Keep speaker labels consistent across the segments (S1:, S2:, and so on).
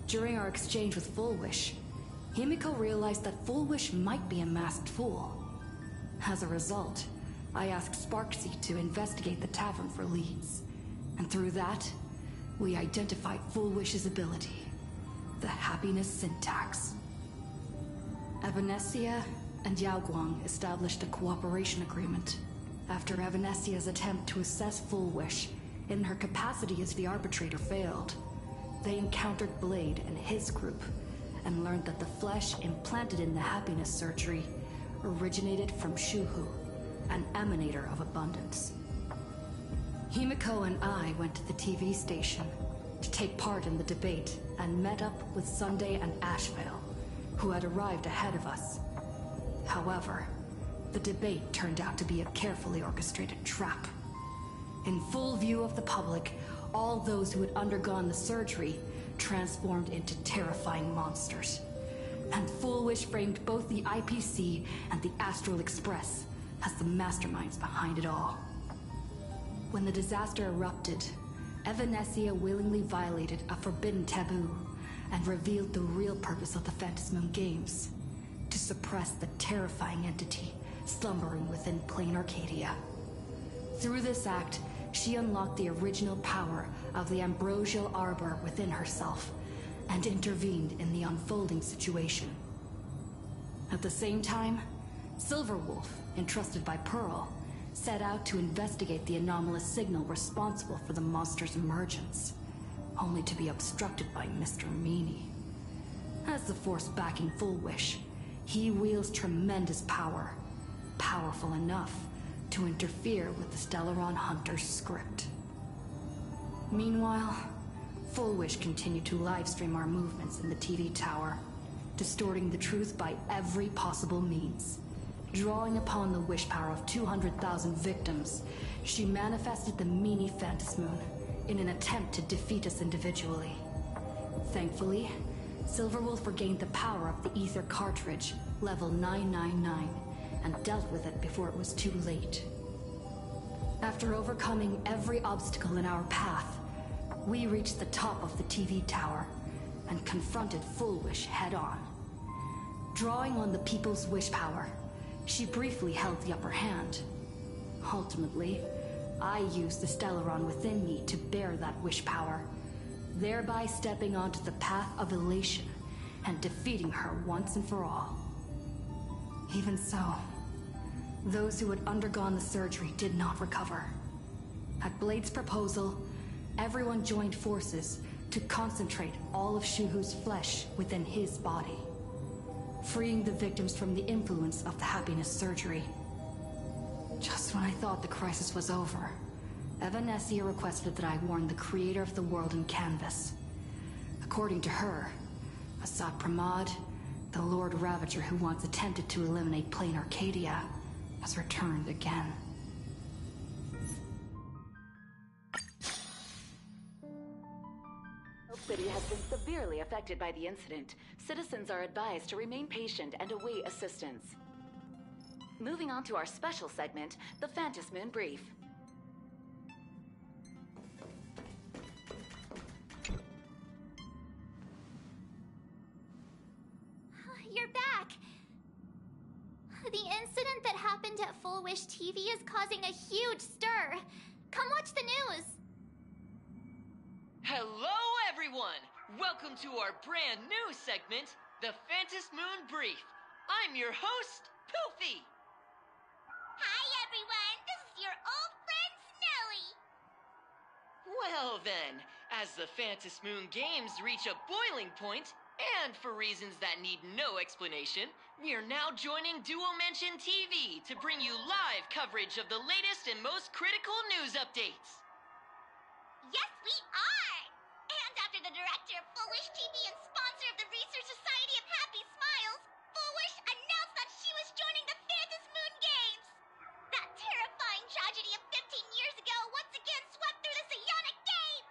S1: During our exchange with Full Wish, Himiko realized that Full Wish might be a masked fool. As a result, I asked Sparksy to investigate the tavern for leads. And through that, we identified Full Wish's ability, the happiness syntax. Evanesia and Yaoguang established a cooperation agreement. After Evanesia's attempt to assess Full Wish in her capacity as the arbitrator failed, they encountered Blade and his group and learned that the flesh implanted in the happiness surgery originated from Shuhu, an emanator of abundance. Himiko and I went to the TV station to take part in the debate and met up with Sunday and Ashvale, who had arrived ahead of us. However, the debate turned out to be a carefully orchestrated trap. In full view of the public, all those who had undergone the surgery transformed into terrifying monsters. And Full Wish framed both the IPC and the Astral Express as the masterminds behind it all. When the disaster erupted, Evanesia willingly violated a forbidden taboo and revealed the real purpose of the Phantasmoon Games: to suppress the terrifying entity slumbering within plain Arcadia. Through this act, she unlocked the original power of the ambrosial arbor within herself and intervened in the unfolding situation. At the same time, Silverwolf, entrusted by Pearl, set out to investigate the anomalous signal responsible for the monster's emergence, only to be obstructed by Mr. Meanie. As the force backing Full Wish, he wields tremendous power, powerful enough to interfere with the Stellaron Hunter's script. Meanwhile, Full Wish continued to livestream our movements in the TV tower, distorting the truth by every possible means. Drawing upon the wish power of 200,000 victims, she manifested the Meanie Phantasmoon in an attempt to defeat us individually. Thankfully, Silverwolf regained the power of the Ether cartridge, level 999, and dealt with it before it was too late. After overcoming every obstacle in our path, we reached the top of the TV tower and confronted Full Wish head-on. Drawing on the people's wish power, she briefly held the upper hand. Ultimately, I used the Stellaron within me to bear that wish power, thereby stepping onto the path of elation and defeating her once and for all. Even so, those who had undergone the surgery did not recover. At Blade's proposal, everyone joined forces to concentrate all of Shuhu's flesh within his body, freeing the victims from the influence of the happiness surgery. Just when I thought the crisis was over, Evanesia requested that I warn the creator of the world in canvas. According to her, Assad Pramod, the Lord Ravager who once attempted to eliminate plain Arcadia, has returned again.
S2: Oak City has been severely affected by the incident. Citizens are advised to remain patient and await assistance. Moving on to our special segment, the Phantasmoon Brief.
S3: You're back! The incident that happened at Full Wish TV is causing a huge stir. Come watch the news!
S4: Hello, everyone! Welcome to our brand new segment, the Phantasmoon Brief. I'm your host, Poofy!
S3: Hi, everyone! This is your old friend, Snowy!
S4: Well then, as the Phantasmoon Games reach a boiling point, and for reasons that need no explanation, we are now joining Duo Mention TV to bring you live coverage of the latest and most critical news updates.
S3: Yes, we are! And after the director of Full Wish TV and sponsor of the Research Society of Happy Smiles, Full Wish announced that she was joining the Phantasmoon Games! That terrifying tragedy of 15 years ago once again swept through the psionic game!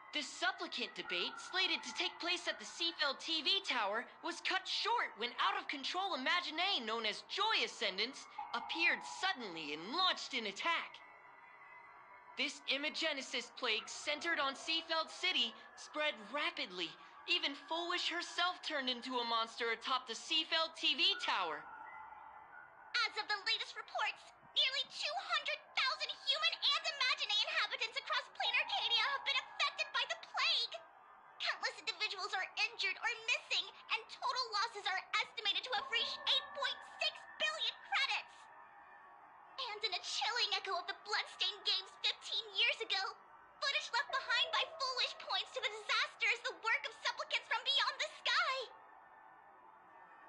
S4: The supplicant debate, slated to take place at the Seafeld TV tower, was cut short when out-of-control Imagine known as Joy Ascendants appeared suddenly and launched an attack. This Imagenesis plague centered on Seafeld City spread rapidly, Even Foolish herself turned into a monster atop the Seafeld TV tower.
S3: As of the latest reports, nearly 200,000 human and Imaginary inhabitants across plain Arcadia have been affected by the plague. Countless individuals are injured or missing, and total losses are estimated to have reached 8.6 billion credits. And in a chilling echo of the Bloodstained Games 15 years ago, footage left behind by Foolish points to the disaster as the work of supplicants from beyond the sky.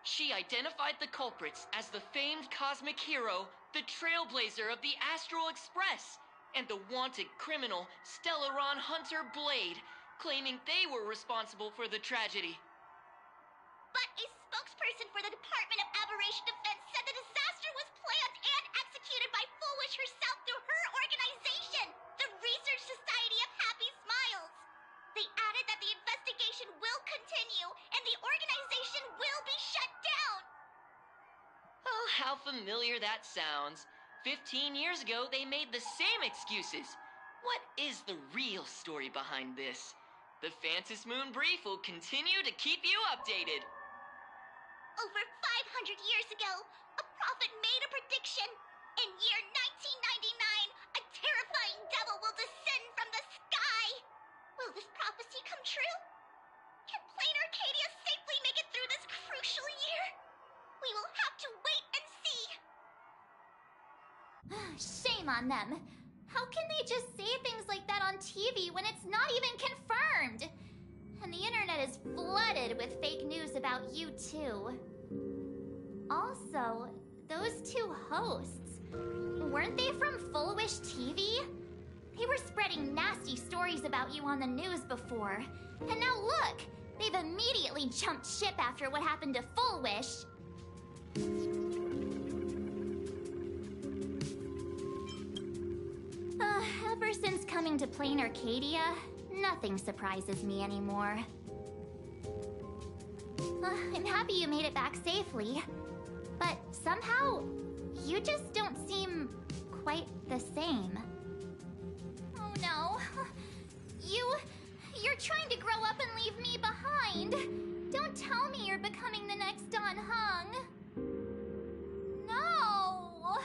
S4: She identified the culprits as the famed cosmic hero, the Trailblazer of the Astral Express, and the wanted criminal, Stellaron Hunter Blade, claiming they were responsible for the tragedy.
S3: But a spokesperson for the Department of Aberration Defense said the disaster was planned and executed by Foolish herself through her organization, the Research Society of Happy Smiles. They added that the investigation will continue and the organization will be shut down.
S4: Oh, how familiar that sounds. 15 years ago, they made the same excuses. What is the real story behind this? The Phantom Moon Brief will continue to keep you updated.
S3: Over 500 years ago, a prophet made a prediction. In year 1999, a terrifying devil will descend from the sky. Will this prophecy come true? Can plain Arcadia safely make it through this crucial year? We will have to wait and see.
S5: Shame on them. How can they just say things like that on TV when it's not even confirmed? And the internet is flooded with fake news about you too. Also, those two hosts, weren't they from Foolish TV? They were spreading nasty stories about you on the news before. And now look, they've immediately jumped ship after what happened to Foolish. Ever since coming to Plain Arcadia, nothing surprises me anymore. I'm happy you made it back safely, but somehow, you just don't seem quite the same. Oh no. You're trying to grow up and leave me behind. Don't tell me you're becoming the next Don Hung. No!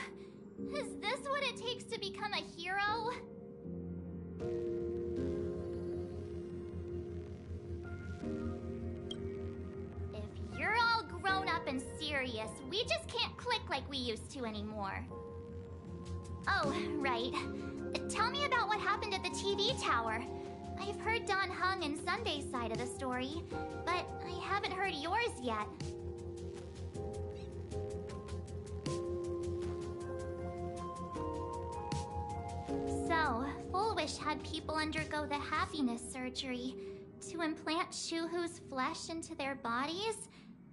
S5: Is this what it takes to become a hero? If you're all grown up and serious, we just can't click like we used to anymore. Oh, right. Tell me about what happened at the TV tower. I've heard Don Hung and Sunday's side of the story, but I haven't heard yours yet. So, Foolish had people undergo the happiness surgery to implant Shuhu's flesh into their bodies,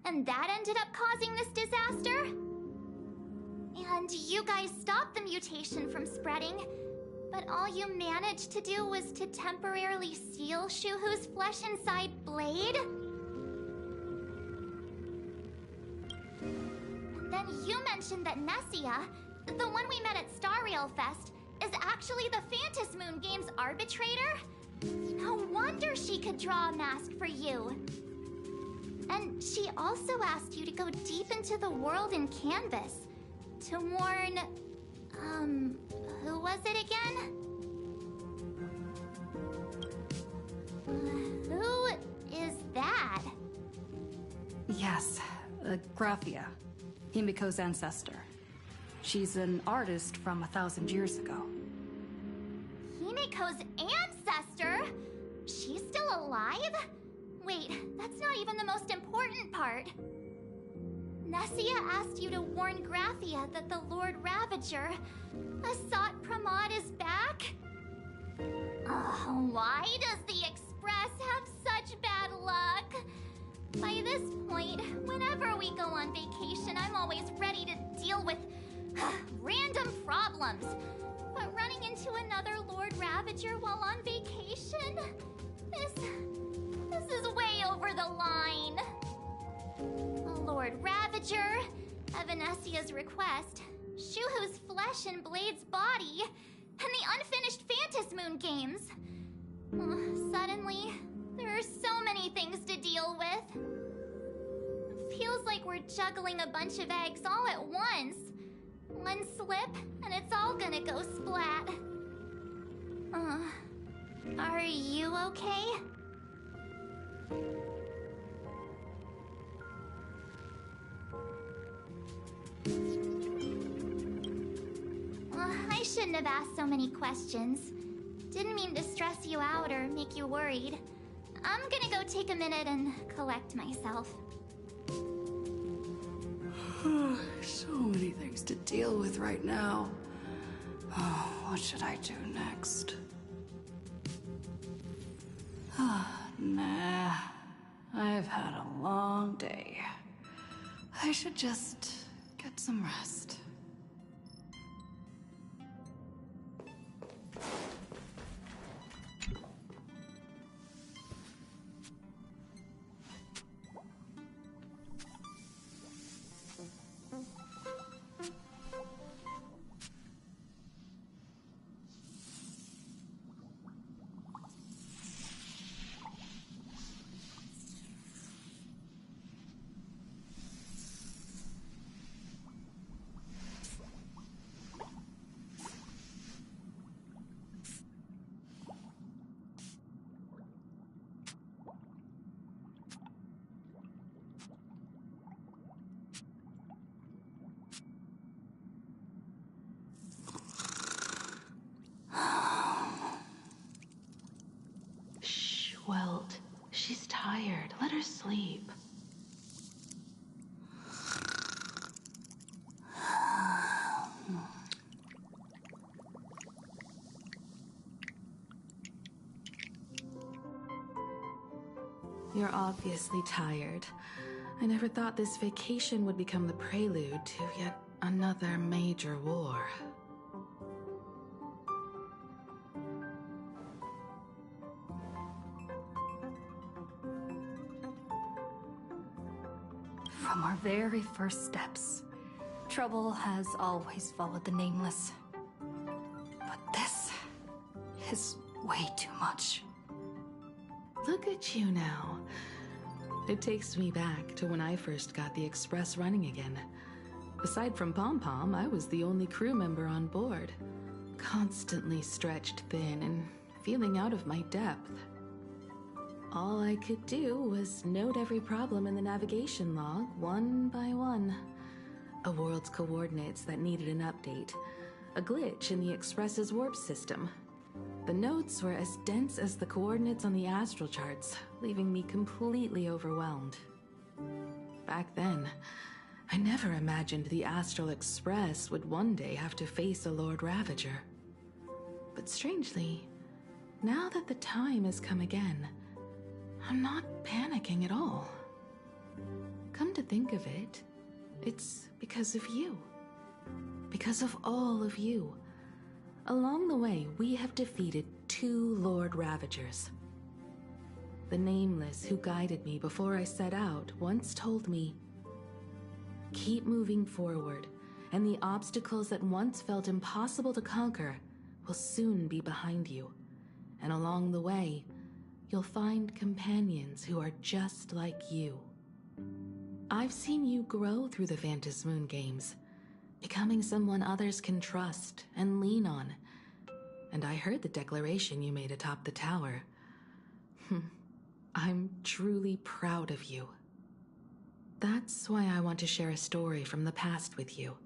S5: and that ended up causing this disaster? And you guys stopped the mutation from spreading, but all you managed to do was to temporarily seal Shuhu's flesh inside Blade? Then you mentioned that Nessia, the one we met at Star Rail Fest, is actually the Phantom Moon Games arbitrator? No wonder she could draw a mask for you. And she also asked you to go deep into the world in Canvas to warn, who was it again? Who is that?
S1: Yes, Graphia, Himiko's ancestor. She's an artist from 1,000 years ago.
S5: Himiko's ancestor? She's still alive? Wait, that's not even the most important part. Nessia asked you to warn Graphia that the Lord Ravager, Asat Pramod, is back? Why does the Express have such bad luck? By this point, whenever we go on vacation, I'm always ready to deal with random problems. But running into another Lord Ravager while on vacation? This is way over the line. Lord Ravager, at Venesia's request, Shuhu's flesh and Blade's body, and the unfinished Phantom Moon Games. Suddenly, There are so many things to deal with. Feels like we're juggling a bunch of eggs all at once. One slip, and it's all gonna go splat. Are you okay? I shouldn't have asked so many questions. Didn't mean to stress you out or make you worried. I'm gonna go take a minute and collect myself.
S1: So many things to deal with right now. Oh, what should I do next? Nah. I've had a long day. I should just get some rest. Welt, she's tired. Let her sleep. You're obviously tired. I never thought this vacation would become the prelude to yet another major war. From our very first steps, trouble has always followed the Nameless. But this is way too much. Look at you now. It takes me back to when I first got the Express running again. Aside from Pom-Pom, I was the only crew member on board, constantly stretched thin and feeling out of my depth. All I could do was note every problem in the navigation log, one by one. A world's coordinates that needed an update. A glitch in the Express's warp system. The notes were as dense as the coordinates on the astral charts, leaving me completely overwhelmed. Back then, I never imagined the Astral Express would one day have to face a Lord Ravager. But strangely, now that the time has come again, I'm not panicking at all. Come to think of it, it's because of you. Because of all of you. Along the way, we have defeated 2 Lord Ravagers. The Nameless who guided me before I set out once told me, keep moving forward, and the obstacles that once felt impossible to conquer will soon be behind you. And along the way, you'll find companions who are just like you. I've seen you grow through the Phantom Moon games, becoming someone others can trust and lean on. And I heard the declaration you made atop the tower. I'm truly proud of you. That's why I want to share a story from the past with you.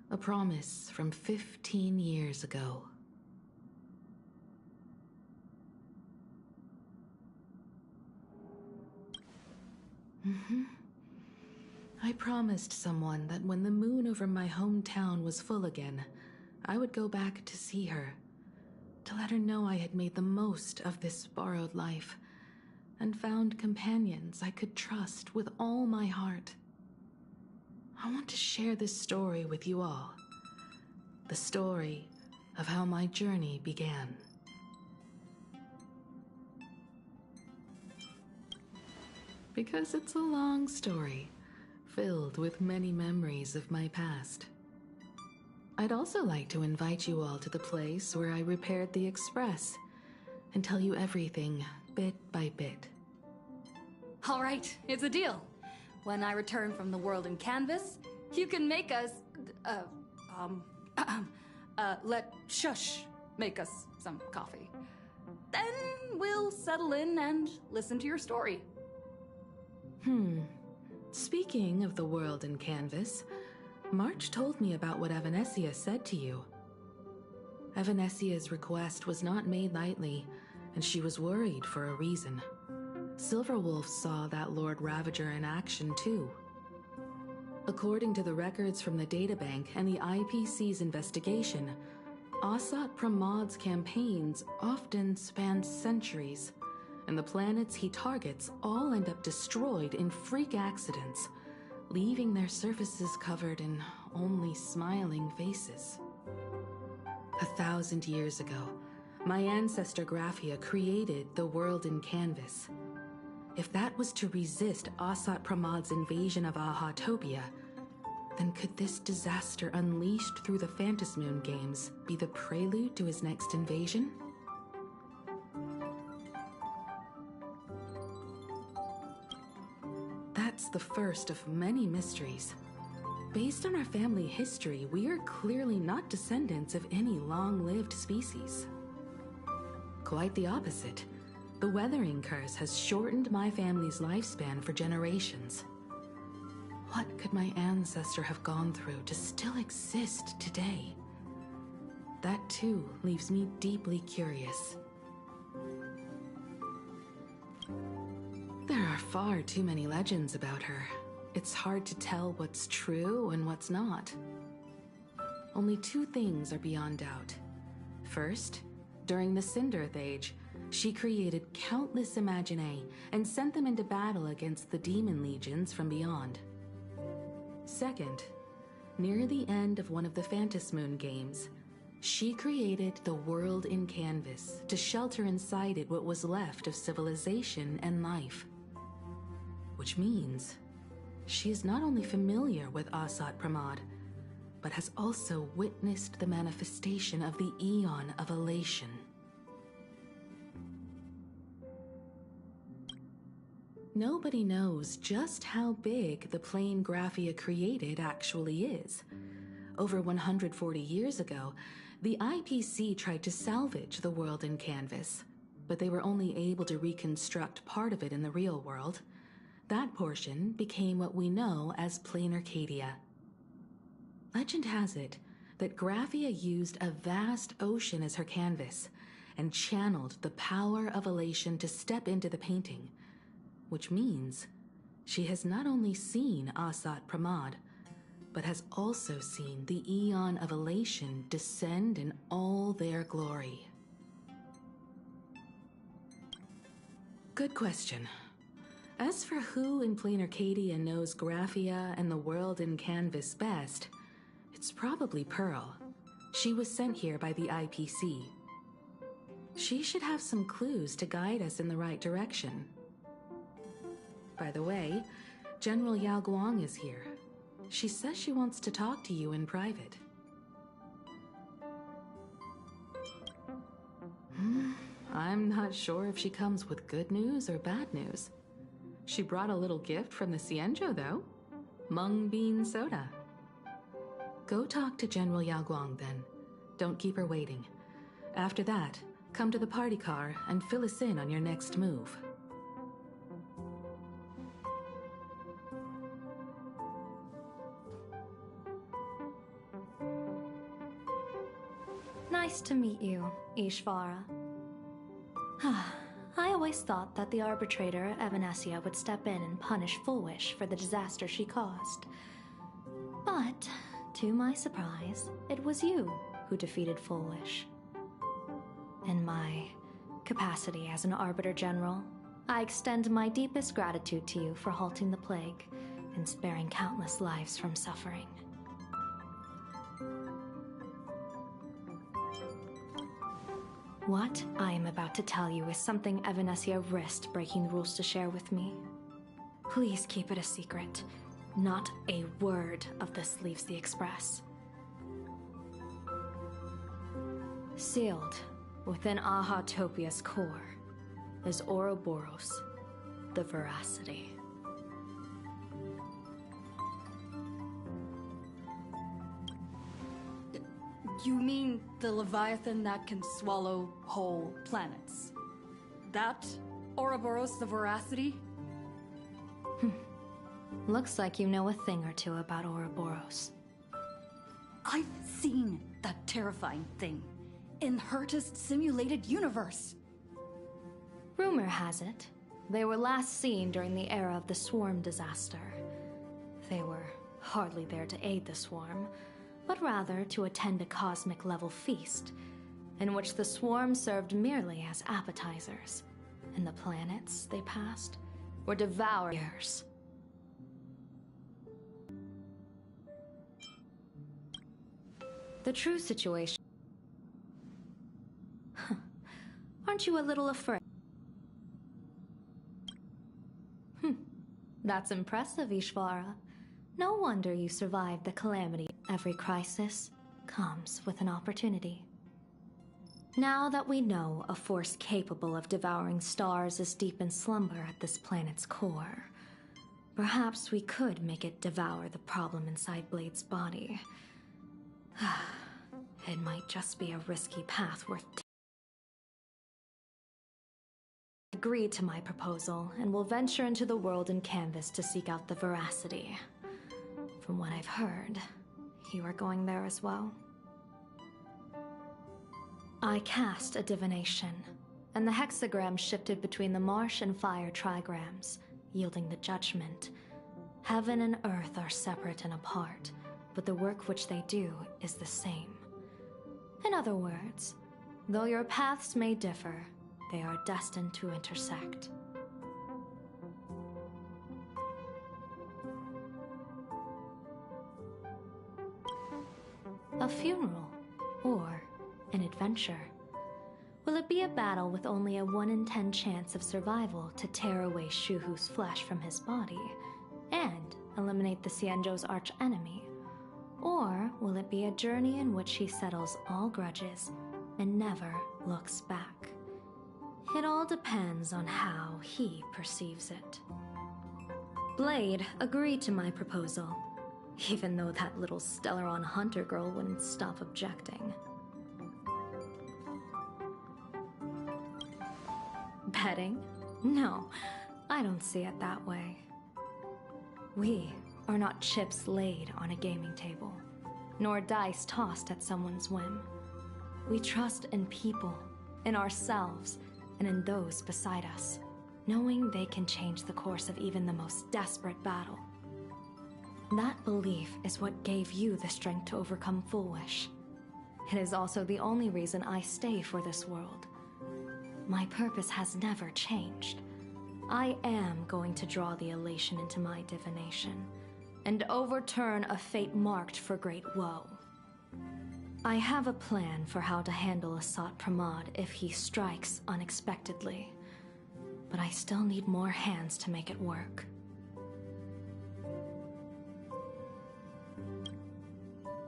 S1: A promise from 15 years ago. I promised someone that when the moon over my hometown was full again, I would go back to see her, to let her know I had made the most of this borrowed life, and found companions I could trust with all my heart. I want to share this story with you all. The story of how my journey began. Because it's a long story, filled with many memories of my past. I'd also like to invite you all to the place where I repaired the Express and tell you everything
S6: bit by bit.
S1: All right, it's a deal. When I return from the world in canvas, you can make us, let Shush make us some coffee. Then we'll settle in and listen to your story.
S6: Speaking of the world in canvas, March told me about what Evanescia said to you. Evanessia's request was not made lightly, and she was worried for a reason. Silverwolf saw that Lord Ravager in action too. According to the records from the databank and the IPC's investigation, Asat Pramad's campaigns often span centuries, and the planets he targets all end up destroyed in freak accidents, leaving their surfaces covered in only smiling faces. 1,000 years ago, my ancestor Graphia created the world in canvas. If that was to resist Asat Pramad's invasion of Ahatopia, then could this disaster unleashed through the Phantasmoon games be the prelude to his next invasion? That's the first of many mysteries. Based on our family history, we are clearly not descendants of any long-lived species. Quite the opposite. The weathering curse has shortened my family's lifespan for generations. What could my ancestor have gone through to still exist today? That too leaves me deeply curious. There are far too many legends about her. It's hard to tell what's true and what's not. Only two things are beyond doubt. First, during the Cinderth Age, she created countless Imaginae and sent them into battle against the demon legions from beyond. Second, near the end of one of the Phantasmoon games, she created the world in canvas to shelter inside it what was left of civilization and life. Which means she is not only familiar with Asat Pramad, but has also witnessed the manifestation of the Eon of Elation. Nobody knows just how big the plane Graphia created actually is. Over 140 years ago, the IPC tried to salvage the world in canvas, but they were only able to reconstruct part of it in the real world. That portion became what we know as Plain Arcadia. Legend has it that Graphia used a vast ocean as her canvas and channeled the power of elation to step into the painting, which means she has not only seen Asat Pramad, but has also seen the Eon of Elation descend in all their glory. Good question. As for who in Plain Arcadia knows Graphia and the world in canvas best, it's probably Pearl. She was sent here by the IPC. She should have some clues to guide us in the right direction. By the way, General Yao Guang is here. She says she wants to talk to you in private. I'm not sure if she comes with good news or bad news. She brought a little gift from the Cienjo, though. Mung bean soda. Go talk to General Yao Guang, then. Don't keep her waiting. After that, come to the party car and fill us in on your next move.
S7: Nice to meet you, Ishvara. I always thought that the arbitrator, Evanescia, would step in and punish Fullwish for the disaster she caused. But, to my surprise, it was you who defeated Fullwish. In my capacity as an Arbiter General, I extend my deepest gratitude to you for halting the plague and sparing countless lives from suffering. What I am about to tell you is something Evanescia risked breaking the rules to share with me. Please keep it a secret. Not a word of this leaves the Express. Sealed within Ahatopia's core is Ouroboros, the Veracity.
S1: You mean the Leviathan that can swallow whole planets? That Ouroboros the Veracity?
S7: Looks like you know a thing or two about Ouroboros.
S1: I've seen that terrifying thing in Herta's simulated universe.
S7: Rumor has it, they were last seen during the era of the Swarm disaster. They were hardly there to aid the Swarm, but rather to attend a cosmic-level feast, in which the Swarm served merely as appetizers, and the planets they passed were devoured. The true situation... Aren't you a little afraid? That's impressive, Ishvara. No wonder you survived the calamity. Every crisis comes with an opportunity. Now that we know a force capable of devouring stars is deep in slumber at this planet's core, perhaps we could make it devour the problem inside Blade's body. It might just be a risky path worth taking. Agree to my proposal, and will venture into the world and canvas to seek out the Veracity. From what I've heard, you are going there as well. I cast a divination, and the hexagram shifted between the marsh and fire trigrams, yielding the judgment. Heaven and earth are separate and apart, but the work which they do is the same. In other words, though your paths may differ, they are destined to intersect. A funeral, or an adventure. Will it be a battle with only a 1 in 10 chance of survival to tear away Shuhu's flesh from his body and eliminate the Xianzhou's arch-enemy? Or will it be a journey in which he settles all grudges and never looks back? It all depends on how he perceives it. Blade agreed to my proposal, even though that little Stellaron hunter girl wouldn't stop objecting. Betting? No, I don't see it that way. We are not chips laid on a gaming table, nor dice tossed at someone's whim. We trust in people, in ourselves, and in those beside us, knowing they can change the course of even the most desperate battle. That belief is what gave you the strength to overcome Fullwish. It is also the only reason I stay for this world. My purpose has never changed. I am going to draw the elation into my divination, and overturn a fate marked for great woe. I have a plan for how to handle Asat Pramod if he strikes unexpectedly, but I still need more hands to make it work.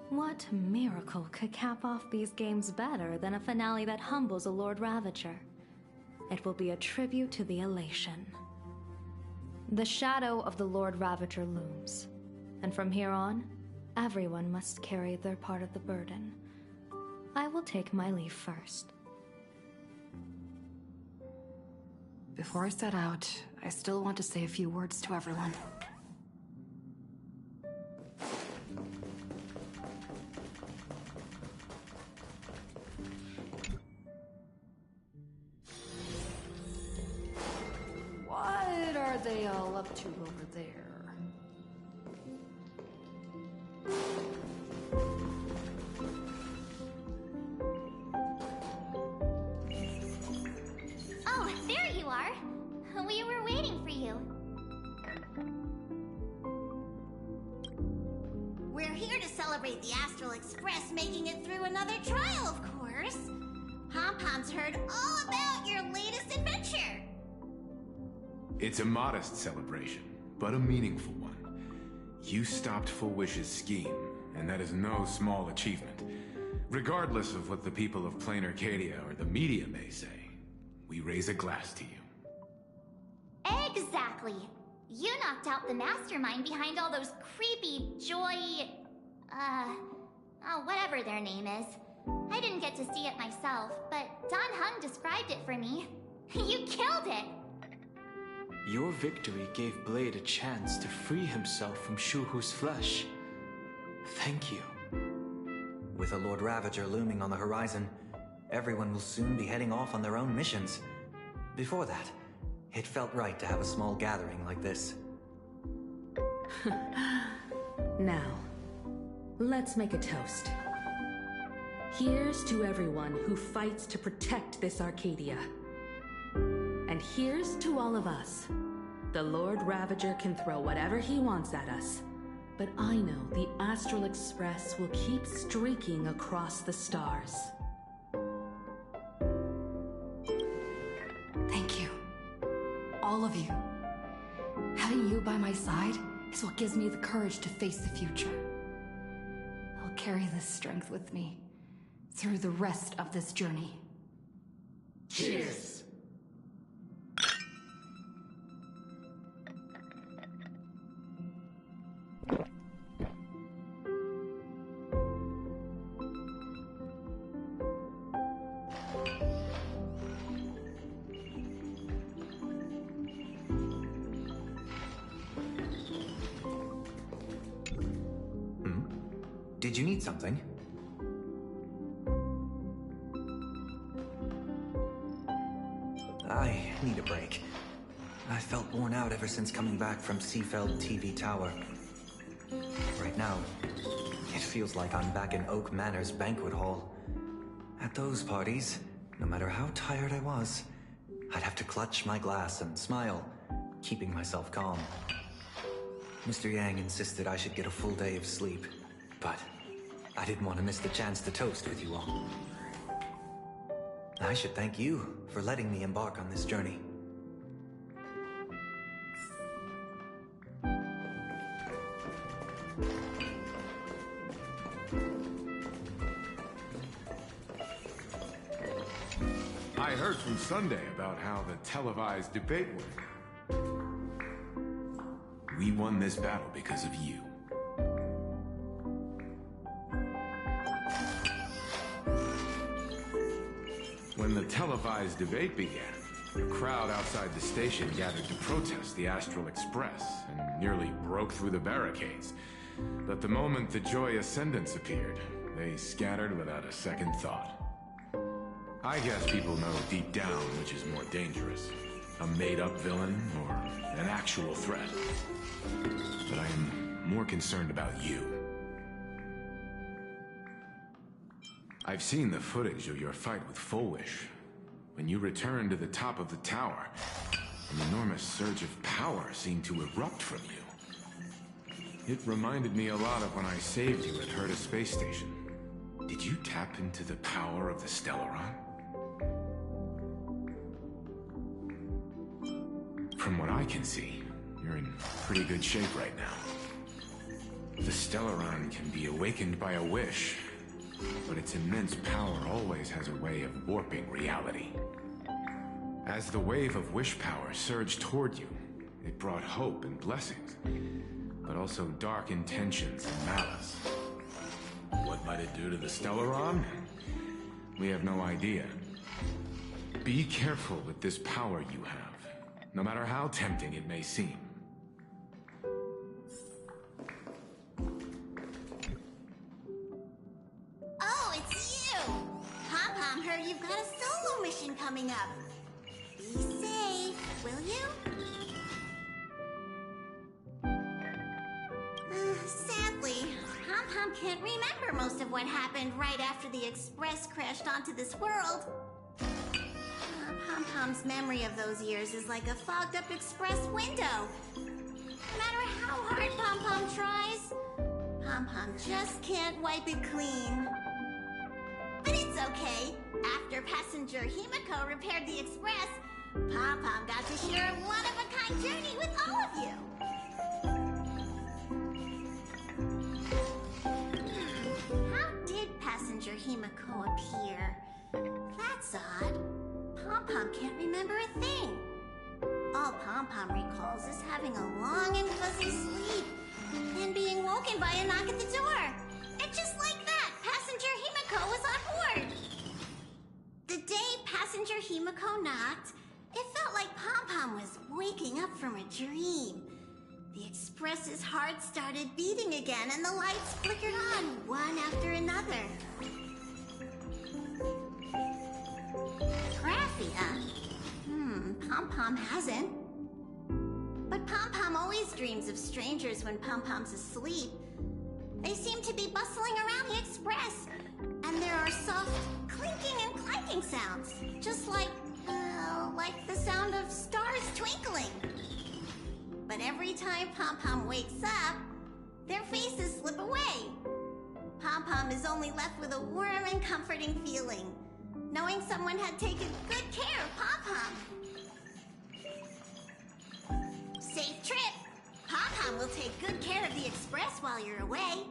S7: What miracle could cap off these games better than a finale that humbles a Lord Ravager? It will be a tribute to the elation. The shadow of the Lord Ravager looms, and from here on, everyone must carry their part of the burden. I will take my leave first.
S1: Before I set out, I still want to say a few words to everyone. What are they all up to over there?
S3: Oh, there you are. We were waiting for you. We're here to celebrate the Astral Express making it through another trial, of course. Pom-Pom's heard all about your latest adventure.
S8: It's a modest celebration, but a meaningful one. You stopped Fullwish's scheme, and that is no small achievement. Regardless of what the people of Plain Arcadia or the media may say, we raise a glass to you.
S5: exactly. You knocked out the mastermind behind all those creepy whatever their name is. I didn't get to see it myself, but Don Hung described it for me. You killed it!
S9: Your victory gave Blade a chance to free himself from Shuhu's flesh. Thank you.
S10: With a Lord Ravager looming on the horizon, everyone will soon be heading off on their own missions. Before that, it felt right to have a small gathering like this.
S6: Now, let's make a toast. Here's to everyone who fights to protect this Arcadia. And here's to all of us. The Lord Ravager can throw whatever he wants at us, but I know the Astral Express will keep streaking across the stars.
S1: Thank you. All of you. Having you by my side is what gives me the courage to face the future. I'll carry this strength with me through the rest of this journey.
S6: Cheers!
S10: Did you need something? I need a break. I felt worn out ever since coming back from Seafeld TV Tower. Right now, it feels like I'm back in Oak Manor's banquet hall. At those parties, no matter how tired I was, I'd have to clutch my glass and smile, keeping myself calm. Mr. Yang insisted I should get a full day of sleep, but I didn't want to miss the chance to toast with you all. I should thank you for letting me embark on this journey.
S8: I heard from Sunday about how the televised debate went. We won this battle because of you. When the televised debate began, the crowd outside the station gathered to protest the Astral Express and nearly broke through the barricades. But the moment the Joy Ascendants appeared, they scattered without a second thought. I guess people know deep down which is more dangerous, a made-up villain or an actual threat. But I am more concerned about you. I've seen the footage of your fight with Fullwish. When you returned to the top of the tower, an enormous surge of power seemed to erupt from you. It reminded me a lot of when I saved you at Herta Space Station. Did you tap into the power of the Stellaron? From what I can see, you're in pretty good shape right now. The Stellaron can be awakened by a wish, but its immense power always has a way of warping reality. As the wave of wish power surged toward you, it brought hope and blessings, but also dark intentions and malice. What might it do to the Stellaron? We have no idea. Be careful with this power you have, no matter how tempting it may seem.
S3: Oh, it's you! Pom-Pom heard you've got a solo mission coming up. Be safe, will you? Sadly, Pom-Pom can't remember most of what happened right after the Express crashed onto this world. Pom-Pom's memory of those years is like a fogged-up Express window. No matter how hard Pom-Pom tries, Pom-Pom just can't wipe it clean. But it's okay. After passenger Himiko repaired the Express, Pom-Pom got to share a one-of-a-kind journey with all of you. How did passenger Himiko appear? That's odd. Pom-Pom can't remember a thing. All Pom Pom-Pom recalls is having a long and fuzzy sleep and being woken by a knock at the door. And just like that, Passenger Himiko was on board. The day Passenger Himiko knocked, it felt like Pom-Pom was waking up from a dream. The Express's heart started beating again and the lights flickered on one after another. Graphia? Pom-Pom hasn't. But Pom-Pom always dreams of strangers when Pom-Pom's asleep. They seem to be bustling around the Express, and there are soft clinking and clanking sounds, just like the sound of stars twinkling. But every time Pom-Pom wakes up, their faces slip away. Pom-Pom is only left with a warm and comforting feeling, knowing someone had taken good care of Pom-Pom. Safe trip! Pom-Pom will take good care of the Express while you're away.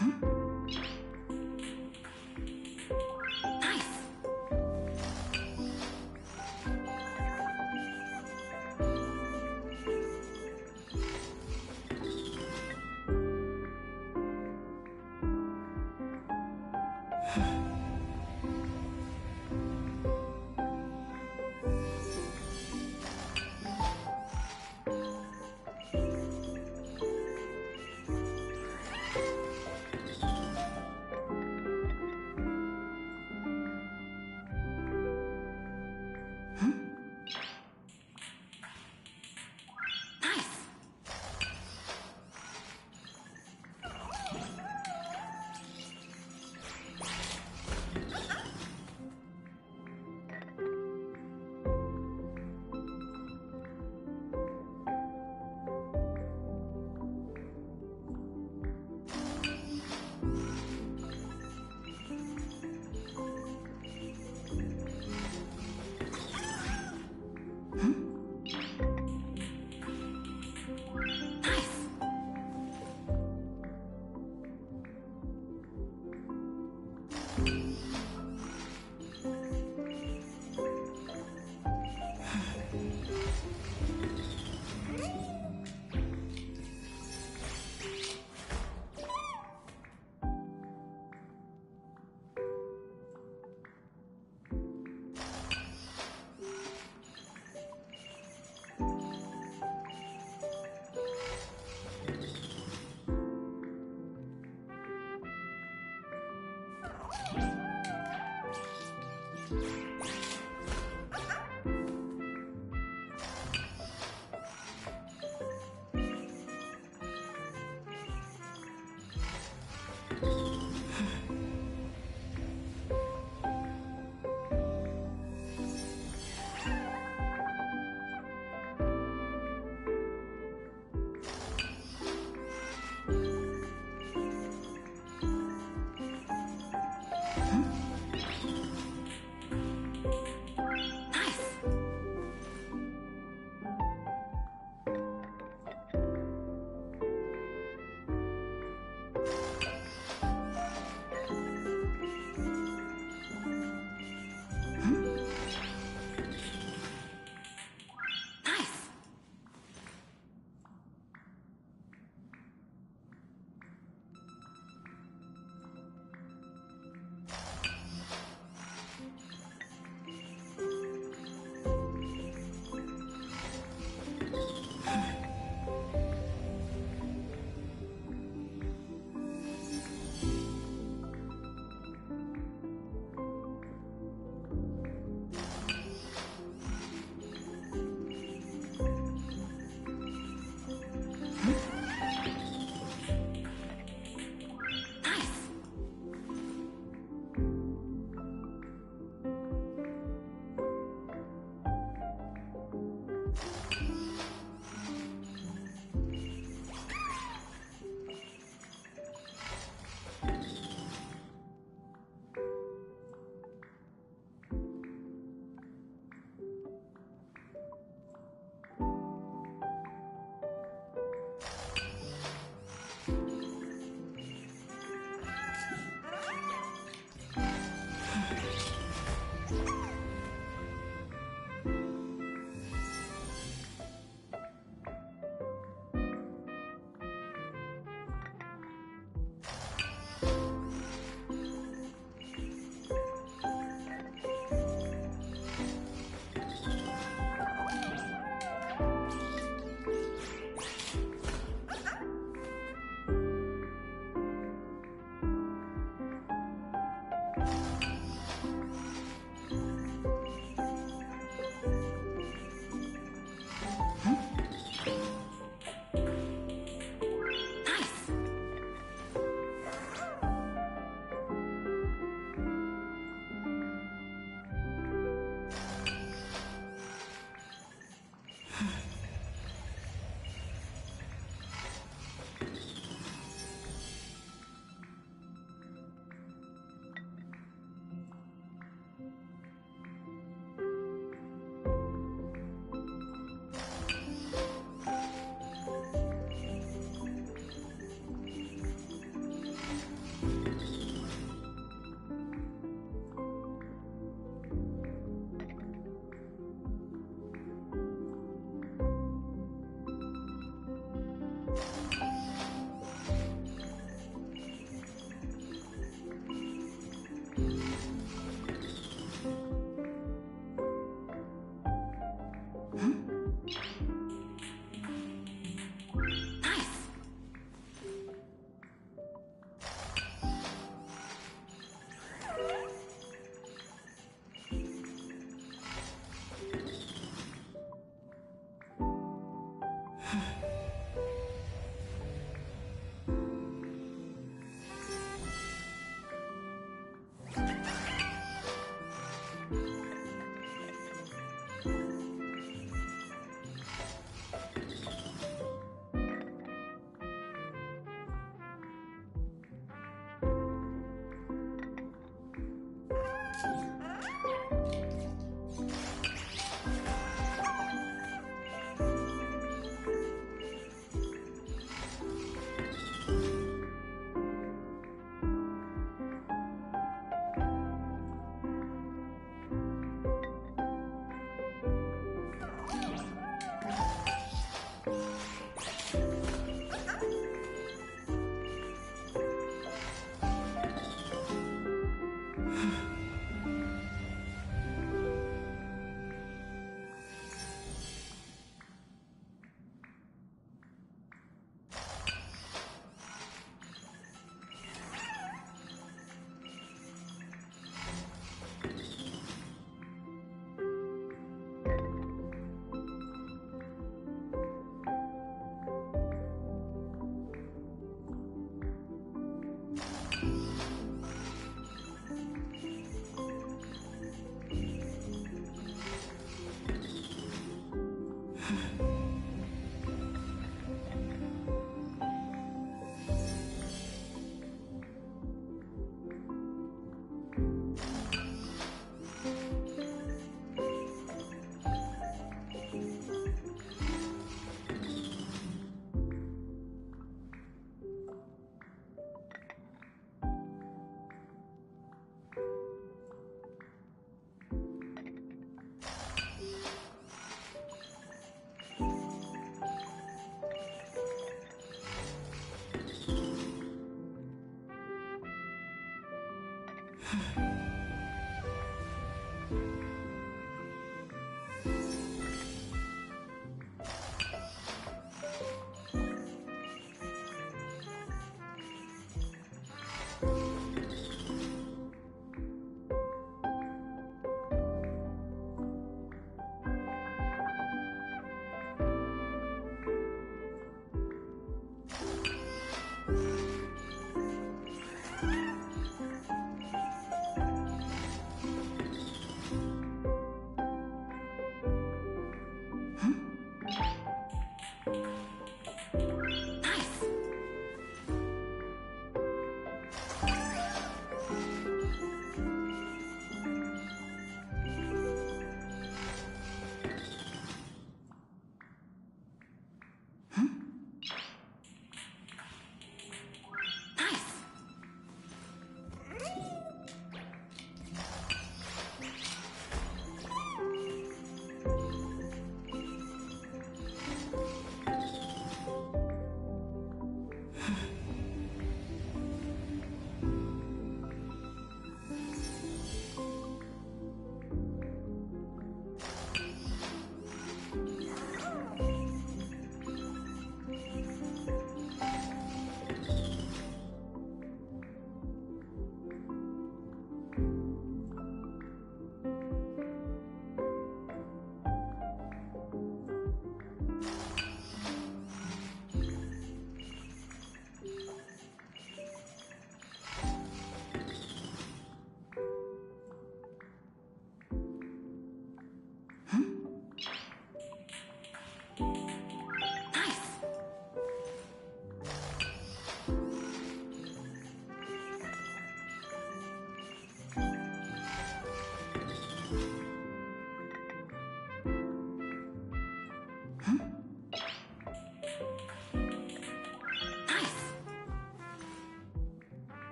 S1: Nice.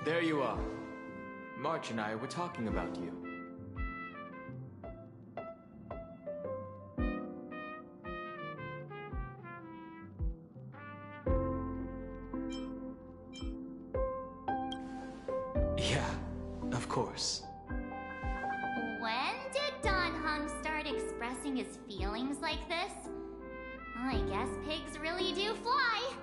S9: There you are. March and I were talking about you. Yeah, of course.
S5: When did Don Hung start expressing his feelings like this? I guess pigs really do fly.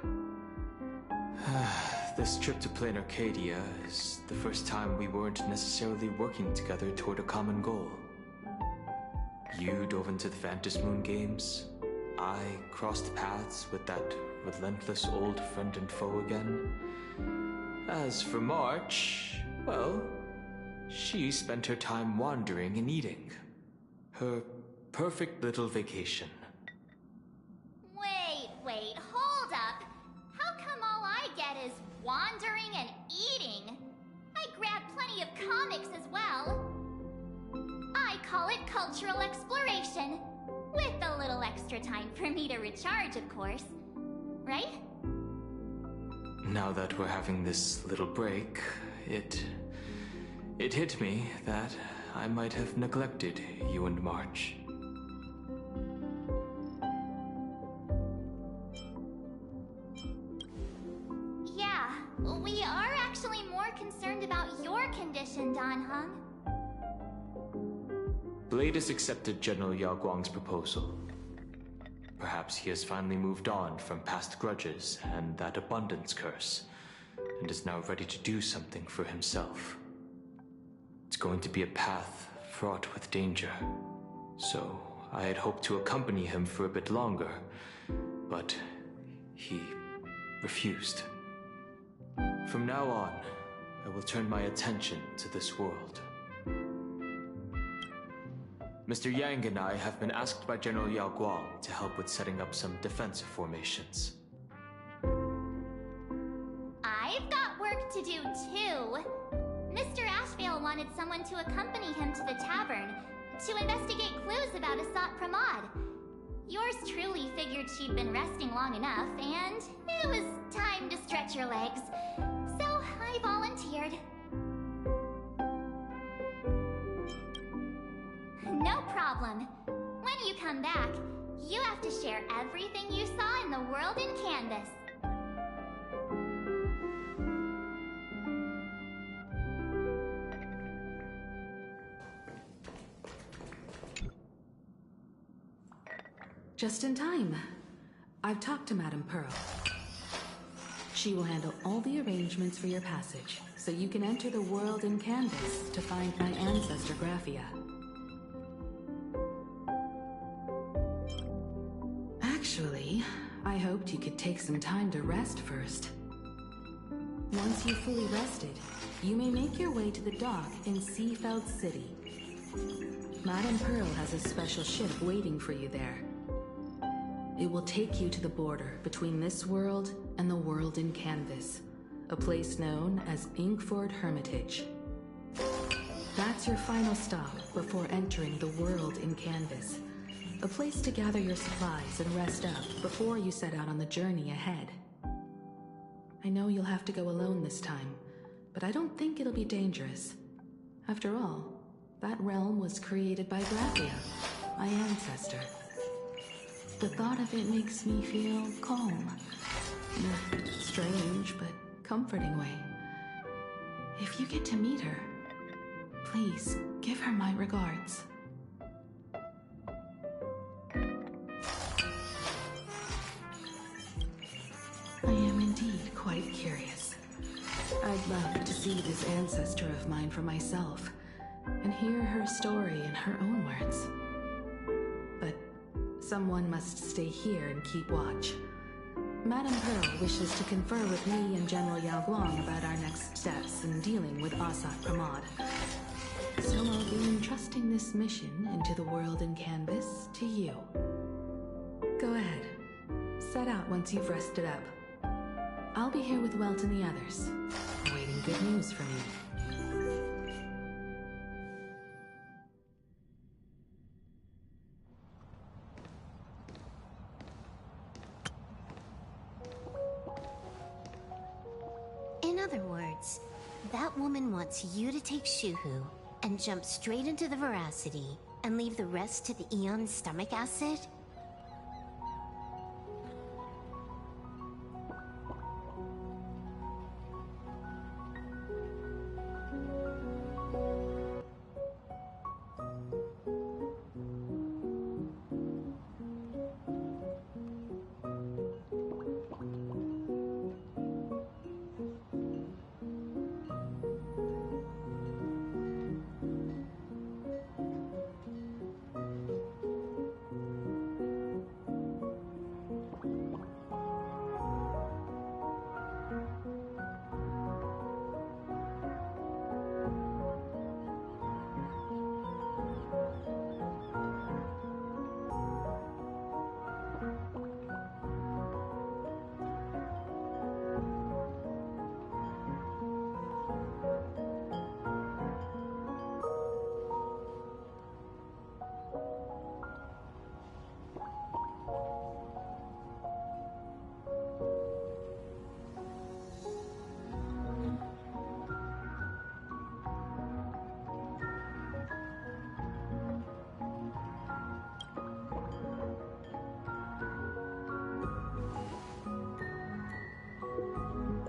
S9: This trip to Plain Arcadia is the first time we weren't necessarily working together toward a common goal. You dove into the Phantasmoon Games. I crossed paths with that relentless old friend and foe again. As for March, well, she spent her time wandering and eating. Her perfect little vacation.
S5: Wait, hold up. How come all I get is wandering and eating? I grabbed plenty of comics as well. I call it cultural exploration. With a little extra time for me to recharge, of course. Right?
S9: Now that we're having this little break, it hit me that I might have neglected you and March.
S5: Yeah, we are actually more concerned about your condition, Don Hung.
S9: Blade has accepted General Yao Guang's proposal. Perhaps he has finally moved on from past grudges and that abundance curse, and is now ready to do something for himself. It's going to be a path fraught with danger, so I had hoped to accompany him for a bit longer, but he refused. From now on, I will turn my attention to this world. Mr. Yang and I have been asked by General Yao Guang to help with setting up some defensive formations.
S5: I've got work to do too. Mr. Ashvale wanted someone to accompany him to the tavern to investigate clues about Asat Pramod. Yours truly figured she'd been resting long enough, and it was time to stretch her legs. So I volunteered. No problem. When you come back, you have to share everything you saw in the world in Canvas.
S6: Just in time. I've talked to Madame Pearl. She will handle all the arrangements for your passage, so you can enter the world in Canvas to find my ancestor Graphia. Actually, I hoped you could take some time to rest first. Once you're fully rested, you may make your way to the dock in Seafeld City. Madame Pearl has a special ship waiting for you there. It will take you to the border between this world and the world in Canvas, a place known as Inkford Hermitage. That's your final stop before entering the world in Canvas, a place to gather your supplies and rest up before you set out on the journey ahead. I know you'll have to go alone this time, but I don't think it'll be dangerous. After all, that realm was created by Graphia, my ancestor. The thought of it makes me feel calm. In a strange but comforting way. If you get to meet her, please give her my regards. I am indeed quite curious. I'd love to see this ancestor of mine for myself, and hear her story in her own words. But someone must stay here and keep watch. Madame Pearl wishes to confer with me and General Yao Guang about our next steps in dealing with Asat Pramod. So I'll be entrusting this mission into the world in Canvas to you. Go ahead. Set out once you've rested up. I'll be here with Welt and the others, awaiting good news from you.
S11: other words, that woman wants you to take Shuhu and jump straight into the Veracity and leave the rest to the Eon's stomach acid?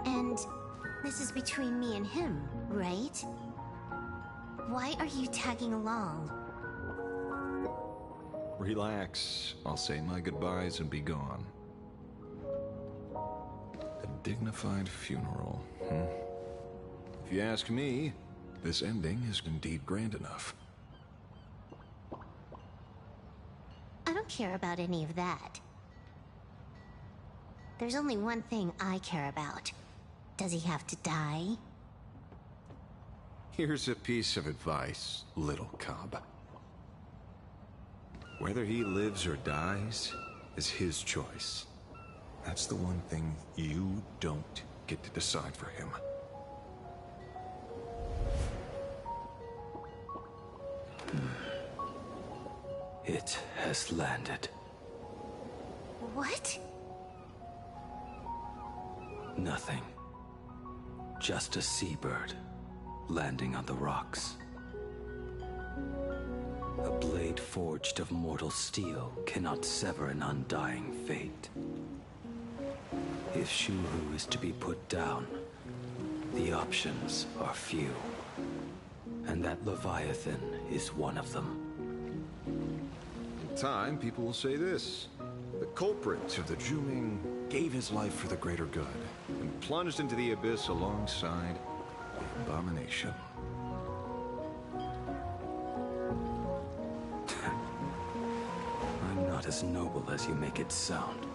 S11: And this is between me and him, right? Why are you tagging along?
S12: Relax. I'll say my goodbyes and be gone. A dignified funeral, If you ask me, this ending is indeed grand enough.
S11: I don't care about any of that. There's only one thing I care about. Does he have to die?
S12: Here's a piece of advice, little cub. Whether he lives or dies is his choice. That's the one thing you don't get to decide for him.
S13: It has landed.
S11: What?
S13: Nothing. Just a seabird landing on the rocks. A blade forged of mortal steel cannot sever an undying fate. If Shuhu is to be put down, the options are few. And that Leviathan is one of them.
S12: In time, people will say this. The culprit of the Juming gave his life for the greater good and plunged into the abyss alongside the abomination.
S13: I'm not as noble as you make it sound.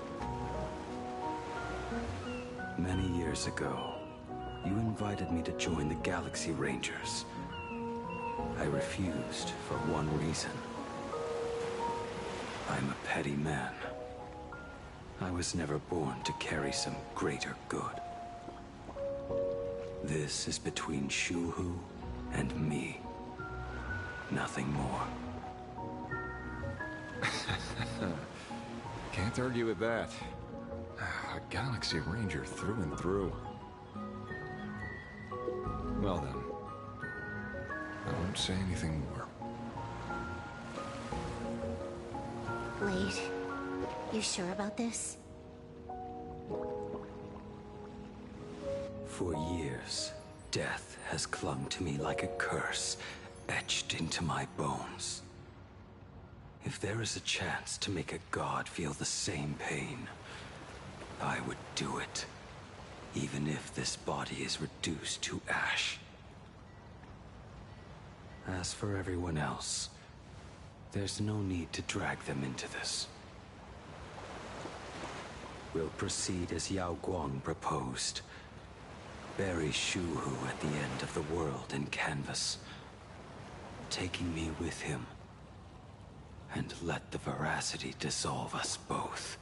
S13: Many years ago, you invited me to join the Galaxy Rangers. I refused for one reason. I'm a petty man. I was never born to carry some greater good. This is between Shuhu and me. Nothing more.
S12: Can't argue with that. A Galaxy Ranger through and through. Well then, I won't say anything more.
S11: Blade, you sure about this?
S13: For years, death has clung to me like a curse, etched into my bones. If there is a chance to make a god feel the same pain, I would do it, even if this body is reduced to ash. As for everyone else, there's no need to drag them into this. We'll proceed as Yao Guang proposed. Bury Shuhu at the end of the world in canvas, taking me with him, and let the veracity dissolve us both.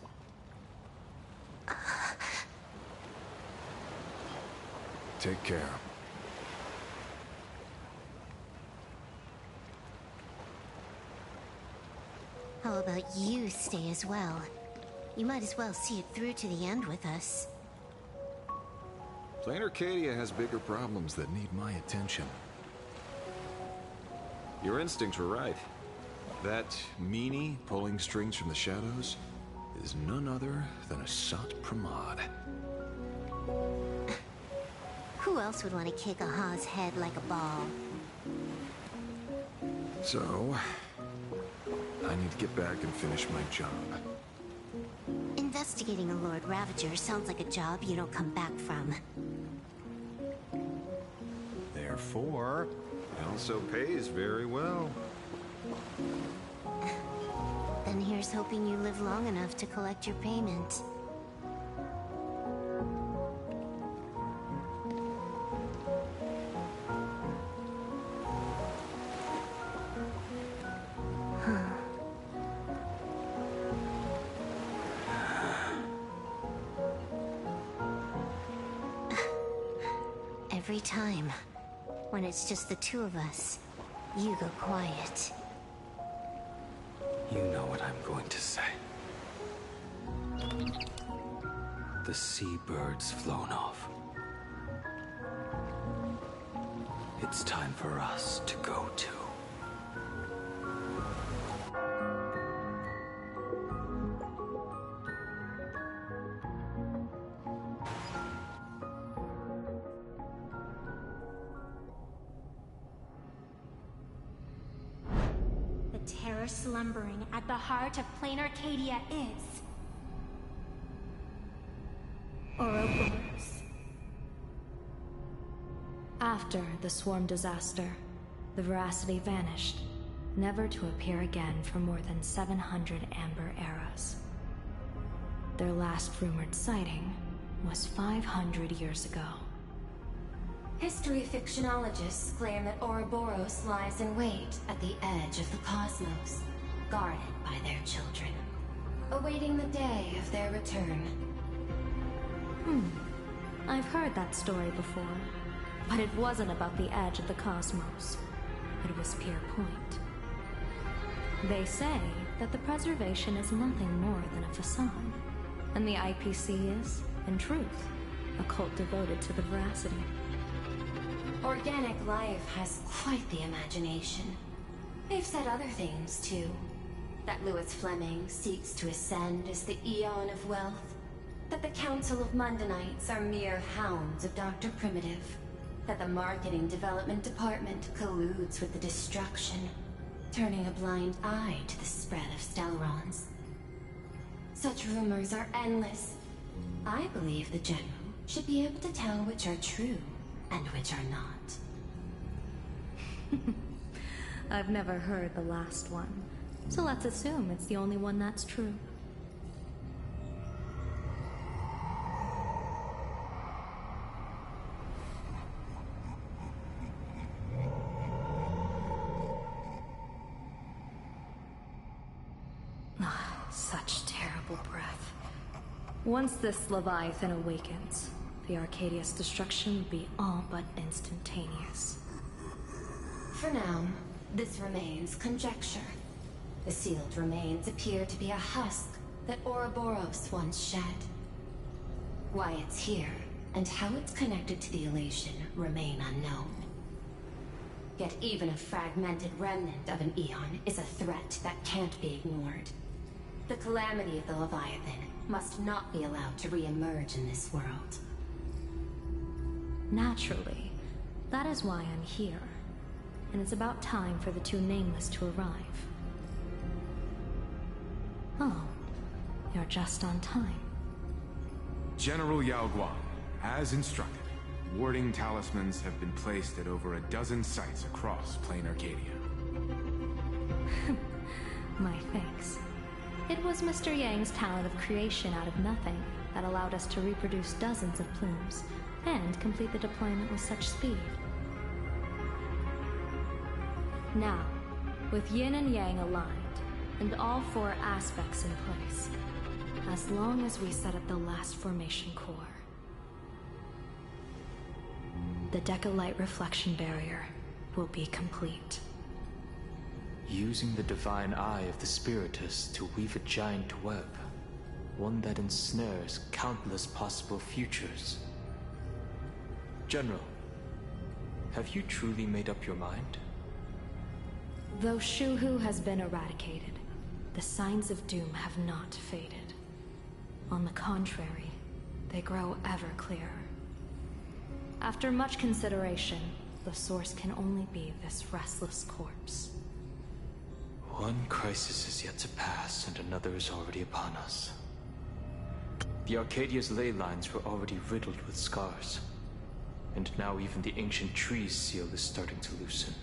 S12: Take care.
S11: How about you stay as well? You might as well see it through to the end with us.
S12: Plain Arcadia has bigger problems that need my attention. Your instincts were right. That meanie pulling strings from the shadows is none other than a Sat Pramod.
S11: Who else would want to kick a Ha's head like a ball?
S12: So, I need to get back and finish my job.
S11: Investigating a Lord Ravager sounds like a job you don't come back from.
S12: Therefore, it also pays very well.
S11: Then here's hoping you live long enough to collect your payment. Every time, when it's just the two of us, you go quiet.
S13: You know what I'm going to say. The seabird's flown off. It's time for us to go too.
S14: Slumbering at the heart of Plain Arcadia is Ouroboros.
S7: After the swarm disaster, the Veracity vanished, never to appear again for more than 700 Amber eras. Their last rumored sighting was 500 years ago.
S14: History fictionologists claim that Ouroboros lies in wait at the edge of the cosmos, guarded by their children, awaiting the day of their return.
S7: I've heard that story before, but it wasn't about the edge of the cosmos. It was Pier Point. They say that the preservation is nothing more than a facade, and the IPC is, in truth, a cult devoted to the Veracity.
S14: Organic life has quite the imagination. They've said other things, too. That Louis Fleming seeks to ascend as the Eon of Wealth. That the Council of Mundanites are mere hounds of Dr. Primitive. That the Marketing Development Department colludes with the destruction, turning a blind eye to the spread of Stellarons. Such rumors are endless. I believe the General should be able to tell which are true and which are not.
S7: I've never heard the last one, so let's assume it's the only one that's true. Such terrible breath. Once this Leviathan awakens, the Arcadia's destruction would be all but instantaneous.
S14: For now, this remains conjecture. The sealed remains appear to be a husk that Ouroboros once shed. Why it's here, and how it's connected to the Elation, remain unknown. Yet even a fragmented remnant of an Eon is a threat that can't be ignored. The calamity of the Leviathan must not be allowed to re-emerge in this world.
S7: Naturally. That is why I'm here. And it's about time for the two Nameless to arrive. Oh, you're just on time.
S8: General Yao Guang, as instructed, warding talismans have been placed at over a dozen sites across Plain Arcadia.
S7: My thanks. It was Mr. Yang's talent of creation out of nothing that allowed us to reproduce dozens of plumes and complete the deployment with such speed. Now, with Yin and Yang aligned, and all four aspects in place, as long as we set up the last formation core, the Decalite reflection barrier will be complete.
S9: Using the divine eye of the Spiritus to weave a giant web, one that ensnares countless possible futures. General, have you truly made up your mind?
S7: Though Shuhu has been eradicated, the signs of doom have not faded. On the contrary, they grow ever clearer. After much consideration, the source can only be this restless corpse.
S9: One crisis is yet to pass, and another is already upon us. The Arcadia's ley lines were already riddled with scars, and now even the ancient tree's seal is starting to loosen.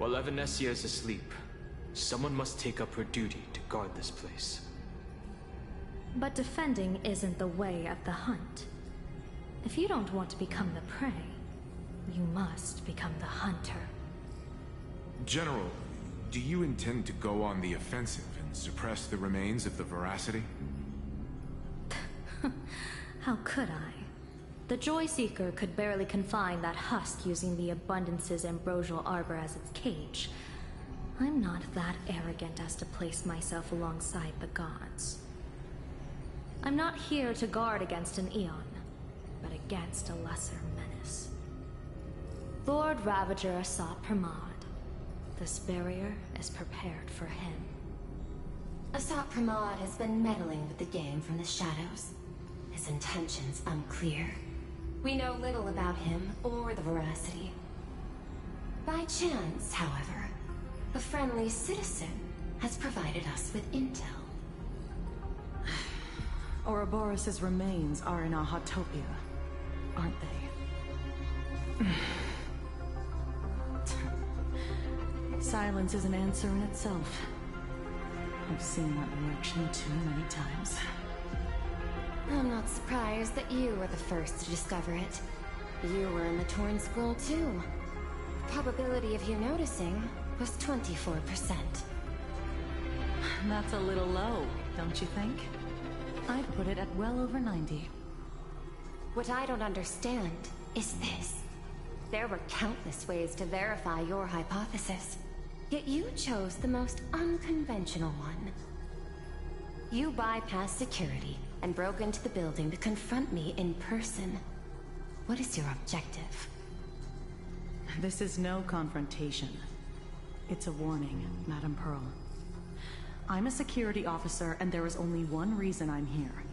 S9: While Evanesia is asleep, someone must take up her duty to guard this place.
S7: But defending isn't the way of the hunt. If you don't want to become the prey, you must become the hunter.
S8: General, do you intend to go on the offensive and suppress the remains of the Veracity?
S7: How could I? The Joyseeker could barely confine that husk using the Abundance's ambrosial arbor as its cage. I'm not that arrogant as to place myself alongside the gods. I'm not here to guard against an Eon, but against a lesser menace. Lord Ravager Asat Pramad. This barrier is prepared for him.
S14: Asat Pramad has been meddling with the game from the shadows. His intentions unclear. We know little about him or the Veracity. By chance, however, a friendly citizen has provided us with intel.
S15: Ouroboros' remains are in Ahatopia, aren't they? Silence is an answer in itself. I've seen that reaction too many times.
S14: I'm not surprised that you were the first to discover it. You were in the Torn Scroll too. The probability of you noticing was 24%.
S15: That's a little low, don't you think? I'd put it at well over 90.
S14: What I don't understand is this. There were countless ways to verify your hypothesis, yet you chose the most unconventional one. You bypassed security and broke into the building to confront me in person. What is your objective?
S15: This is no confrontation. It's a warning, Madam Pearl. I'm a security officer, and there is only one reason I'm here.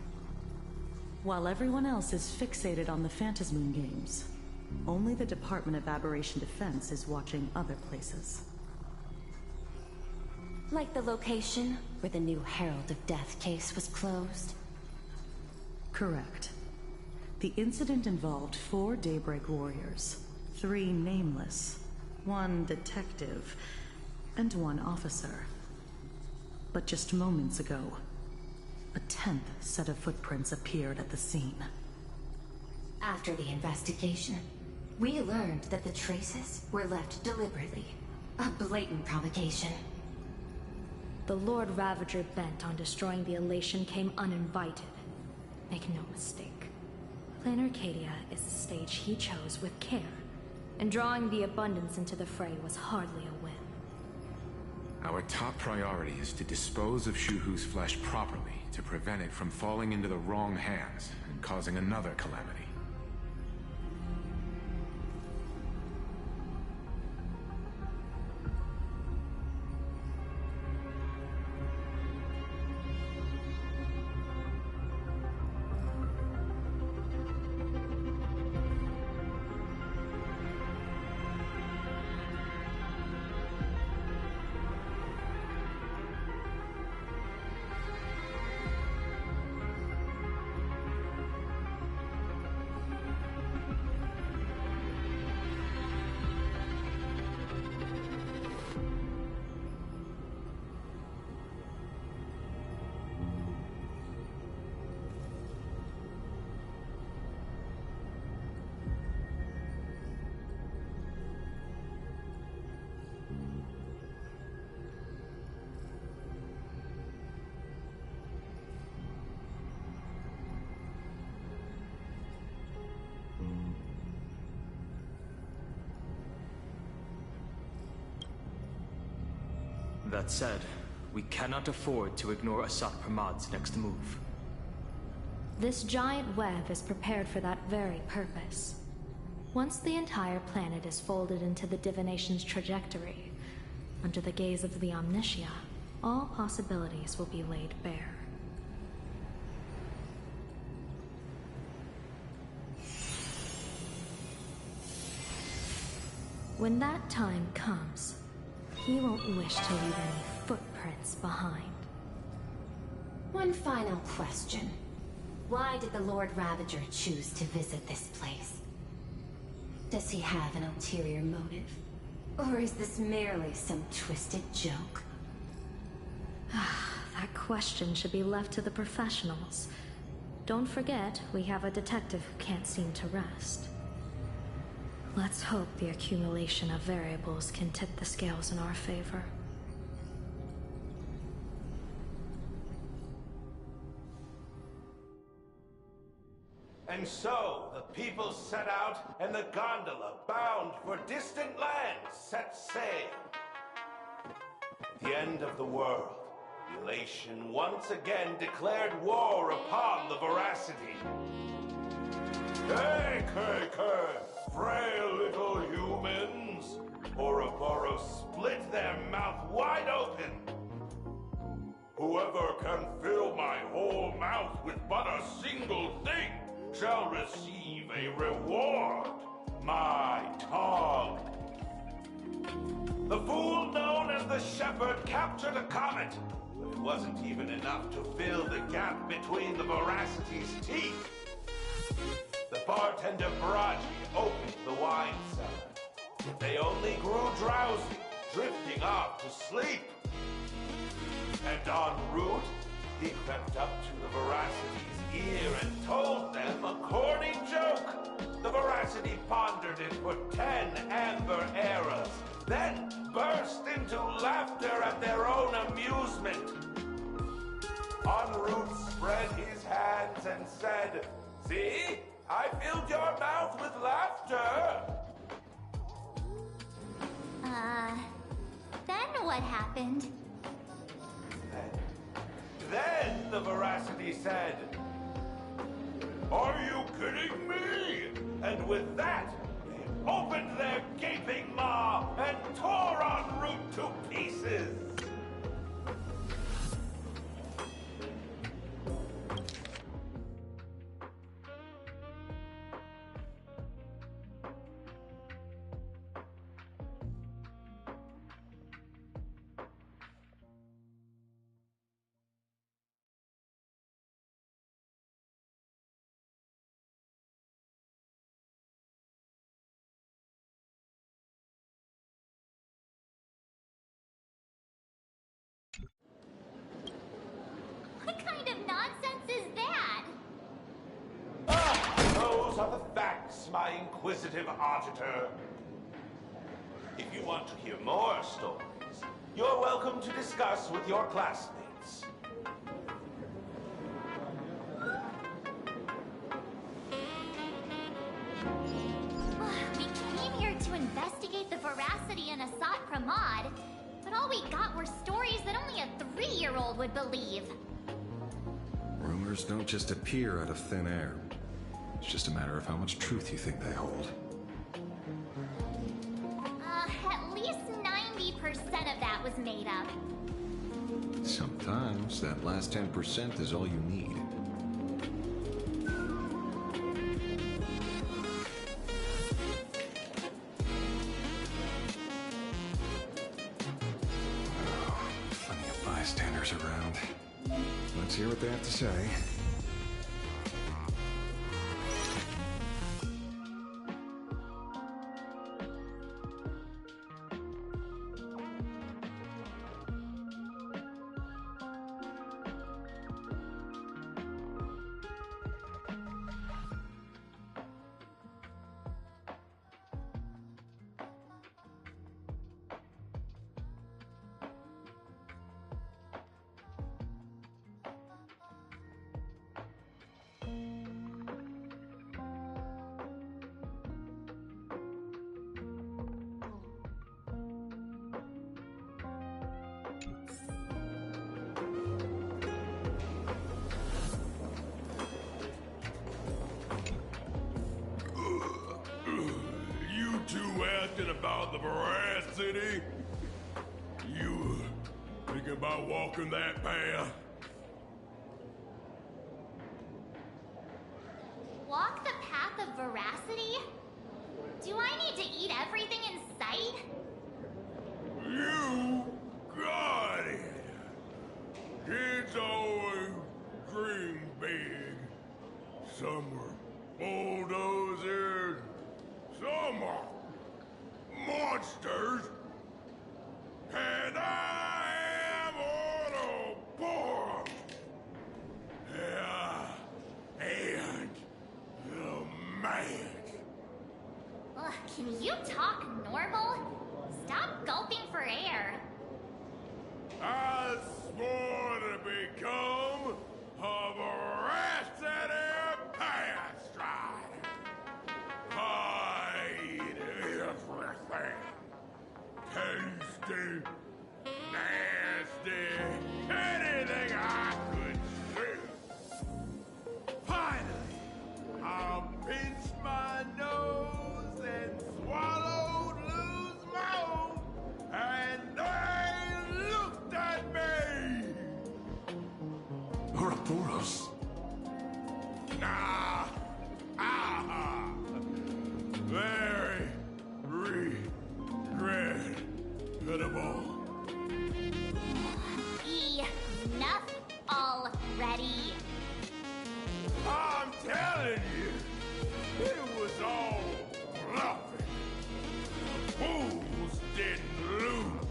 S15: While everyone else is fixated on the Phantasmoon games, only the Department of Aberration Defense is watching other places.
S14: Like the location where the new Herald of Death case was closed?
S15: Correct. The incident involved 4 Daybreak warriors, 3 nameless, 1 detective, and 1 officer. But just moments ago, a 10th set of footprints appeared at the scene.
S14: After the investigation, we learned that the traces were left deliberately. A blatant provocation.
S7: The Lord Ravager bent on destroying the Elation came uninvited. Make no mistake. Plan Arcadia is the stage he chose with care, and drawing the Abundance into the fray was hardly a win.
S8: Our top priority is to dispose of Shuhu's flesh properly to prevent it from falling into the wrong hands and causing another calamity.
S9: That said, we cannot afford to ignore Asat Pramad's next move.
S7: This giant web is prepared for that very purpose. Once the entire planet is folded into the divination's trajectory, under the gaze of the Omnitia, all possibilities will be laid bare. When that time comes, he won't wish to leave any footprints behind.
S14: One final question. Why did the Lord Ravager choose to visit this place? Does he have an ulterior motive? Or is this merely some twisted joke?
S7: That question should be left to the professionals. Don't forget, we have a detective who can't seem to rest. Let's hope the accumulation of variables can tip the scales in our favor.
S16: And so, the people set out, and the gondola, bound for distant lands, set sail. At the end of the world, Elation once again declared war upon the Veracity. Hey, frail little humans! Ouroboros split their mouth wide open. Whoever can fill my whole mouth with but a single thing shall receive a reward, my tongue. The fool known as the Shepherd captured a comet, but it wasn't even enough to fill the gap between the Veracity's teeth. The bartender Baraji opened the wine cellar, but they only grew drowsy, drifting off to sleep. And en route, he crept up to the Veracity's ear and told them a corny joke. The Veracity pondered it for 10 amber eras, then burst into laughter at their own amusement. En route spread his hands and said, "See? I filled your mouth with laughter."
S5: Then what happened?
S16: Then the Veracity said, "Are you kidding me?" And with that, they opened their gaping maw and tore en route to pieces.
S5: What kind of nonsense is that?
S16: Those are the facts, my inquisitive auditor. If you want to hear more stories, you're welcome to discuss with your classmates.
S5: We came here to investigate the Veracity and Asat Pramod, but all we got were stories that only a 3-year-old would believe.
S12: Rumors don't just appear out of thin air. It's just a matter of how much truth you think they hold.
S5: At least 90% of that was made up.
S12: Sometimes that last 10% is all you need. Plenty of bystanders around. Let's hear what they have to say.
S17: About the Veracity? You thinking about walking that path?
S5: Walk the path of Veracity? Do I need to eat everything in sight?
S17: You got it! Kids always dream big. Some are bulldozers, some are monsters, and I am Ouroboros. Yeah, and the man.
S5: Ugh, can you talk normal? Stop gulping for air.
S17: I swore to become a Veracity pastor. dirty, nasty, anything I could do. Finally, I pinched my nose and swallowed loose mouth, and they looked at me.
S13: Ouroboros.
S17: Nah, very regrettable.
S11: Enough already.
S17: I'm telling you, it was all bluffing. The fools didn't lose.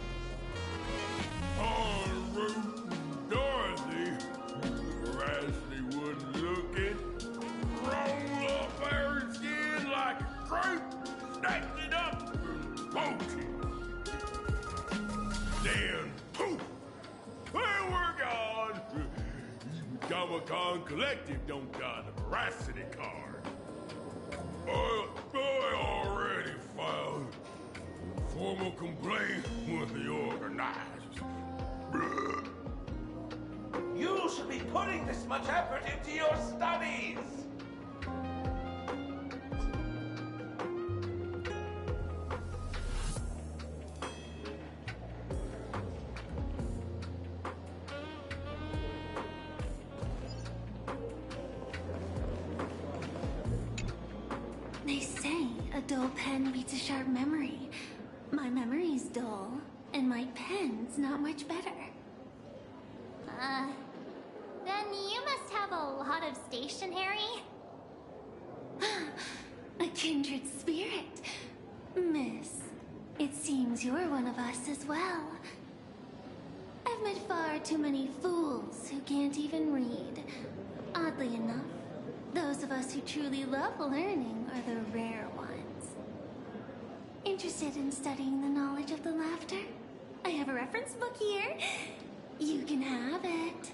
S17: On Root and Dorothy, Rashly wasn't looking. Roll up her skin like a grape, snatched it up and poached it. Then, poof, there we're gone. Comic Con Collective don't got a veracity card. I already filed a formal complaint with the organizers.
S18: You should be putting this much effort into your studies!
S14: They say a dull pen beats a sharp memory. My memory's dull, and my pen's not much better.
S5: Then you must have a lot of stationery?
S14: A kindred spirit. Miss, it seems you're one of us as well. I've met far too many fools who can't even read. Oddly enough, those of us who truly love learning are the rare ones. Interested in studying the knowledge of the laughter? I have a reference book here. You can have it.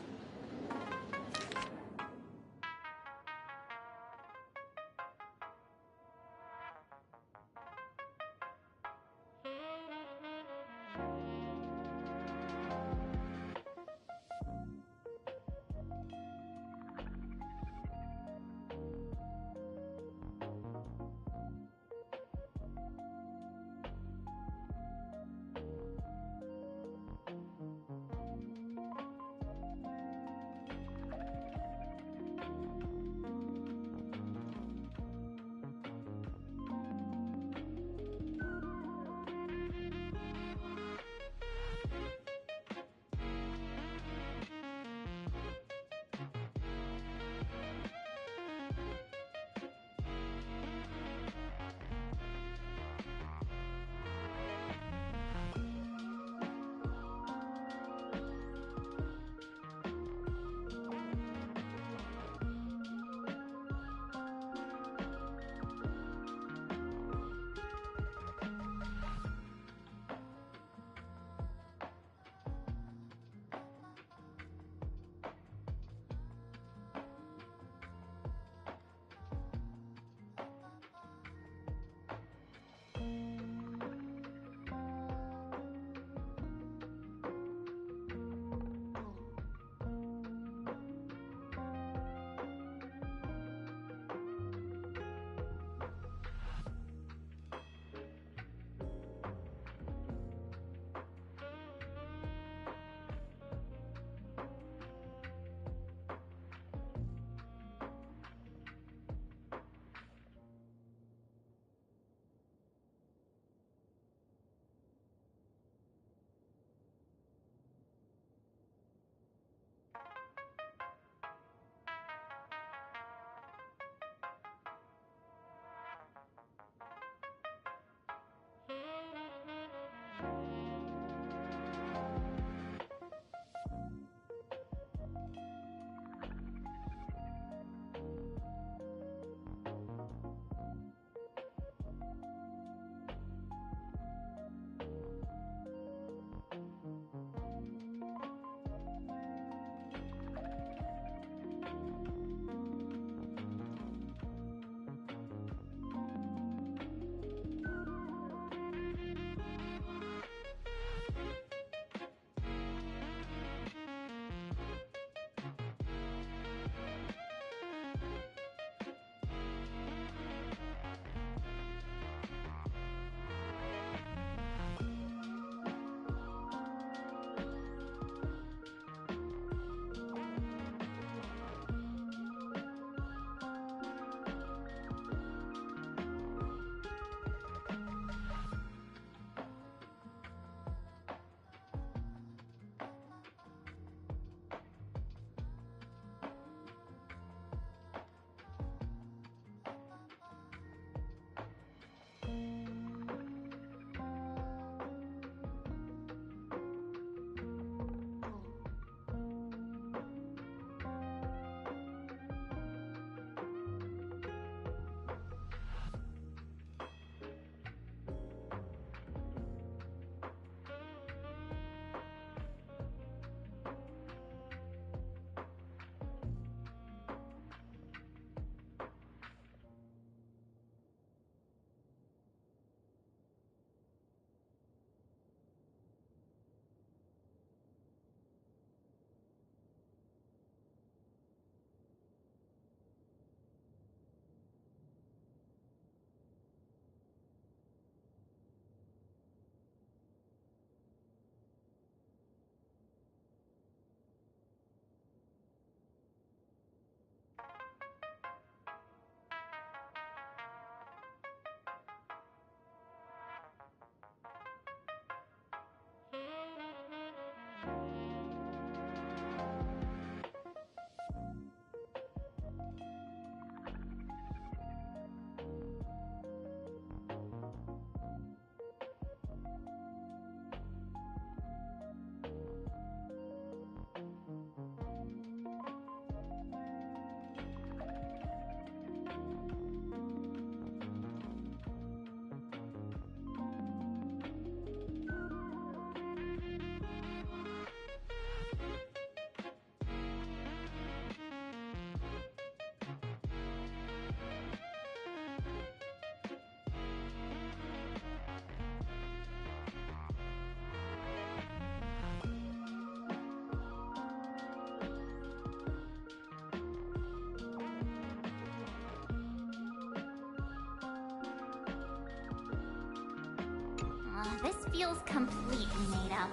S5: This feels completely made up.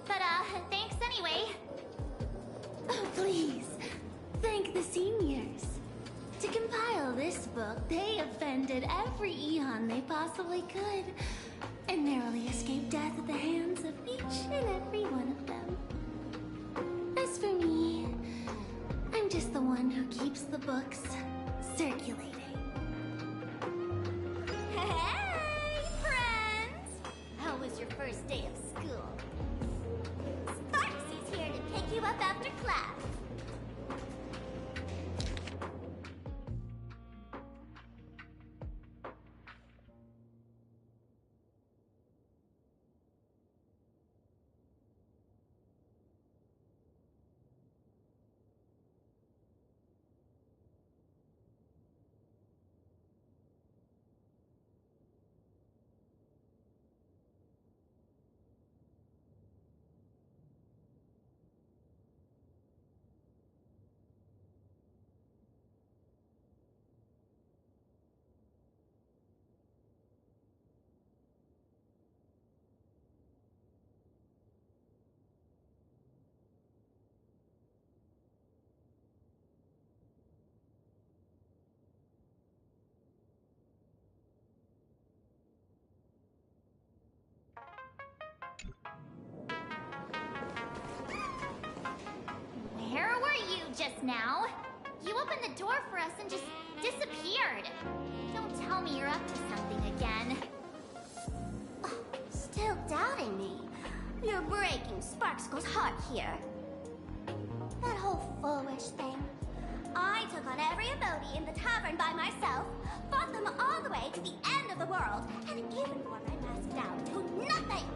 S5: But, thanks anyway.
S19: Oh, please. Thank the seniors. To compile this book, they offended every Eon they possibly could, and narrowly escaped death at the hands of each and every one of them. As for me, I'm just the one who keeps the books circulating.
S11: Hey, friends! How was your first day of school? Sparksy's here to pick you up after class.
S5: Where were you just now? You opened the door for us and just disappeared. Don't tell me you're up to something again.
S11: Still doubting me? You're breaking Sparkskull's heart here. That whole foolish thing. I took on every abode in the tavern by myself, fought them all the way to the end of the world, and even wore my mask down to nothing.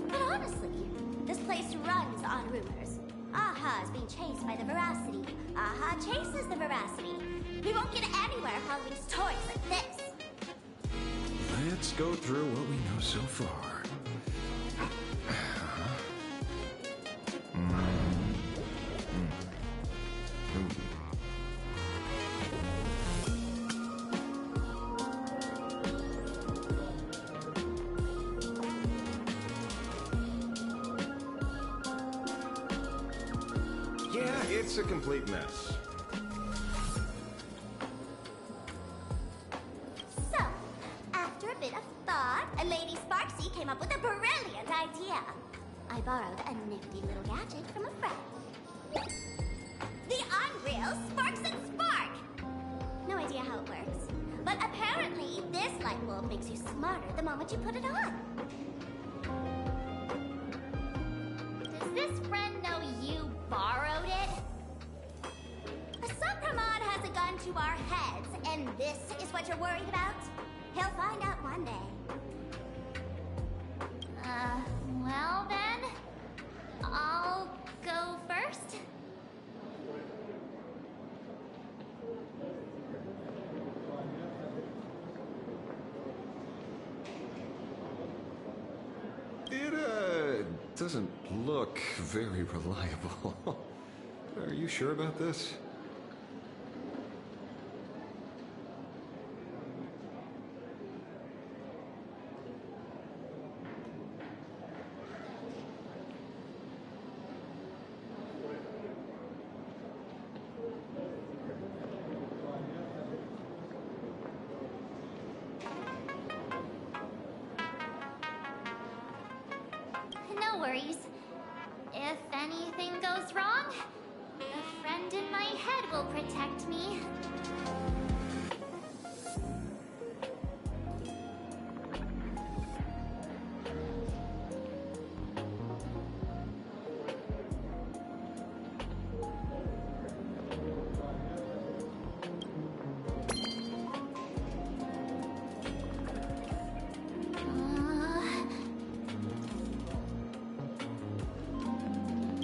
S11: But honestly, this place runs on rumors. Aha is being chased by the Veracity. Aha chases the Veracity. We won't get anywhere following stories like this.
S12: Let's go through what we know so far. Yeah, it's a complete mess.
S11: So, after a bit of thought, Lady Sparksy came up with a brilliant idea. I borrowed a nifty little gadget from a friend. The Unreal Sparks and Spark! No idea how it works, but apparently this light bulb makes you smarter the moment you put it on.
S5: Does this friend know you borrowed it?
S11: Sopramon has a gun to our heads, and this is what you're worried about? He'll find out one day.
S5: Well then, I'll go first.
S12: It, doesn't look very reliable. Are you sure about this?
S5: No worries. If anything goes wrong, the friend in my head will protect me.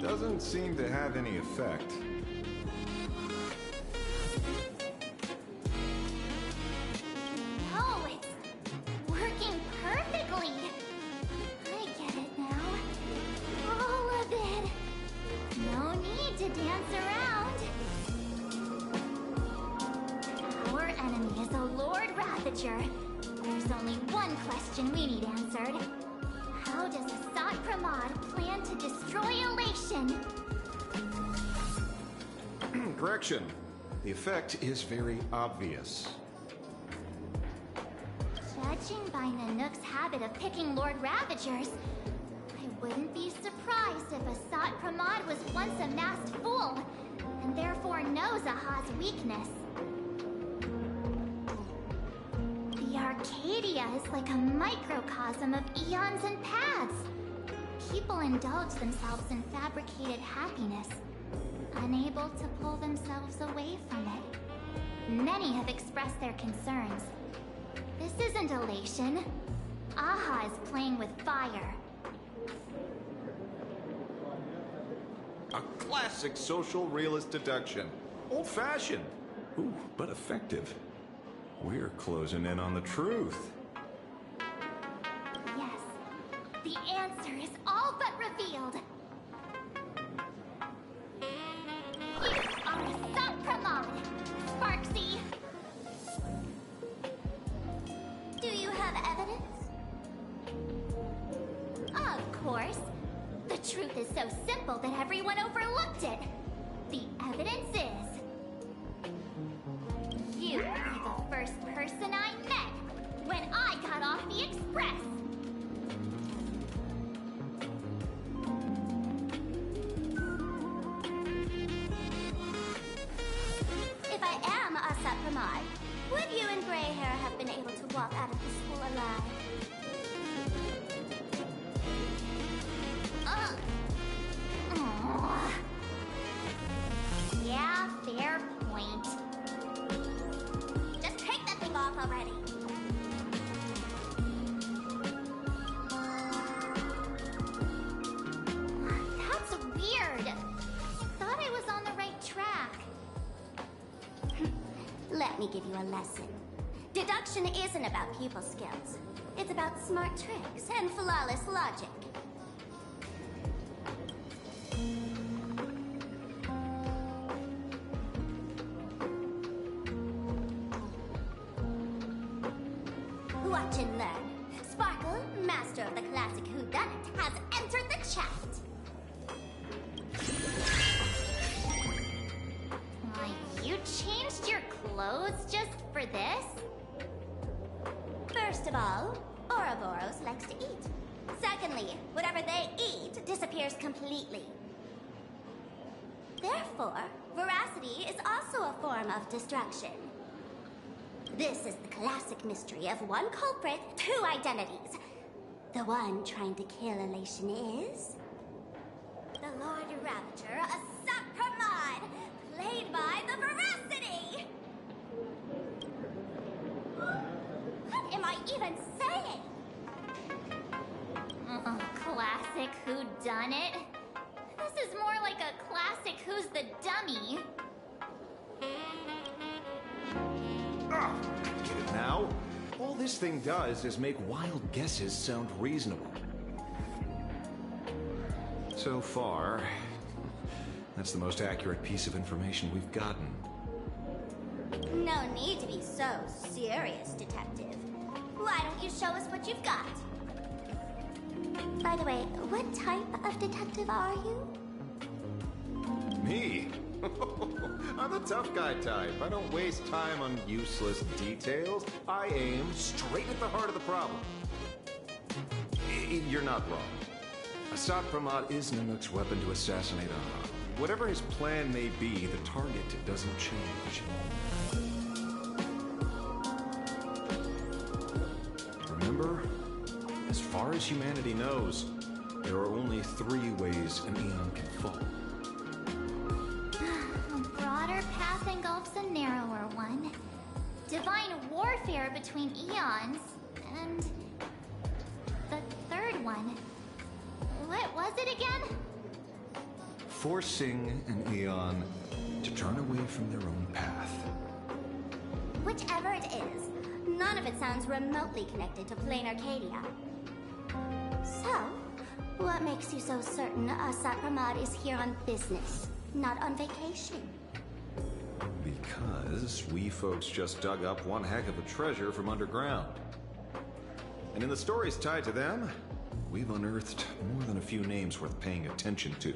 S12: Doesn't seem to have any effect.
S5: Oh, it's working perfectly. I get it now. All of it. No need to dance around. Our enemy is a Lord Ravager. There's There's only one question we need answered. How does Asat Pramod plan to destroy Elation?
S12: Correction. The effect is very obvious.
S5: Judging by Nanook's habit of picking Lord Ravagers, I wouldn't be surprised if Asat Pramod was once a masked fool, and therefore knows Aha's weakness. The Arcadia is like a microcosm of eons and paths. People indulge themselves in fabricated happiness, unable to pull themselves away from it. Many have expressed their concerns. This isn't elation. Aha is playing with fire.
S12: A classic social realist deduction. Old-fashioned. Ooh, but effective. We're closing in on the truth.
S5: Yes. The answer is all but revealed. You are Asat Pramod, Sparksy.
S11: Do you have evidence?
S5: Of course. The truth is so simple that everyone overlooked it. The evidence is... you were the first person I met when I got off the express.
S11: If I am Asat Pramod, would you and Grey Hair have been able to walk out of the school alive?
S5: Yeah, fair point.
S11: Just take that thing off already.
S5: That's weird. Thought I was on the right track.
S11: Let me give you a lesson. Deduction isn't about people skills. It's about smart tricks and flawless logic. Watch and learn. Sparkle, master of the classic whodunit, has entered the chat.
S5: You changed your clothes just for this?
S11: First of all, Ouroboros likes to eat. Secondly, whatever they eat disappears completely. Therefore, veracity is also a form of destruction. This is the classic mystery of one culprit, two identities. The one trying to kill Elation is... the Lord Ravager, Asat Pramod, played by the Veracity! What am I even saying?
S5: Classic whodunit? This is more like a classic Who's the Dummy.
S12: Get it now? All this thing does is make wild guesses sound reasonable. So far, that's the most accurate piece of information we've gotten.
S11: No need to be so serious, Detective. Why don't you show us what you've got? By the way, what type of detective are you?
S12: Me? I'm the tough guy type. I don't waste time on useless details. I aim straight at the heart of the problem. You're not wrong. Asat Pramod is Nanook's weapon to assassinate Aha. Whatever his plan may be, the target doesn't change. Remember, as far as humanity knows, there are only 3 ways an eon can fall.
S5: A broader path engulfs a narrower one. Divine warfare between eons, and the third one. What was it again?
S12: Forcing an eon to turn away from their own path.
S11: Whichever it is, none of it sounds remotely connected to plain Arcadia. So, what makes you so certain Asat Pramod is here on business, not on vacation?
S12: Because we folks just dug up one heck of a treasure from underground. And in the stories tied to them, we've unearthed more than a few names worth paying attention to.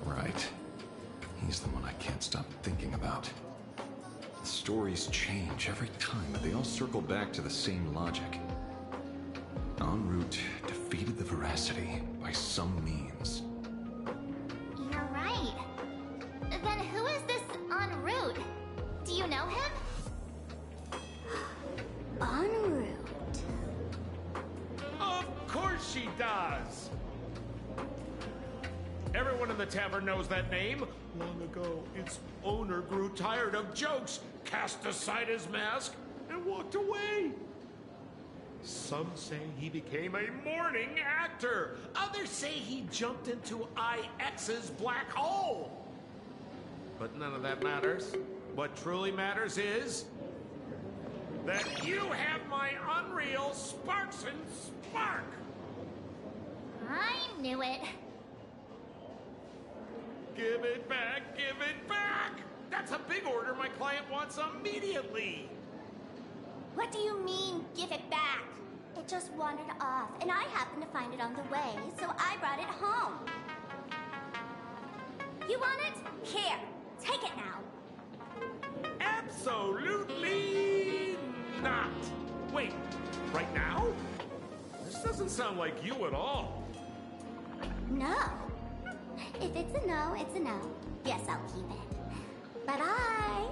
S12: Right. He's the one I can't stop thinking about. The stories change every time, but they all circle back to the same logic. En route defeated the Veracity by some means.
S5: You're right. Then who is this en route? Do you know him?
S11: En route.
S20: Of course she does! Everyone in the tavern knows that name. Long ago, its owner grew tired of jokes, cast aside his mask, and walked away. Some say he became a mourning actor. Others say he jumped into IX's black hole. But none of that matters. What truly matters is that you have my unreal Sparks and Spark.
S5: I knew it.
S20: Give it back, give it back! That's a big order my client wants immediately.
S11: What do you mean, give it back? It just wandered off, and I happened to find it on the way, so I brought it home. You want it? Here, take it now.
S20: Absolutely not. Wait, right now? This doesn't sound like you at all.
S11: No. If it's a no, it's a no. Yes, I'll keep it. Bye-bye.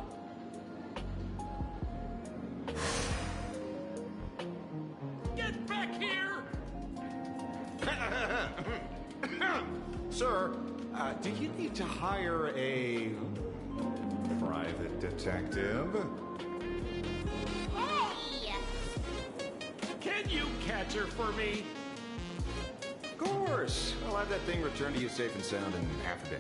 S20: Get back here!
S12: Sir, do you need to hire a private detective?
S5: Hey!
S20: Can you catch her for me?
S12: Of course. I'll have that thing returned to you safe and sound in half a day.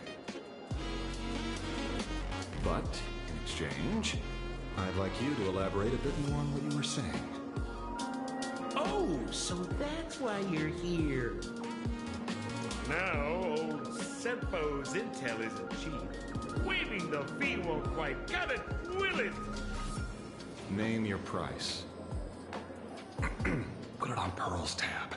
S12: But, in exchange, I'd like you to elaborate a bit more on what you were saying.
S20: Oh, so that's why you're here. Now, old Sempo's intel isn't cheap. Waiving the fee won't quite cut it, will it?
S12: Name your price. Put it on Pearl's tab.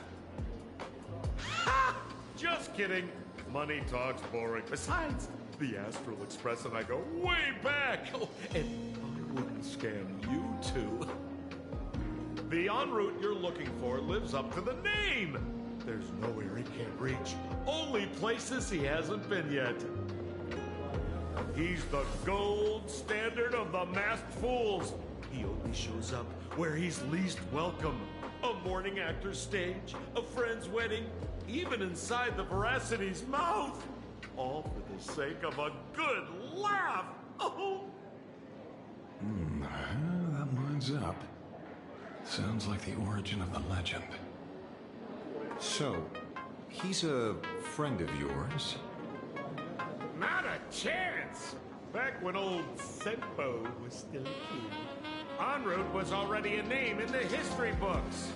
S20: Ha! Just kidding. Money talks boring. Besides, the Astral Express and I go way back. Oh, and I wouldn't scam you two. The en route you're looking for lives up to the name. There's nowhere he can't reach. Only places he hasn't been yet. He's the gold standard of the masked fools. He only shows up where he's least welcome. A morning actor's stage, a friend's wedding, even inside the Veracity's mouth. All for the sake of a good laugh. Oh!
S12: That lines up. Sounds like the origin of the legend. So, he's a friend of yours?
S20: Not a chance! Back when old Senpo was still a kid, En route was already a name in the history books.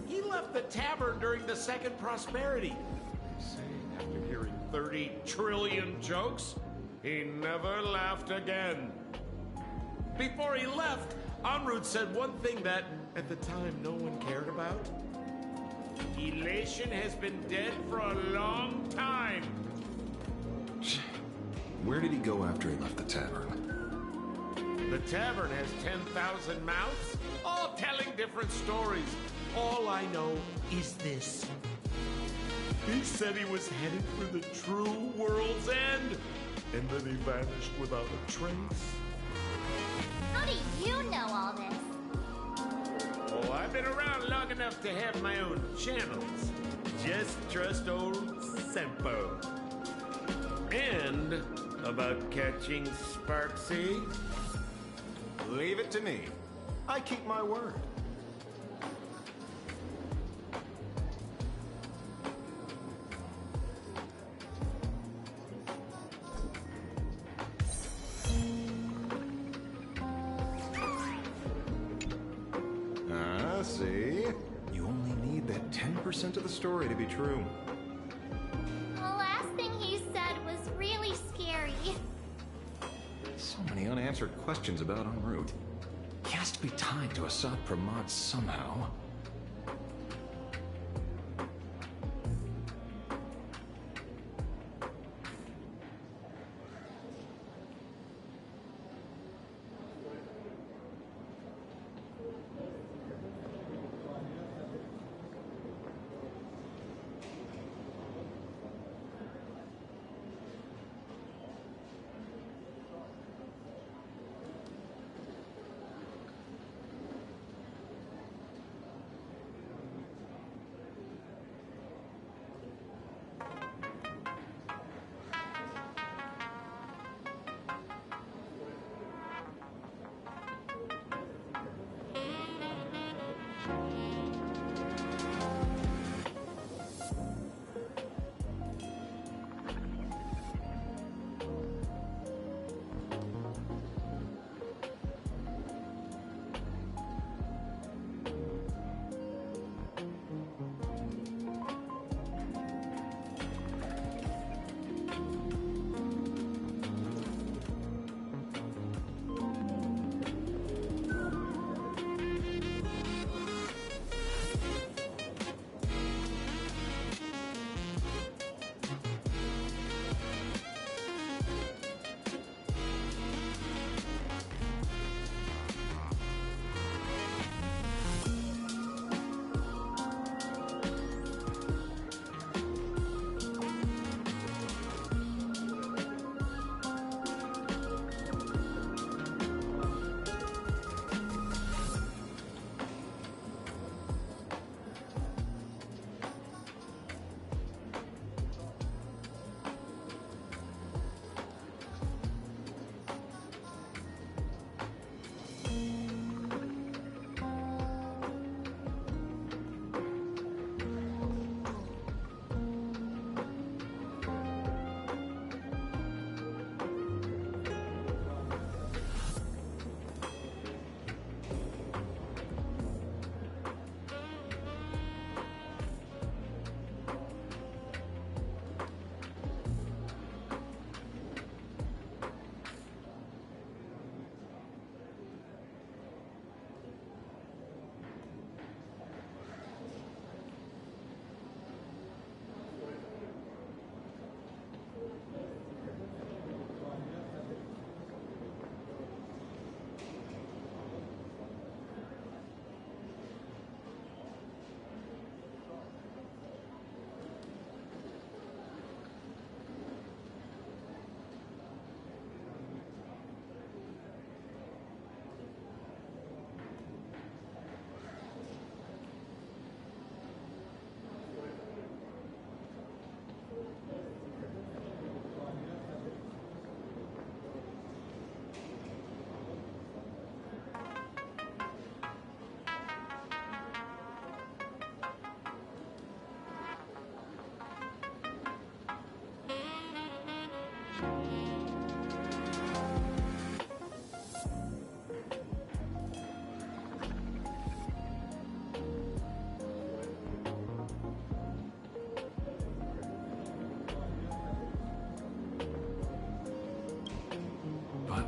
S20: He left the tavern during the Second Prosperity. Saying after hearing 30 trillion jokes, he never laughed again. Before he left, En route said one thing that, at the time, no one cared about. Elation has been dead for a long time.
S12: Where did he go after he left the tavern?
S20: The tavern has 10,000 mouths, all telling different stories. All I know is this. He said he was headed for the true world's end, and then he vanished without a trace.
S11: How do you know all this?
S20: Oh, I've been around long enough to have my own channels. Just trust old Senpo. And about catching Sparksy?
S12: Leave it to me. I keep my word. See? You only need that 10% of the story to be true.
S5: The last thing he said was really scary.
S12: So many unanswered questions about en route. He has to be tied to Assad Pramod somehow.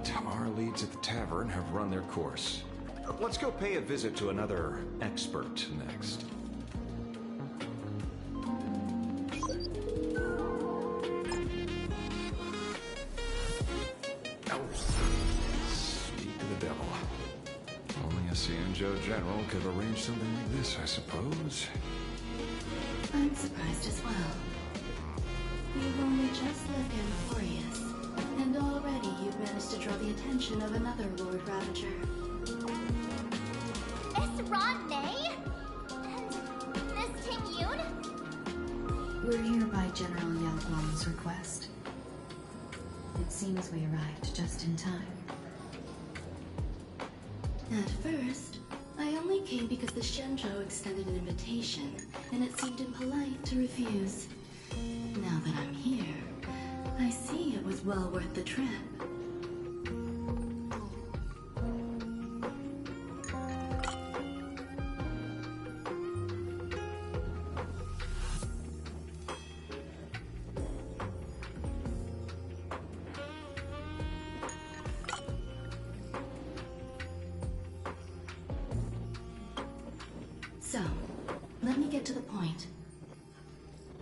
S12: But our leads at the tavern have run their course. Let's go pay a visit to another expert next. Speak to the devil. Only a Sanjo general could arrange something like this, I suppose.
S1: I'm surprised as well. You've only just left Amphorius, and already you've managed to draw the attention of another Lord Ravager.
S11: Miss Ron May? And Miss Ting Yoon?
S19: We're here by General Yao Guang's request. It seems we arrived just in time.
S1: At first, I only came because the Shenzhou extended an invitation, and it seemed impolite to refuse. Now that I'm here, I see it was well worth the trip. So, let me get to the point.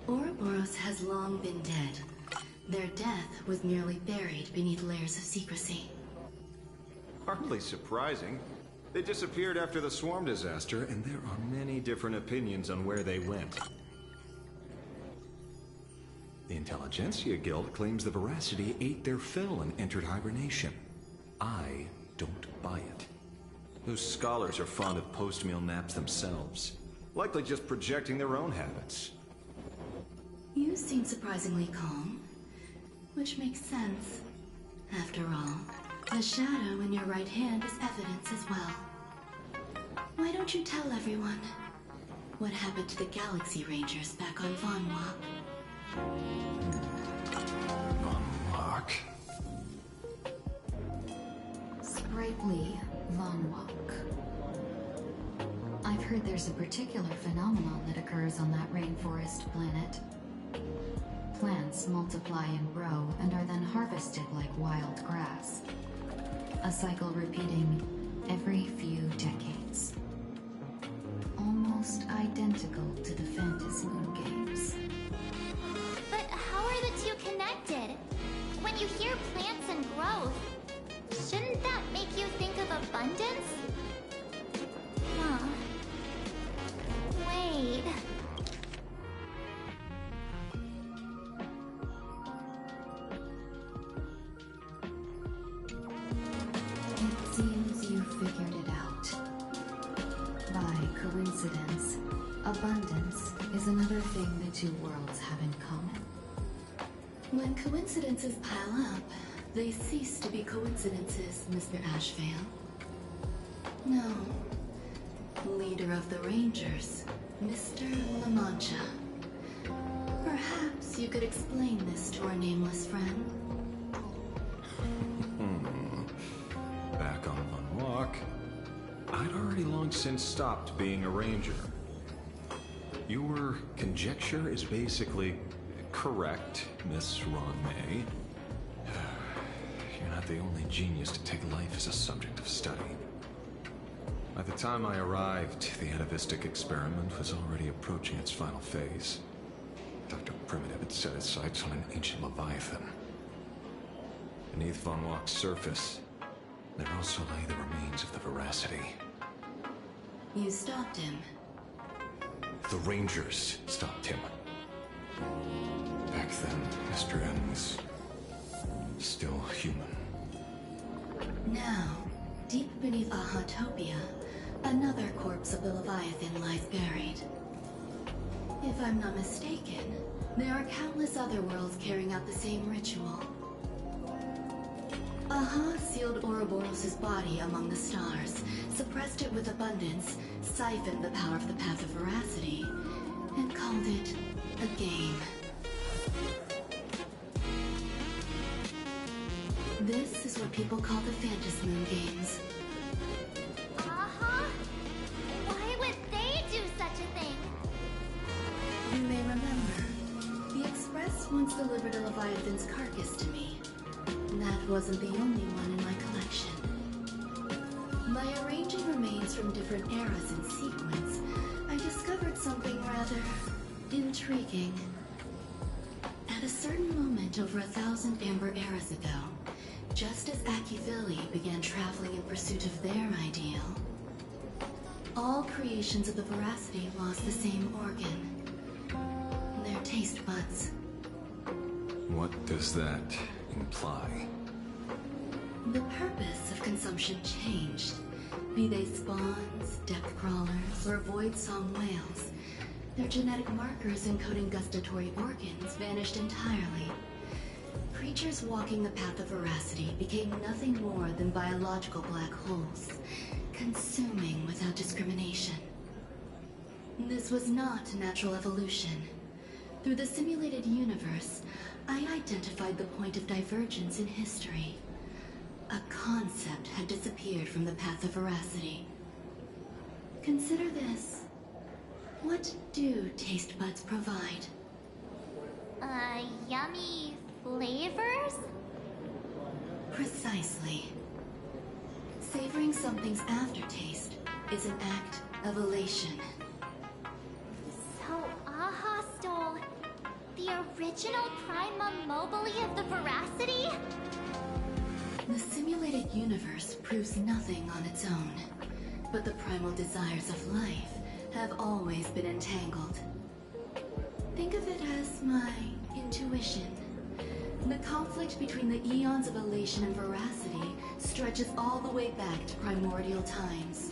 S1: Ouroboros has long been dead. Their death was merely buried beneath layers of secrecy.
S12: Hardly surprising. They disappeared after the swarm disaster, and there are many different opinions on where they went. The Intelligentsia Guild claims the Veracity ate their fill and entered hibernation. I don't buy it. Those scholars are fond of post-meal naps themselves, likely just projecting their own habits.
S1: You seem surprisingly calm, which makes sense. After all, the shadow in your right hand is evidence as well. Why don't you tell everyone what happened to the Galaxy Rangers back on Vanwa?
S12: Vanwa?
S19: Sprightly Vanwalk. I've heard there's a particular phenomenon that occurs on that rainforest planet. Plants multiply and grow and are then harvested like wild grass. A cycle repeating every few decades. Almost identical to the Phantasm Moon games.
S11: But how are the two connected? When you hear plants and growth, shouldn't that make you think of abundance? Huh. Wait.
S19: It seems you figured it out. By coincidence, abundance is another thing the two worlds have in common.
S1: When coincidences pile up, they cease to be coincidences, Mr. Ashvale. No. Leader of the Rangers, Mr. La Mancha. Perhaps you could explain this to our nameless friend.
S12: Back on Vanwalk, I'd already long since stopped being a ranger. Your conjecture is basically correct, Miss Ron May. You're not the only genius to take life as a subject of study. By the time I arrived, the atavistic experiment was already approaching its final phase. Dr. Primitive had set his sights on an ancient Leviathan. Beneath Vanwalk's surface, there also lay the remains of the Veracity.
S1: You stopped him.
S12: The Rangers stopped him. Back then, Mr. M was still human.
S1: Now, deep beneath Ahatopia, another corpse of the Leviathan lies buried. If I'm not mistaken, there are countless other worlds carrying out the same ritual. Aha sealed Ouroboros' body among the stars, suppressed it with abundance, siphoned the power of the Path of Veracity, and called it a game. This is what people call the Phantasm Moon games.
S11: Uh-huh. Why would they do such a thing?
S1: You may remember, the Express once delivered a Leviathan's carcass to me. That wasn't the only one in my remains from different eras in sequence, I discovered something rather intriguing. At a certain moment over 1,000 Amber eras ago, just as Akivili began traveling in pursuit of their ideal, all creations of the Veracity lost the same organ. Their taste buds.
S12: What does that imply?
S1: The purpose of consumption changed. Be they spawns, depth crawlers, or void song whales, their genetic markers encoding gustatory organs vanished entirely. Creatures walking the path of veracity became nothing more than biological black holes, consuming without discrimination. This was not natural evolution. Through the simulated universe, I identified the point of divergence in history. A concept had disappeared from the path of veracity. Consider this. What do taste buds provide?
S5: Yummy flavors?
S1: Precisely. Savoring something's aftertaste is an act of elation.
S5: So Aha stole the original Prima Mobile of the Veracity?
S1: The simulated universe proves nothing on its own, but the primal desires of life have always been entangled. Think of it as my intuition. The conflict between the eons of elation and veracity stretches all the way back to primordial times.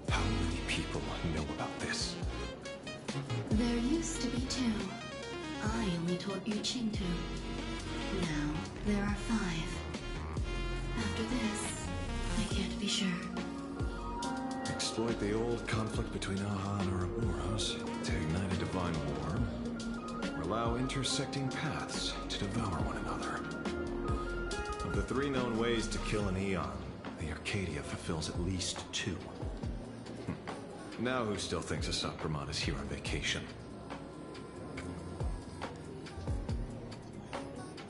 S12: How many people know about this?
S1: There used to be 2. I only told Yu Qing 2. Now, there are 5. After this, I can't be sure.
S12: Exploit the old conflict between Aha and Ouroboros to ignite a divine war, or allow intersecting paths to devour one another. Of the 3 known ways to kill an Eon, the Arcadia fulfills at least 2. Now who still thinks Asap Brahman is here on vacation?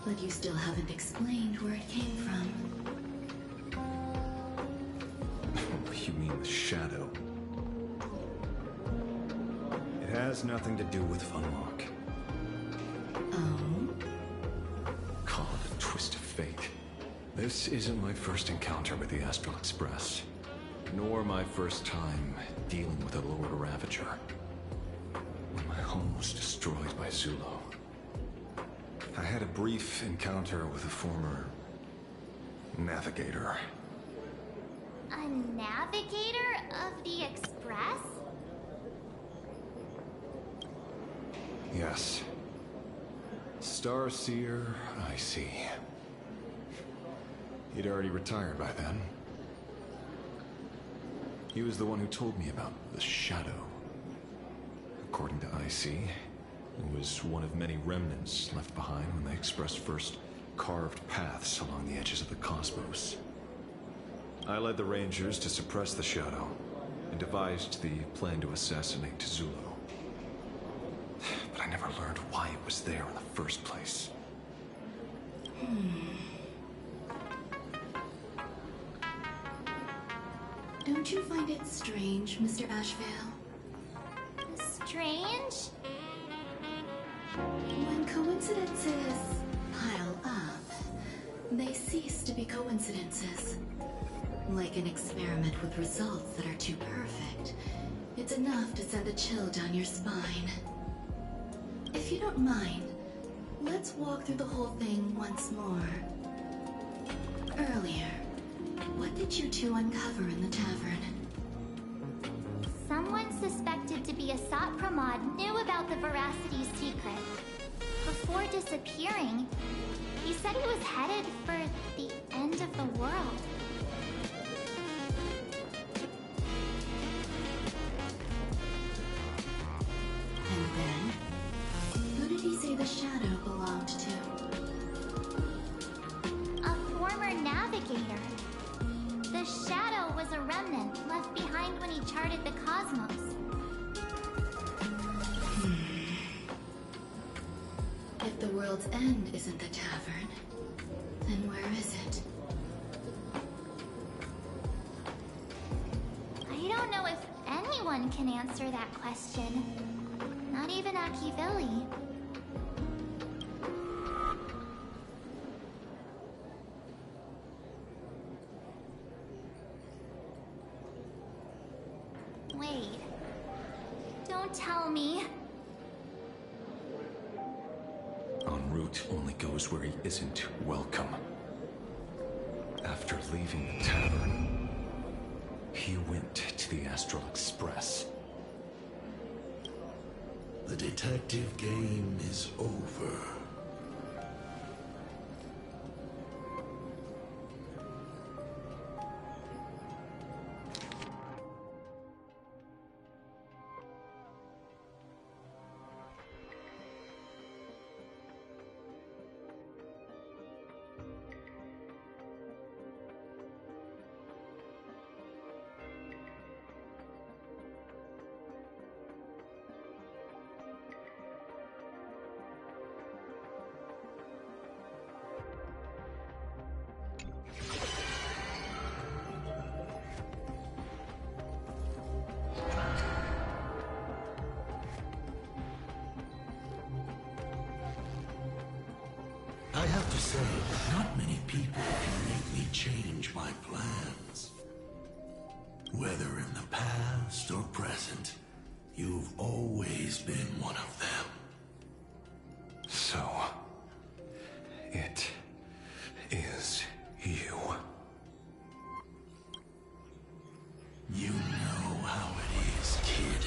S1: But you still haven't explained where it came from.
S12: You mean the shadow? It has nothing to do with Funlock.
S1: Oh?
S12: Call it a twist of fate. This isn't my first encounter with the Astral Express, nor my first time dealing with a Lord Ravager. When my home was destroyed by Zulo, I had a brief encounter with a former navigator.
S5: A navigator of the Express?
S12: Yes. Starseer, I see. He'd already retired by then. He was the one who told me about the Shadow. According to IC, it was one of many remnants left behind when the Express first carved paths along the edges of the cosmos. I led the Rangers to suppress the Shadow and devised the plan to assassinate Zulo. But I never learned why it was there in the first place.
S1: Don't you find it strange, Mr. Ashvale?
S5: Strange?
S1: When coincidences pile up, they cease to be coincidences. Like an experiment with results that are too perfect, it's enough to send a chill down your spine. If you don't mind, let's walk through the whole thing once more. Earlier, what did you 2 uncover in the tavern?
S5: Someone suspected to be a Sat Pramod knew about the Veracity's secret. Before disappearing, he said he was headed for the end of the world.
S1: And then, who did he say the shadow belonged to?
S5: A former navigator. The Shadow was a remnant left behind when he charted the cosmos.
S14: world's end isn't the tavern, then where is it?
S5: I don't know if anyone can answer that question. Not even Akivilli. Wait. Don't tell me.
S13: En route only goes where he isn't welcome. After leaving the tavern, he went to the Astral Express.
S19: The detective game is over. I have to say, not many people can make me change my plans. Whether in the past or present, you've always been one of them.
S13: So, it is you.
S19: You know how it is, kid.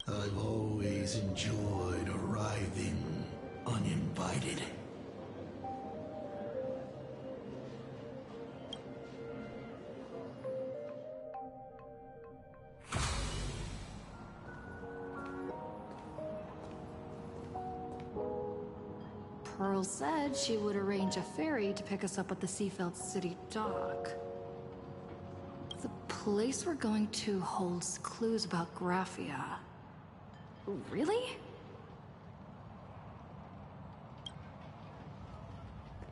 S19: I've always enjoyed arriving uninvited.
S1: Pearl said she would arrange a ferry to pick us up at the Seafeld City dock. The place we're going to holds clues about Graphia. Really?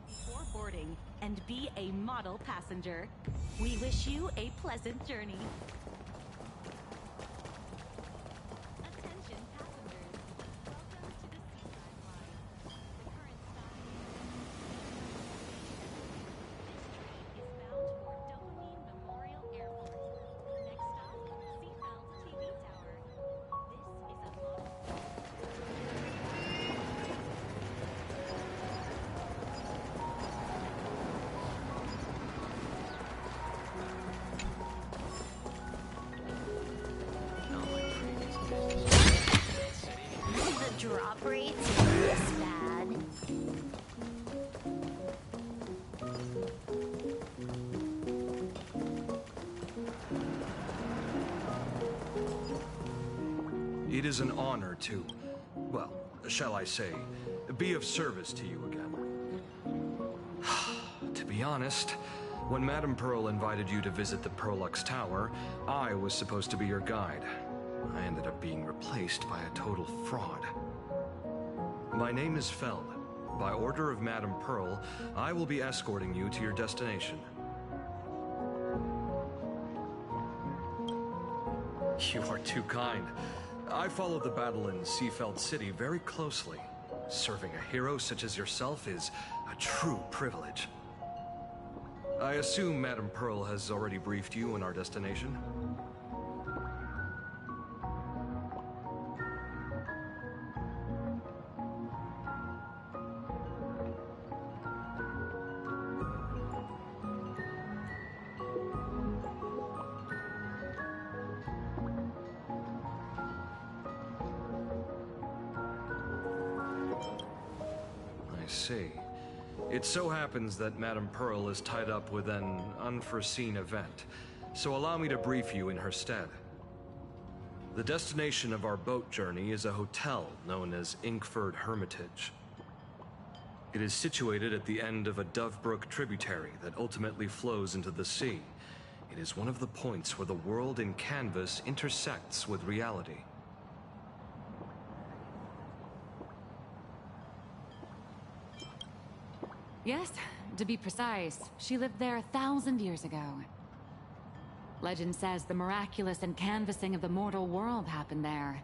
S21: Before boarding, and be a model passenger. We wish you a pleasant journey. Attention passengers. Welcome to the Seaside Line. The current stop this train is bound for Dopamine Memorial Airport. Next stop, Seafeld TV Tower. This is a model.
S5: The drop rates are this bad.
S22: It is an honor to, well, shall I say, be of service to you again. To be honest, when Madame Pearl invited you to visit the Perlux Tower, I was supposed to be your guide. I ended up being replaced by a total fraud. My name is Feld. By order of Madame Pearl, I will be escorting you to your destination. You are too kind. I followed the battle in Seafeld City very closely. Serving a hero such as yourself is a true privilege. I assume Madame Pearl has already briefed you on our destination? I see. It so happens that Madame Pearl is tied up with an unforeseen event, so allow me to brief you in her stead. The destination of our boat journey is a hotel known as Inkford Hermitage. It is situated at the end of a Dovebrook tributary that ultimately flows into the sea. It is one of the points where the world in canvas intersects with reality.
S2: Yes, to be precise, she lived there 1,000 years ago. Legend says the miraculous and canvassing of the mortal world happened there.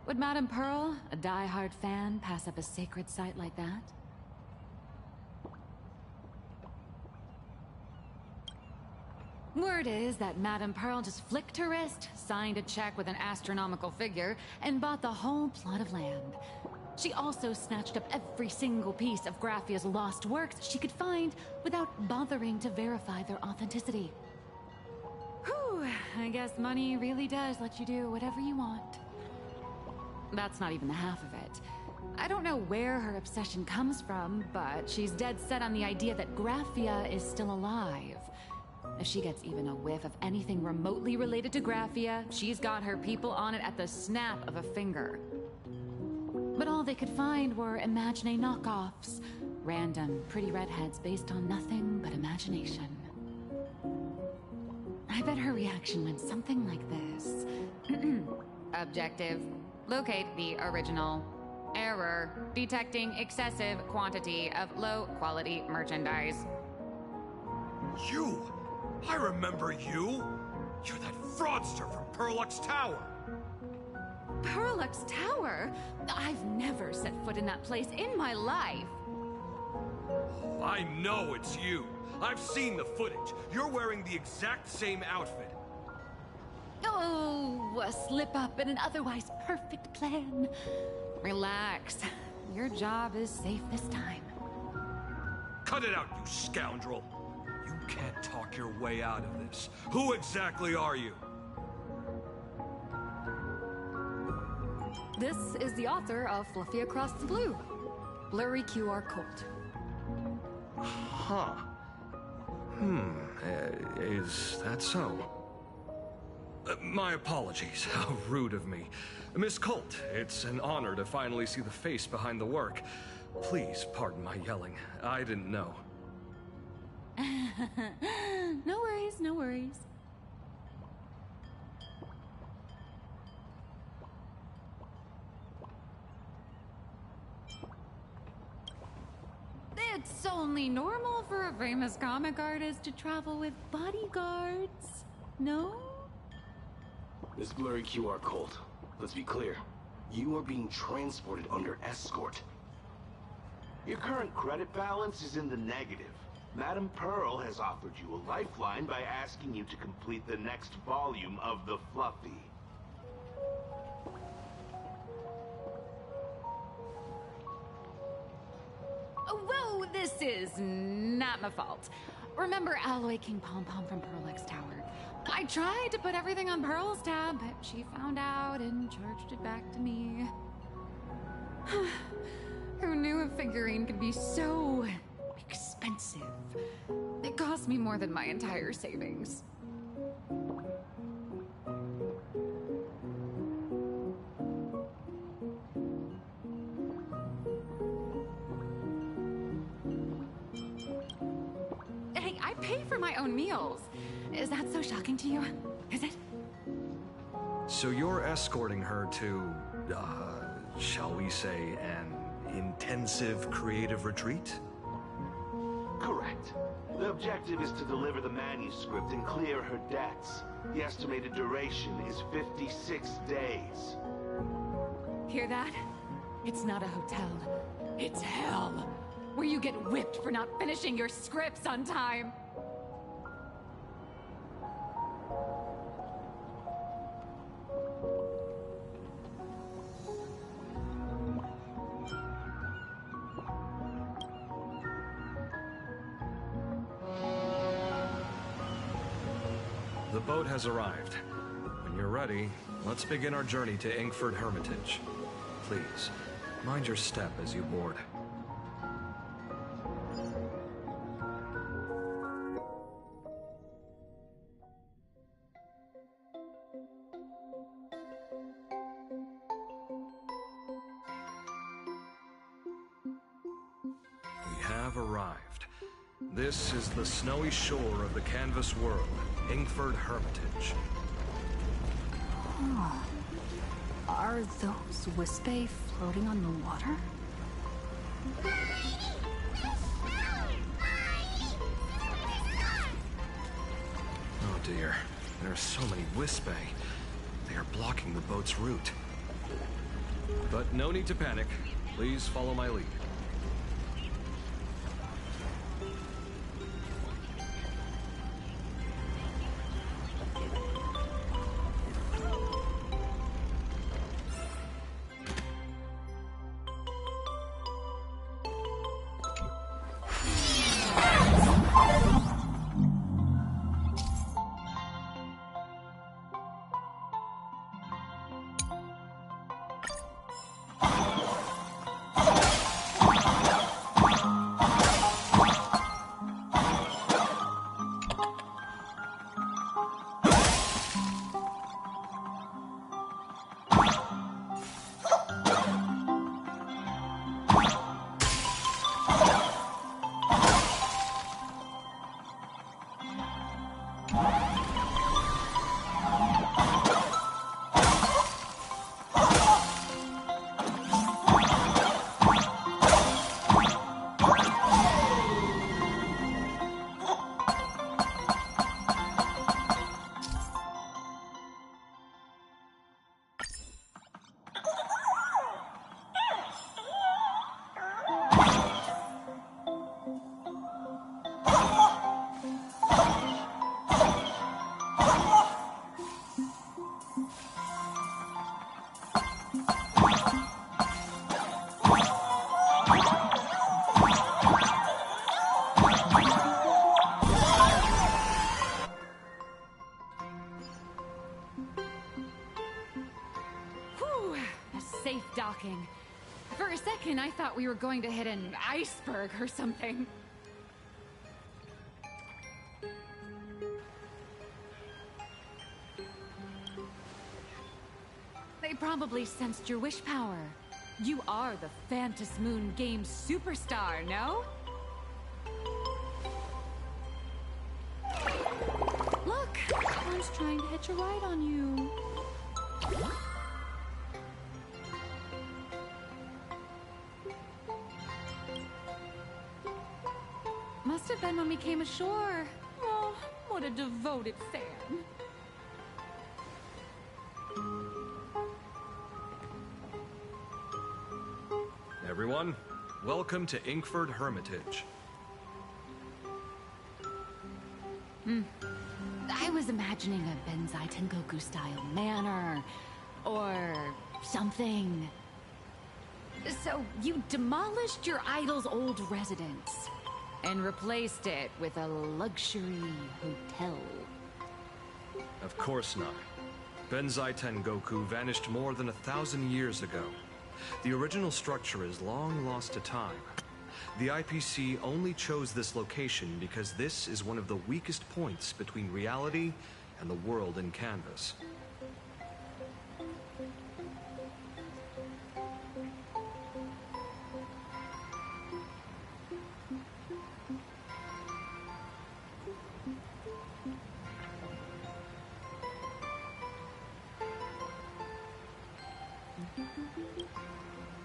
S2: Would Madame Pearl, a die-hard fan, pass up a sacred site like that? Word is that Madame Pearl just flicked her wrist, signed a check with an astronomical figure, and bought the whole plot of land. She also snatched up every single piece of Graphia's lost works she could find without bothering to verify their authenticity. Whew, I guess money really does let you do whatever you want. That's not even the half of it. I don't know where her obsession comes from, but she's dead set on the idea that Graphia is still alive. If she gets even a whiff of anything remotely related to Graphia, she's got her people on it at the snap of a finger. But all they could find were Imagine knockoffs. Random, pretty redheads based on nothing but imagination. I bet her reaction went something like this. Objective. Locate the original. Error. Detecting excessive quantity of low-quality merchandise.
S22: You! I remember you! You're that fraudster from Perlux Tower!
S2: Perlux Tower? I've never set foot in that place in my life.
S22: I know it's you. I've seen the footage. You're wearing the exact same outfit.
S2: Oh, a slip up in an otherwise perfect plan. Relax. Your job is safe this time.
S22: Cut it out, you scoundrel! You can't talk your way out of this. Who exactly are you?
S1: This is the author of Fluffy Across the Blue. Blurry QR code.
S22: Huh. Is that so? My apologies. How rude of me. Miss Colt, it's an honor to finally see the face behind the work. Please pardon my yelling. I didn't know.
S2: No worries, no worries. It's only normal for a famous comic artist to travel with bodyguards, no?
S4: Miss Blurry QR Colt, let's be clear. You are being transported under escort. Your current credit balance is in the negative. Madame Pearl has offered you a lifeline by asking you to complete the next volume of the Fluffy.
S2: Whoa, this is not my fault. Remember Alloy King Pom Pom from Perlux Tower? I tried to put everything on Pearl's tab, but she found out and charged it back to me. Who knew a figurine could be so expensive? It cost me more than my entire savings. Hey, I pay for my own meals. Is that so shocking to you? Is it?
S22: So you're escorting her to, shall we say, an intensive creative retreat?
S4: Correct. The objective is to deliver the manuscript and clear her debts. The estimated duration is 56 days.
S2: Hear that? It's not a hotel. It's hell. Where you get whipped for not finishing your scripts on time.
S22: The boat has arrived. When you're ready, let's begin our journey to Inkford Hermitage. Please, mind your step as you board. We have arrived. This is the snowy shore of the canvas world, Inkford Hermitage.
S1: Oh. Are those Wispae floating on the water?
S22: dear. There are so many Wispai. They are blocking the boat's route. But no need to panic. Please follow my lead.
S2: Safe docking. For a second, I thought we were going to hit an iceberg or something. They probably sensed your wish power. You are the Phantas Moon Games superstar, no? Look! I was trying to hitch a ride on you. Must have been when we came ashore. Oh, what a devoted fan.
S22: Everyone, welcome to Inkford Hermitage.
S2: I was imagining a Benzai Tengoku style manor or something. So you demolished your idol's old residence and replaced it with a luxury hotel.
S22: Of course not. Benzai Tengoku vanished more than 1,000 years ago. The original structure is long lost to time. The IPC only chose this location because this is one of the weakest points between reality and the world in canvas.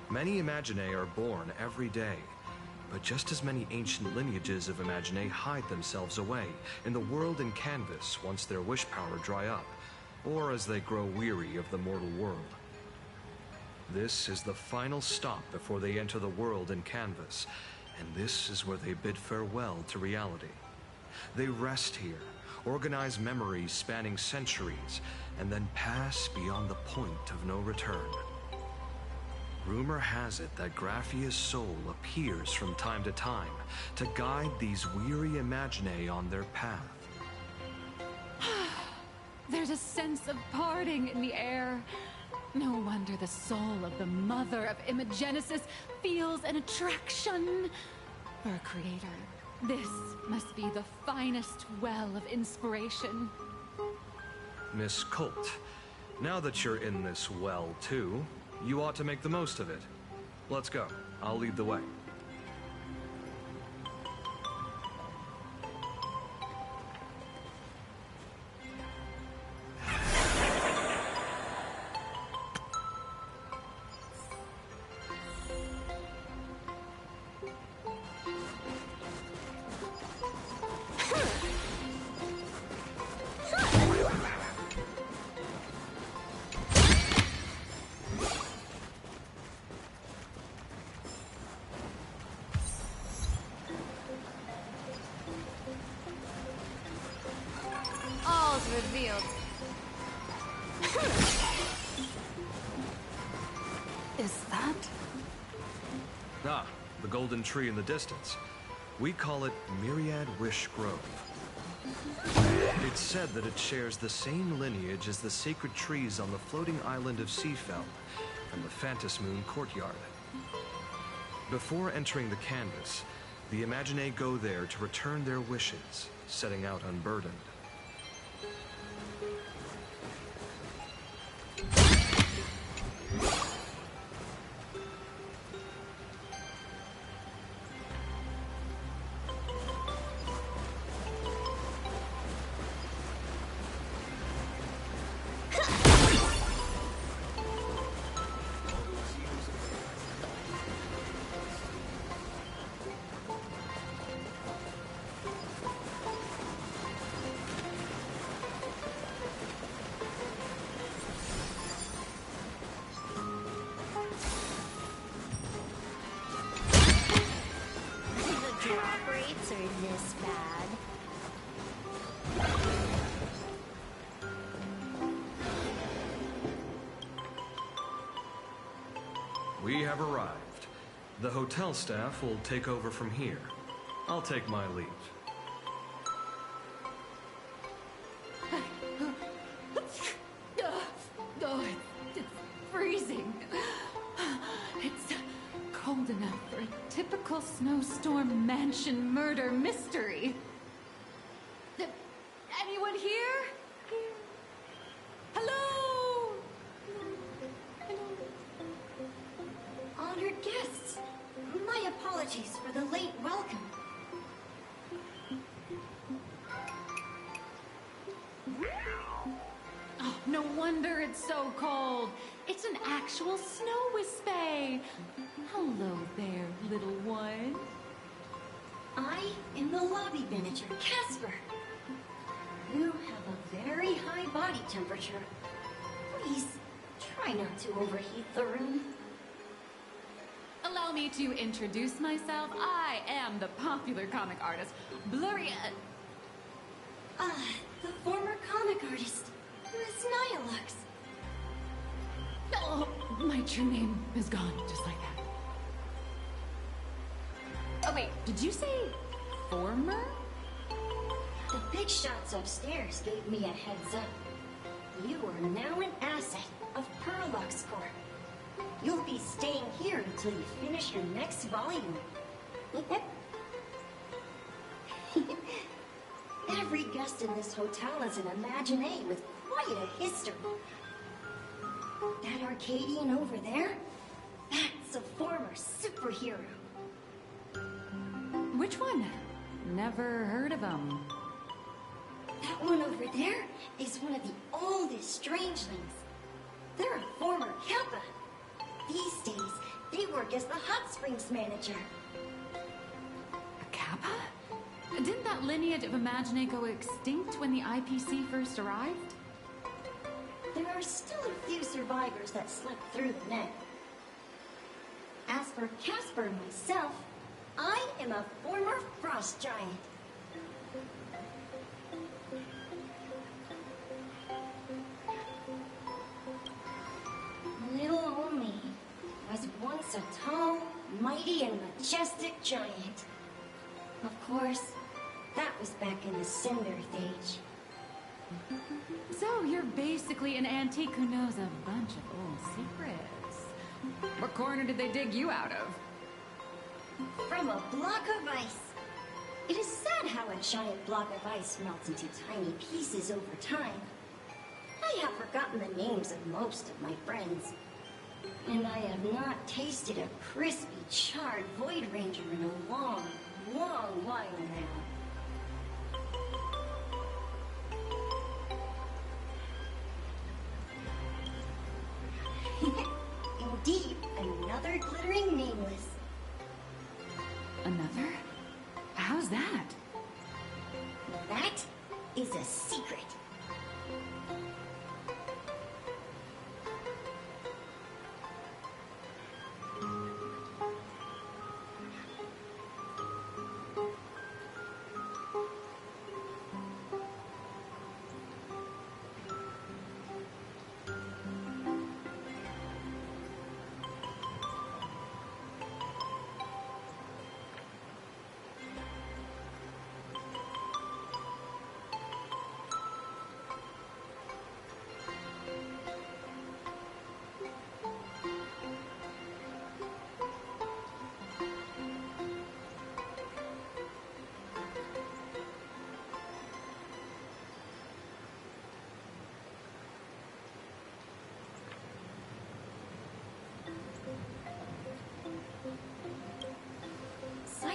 S22: Many Imaginae are born every day, but just as many ancient lineages of Imaginae hide themselves away in the world in canvas once their wish power dry up, or as they grow weary of the mortal world. This is the final stop before they enter the world in canvas, and this is where they bid farewell to reality. They rest here, organize memories spanning centuries, and then pass beyond the point of no return. Rumor has it that Graphia's soul appears from time to time to guide these weary Imaginae on their path.
S2: There's a sense of parting in the air. No wonder the soul of the mother of Imagenesis feels an attraction for a creator. This must be the finest well of inspiration.
S22: Miss Colt, now that you're in this well too, you ought to make the most of it. Let's go. I'll lead the way.
S2: revealed.
S6: Is that?
S22: Ah, the golden tree in the distance. We call it Myriad Wish Grove. It's said that it shares the same lineage as the sacred trees on the floating island of Seafell and the Phantas Moon courtyard. Before entering the canvas, the Imaginae go there to return their wishes, setting out unburdened.
S11: The drop rates are this bad.
S22: We have arrived. The hotel staff will take over from here. I'll take my leave.
S2: Oh, it's freezing. It's cold enough for a typical snowstorm mansion murder mystery. Anyone here? Hello?
S3: Honored guests, my apologies for the late welcome.
S2: Oh, no wonder it's so cold. It's an actual snow wispy. Hello there, little one.
S3: I am the lobby manager, Casper. You have a very high body temperature. Please, try not to overheat the room.
S2: Allow me to introduce myself. I am the popular comic artist, Blurry...
S3: The former comic artist, Miss Nihilux.
S2: Oh, my true name is gone, just like that. Oh wait, did you say former?
S3: The big shots upstairs gave me a heads up. You are now an asset of Perlux Corp. You'll be staying here until you finish your next volume. Every guest in this hotel is an Imaginae with quite a history. That Arcadian over there, that's a former superhero.
S2: Which one? Never heard of him.
S3: That one over there is one of the oldest strangelings. They're a former Kappa. These days, they work as the hot springs manager.
S2: A Kappa? Didn't that lineage of Imaginae go extinct when the IPC first arrived?
S3: There are still a few survivors that slipped through the net. As for Casper and myself, I am a former frost giant. Little old me was once a tall, mighty, and majestic giant. Of course, that was back in the Cinder Age.
S2: So you're basically an antique who knows a bunch of old secrets. What corner did they dig you out of?
S3: From a block of ice. It is sad how a giant block of ice melts into tiny pieces over time. I have forgotten the names of most of my friends. And I have not tasted a crispy, charred Void Ranger in a long, long while now. Indeed, another glittering nameless.
S2: Another? How's that?
S3: That is a secret.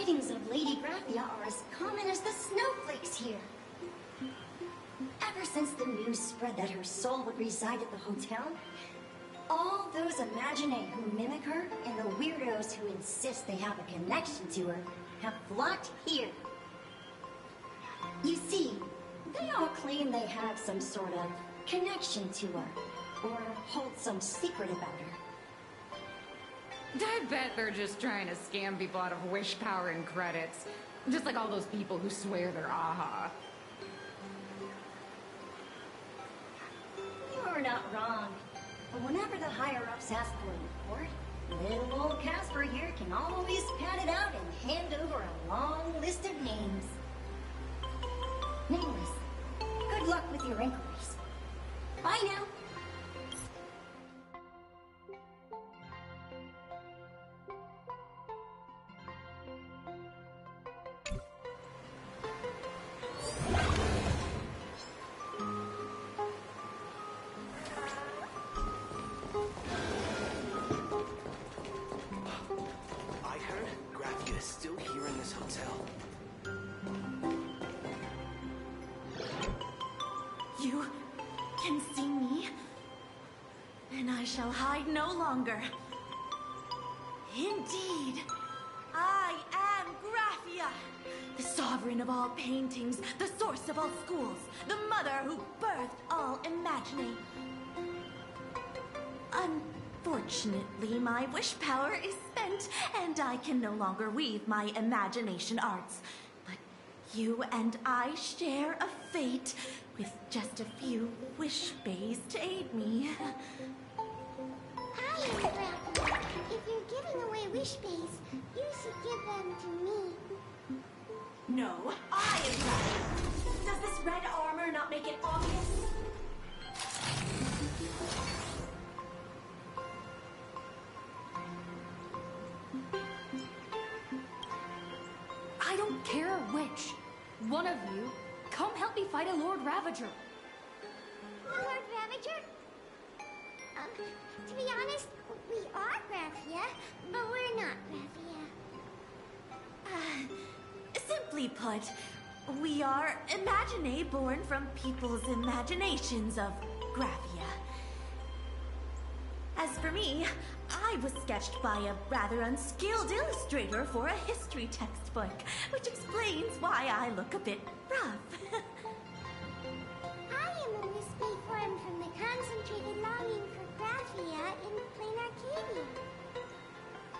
S3: sightings of Lady Graphia are as common as the snowflakes here. Ever since the news spread that her soul would reside at the hotel, all those Imaginae who mimic her and the weirdos who insist they have a connection to her have flocked here. You see, they all claim they have some sort of connection to her, or hold some secret about her.
S2: I bet they're just trying to scam people out of wish power and credits. Just like all those people who swear they're AHA.
S3: You're not wrong. But whenever the higher-ups ask for a report, little old Casper here can always pad it out and hand over a long list of names. Nameless, good luck with your inquiries. Bye now.
S4: I heard Graphia is still here in this hotel.
S10: You can see me, and I shall hide no longer. Indeed, I am Graphia, the sovereign of all paintings, the source of all schools, the mother who birthed all Imaginae. Unfortunately, my wish power is spent, and I can no longer weave my imagination arts. But you and I share a fate, with just a few wish bays to aid me.
S11: I am Graphia. If you're giving away wish bays, you should give them to me.
S10: No, I am Graphia. Does this red armor not make it obvious?
S1: I don't care which. One of you, come help me fight a Lord Ravager.
S11: Lord Ravager? To be honest, we are Graphia, but we're not Graphia.
S10: Simply put, we are Imaginae born from people's imaginations of Graphia. As for me, I was sketched by a rather unskilled illustrator for a history textbook, which explains why I look a bit rough.
S11: I am a wispy form from the concentrated longing for Graphia in plain Arcadia.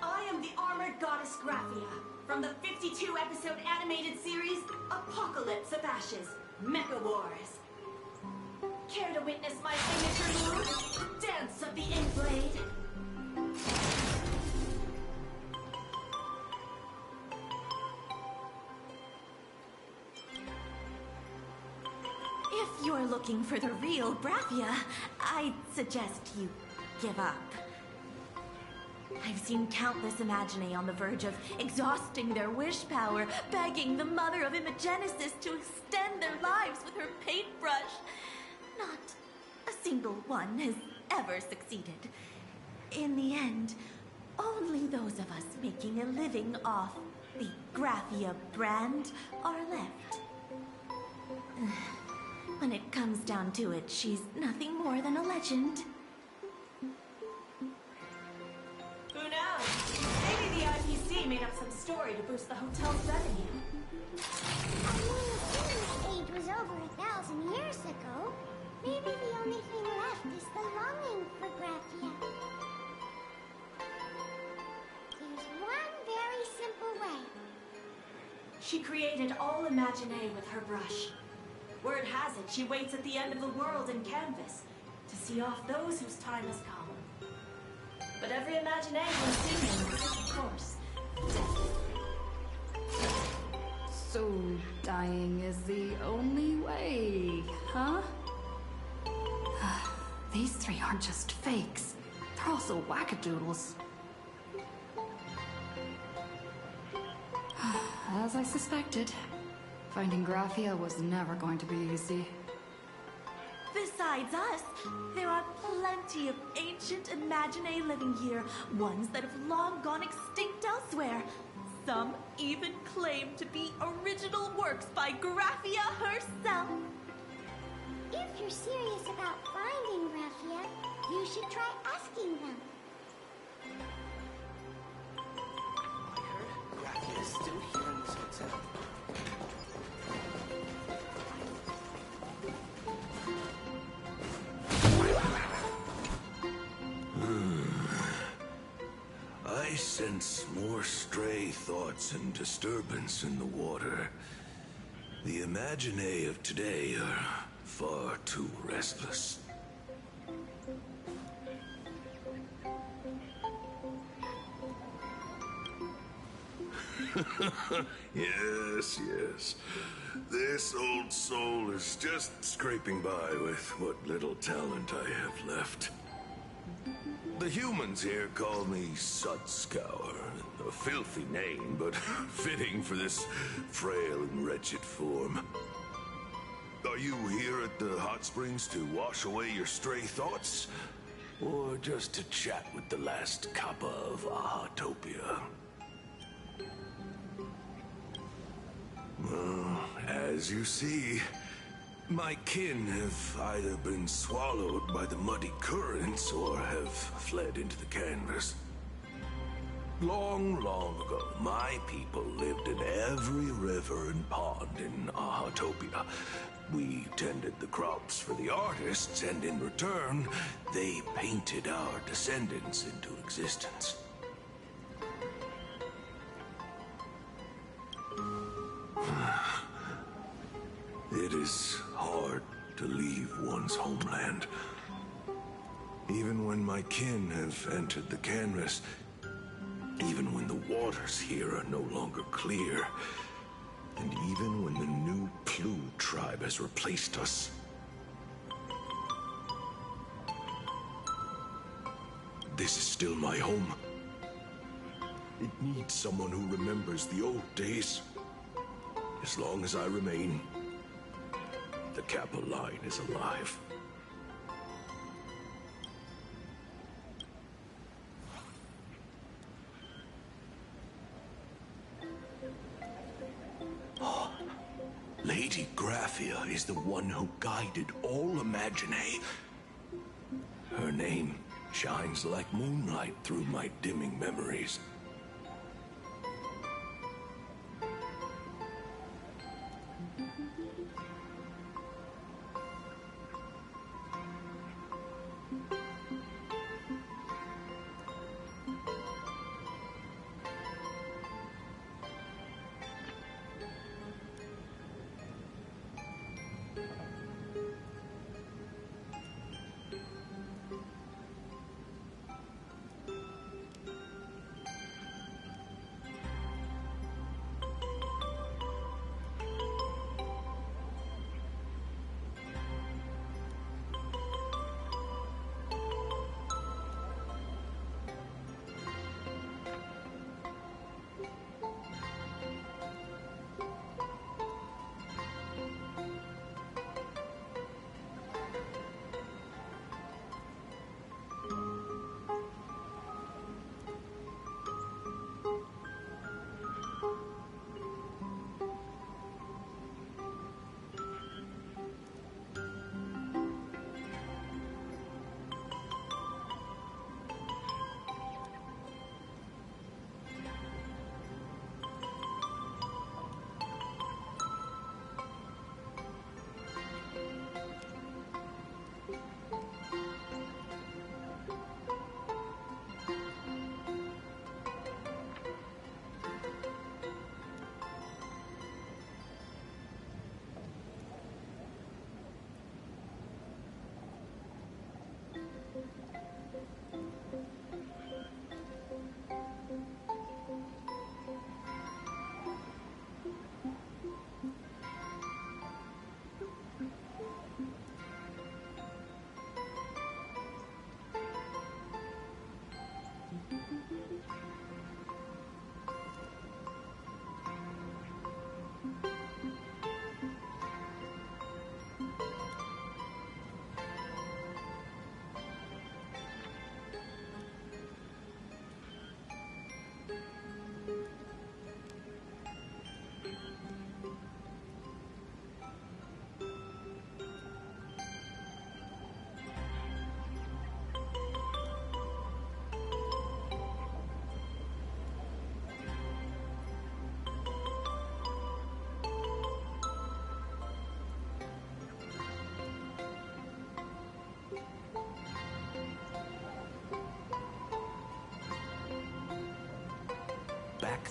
S10: I am the armored goddess Graphia from the 52-episode animated series Apocalypse of Ashes, Mecha Wars. Care to witness my signature move? Dance of the Inblade. If you're looking for the real Graphia, I'd suggest you give up. I've seen countless Imaginae on the verge of exhausting their wish power, begging the mother of Imagenesis to extend their lives with her paintbrush. Not a single one has ever succeeded. In the end, only those of us making a living off the Graphia brand are left. When it comes down to it, she's nothing more than a legend. Who knows? Maybe the IPC made up some story to boost the hotel's revenue.
S11: I mean, the age was over 1,000 years ago. Maybe the only thing left is the longing for Graphia. There's one very simple way.
S10: She created all Imaginae with her brush. Word has it, she waits at the end of the world in canvas to see off those whose time has come. But every Imaginae will see him, of course.
S1: So, dying is the only way, huh? These three aren't just fakes. They're also wackadoodles. As I suspected, finding Graphia was never going to be easy.
S10: Besides us, there are plenty of ancient Imaginae living here, ones that have long gone extinct elsewhere. Some even claim to be original works by Graphia herself.
S11: If you're serious about finding Graphia, you should try asking them.
S4: I heard Graphia is still here in this hotel.
S8: I sense more stray thoughts and disturbance in the water. The imaginae of today are far too restless. Yes. This old soul is just scraping by with what little talent I have left. The humans here call me Sudscour. A filthy name, but fitting for this frail and wretched form. Are you here at the hot springs to wash away your stray thoughts? Or just to chat with the last kappa of Ahatopia? Well, as you see, my kin have either been swallowed by the muddy currents or have fled into the canvas. Long ago, my people lived in every river and pond in Ahatopia. We tended the crops for the artists, and in return, they painted our descendants into existence. It is hard to leave one's homeland. Even when my kin have entered the canvas, even when the waters here are no longer clear, and even when the new Plu tribe has replaced us. This is still my home. It needs someone who remembers the old days. As long as I remain, the Kappa line is alive. Lady Graphia is the one who guided all Imaginae. Her name shines like moonlight through my dimming memories.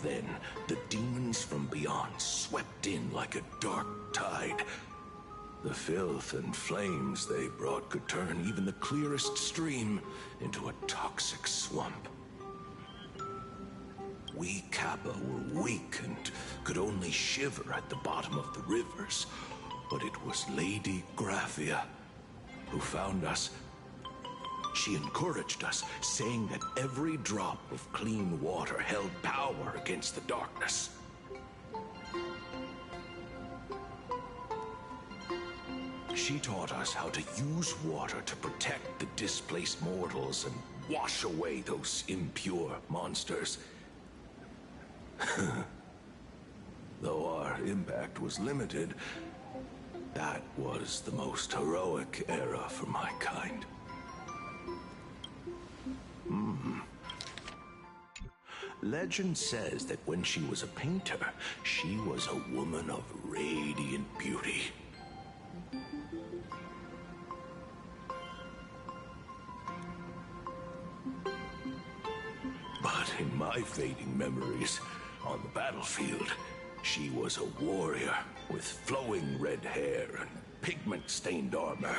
S8: then, the demons from beyond swept in like a dark tide. The filth and flames they brought could turn even the clearest stream into a toxic swamp. We Kappa were weak and could only shiver at the bottom of the rivers, but it was Lady Graphia who found us. She encouraged us, saying that every drop of clean water held power against the darkness. She taught us how to use water to protect the displaced mortals and wash away those impure monsters. Though our impact was limited, that was the most heroic era for my kind. Legend says that when she was a painter, she was a woman of radiant beauty. But in my fading memories, on the battlefield, she was a warrior with flowing red hair and pigment-stained armor.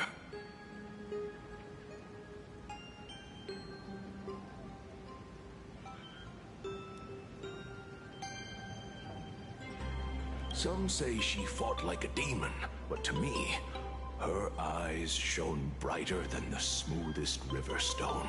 S8: Some say she fought like a demon, but to me, her eyes shone brighter than the smoothest river stone.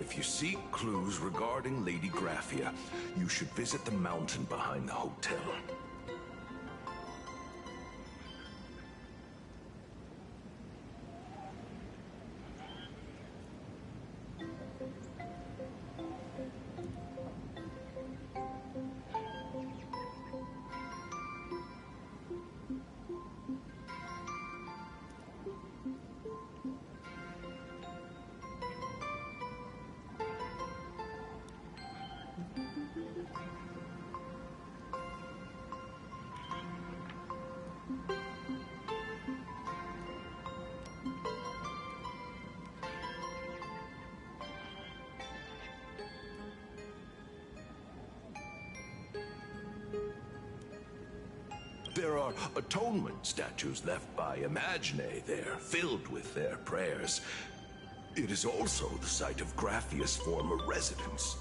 S8: If you seek clues regarding Lady Graphia, you should visit the mountain behind the hotel. There are atonement statues left by Imagine there, filled with their prayers. It is also the site of Graphia's former residence.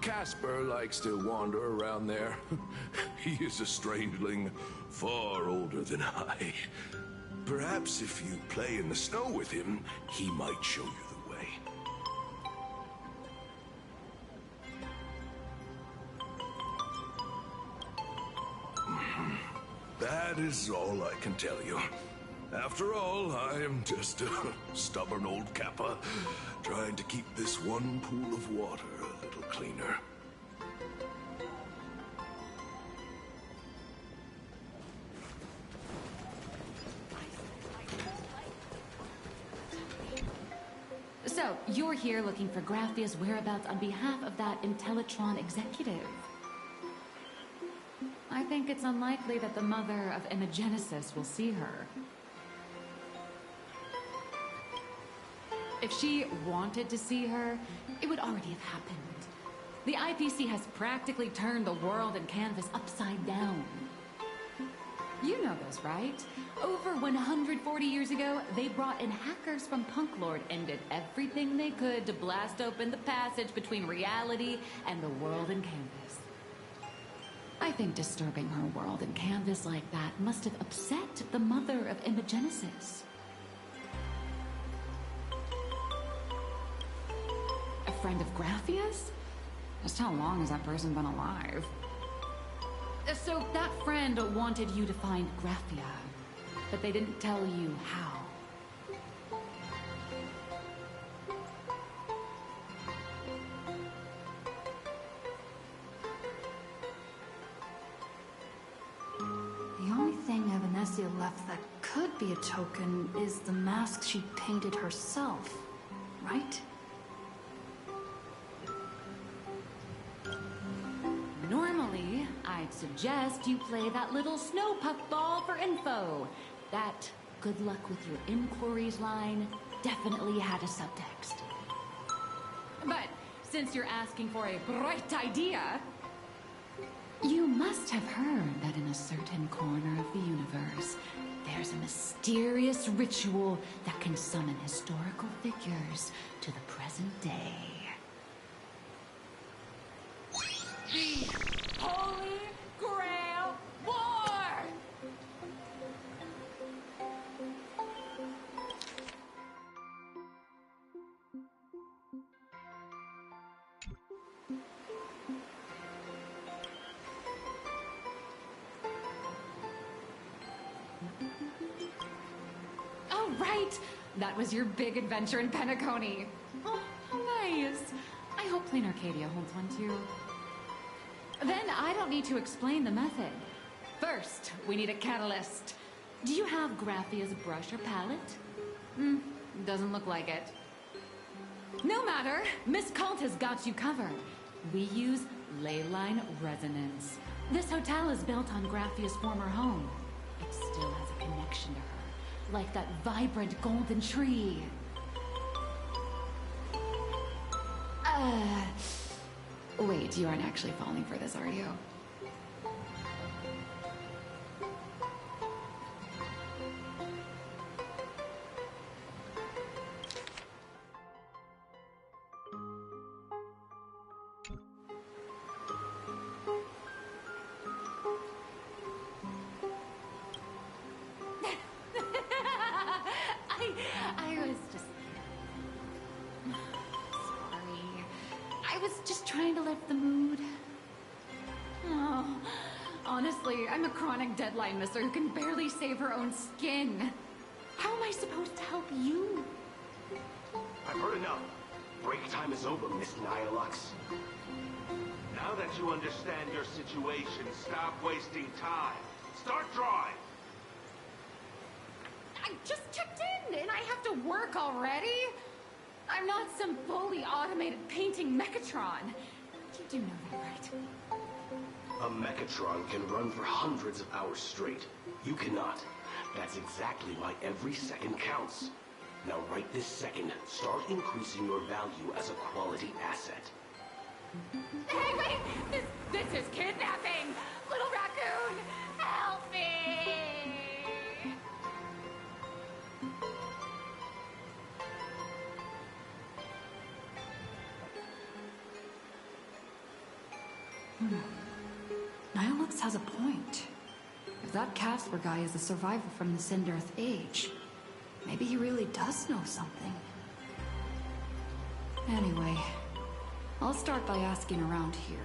S8: Casper likes to wander around there. He is a strangeling far older than I. Perhaps if you play in the snow with him, he might show you the way. That is all I can tell you. After all, I am just a stubborn old Kappa, trying to keep this one pool of water a little cleaner.
S2: So, you're here looking for Graphia's whereabouts on behalf of that Intellitron executive. I think it's unlikely that the mother of Imagenesis will see her. If she wanted to see her, it would already have happened. The IPC has practically turned the world and canvas upside down. You know this, right? Over 140 years ago, they brought in hackers from Punk Lord and did everything they could to blast open the passage between reality and the world in Canvas. I think disturbing her world in Canvas like that must have upset the mother of Imogenesis. A friend of Graphia's? Just how long has that person been alive? So that friend wanted you to find Graphia, but they didn't tell you how.
S1: The only thing Evanessia left that could be a token is the mask she painted herself, right?
S2: Normally, I'd suggest you play that little snow puffball for info. That good luck with your inquiries line definitely had a subtext. But since you're asking for a bright idea, you must have heard that in a certain corner of the universe, there's a mysterious ritual that can summon historical figures to the present day. The Holy Grail War! Oh, right! That was your big adventure in Penacony. Oh, how nice. I hope Plain Arcadia holds one too. Then I don't need to explain the method. First, we need a catalyst. Do you have Graphia's brush or palette? Doesn't look like it. No matter, Miss Cult has got you covered. We use ley line resonance. This hotel is built on Graphia's former home. It still has a connection to her, like that vibrant golden tree. Wait, you aren't actually falling for this, are you? I was just... Sorry. I was just trying to lift the mood. Oh, honestly, I'm a chronic deadline misser who can barely save her own skin. How am I supposed to help you?
S4: I've heard enough. Break time is over, Miss Nihilux. Now that you understand your situation, stop wasting time. Start drawing!
S2: I just checked in, and I have to work already? I'm not some fully automated painting Mechatron. You do know that, right?
S4: A Mechatron can run for hundreds of hours straight. You cannot. That's exactly why every second counts. Now right this second, start increasing your value as a quality asset.
S2: Hey, wait! This is kidnapping! Little raccoon, help me!
S1: Nihilux has a point. If that Casper guy is a survivor from the Cinderth Age, maybe he really does know something. Anyway, I'll start by asking around here.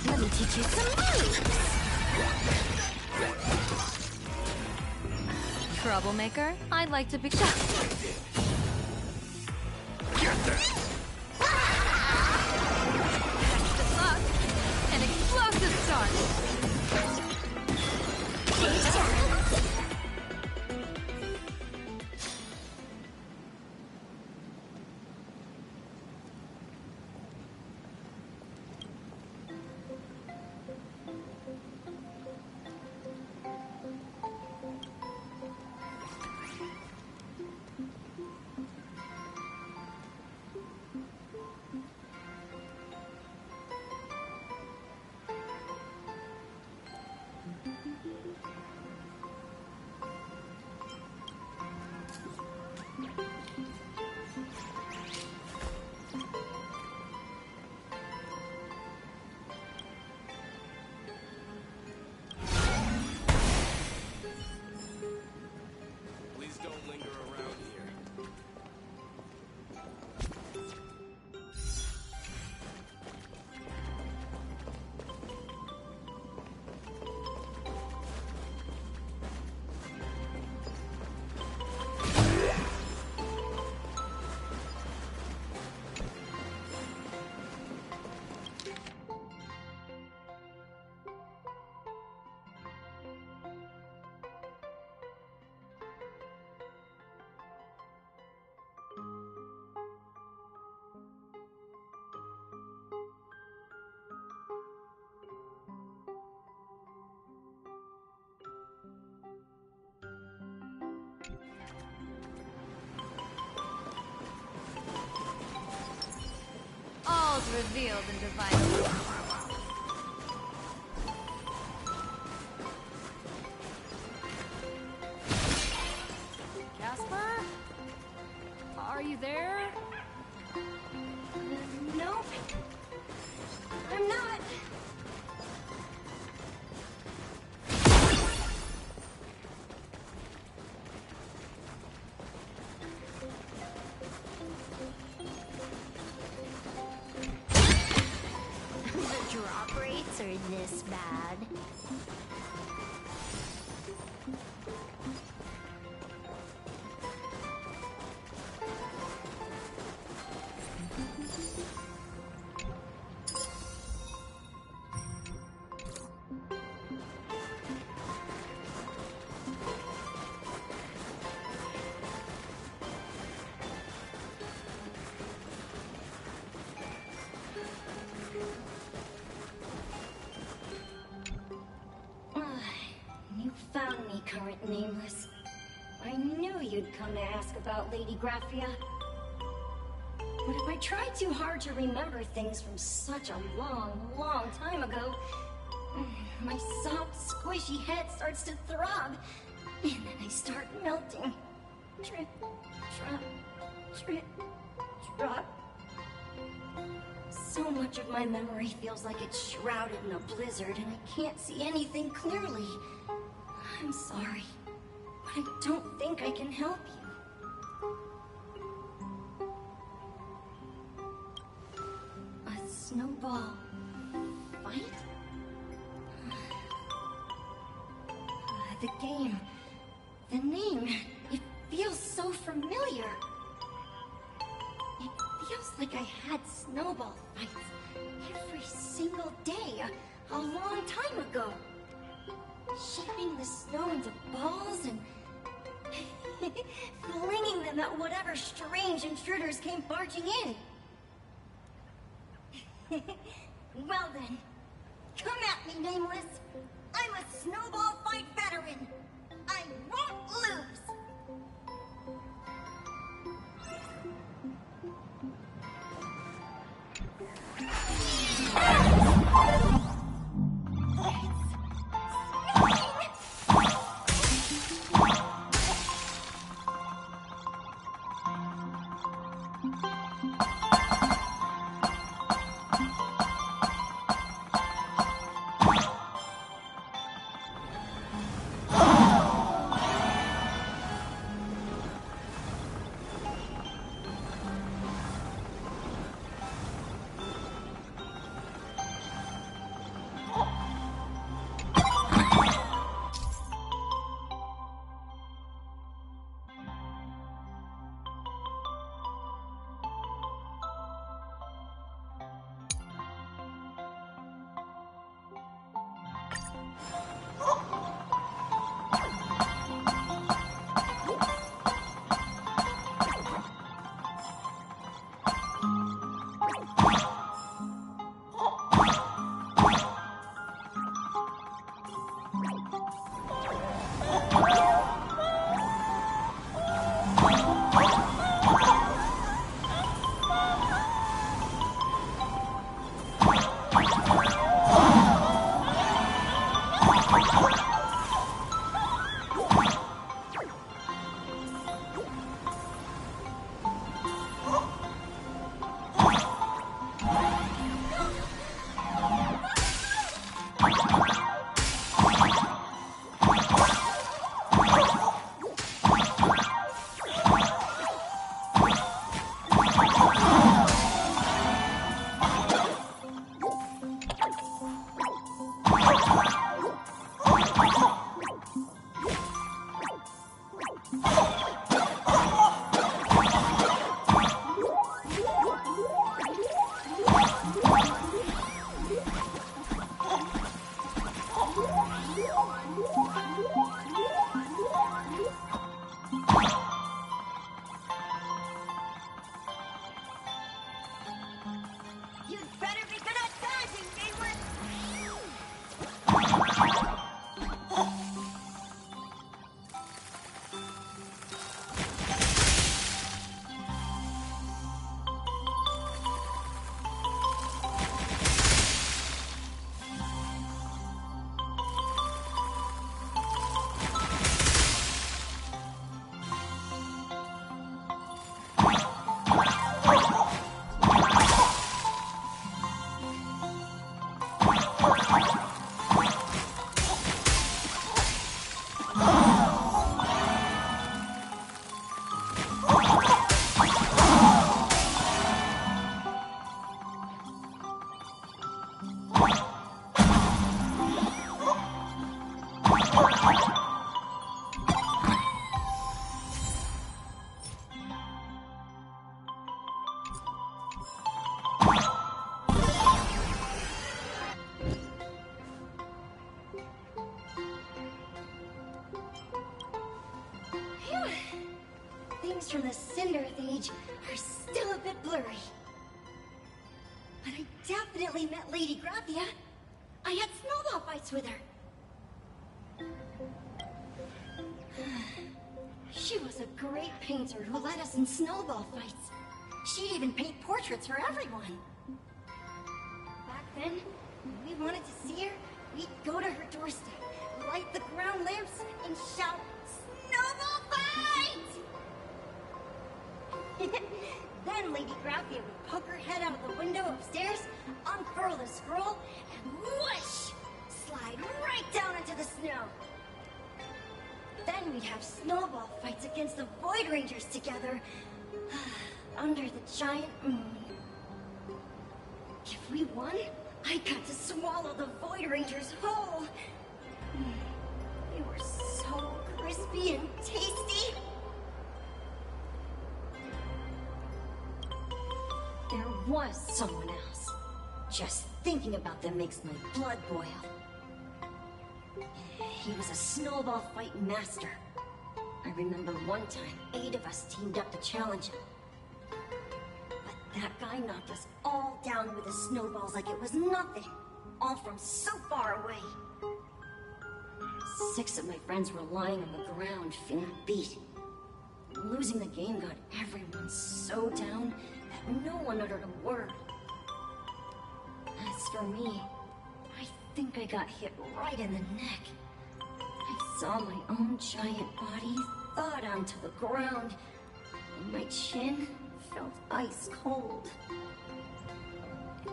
S19: Let me teach you some moves!
S7: Troublemaker? I'd like to be...
S2: Extra luck. An explosive start.
S4: Please don't linger around here.
S2: All's revealed in divine. Casper? Are you there?
S3: Nope. I'm not.
S11: The drop rates are this bad.
S3: You found me, current nameless. I knew you'd come to ask about Lady Graphia. But if I try too hard to remember things from such a long, long time ago, my soft, squishy head starts to throb, and then I start melting. Drip, drop, drip, drop. So much of my memory feels like it's shrouded in a blizzard, and I can't see anything clearly. I'm sorry, but I don't think I can help you. A snowball fight? the game. The name, it feels so familiar. It feels like I had snowball fights every single day a long time ago. Shaping the snow into balls and flinging them at whatever strange intruders came barging in. Well then, come at me, Nameless. I'm a snowball fight veteran. I won't lose. Things from the Cinder Age are still a bit blurry. But I definitely met Lady Graphia. I had snowball fights with her. She was a great painter who led us in snowball fights. She'd even paint portraits for everyone. Back then, when we wanted to see her, we'd go to her doorstep, light the ground lamps, and shout, "Snowball fight!" Then Lady Graphia would poke her head out of the window upstairs, unfurl the scroll, and whoosh! Slide right down into the snow. Then we'd have snowball fights against the Void Rangers together, under the giant moon. If we won, I got to swallow the Void Rangers whole. They were fluffy and tasty. There was someone else. Just thinking about them makes my blood boil. He was a snowball fight master. I remember one time, 8 of us teamed up to challenge him. But that guy knocked us all down with his snowballs like it was nothing. All from so far away. 6 of my friends were lying on the ground, feeling beat. Losing the game got everyone so down that no one uttered a word. As for me, I think I got hit right in the neck. I saw my own giant body thud onto the ground, and my chin felt ice cold.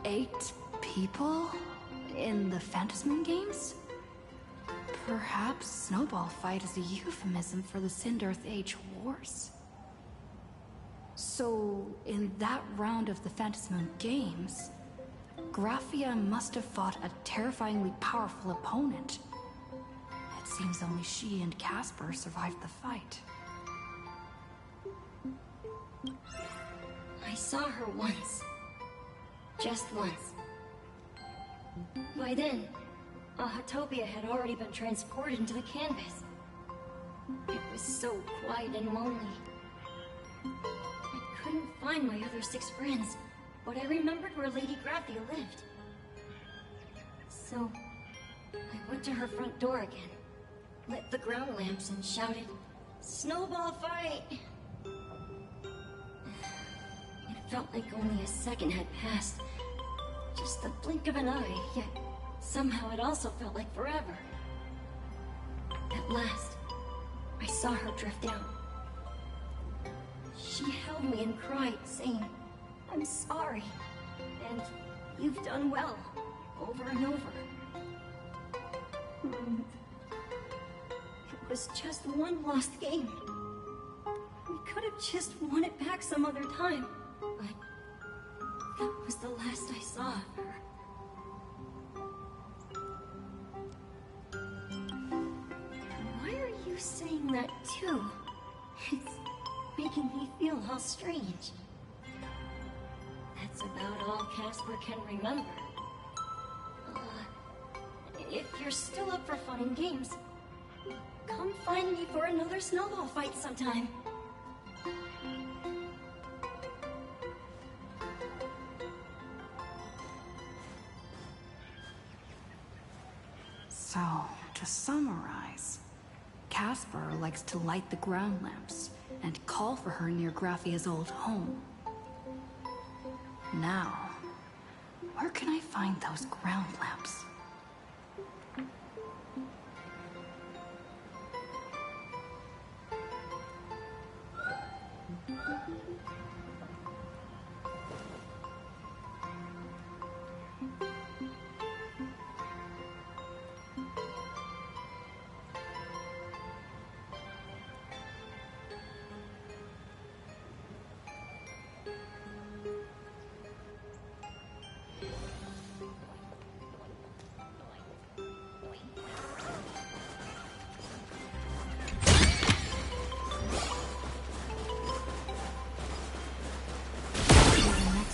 S1: 8 people? In the Phantasm games? Perhaps Snowball Fight is a euphemism for the Sindarth Age Wars? So, in that round of the Phantasm games, Graphia must have fought a terrifyingly powerful opponent. It seems only she and Casper survived the fight.
S3: I saw her once. Just once. By then, Ahatopia had already been transported into the canvas. It was so quiet and lonely. I couldn't find my other 6 friends, but I remembered where Lady Graphia lived. So, I went to her front door again, lit the ground lamps and shouted, "Snowball fight!" It felt like only a second had passed. Just the blink of an eye, yet somehow it also felt like forever. At last, I saw her drift out. She held me and cried, saying, "I'm sorry, and you've done well," over and over. It was just one lost game. We could have just won it back some other time, but that was the last I saw of her. Why are you saying that too? It's making me feel all strange. That's about all Casper can remember. If you're still up for fun and games, come find me for another snowball fight sometime.
S1: So, to summarize, Casper likes to light the ground lamps and call for her near Graphia's old home. Now, where can I find those ground lamps?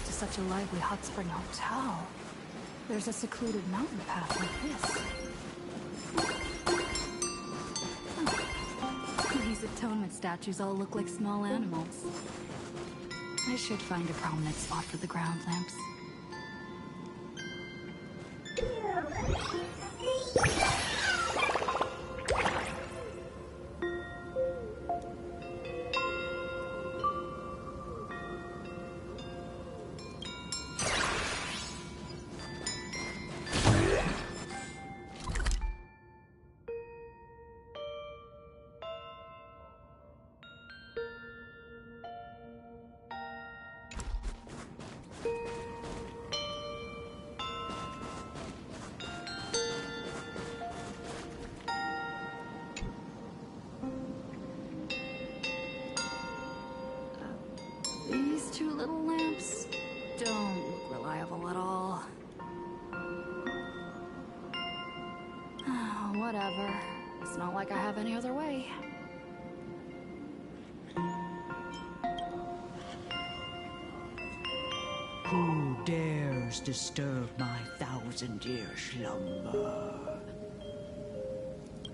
S1: Such a lively hot spring hotel. There's a secluded mountain path like this. These atonement statues all look like small animals. I should find a prominent spot for the ground lamps. These 2 little lamps don't look reliable at all. Whatever. It's not like I have any other way.
S9: dares disturb my 1,000-year slumber.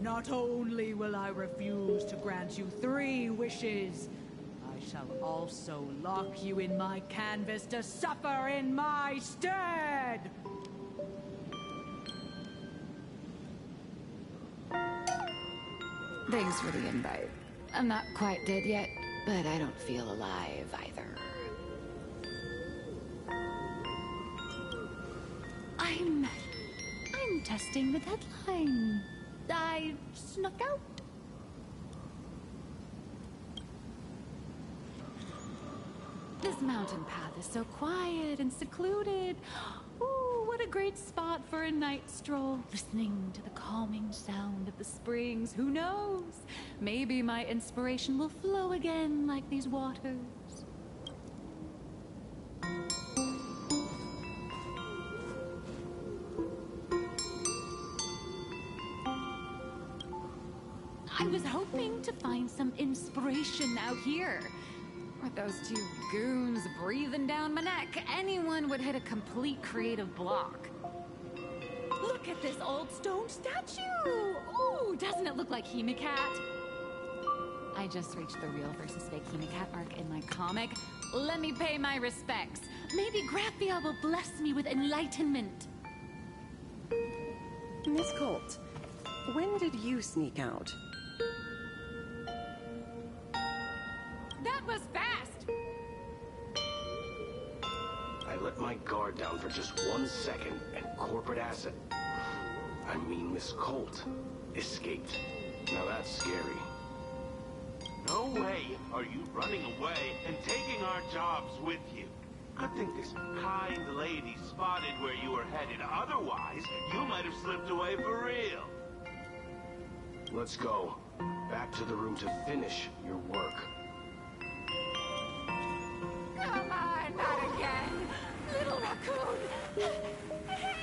S9: Not only will I refuse to grant you 3 wishes, I shall also lock you in my canvas to suffer in my stead!
S2: Thanks for the invite. I'm not quite dead yet, but I don't feel alive either.
S7: I'm testing the deadline. I snuck out.
S2: This mountain path is so quiet and secluded. Ooh, what a great spot for a night stroll, listening to the calming sound of the springs. Who knows? Maybe my inspiration will flow again like these waters. I was hoping to find some inspiration out here. With those 2 goons breathing down my neck, anyone would hit a complete creative block. Look at this old stone statue! Ooh, doesn't it look like Hemicat? I just reached the real versus fake Hemicat arc in my comic. Let me pay my respects. Maybe Graphia will bless me with enlightenment.
S15: Miss Colt, when did you sneak out?
S2: That was fast!
S4: I let my guard down for just 1 second, and corporate asset, I mean Miss Colt, escaped. Now that's scary.
S18: No way are you running away and taking our jobs with you. I think this kind lady spotted where you were headed. Otherwise, you might have slipped away for real.
S4: Let's go. Back to the room to finish your work.
S2: Come on, not again! Little raccoon! Help!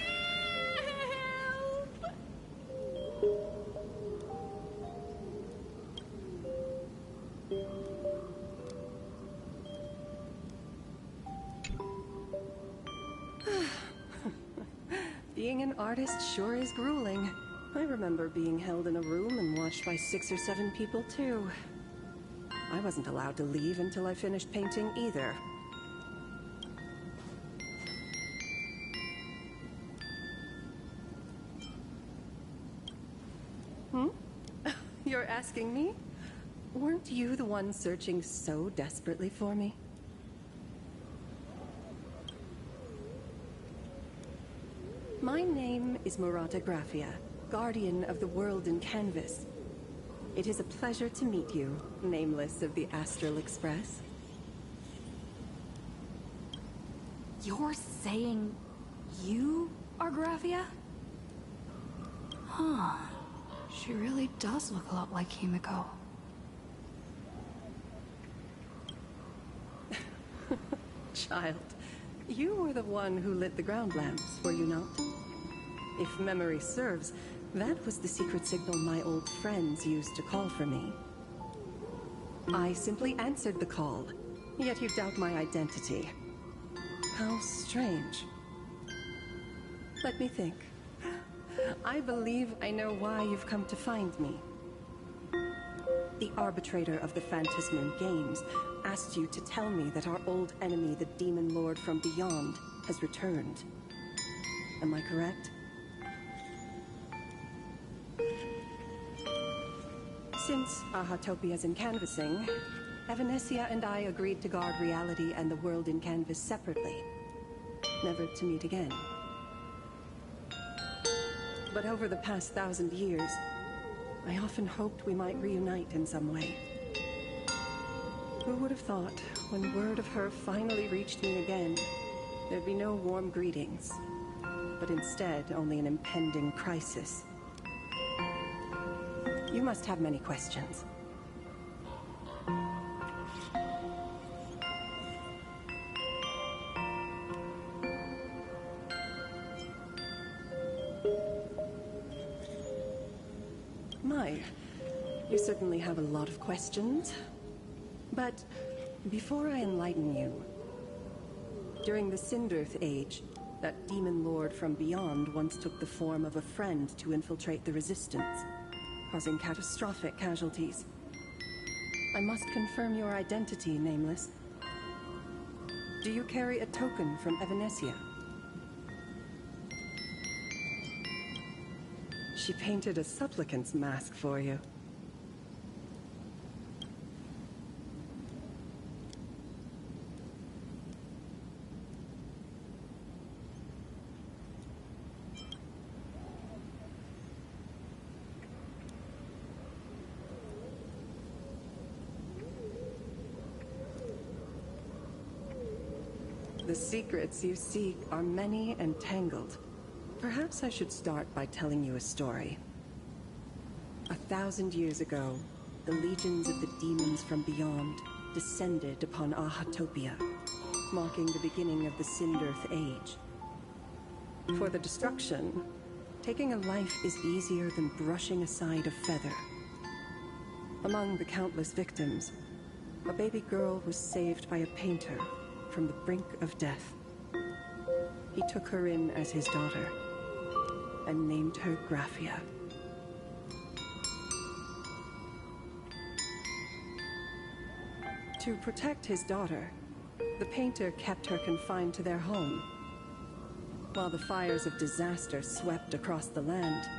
S15: Being an artist sure is grueling. I remember being held in a room and watched by 6 or 7 people, too. I wasn't allowed to leave until I finished painting either. You're asking me? Weren't you the one searching so desperately for me? My name is Murata Graphia, guardian of the world in canvas. It is a pleasure to meet you, nameless of the Astral Express.
S1: You're saying you are Graphia? Huh. She really does look a lot like Himiko.
S15: Child, you were the one who lit the ground lamps, were you not? If memory serves, that was the secret signal my old friends used to call for me. I simply answered the call, yet you doubt my identity. How strange. Let me think. I believe I know why you've come to find me. The arbitrator of the Phantasmoon Games asked you to tell me that our old enemy, the Demon Lord from Beyond, has returned. Am I correct? Since Ahatopia's in canvassing, Evanescia and I agreed to guard reality and the world in canvas separately, never to meet again. But over the past 1,000 years, I often hoped we might reunite in some way. Who would have thought, when word of her finally reached me again, there'd be no warm greetings, but instead only an impending crisis. You must have many questions. You certainly have a lot of questions. But before I enlighten you, during the Sindirth Age, That demon lord from beyond once took the form of a friend to infiltrate the Resistance, causing catastrophic casualties. I must confirm your identity, Nameless. Do you carry a token from Evanesia? She painted a supplicant's mask for you. The secrets you seek are many and tangled. Perhaps I should start by telling you a story. 1,000 years ago, the legions of the demons from beyond descended upon Ahatopia, marking the beginning of the Sindirth Age. For the destruction, taking a life is easier than brushing aside a feather. Among the countless victims, a baby girl was saved by a painter from the brink of death. He took her in as his daughter and named her Graphia. To protect his daughter, the painter kept her confined to their home. While the fires of disaster swept across the land,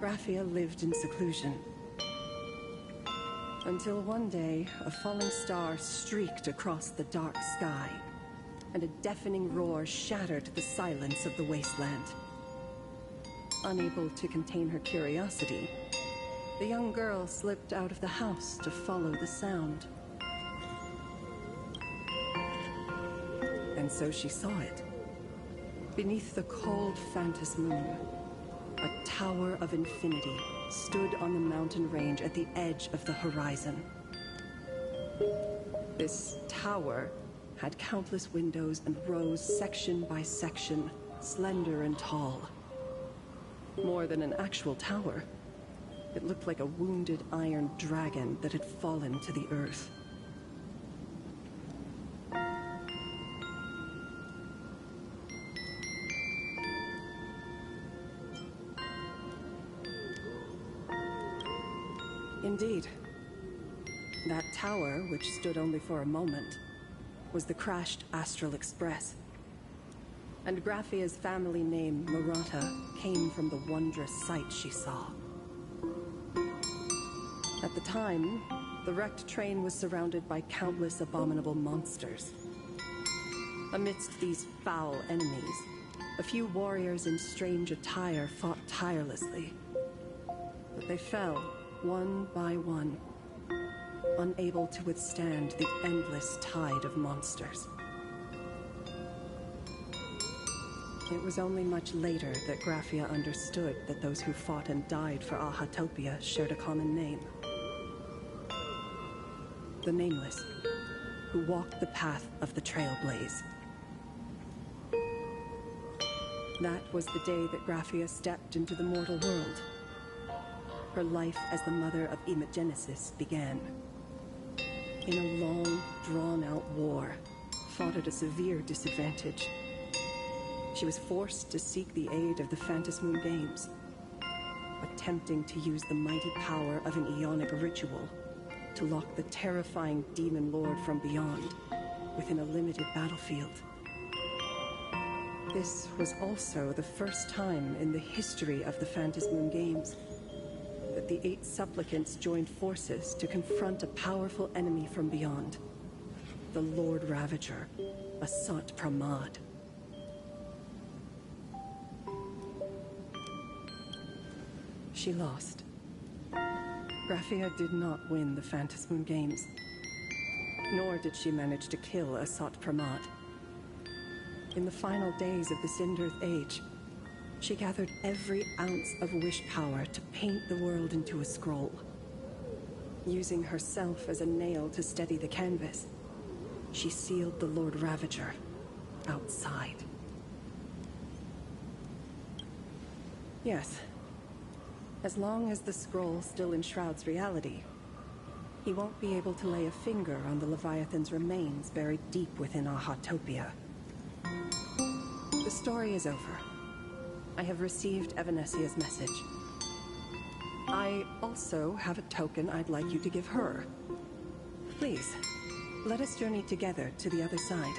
S15: Graphia lived in seclusion. Until one day, a falling star streaked across the dark sky, and a deafening roar shattered the silence of the wasteland. Unable to contain her curiosity, the young girl slipped out of the house to follow the sound. And so she saw it. Beneath the cold Phantos moon, a tower of infinity stood on the mountain range at the edge of the horizon. This tower had countless windows and rose section by section, slender and tall. More than an actual tower, it looked like a wounded iron dragon that had fallen to the earth. Indeed. That tower, which stood only for a moment, was the crashed Astral Express. And Graphia's family name, Murata, came from the wondrous sight she saw. At the time, the wrecked train was surrounded by countless abominable monsters. Amidst these foul enemies, a few warriors in strange attire fought tirelessly. But they fell, one by one, unable to withstand the endless tide of monsters. It was only much later that Graphia understood that those who fought and died for Ahatopia shared a common name. The Nameless, who walked the path of the Trailblaze. That was the day that Graphia stepped into the mortal world. Her life as the mother of Imogenesis began. In a long, drawn-out war, fought at a severe disadvantage. She was forced to seek the aid of the Phantos Moon Games, attempting to use the mighty power of an Ionic ritual to lock the terrifying demon lord from beyond within a limited battlefield. This was also the first time in the history of the Phantos Moon Games that the 8 supplicants joined forces to confront a powerful enemy from beyond, the Lord Ravager, Asat Pramad. She lost. Graphia did not win the Phantos Moon Games, nor did she manage to kill Asat Pramad. In the final days of the Sindirth Age, she gathered every ounce of wish power to paint the world into a scroll. Using herself as a nail to steady the canvas, she sealed the Lord Ravager outside. Yes. As long as the scroll still enshrouds reality, he won't be able to lay a finger on the Leviathan's remains buried deep within Ahatopia. The story is over. I have received Evanesia's message. I also have a token I'd like you to give her. Please, let us journey together to the other side.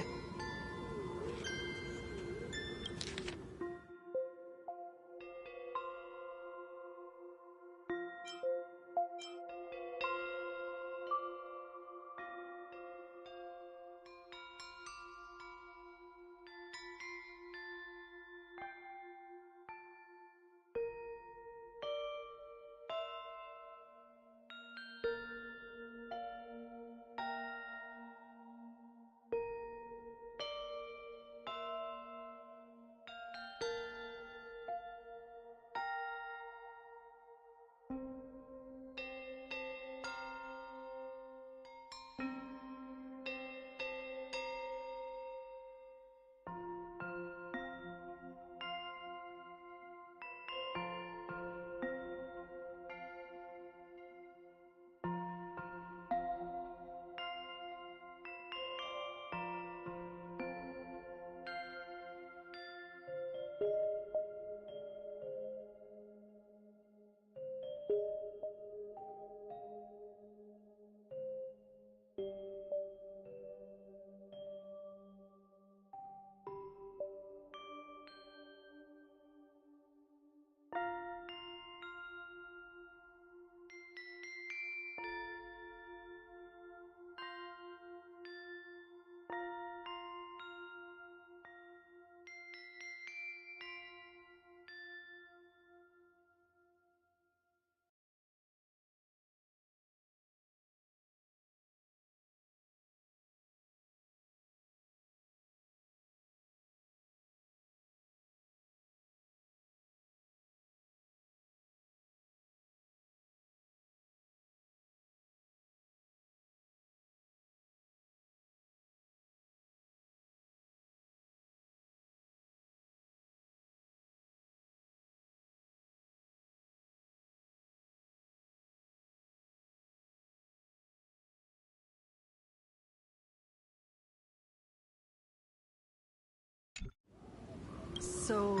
S1: So,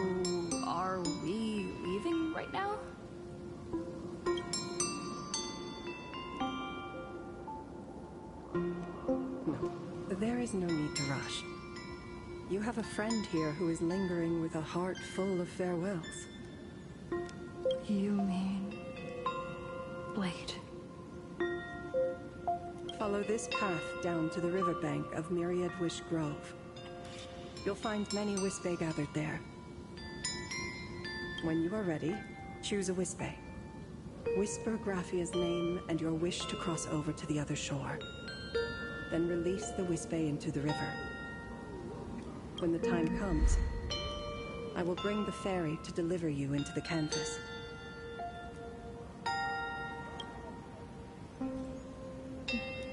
S1: are we leaving right now?
S15: No, there is no need to rush. You have a friend here who is lingering with a heart full of farewells.
S1: You mean... Blade?
S15: Follow this path down to the riverbank of Myriad Wish Grove. You'll find many Wispe gathered there. When you are ready, choose a Wispe. Whisper Graphia's name and your wish to cross over to the other shore. Then release the Wispe into the river. When the time comes, I will bring the ferry to deliver you into the canvas.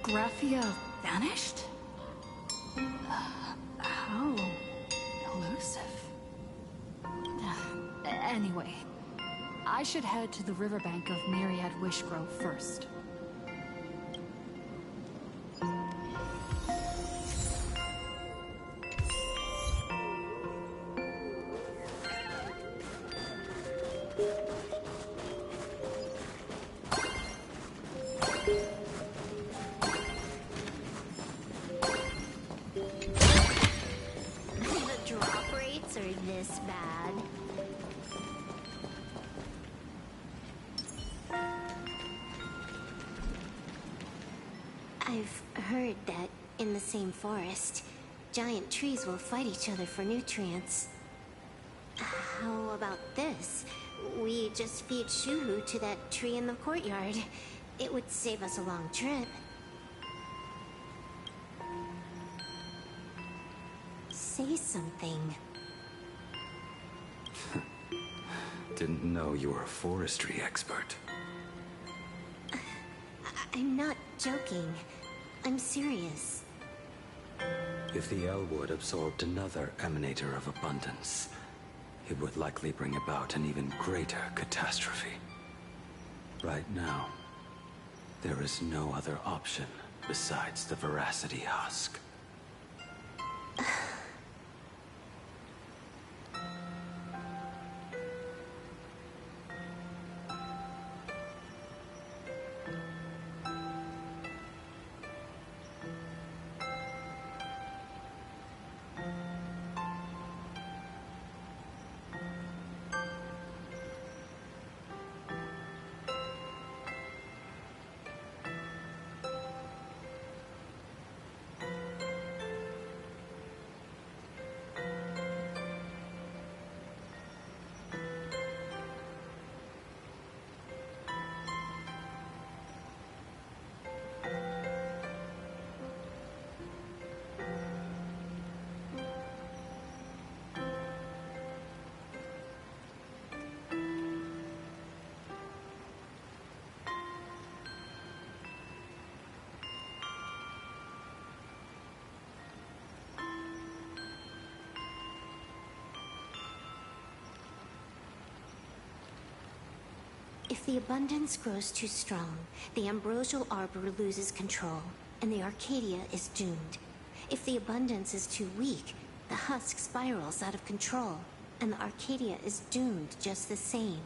S1: Graphia vanished? How elusive. Anyway, I should head to the riverbank of Myriad Wishgrove first.
S11: The drop rates are this bad. I've heard that in the same forest, giant trees will fight each other for nutrients. How about this? We just feed Shuhu to that tree in the courtyard. It would save us a long trip. Say something.
S13: Didn't know you were a forestry expert.
S11: I'm not joking. I'm serious.
S13: If the Elwood absorbed another emanator of abundance, it would likely bring about an even greater catastrophe. Right now, there is no other option besides the Veracity Husk.
S11: If the abundance grows too strong, the ambrosial arbor loses control, and the Arcadia is doomed. If the abundance is too weak, the husk spirals out of control, and the Arcadia is doomed just the same.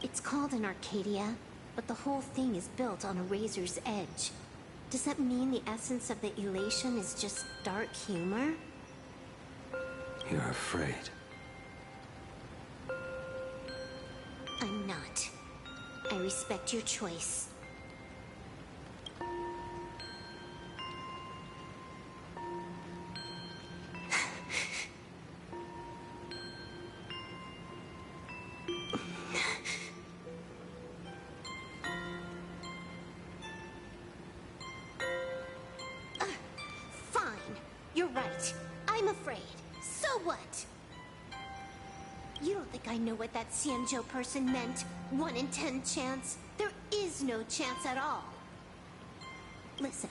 S11: It's called an Arcadia, but the whole thing is built on a razor's edge. Does that mean the essence of the elation is just dark humor?
S13: You're afraid.
S11: I'm not. I respect your choice. Fine. You're right. I'm afraid. So what? You don't think I know what that Xianzhou person meant? 1 in 10 chance? There is no chance at all. Listen,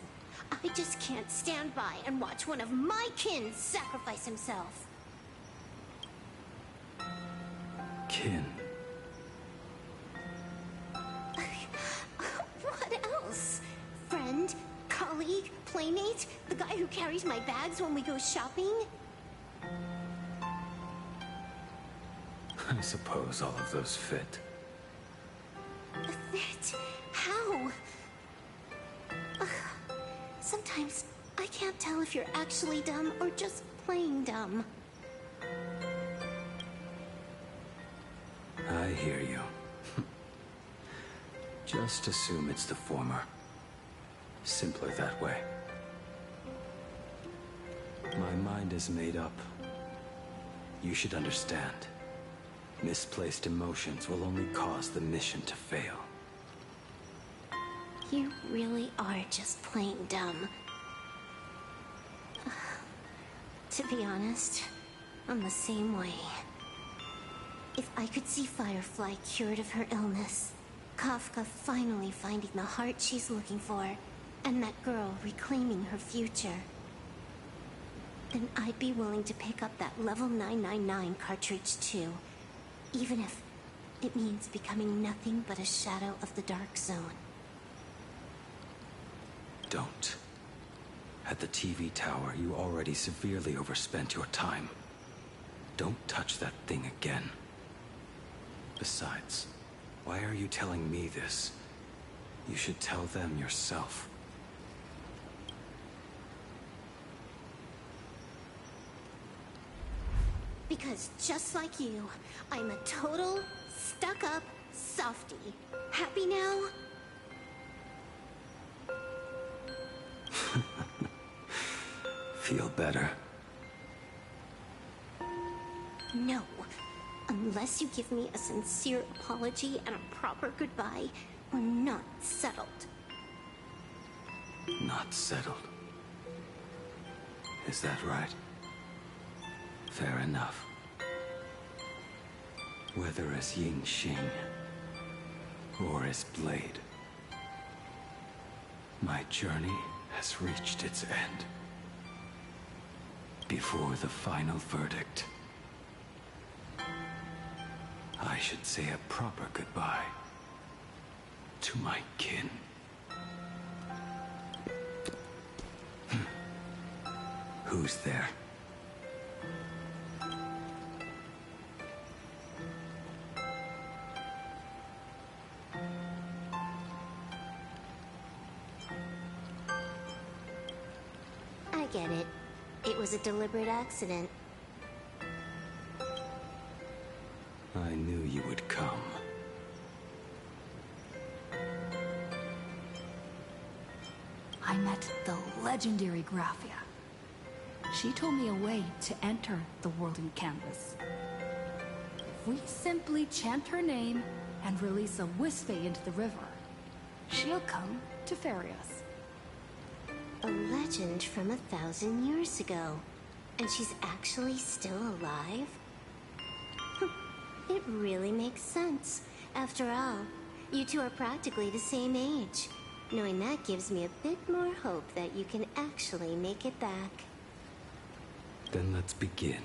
S11: I just can't stand by and watch one of my kin sacrifice himself.
S13: Kin.
S11: What else? Friend? Colleague? Playmate? The guy who carries my bags when we go shopping?
S13: I suppose all of those fit.
S11: Fit? How? Ugh. Sometimes I can't tell if you're actually dumb or just plain dumb.
S13: I hear you. Just assume it's the former. Simpler that way. My mind is made up. You should understand. Misplaced emotions will only cause the mission to fail.
S11: You really are just plain dumb. To be honest, I'm the same way. If I could see Firefly cured of her illness, Kafka finally finding the heart she's looking for, and that girl reclaiming her future, then I'd be willing to pick up that level 999 cartridge too. Even if it means becoming nothing but a shadow of the Dark Zone.
S13: Don't. At the TV tower, you already severely overspent your time. Don't touch that thing again. Besides, why are you telling me this? You should tell them yourself.
S11: Because just like you, I'm a total, stuck-up softie. Happy now?
S13: Feel better?
S11: No. Unless you give me a sincere apology and a proper goodbye, we're not settled.
S13: Not settled. Is that right? Fair enough. Whether as Ying Xing or as Blade, my journey has reached its end. Before the final verdict, I should say a proper goodbye to my kin. Who's there?
S11: I get it. It was a deliberate accident.
S13: I knew you would come.
S1: I met the legendary Graphia. She told me a way to enter the world in canvas. If we simply chant her name and release a Wisfei into the river, she'll come to ferry us.
S11: A legend from 1,000 years ago. And she's actually still alive? It really makes sense. After all, you two are practically the same age. Knowing that gives me a bit more hope that you can actually make it back.
S13: Then let's begin.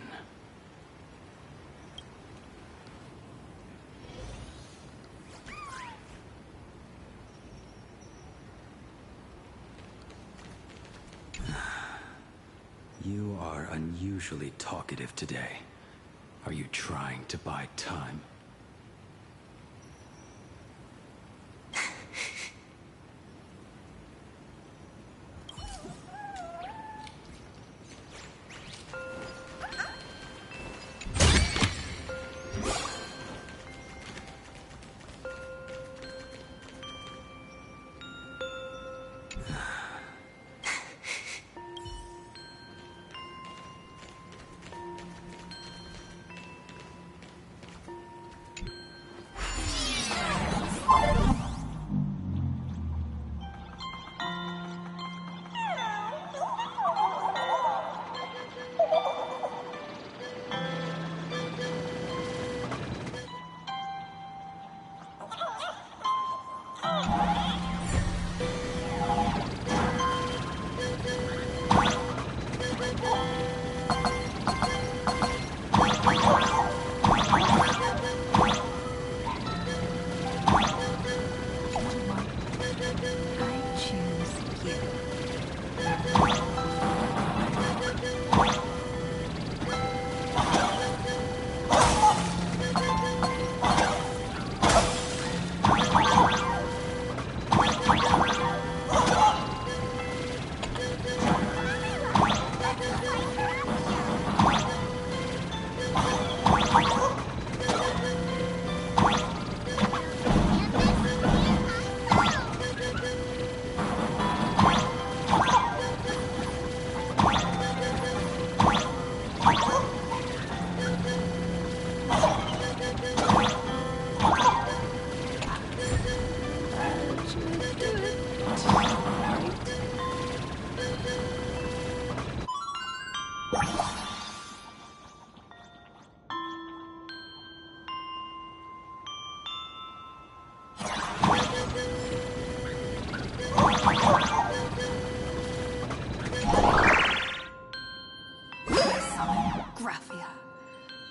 S13: You are unusually talkative today. Are you trying to buy time?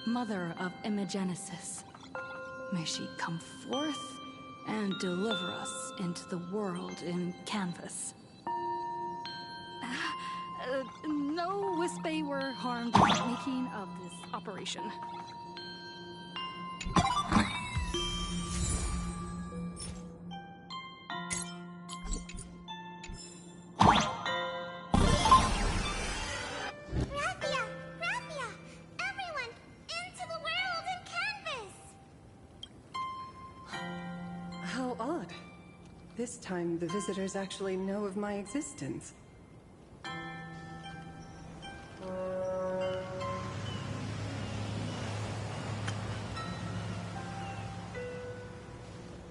S1: Mother of Imogenesis. May she come forth and deliver us into the world in canvas. No Wispe were harmed in the making of this operation.
S15: This time, the visitors actually know of my existence.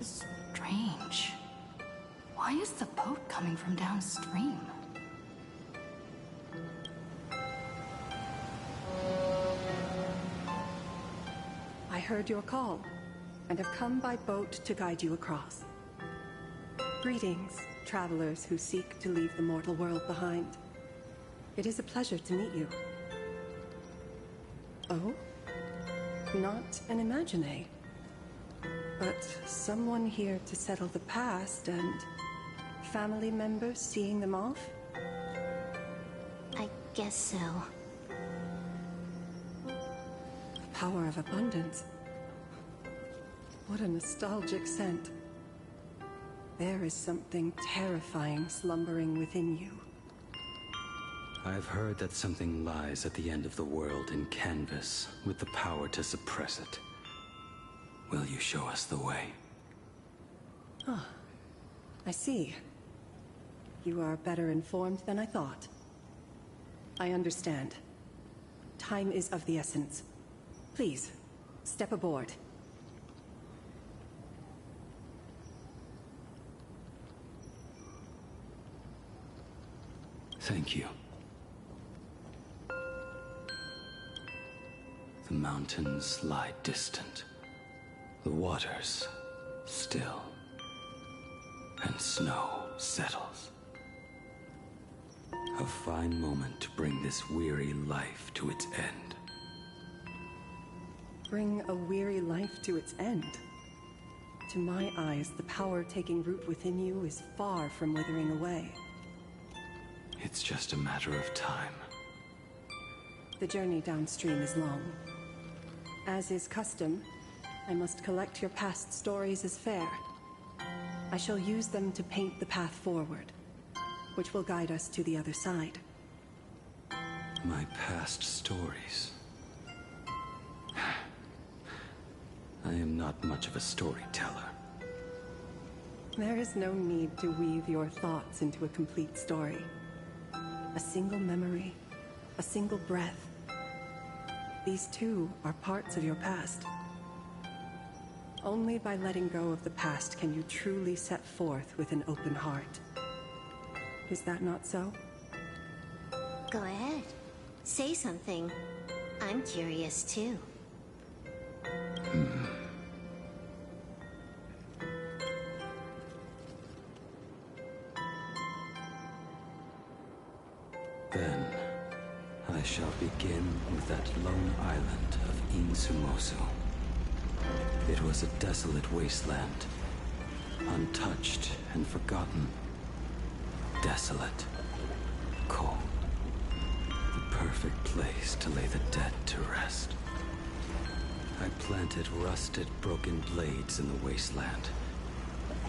S1: Strange. Why is the boat coming from downstream?
S15: I heard your call, and have come by boat to guide you across. Greetings, travelers who seek to leave the mortal world behind. It is a pleasure to meet you. Oh? Not an Imagine, but someone here to settle the past and family members seeing them off?
S11: I guess so.
S15: The power of abundance. What a nostalgic scent. There is something terrifying slumbering within you.
S13: I've heard that something lies at the end of the world in canvas, with the power to suppress it. Will you show us the way?
S15: Ah, I see. You are better informed than I thought. I understand. Time is of the essence. Please, step aboard.
S13: Thank you. The mountains lie distant. The waters still. And snow settles. A fine moment to bring this weary life to its end.
S15: Bring a weary life to its end? To my eyes, the power taking root within you is far from withering away.
S13: It's just a matter of time.
S15: The journey downstream is long. As is custom, I must collect your past stories as fare. I shall use them to paint the path forward, which will guide us to the other side.
S13: My past stories. I am not much of a storyteller.
S15: There is no need to weave your thoughts into a complete story. A single memory, a single breath. These too are parts of your past. Only by letting go of the past can you truly set forth with an open heart. Is that not so?
S11: Go ahead. Say something. I'm curious too.
S13: Then, I shall begin with that lone island of Insumosu. It was a desolate wasteland, untouched and forgotten. Desolate, cold, the perfect place to lay the dead to rest. I planted rusted, broken blades in the wasteland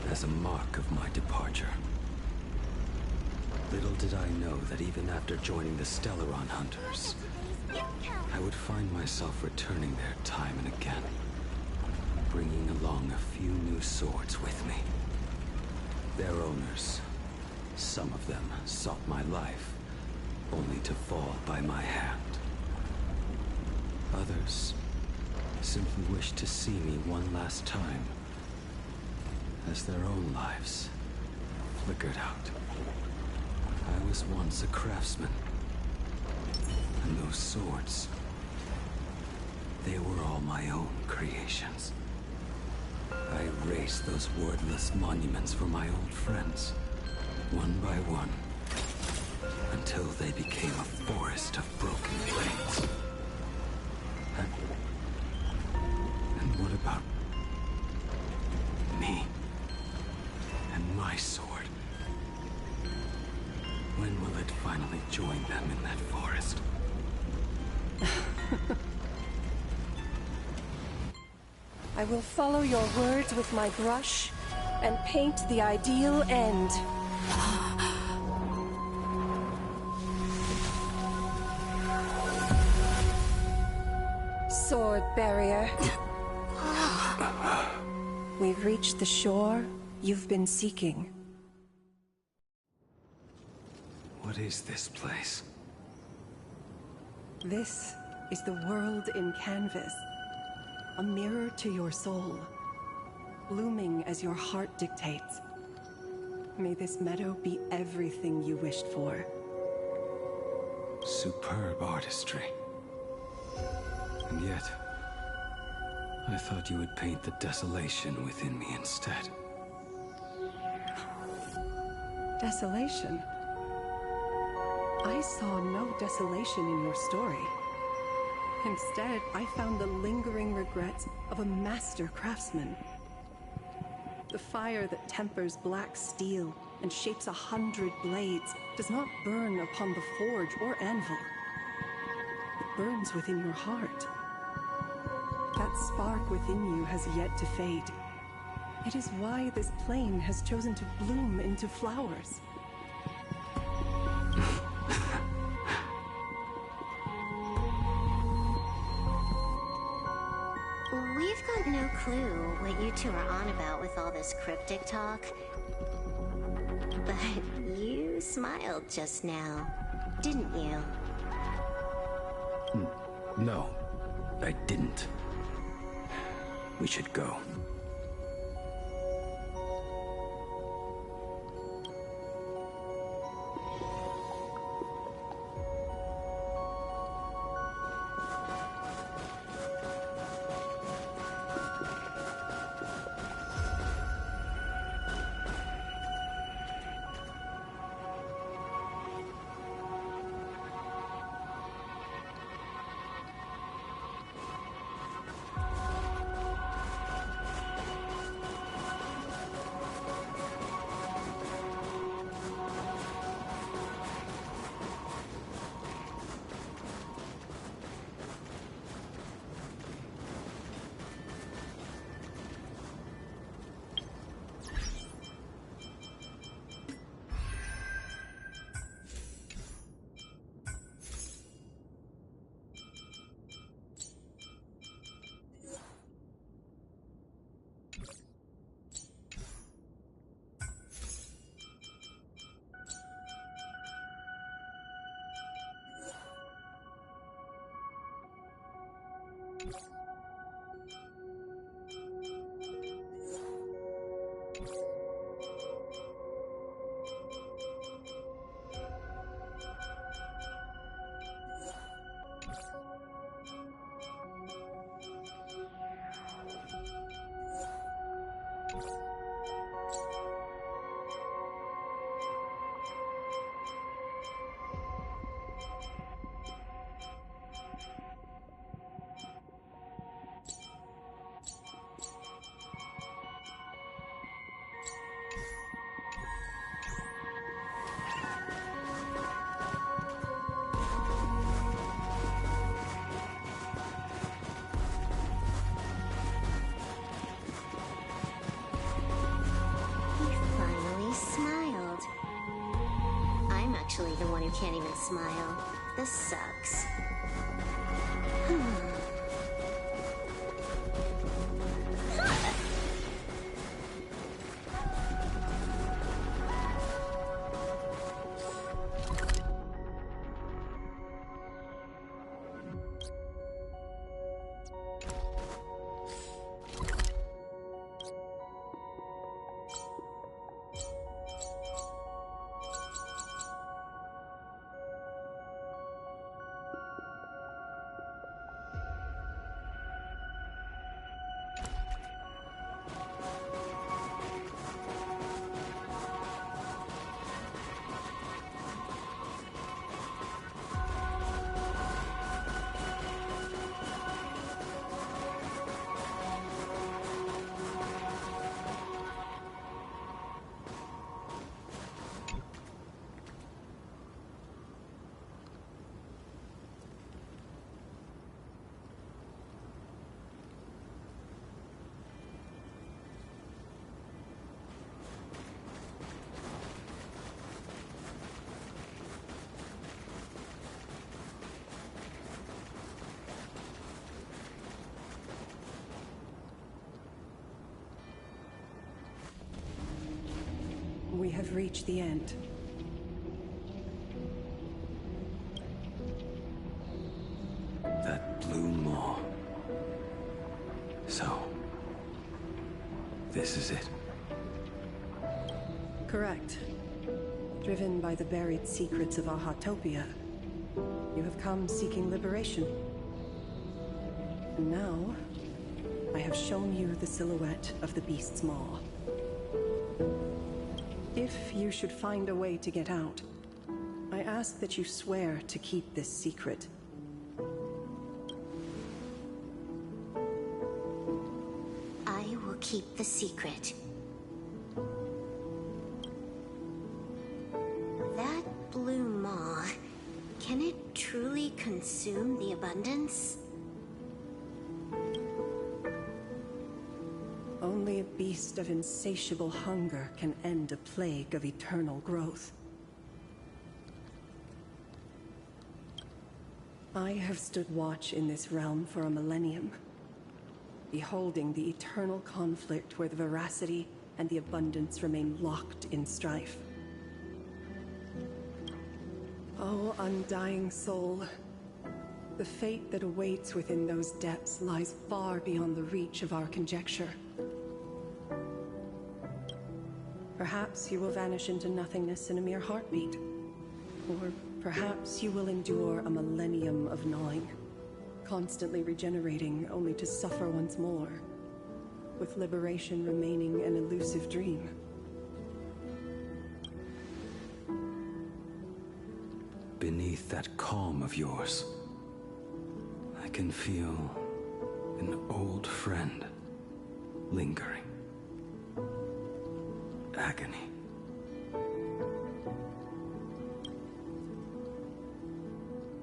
S13: as a mark of my departure. Little did I know that even after joining the Stellaron Hunters, I would find myself returning there time and again, bringing along a few new swords with me. Their owners, some of them sought my life, only to fall by my hand. Others simply wished to see me one last time, as their own lives flickered out. I was once a craftsman, and those swords, they were all my own creations. I raised those wordless monuments for my old friends, one by one, until they became a forest of broken blades. And what about me and my sword? When will it finally join them in that forest?
S15: I will follow your words with my brush and paint the ideal end. Sword barrier. We've reached the shore you've been seeking.
S13: What is this place?
S15: This is the world in canvas. A mirror to your soul, blooming as your heart dictates. May this meadow be everything you wished for.
S13: Superb artistry. And yet, I thought you would paint the desolation within me instead.
S15: Desolation? I saw no desolation in your story. Instead, I found the lingering regrets of a master craftsman. The fire that tempers black steel and shapes 100 blades does not burn upon the forge or anvil. It burns within your heart. That spark within you has yet to fade. It is why this plane has chosen to bloom into flowers.
S11: We've got no clue what you two are on about with all this cryptic talk. But you smiled just now, didn't you?
S13: No, I didn't. We should go.
S11: who can't even smile. This sucks.
S15: We have reached the end.
S13: That blue maw. So, this is it.
S15: Correct. Driven by the buried secrets of Ahatopia, you have come seeking liberation. And now, I have shown you the silhouette of the beast's maw. If you should find a way to get out, I ask that you swear to keep this secret.
S11: I will keep the secret. That blue maw, can it truly consume the abundance?
S15: Only a beast of insatiable hunger can end a plague of eternal growth. I have stood watch in this realm for a millennium, beholding the eternal conflict where the veracity and the abundance remain locked in strife. Oh, undying soul, the fate that awaits within those depths lies far beyond the reach of our conjecture. Perhaps you will vanish into nothingness in a mere heartbeat. Or perhaps you will endure a millennium of gnawing, constantly regenerating only to suffer once more, with liberation remaining an elusive dream.
S13: Beneath that calm of yours, I can feel an old friend lingering. Agony.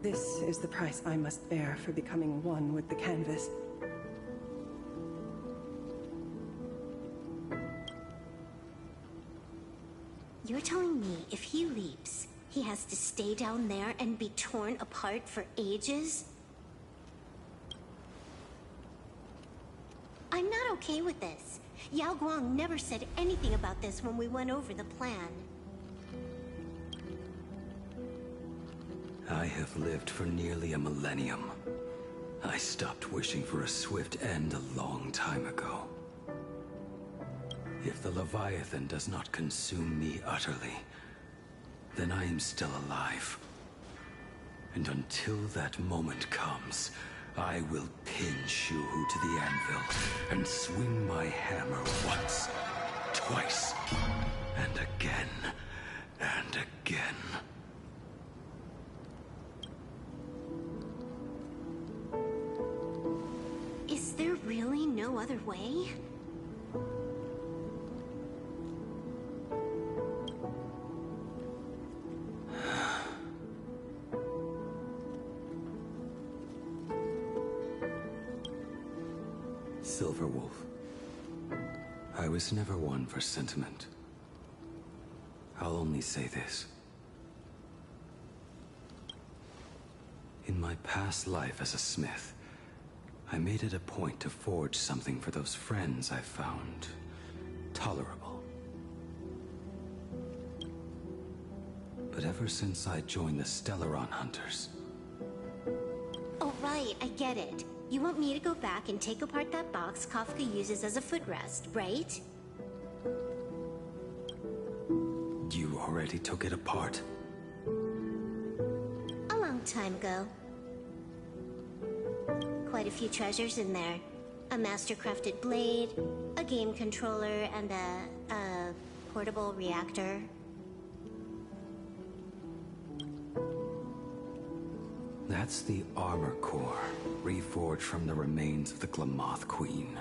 S15: This is the price I must bear for becoming one with the canvas.
S11: You're telling me if he leaps, he has to stay down there and be torn apart for ages? I'm not okay with this. Yao Guang never said anything about this when we went over the plan.
S13: I have lived for nearly a millennium. I stopped wishing for a swift end a long time ago. If the Leviathan does not consume me utterly, then I am still alive. And until that moment comes, I will pin Shuhu to the anvil and swing my hammer once, twice, and again, and again.
S11: Is there really no other way?
S13: Silver Wolf, I was never one for sentiment. I'll only say this. In my past life as a smith, I made it a point to forge something for those friends I found tolerable. But ever since I joined the Stellaron Hunters...
S11: Oh, right, I get it. You want me to go back and take apart that box Kafka uses as a footrest, right?
S13: You already took it apart?
S11: A long time ago. Quite a few treasures in there. A master-crafted blade, a game controller, and a portable reactor.
S13: That's the armor core, reforged from the remains of the Glamoth Queen.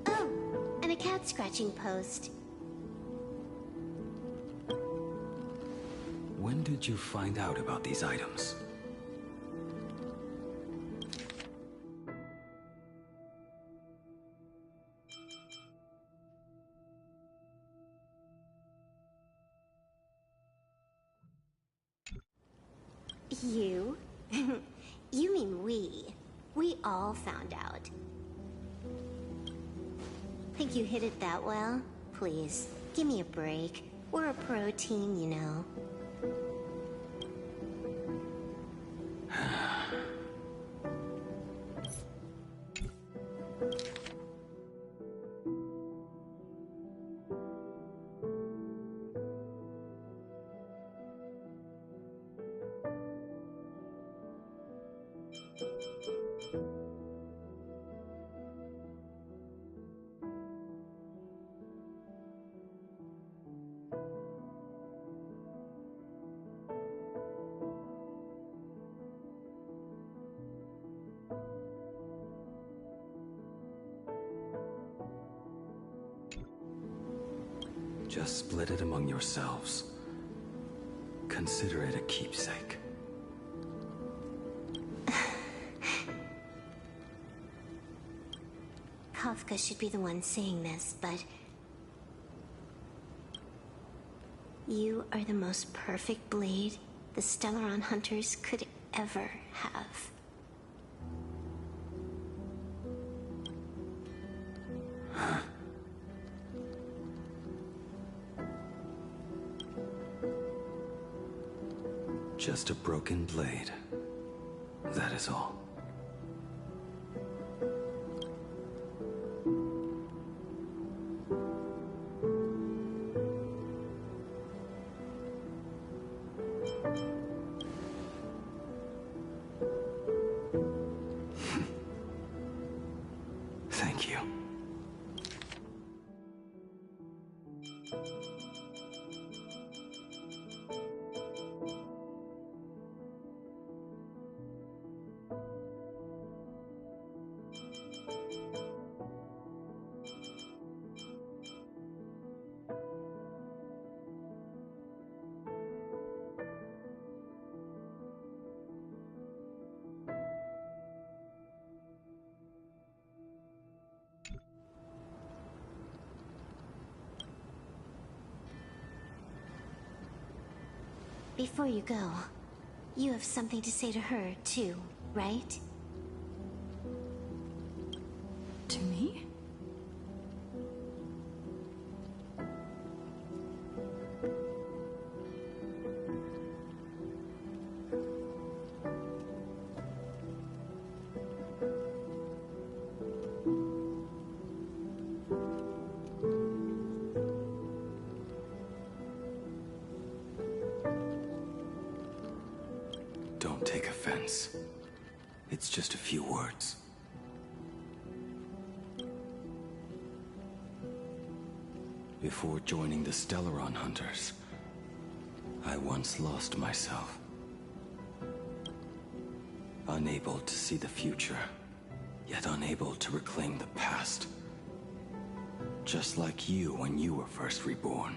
S11: Oh, and a cat-scratching post.
S13: When did you find out about these items?
S11: You? You mean we. We all found out. Think you hit it that well? Please, give me a break. We're a pro team, you know.
S13: Just split it among yourselves. Consider it a keepsake.
S11: Kafka should be the one saying this, but... You are the most perfect blade the Stellaron Hunters could ever have.
S13: Just a broken blade. That is all. Thank you.
S11: Before you go, you have something to say to her, too, right?
S1: To me?
S13: Don't take offense. It's just a few words. Before joining the Stellaron Hunters, I once lost myself. Unable to see the future, yet unable to reclaim the past. Just like you when you were first reborn.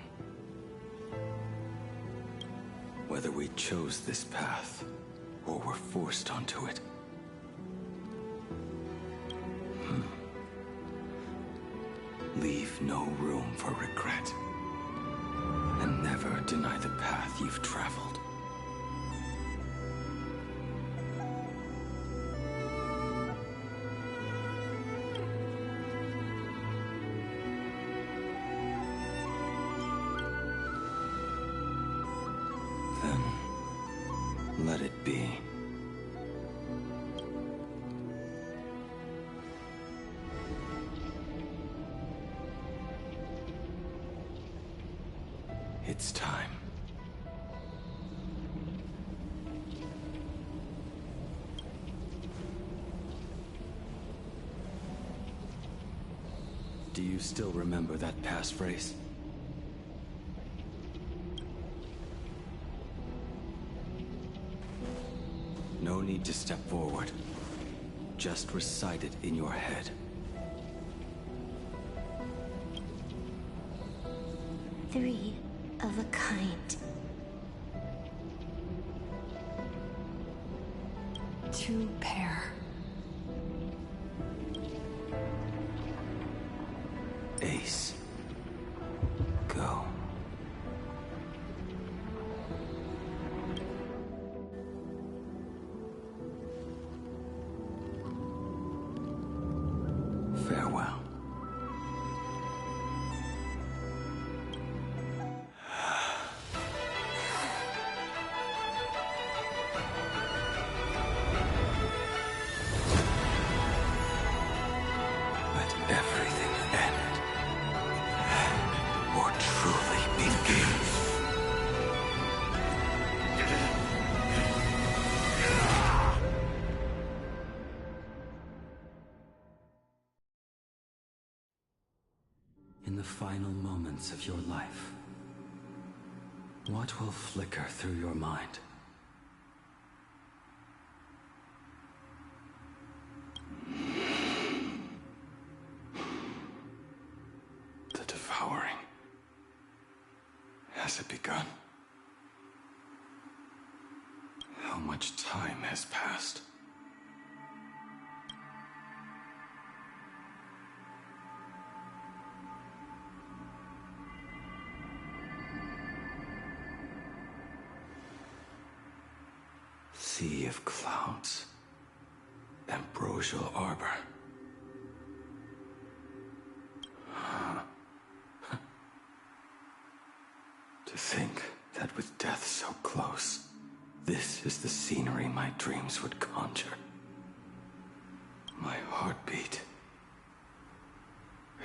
S13: Whether we chose this path, or were forced onto it. Leave no room for regret. And never deny the path you've traveled. let it be. It's time. Do you still remember that passphrase? No need to step forward. Just recite it in your head.
S11: Three of a kind.
S1: Two pair.
S13: Ace. Go. Farewell. Let everything end. Or truly begin. In the final moments of your life, what will flicker through your mind? The devouring. Has it begun? How much time has passed? Sea of clouds. Ambrosial arbor. To think that with death so close, this is the scenery my dreams would conjure. My heartbeat.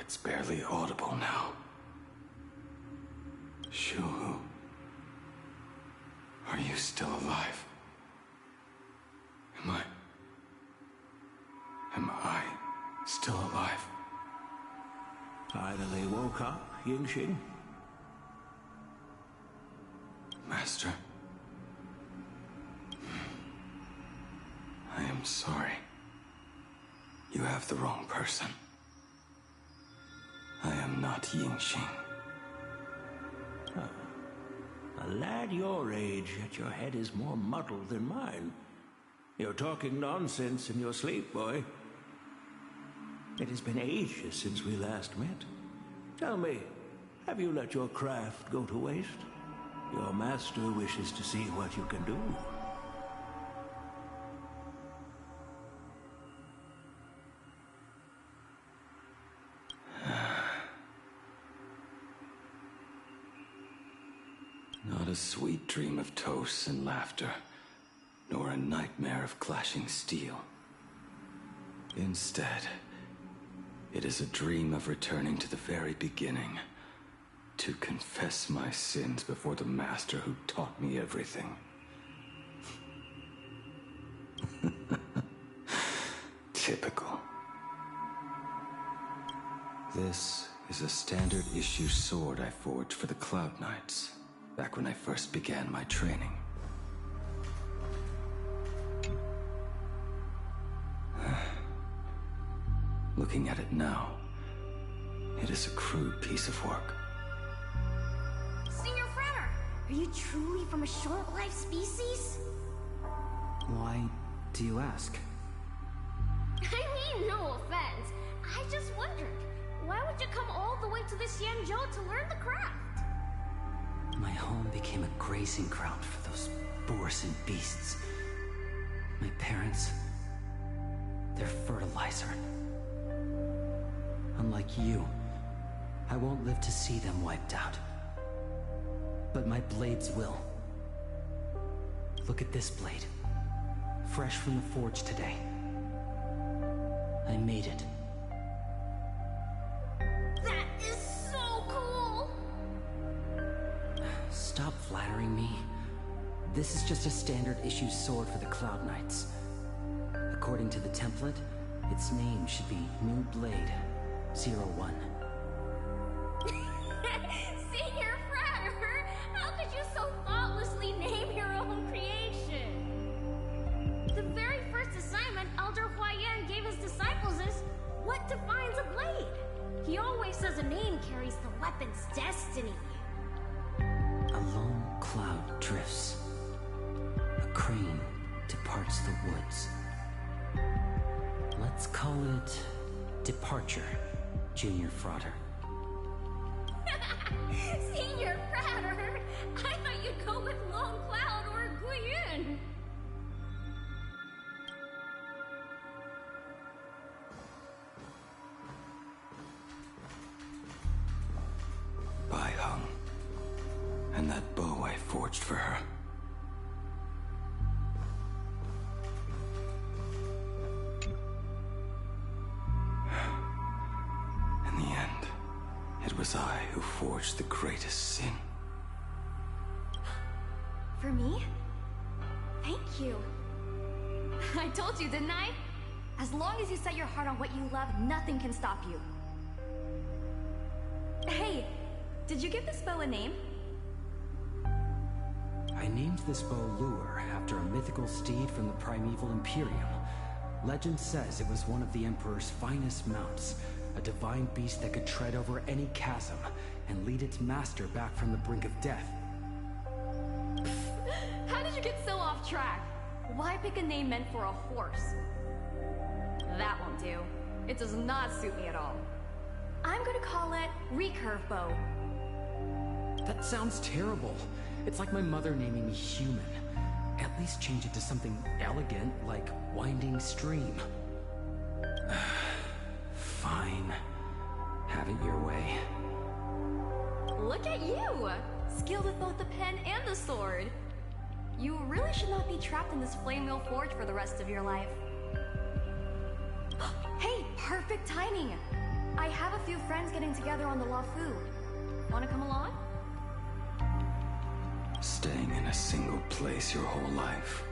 S13: It's barely audible now. Shuhu. Are you still alive? Am I still alive?
S16: Finally woke up, Yingxing.
S13: Master. I am sorry. You have the wrong person. I am not Yingxing.
S16: A lad your age, yet your head is more muddled than mine. You're talking nonsense in your sleep, boy. It has been ages since we last met. Tell me, have you let your craft go to waste? Your master wishes to see what you can do.
S13: Not a sweet dream of toasts and laughter, nor a nightmare of clashing steel. Instead, it is a dream of returning to the very beginning, to confess my sins before the master who taught me everything. Typical. This is a standard issue sword I forged for the Cloud Knights, back when I first began my training. Looking at it now, it is a crude piece of work.
S11: Senior Frenner, are you truly from a short-lived species?
S17: Why do you ask?
S11: I mean, no offense. I just wondered, why would you come all the way to this Yanzhou to learn the craft?
S17: My home became a grazing ground for those boresome beasts. My parents, they're fertilizer. Unlike you, I won't live to see them wiped out. But my blades will. Look at this blade. Fresh from the forge today. I made it.
S5: That is so cool!
S17: Stop flattering me. This is just a standard issue sword for the Cloud Knights. According to the template, its name should be New Blade 01.
S5: Senior Fratter, how could you so thoughtlessly name your own creation? The very first assignment Elder Huayan gave his disciples is what defines a blade. He always says a name carries the weapon's destiny.
S17: A lone cloud drifts. A crane departs the woods. Let's call it Departure, Junior Frater.
S5: Senior Fratter, I thought you'd go with Lone Cloud or Guiyun.
S13: Bai Hung. And that bow I forged for her. In the end, it was I who forged the greatest sin.
S12: For me? Thank you. I told you, didn't I? As long as you set your heart on what you love, nothing can stop you. Hey, did you give this bow a name?
S17: I named this bow Lure after a mythical steed from the primeval Imperium. Legend says it was one of the Emperor's finest mounts, a divine beast that could tread over any chasm and lead its master back from the brink of death.
S12: How did you get so off track? Why pick a name meant for a horse? That won't do. It does not suit me at all. I'm gonna call it Recurve Bow.
S17: That sounds terrible. It's like my mother naming me Human. At least change it to something elegant, like Winding Stream. Fine. Have it your way.
S12: Look at you! Skilled with both the pen and the sword. You really should not be trapped in this flame wheel forge for the rest of your life. Hey, perfect timing! I have a few friends getting together on the Lafu. Wanna come along?
S13: Staying in a single place your whole life.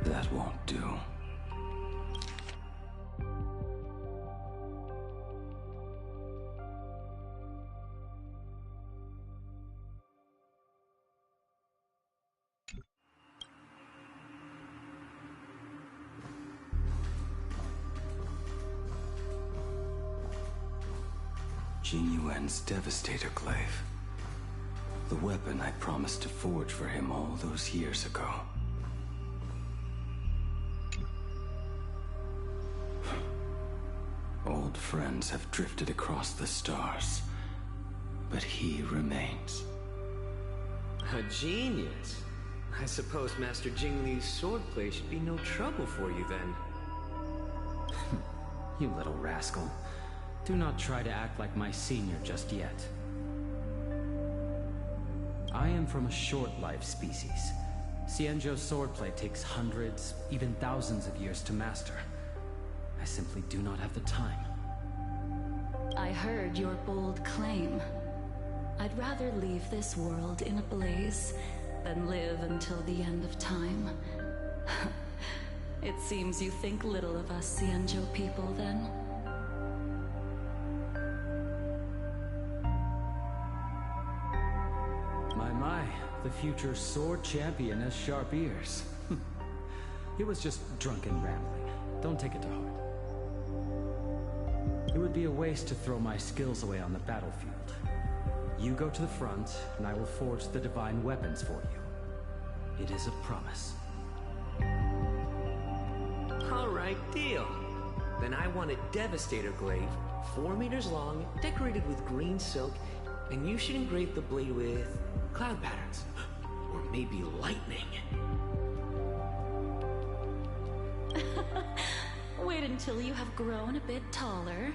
S13: That won't do. Jin Yuan's Devastator Glaive. The weapon I promised to forge for him all those years ago. Old friends have drifted across the stars, but he remains.
S20: A genius. I suppose Master Jingli's swordplay should be no trouble for you then.
S17: You little rascal. Do not try to act like my senior just yet. I am from a short-life species. Xianzhou's swordplay takes hundreds, even thousands of years to master. I simply do not have the time.
S1: I heard your bold claim. I'd rather leave this world in a blaze than live until the end of time. It seems you think little of us Xianzhou people, then.
S17: My, the future sword champion has sharp ears. It was just drunken rambling. Don't take it to heart. It would be a waste to throw my skills away on the battlefield. You go to the front, and I will forge the divine weapons for you. It is a promise.
S20: Alright, deal. Then I want a Devastator Glaive, 4 meters long, decorated with green silk, and you should engrave the blade with cloud patterns. Or maybe lightning.
S1: Wait until you have grown a bit taller.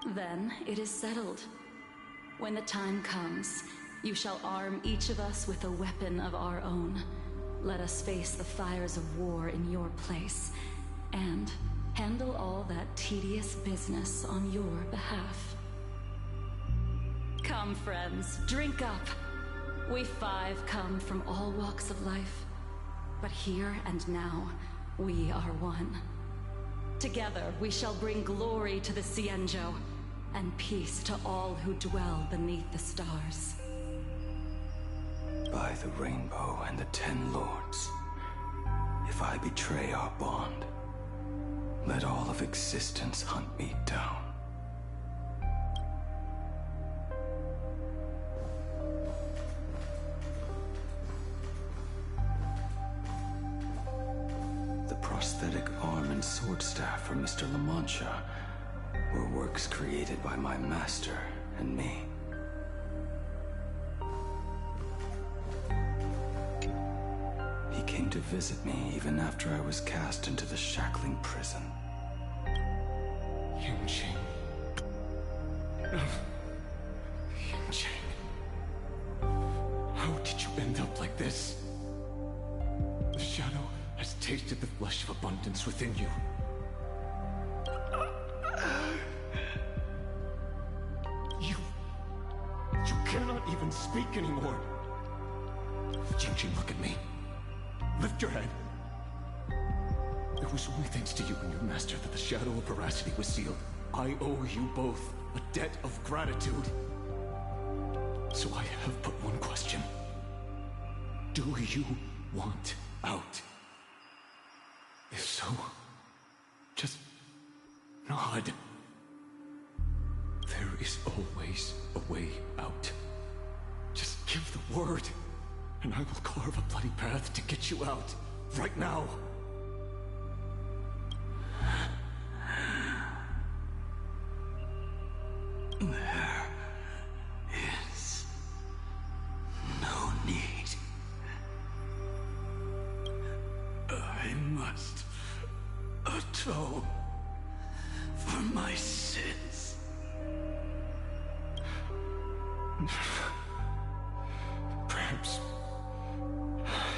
S1: Then it is settled. When the time comes, you shall arm each of us with a weapon of our own. Let us face the fires of war in your place, and handle all that tedious business on your behalf. Come, friends, drink up. We five come from all walks of life, but here and now, we are one. Together, we shall bring glory to the Cienjo, and peace to all who dwell beneath the stars.
S13: By the rainbow and the 10 lords, if I betray our bond, let all of existence hunt me down. The prosthetic arm and sword staff from Mr. La Mancha were works created by my master and me. He came to visit me even after I was cast into the shackling prison.
S14: Yunjing. Yunjing. How did you end up like this? The shadow has tasted the flesh of abundance within you. You cannot even speak anymore. Yunjing, look at me. Lift your head. It was only thanks to you and your master that the shadow of veracity was sealed. I owe you both a debt of gratitude. So I have but one question. Do you want out? If so, just nod. There is always a way out. Just give the word, and I will carve a bloody path to get you out. Right now.
S13: There is no need. I must atone for my sins.
S14: Perhaps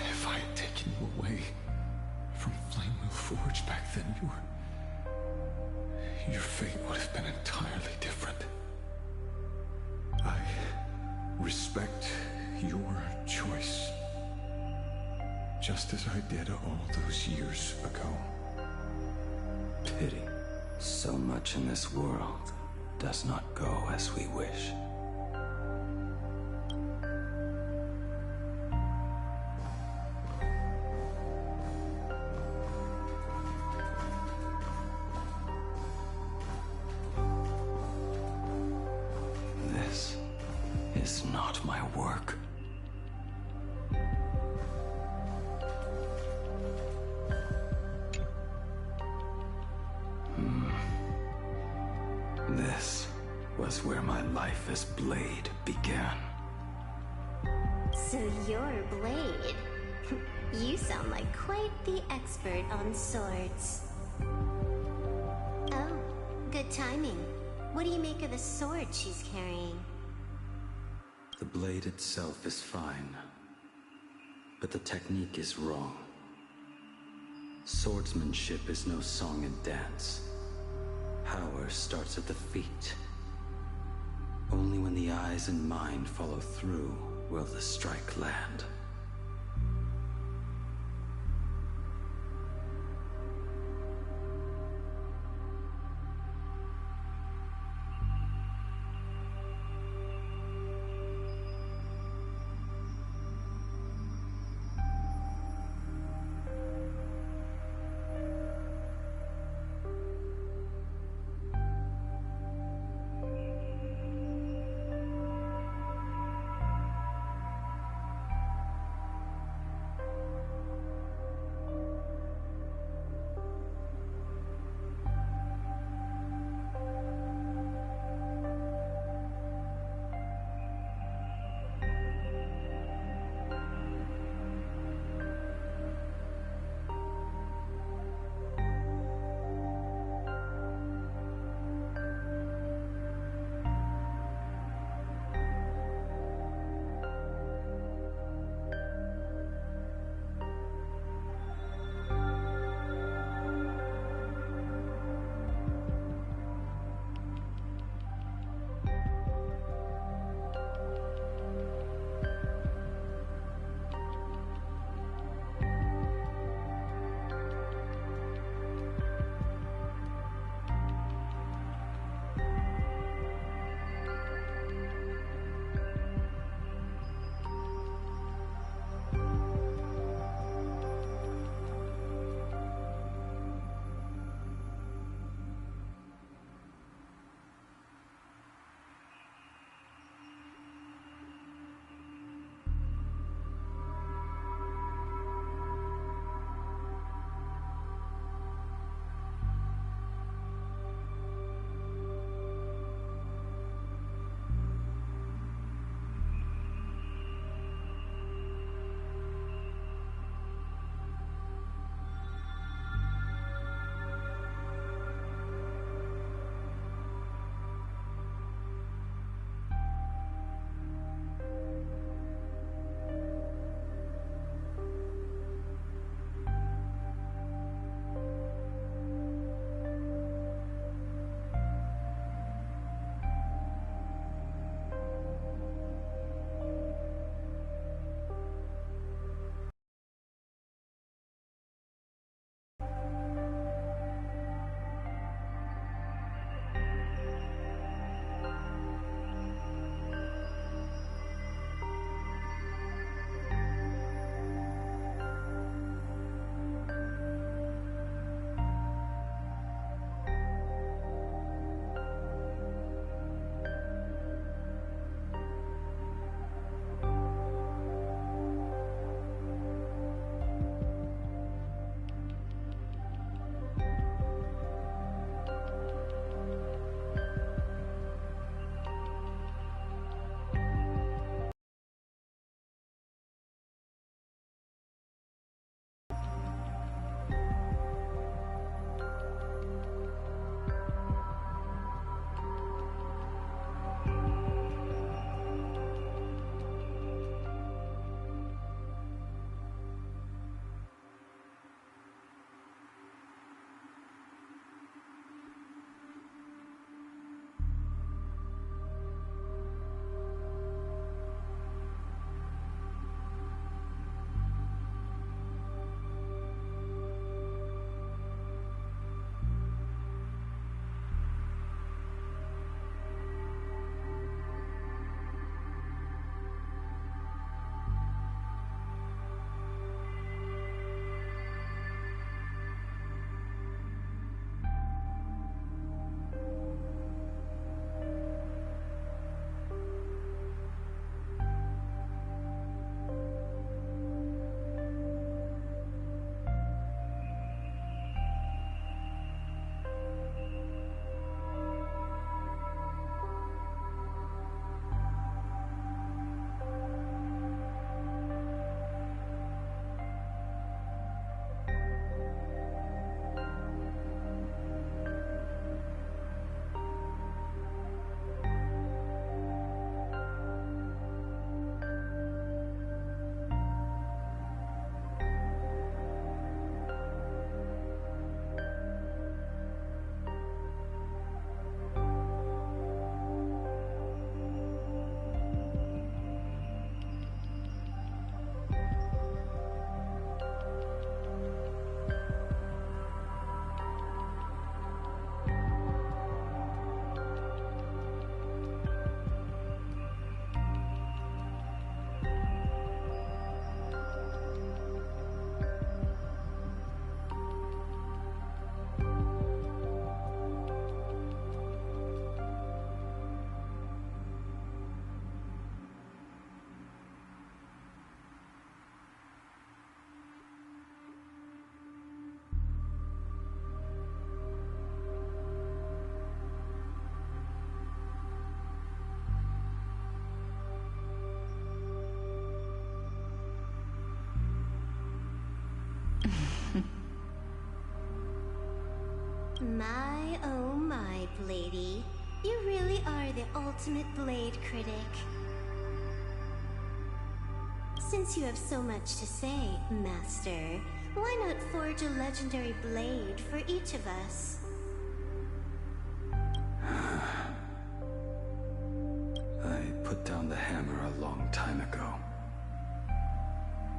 S14: if I had taken you away from Flamewheel Forge back then, your fate would have been entirely different. I respect your choice, just as I did all those years ago.
S13: Pity. So much in this world does not go as we wish. This is not my work. This was where my life as Blade began.
S11: So you're Blade. You sound like quite the expert on swords. Oh, good timing. What do you make of the sword she's carrying?
S13: The blade itself is fine, but the technique is wrong. Swordsmanship is no song and dance. Power starts at the feet. Only when the eyes and mind follow through will the strike land.
S11: My, oh my, Bladey. You really are the ultimate blade critic. Since you have so much to say, Master, why not forge a legendary blade for each of us?
S13: I put down the hammer a long time ago.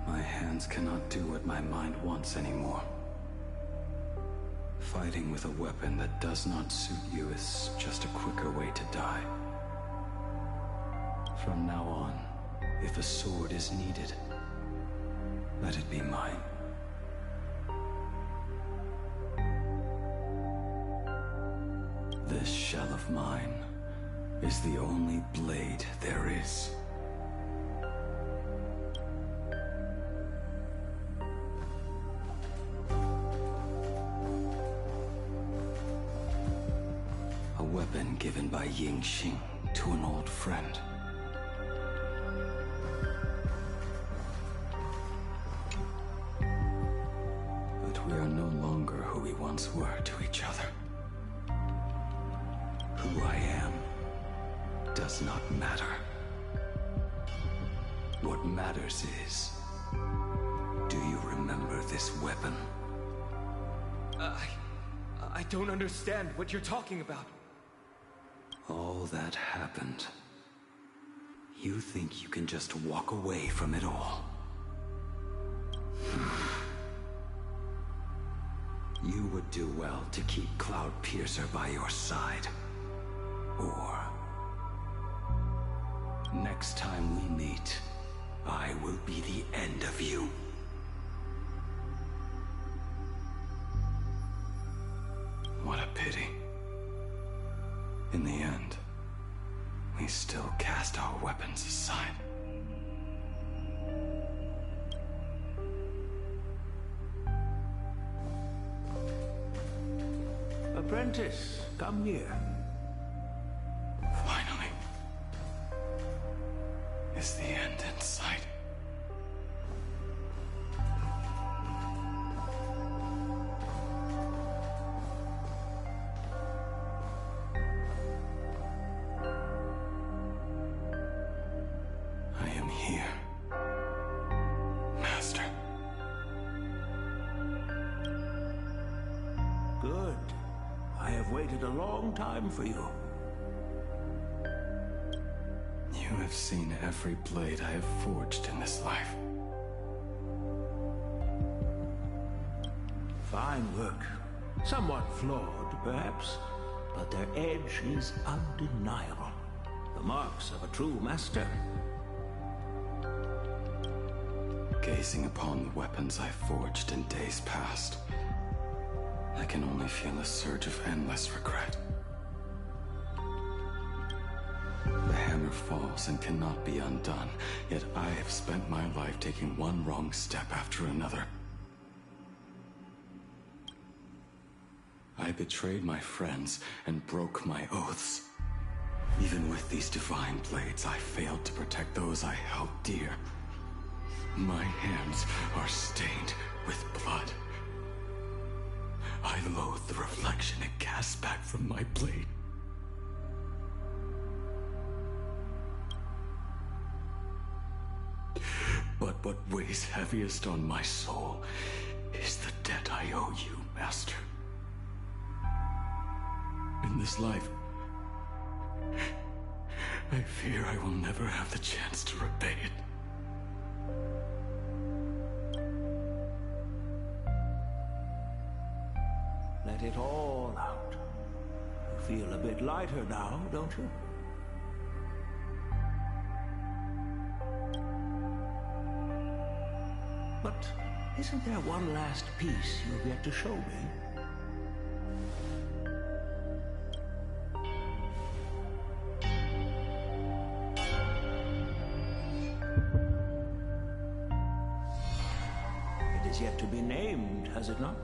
S13: My hands cannot do what my mind wants anymore. Fighting with a weapon that does not suit you is just a quicker way to die. From now on, if a sword is needed, let it be mine. This shell of mine is the only blade there is. A weapon given by Ying Xing to an old friend. But we are no longer who we once were to each other. Who I am does not matter. What matters is, do you remember this weapon?
S20: I don't understand what you're talking about.
S13: All that happened. You think you can just walk away from it all? You would do well to keep Cloud Piercer by your side. Or... next time we meet, I will be the end of you. What a pity. In the end, we still cast our weapons aside.
S16: Apprentice, come here.
S13: Finally. Is the end in sight? I am here, Master.
S16: Good. I have waited a long time for you.
S13: You have seen every blade I have forged in this life.
S16: Fine work. Somewhat flawed, perhaps, but their edge is undeniable. The marks of a true master.
S13: Gazing upon the weapons I forged in days past, I can only feel a surge of endless regret. The hammer falls and cannot be undone, yet I have spent my life taking one wrong step after another. I betrayed my friends and broke my oaths. Even with these divine blades, I failed to protect those I held dear. My hands are stained with blood. I loathe the reflection it casts back from my blade. But what weighs heaviest on my soul is the debt I owe you, Master. In this life, I fear I will never have the chance to repay it.
S16: Let it all out. You feel a bit lighter now, don't you? But isn't there one last piece you've yet to show me? It is yet to be named, has it not?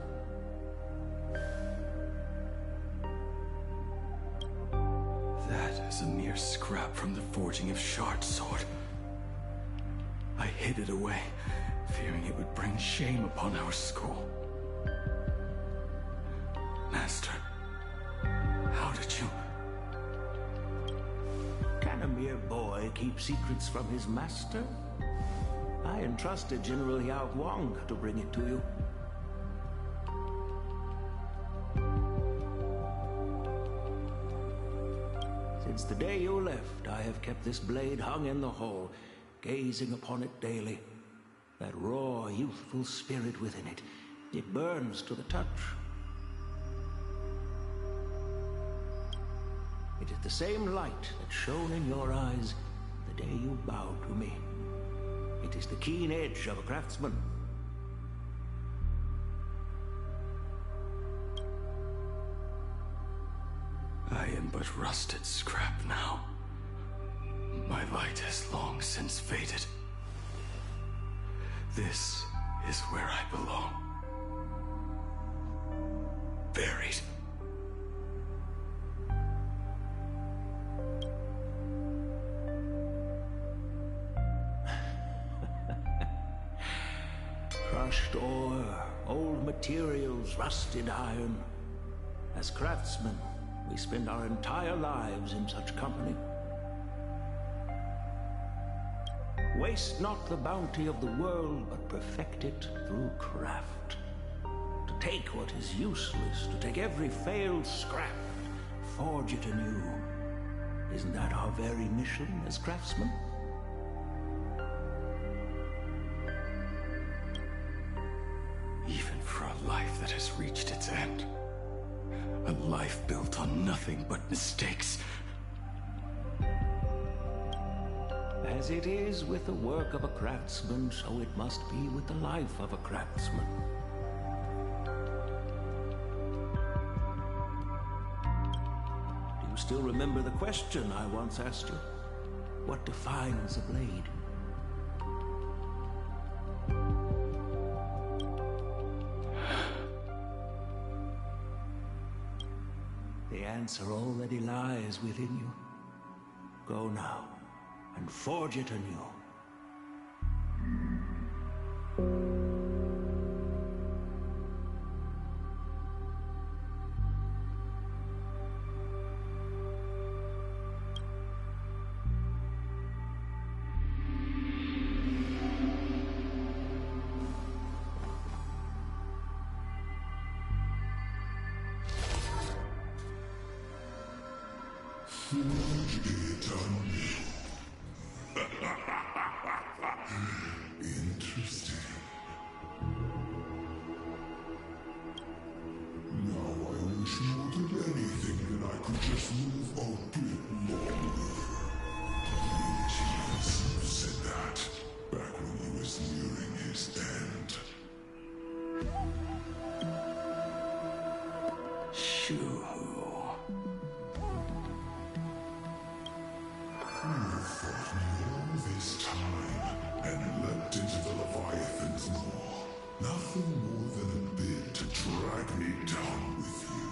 S13: That is a mere scrap from the forging of Shard's sword. I hid it away,
S6: fearing it would bring shame upon our school. Master, how did you...
S16: Can a mere boy keep secrets from his master? I entrusted General Yao Guang to bring it to you. Since the day you left, I have kept this blade hung in the hall, gazing upon it daily. That raw, youthful spirit within it, it burns to the touch. It is the same light that shone in your eyes the day you bowed to me. It is the keen edge of a craftsman.
S6: I am but rusted scrap now. My light has long since faded. This is where I belong. Buried.
S16: Crushed ore, old materials, rusted iron. As craftsmen, we spend our entire lives in such company. Waste not the bounty of the world, but perfect it through craft. To take what is useless, to take every failed scrap, forge it anew. Isn't that our very mission as craftsmen?
S6: Even for a life that has reached its end. A life built on nothing but mistakes.
S16: As it is with the work of a craftsman, so it must be with the life of a craftsman. Do you still remember the question I once asked you? What defines a blade? The answer already lies within you. Go now, and forge it anew.
S8: Forge it anew. Interesting. Now I wish more than anything that I could just live a bit longer. Jesus said that back when he was nearing his end.
S6: Shoo.
S8: You fought me all this time and leapt into the Leviathan's maw. Nothing more than a bid to drag me down with you.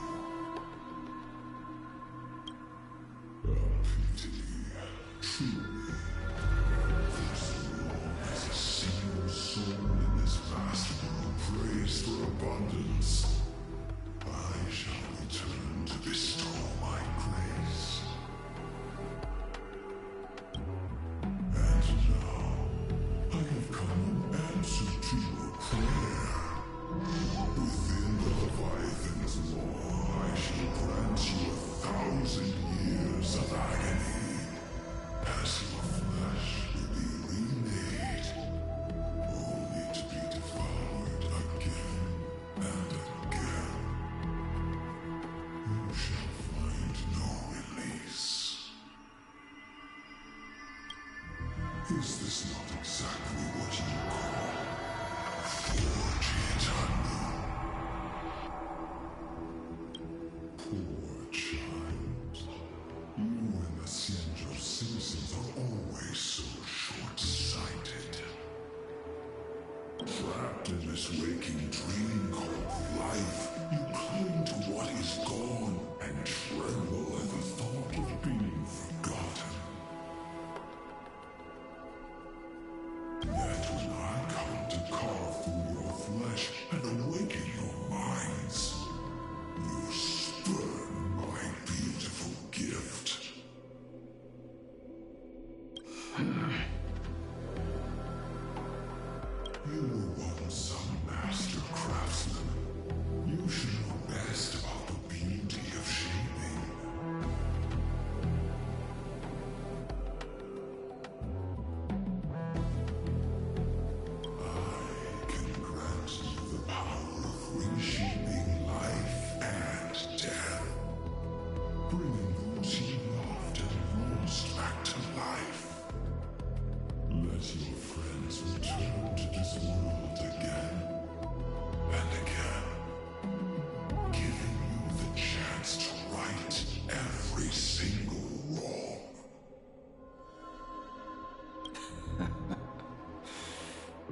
S8: A pity, truly. For so long as a single soul in this vast world prays for abundance, I shall return to bestow my grace. And now, I have come in answer to your prayer. Within the Leviathan's law, I shall grant you 1,000 years of agony, as your flesh will be remade, only to be devoured again and again. You shall find no release. Is this not exactly what you call forge it anew? Poor child. You and the Xianzhou citizens are always so short-sighted. Trapped in this waking dream called life, you cling to what is gone and tremble at the thought of being forgotten. Yet when I come to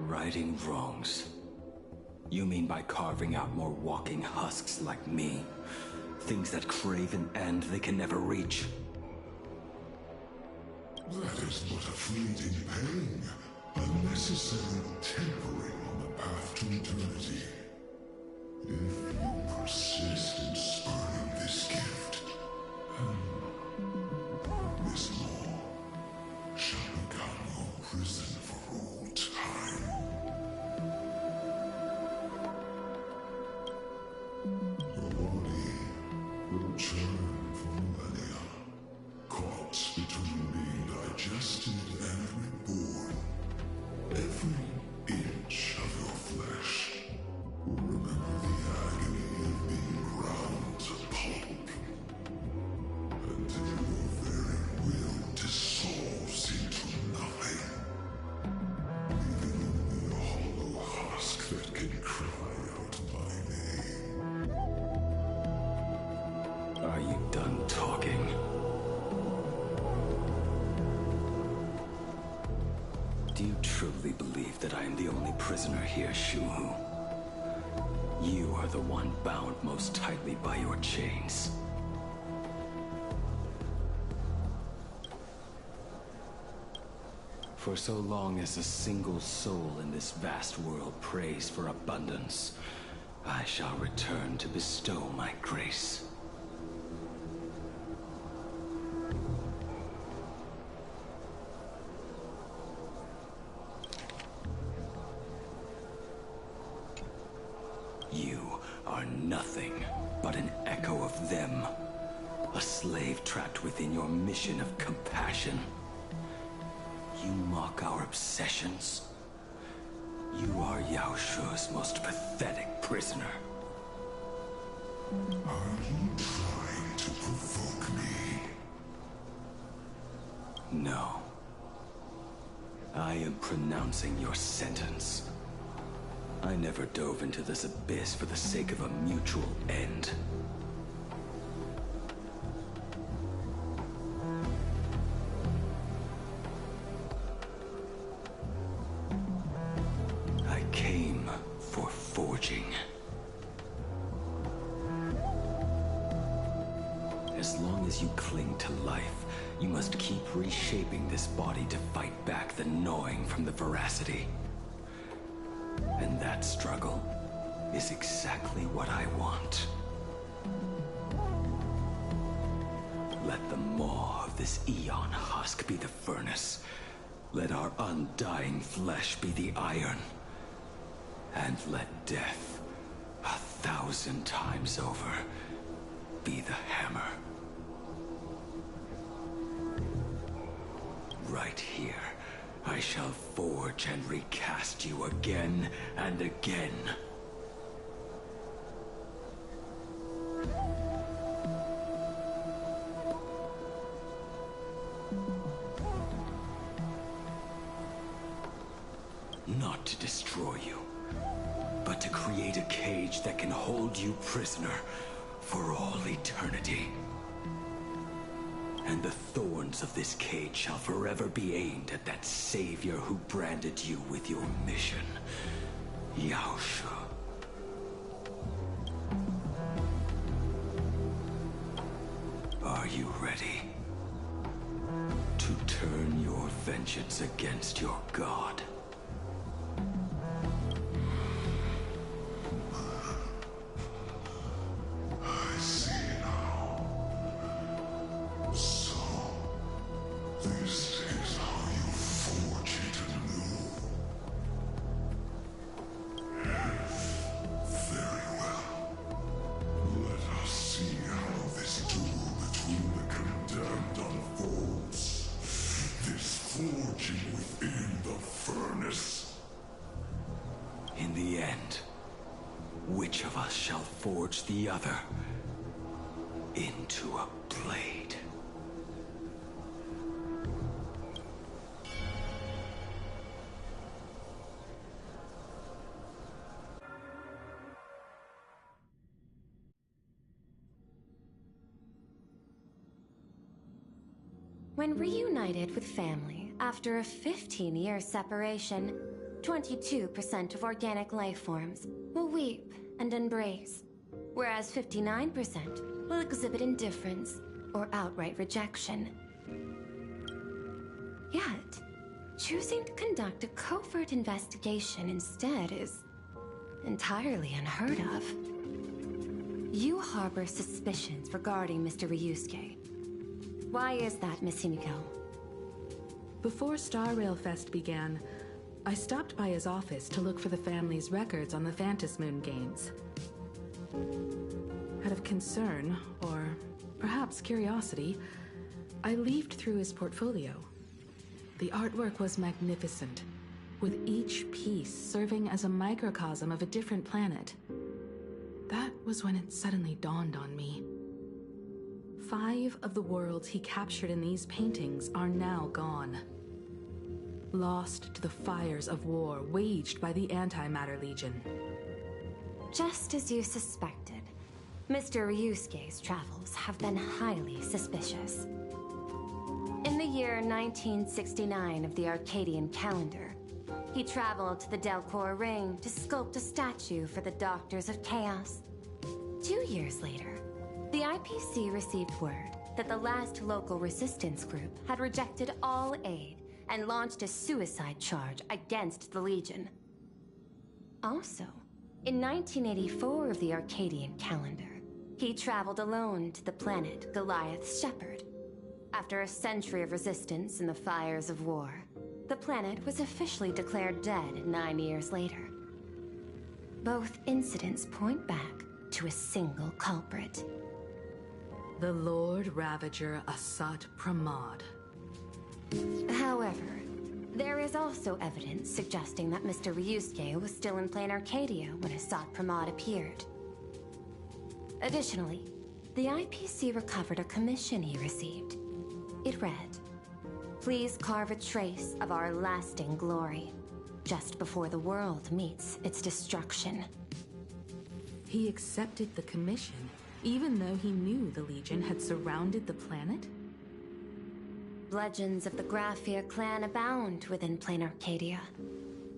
S13: Righting wrongs. You mean by carving out more walking husks like me? Things that crave an end they can never reach?
S8: That is but a fleeting pain, a necessary tempering on the path to eternity. If you persist in spurning this gift, this law shall become your prison for all time. Your body will churn for millennia, caught between being digested and reborn. Every inch of your flesh will remember the agony of being ground to pulp, until your very will dissolves into nothing, leaving only a hollow husk that can cry out my name.
S13: Are you done talking? Do you truly believe that I am the only prisoner here, Shuhu? You are the one bound most tightly by your chains. For so long as a single soul in this vast world prays for abundance, I shall return to bestow my grace. You are nothing but an echo of them. A slave trapped within your mission of compassion. You mock our obsessions. You are Yao Shu's most pathetic prisoner.
S8: Are you trying to provoke me?
S13: No. I am pronouncing your sentence. I never dove into this abyss for the sake of a mutual end. I came for forging. As long as you cling to life, you must keep reshaping this body to fight back the gnawing from the veracity. And that struggle is exactly what I want. Let the maw of this Eon husk be the furnace. Let our undying flesh be the iron. And let death, 1,000 times over, be the hammer. Right here, I shall forge and recast you again and again. Not to destroy you, but to create a cage that can hold you prisoner for all eternity. And the thorns of this cage shall forever be aimed at that savior who branded you with your mission, Yao Shu. Are you ready to turn your vengeance against your god?
S8: I see now. So, this is how you forge it anew. Very well. Let us see how this duel between the condemned unfolds. This forging within the furnace.
S13: In the end, which of us shall forge the other into a blade?
S21: When reunited with family after a 15-year separation, 22% of organic life forms will weep and embrace, whereas 59% will exhibit indifference or outright rejection. Yet, choosing to conduct a covert investigation instead is entirely unheard of. You harbor suspicions regarding Mr. Ryusuke. Why is that, Miss Himiko?
S22: Before Star Rail Fest began, I stopped by his office to look for the family's records on the Phantom Moon games. Out of concern, or perhaps curiosity, I leafed through his portfolio. The artwork was magnificent, with each piece serving as a microcosm of a different planet. That was when it suddenly dawned on me. 5 of the worlds he captured in these paintings are now gone. Lost to the fires of war waged by the Antimatter Legion.
S21: Just as you suspected, Mr. Ryusuke's travels have been highly suspicious. In the year 1969 of the Arcadian calendar, he traveled to the Delcor Ring to sculpt a statue for the Doctors of Chaos. 2 years later, the IPC received word that the last local resistance group had rejected all aid and launched a suicide charge against the Legion. Also, in 1984 of the Arcadian calendar, he traveled alone to the planet Goliath's Shepherd. After a century of resistance in the fires of war, the planet was officially declared dead 9 years later. Both incidents point back to a single culprit.
S22: The Lord Ravager Asat Pramod.
S21: However, there is also evidence suggesting that Mr. Ryusuke was still in plain Arcadia when Asat Pramod appeared. Additionally, the IPC recovered a commission he received. It read, "Please carve a trace of our lasting glory, just before the world meets its destruction."
S22: He accepted the commission, even though he knew the Legion had surrounded the planet?
S21: Legends of the Graphia clan abound within plain Arcadia.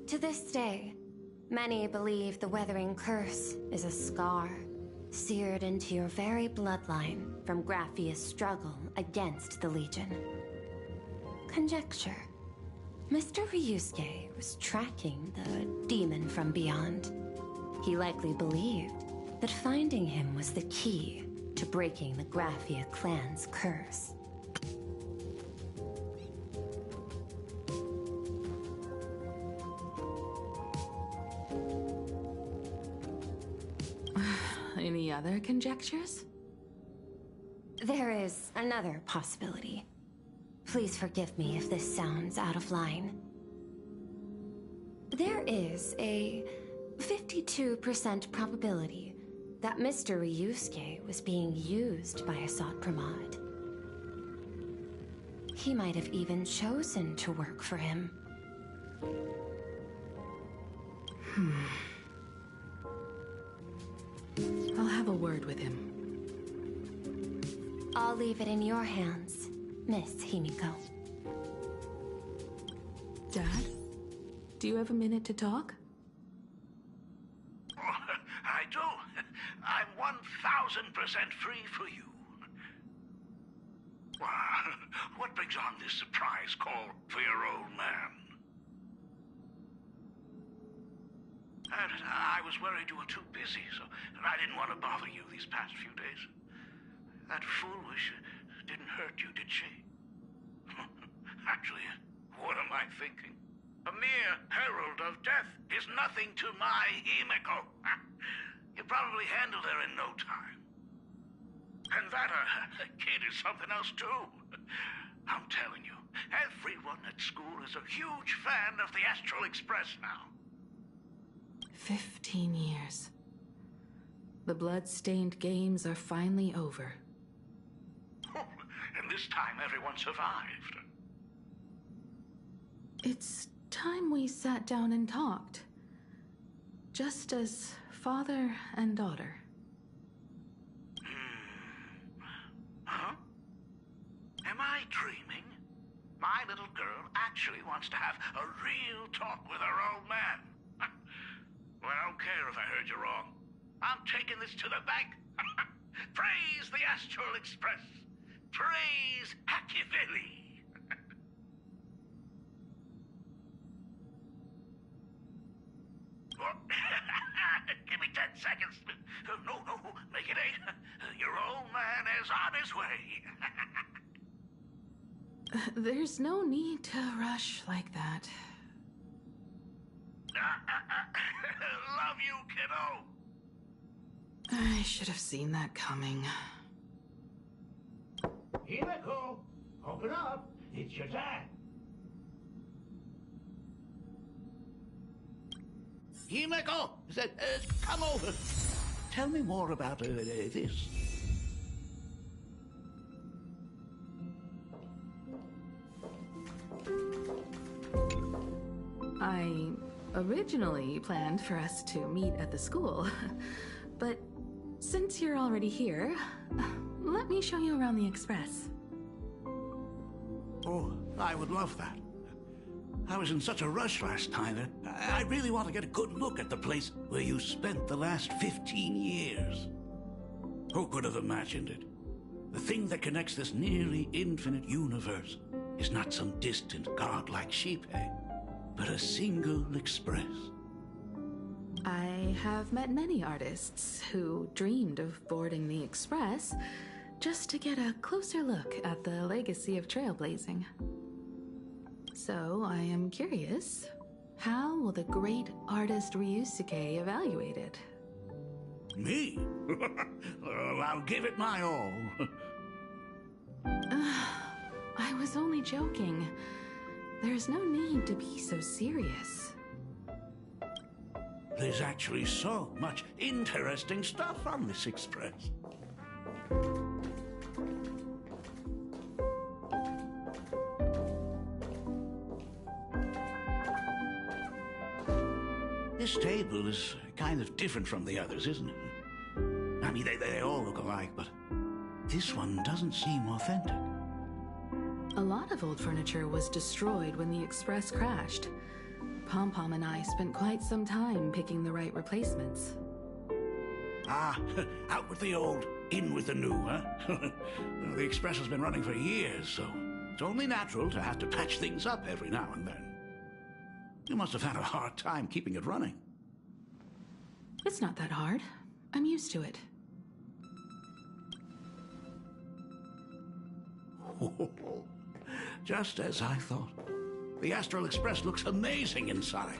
S21: To this day, many believe the Weathering Curse is a scar seared into your very bloodline from Graphia's struggle against the Legion. Conjecture. Mr. Ryusuke was tracking the demon from beyond. He likely believed that finding him was the key to breaking the Graphia clan's curse.
S22: Any other conjectures?
S21: There is another possibility. Please forgive me if this sounds out of line. There is a 52% probability that Mr. Ryusuke was being used by Asat Pramod. He might have even chosen to work for him.
S22: I'll have a word with him.
S21: I'll leave it in your hands, Miss Himiko.
S22: Dad, do you have a minute to talk?
S23: I do. I'm 1000% free for you. What brings on this surprise call for your old man? I was worried you were too busy, so I didn't want to bother you these past few days. That foolish didn't hurt you, did she? Actually, what am I thinking? A mere herald of death is nothing to my Himiko. You probably handled her in no time. And that kid is something else too. I'm telling you, everyone at school is a huge fan of the Astral Express now.
S22: 15 years. The blood-stained games are finally over.
S23: And this time everyone survived.
S22: It's time we sat down and talked. Just as father and daughter.
S23: Huh? Am I dreaming? My my little girl actually wants to have a real talk with her old man. Well, I don't care if I heard you wrong. I'm taking this to the bank. Praise the Astral Express. Praise Machiavelli. Give me 10 seconds. No, make it 8. Your old man is on his way.
S22: There's no need to rush like that.
S23: Love you, kiddo.
S22: I should have seen that coming.
S23: Himeko, open up. It's your dad. Himeko, come over. Tell me more about this.
S22: I originally planned for us to meet at the school, but since you're already here, let me show you around the Express.
S23: Oh, I would love that. I was in such a rush last time. I really want to get a good look at the place where you spent the last 15 years. Who could have imagined it? The thing that connects this nearly infinite universe is not some distant godlike sheep head, but a single express.
S22: I have met many artists who dreamed of boarding the Express just to get a closer look at the legacy of trailblazing. So I am curious, how will the great artist Ryusuke evaluate it?
S23: Me? Well, I'll give it my all.
S22: I was only joking. There's no need to be so serious.
S23: There's actually so much interesting stuff on this express. This table is kind of different from the others, isn't it? I mean, they all look alike, but this one doesn't seem authentic.
S22: A lot of old furniture was destroyed when the Express crashed. Pom-Pom and I spent quite some time picking the right replacements.
S23: Ah, out with the old, in with the new, huh? Well, the Express has been running for years, so it's only natural to have to patch things up every now and then. You must have had a hard time keeping it running.
S22: It's not that hard. I'm used to it.
S23: Just as I thought. The Astral Express looks amazing inside.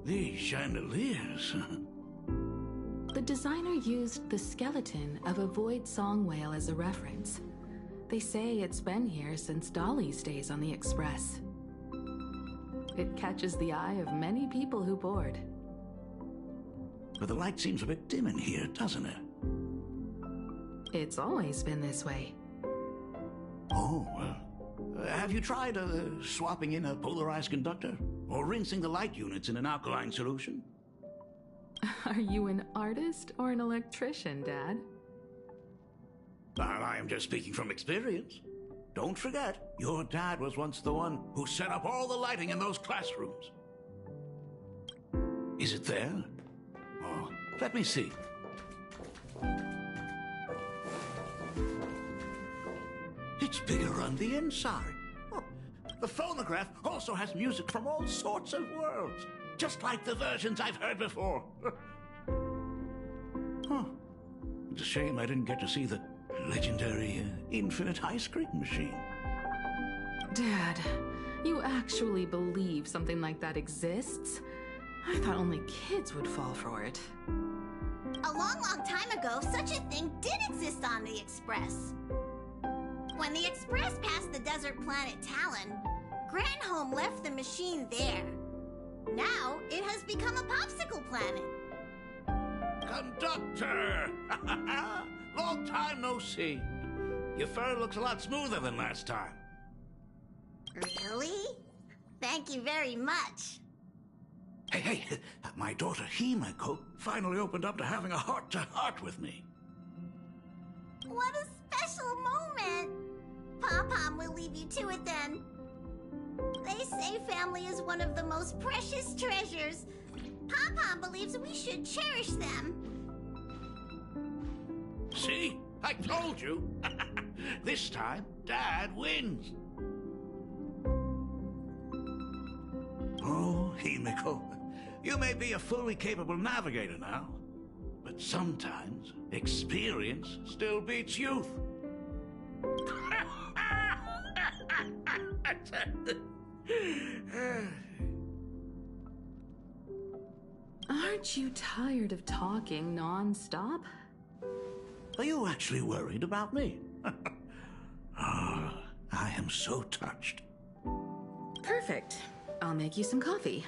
S23: These chandeliers.
S22: The designer used the skeleton of a void song whale as a reference. They say it's been here since Dolly's days on the Express. It catches the eye of many people who board.
S23: But the light seems a bit dim in here, doesn't it?
S22: It's always been this way.
S23: Oh, have you tried swapping in a polarized conductor? Or rinsing the light units in an alkaline solution?
S22: Are you an artist or an electrician, Dad?
S23: I am just speaking from experience. Don't forget, your dad was once the one who set up all the lighting in those classrooms. Is it there? Oh, let me see. It's bigger on the inside. Oh, the phonograph also has music from all sorts of worlds, just like the versions I've heard before. Huh. It's a shame I didn't get to see the legendary infinite ice cream machine.
S22: Dad, you actually believe something like that exists? I thought only kids would fall for it.
S11: A long, long time ago, such a thing did exist on the Express. When the Express passed the desert planet Talon, Granholm left the machine there. Now, it has become a popsicle planet.
S23: Conductor! Long time no see. Your fur looks a lot smoother than last time.
S11: Really? Thank you very much.
S23: Hey, my daughter Himeko finally opened up to having a heart-to-heart with me.
S11: What a special moment. Pom-Pom will leave you to it then. They say family is one of the most precious treasures. Pom-Pom believes we should cherish them.
S23: See? I told you. This time, Dad wins. Oh, Himiko, you may be a fully capable navigator now, but sometimes experience still beats youth.
S22: Aren't you tired of talking non-stop?
S23: Are you actually worried about me? Oh, I am so touched.
S22: Perfect. I'll make you some coffee.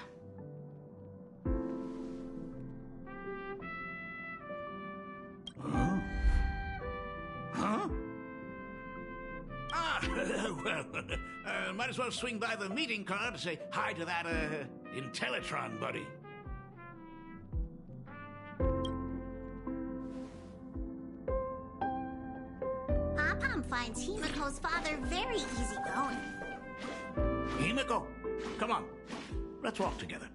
S23: Huh? Huh? Ah, well, might as well swing by the meeting car to say hi to that, Intellitron buddy.
S11: Pom-Pom finds Himiko's father very easygoing.
S23: Himiko, come on. Let's walk together.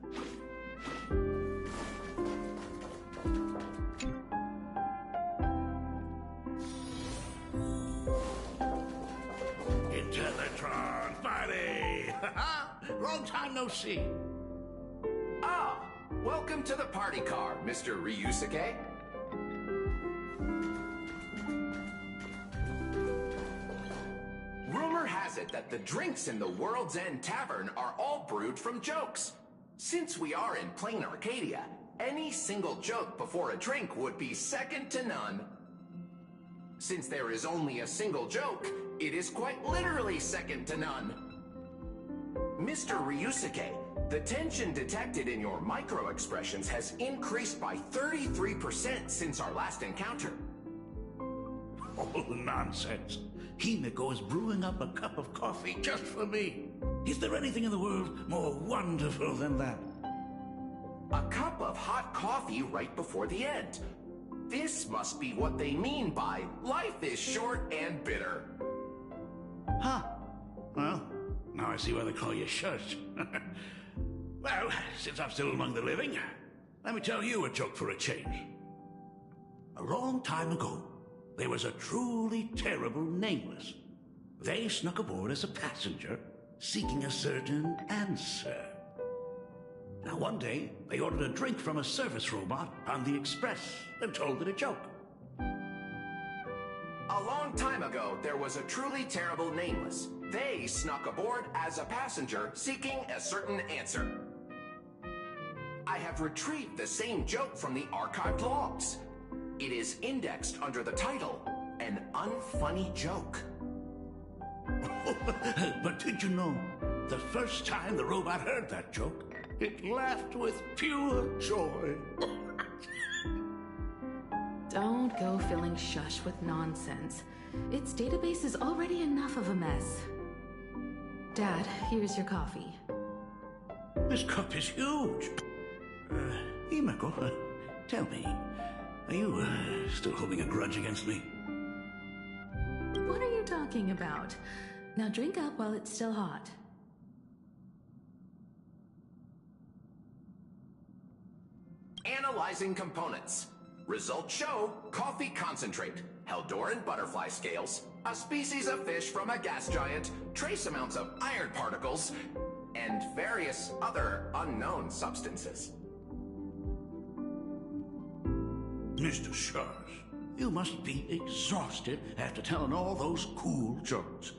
S23: Intellitron buddy! Long time no see.
S3: Ah, welcome to the party car, Mr. Ryusuke. Rumor has it that the drinks in the World's End Tavern are all brewed from jokes. Since we are in plain Arcadia, any single joke before a drink would be second to none. Since there is only a single joke, it is quite literally second to none. Mr. Ryusuke, the tension detected in your micro-expressions has increased by 33% since our last encounter.
S23: Oh, nonsense. Himiko is brewing up a cup of coffee just for me. Is there anything in the world more wonderful than that?
S3: A cup of hot coffee right before the end. This must be what they mean by life is short and bitter.
S23: Huh. Well, now I see why they call you Shush. Well, since I'm still among the living, let me tell you a joke for a change. A long time ago, there was a truly terrible nameless. They snuck aboard as a passenger, seeking a certain answer. Now one day, they ordered a drink from a service robot on the express and told it a joke.
S3: A long time ago, there was a truly terrible nameless. They snuck aboard as a passenger, seeking a certain answer. I have retrieved the same joke from the archived logs. It is indexed under the title, An Unfunny Joke.
S23: But did you know, the first time the robot heard that joke, it laughed with pure joy.
S22: Don't go filling Shush with nonsense. Its database is already enough of a mess. Dad, here's your coffee.
S23: This cup is huge. Himiko, tell me, are you still holding a grudge against me?
S22: What are you talking about? Now drink up while it's still hot.
S3: Analyzing components. Results show coffee concentrate, Heldoran butterfly scales, a species of fish from a gas giant, trace amounts of iron particles, and various other unknown substances.
S23: Mr. Shush, you must be exhausted after telling all those cool jokes.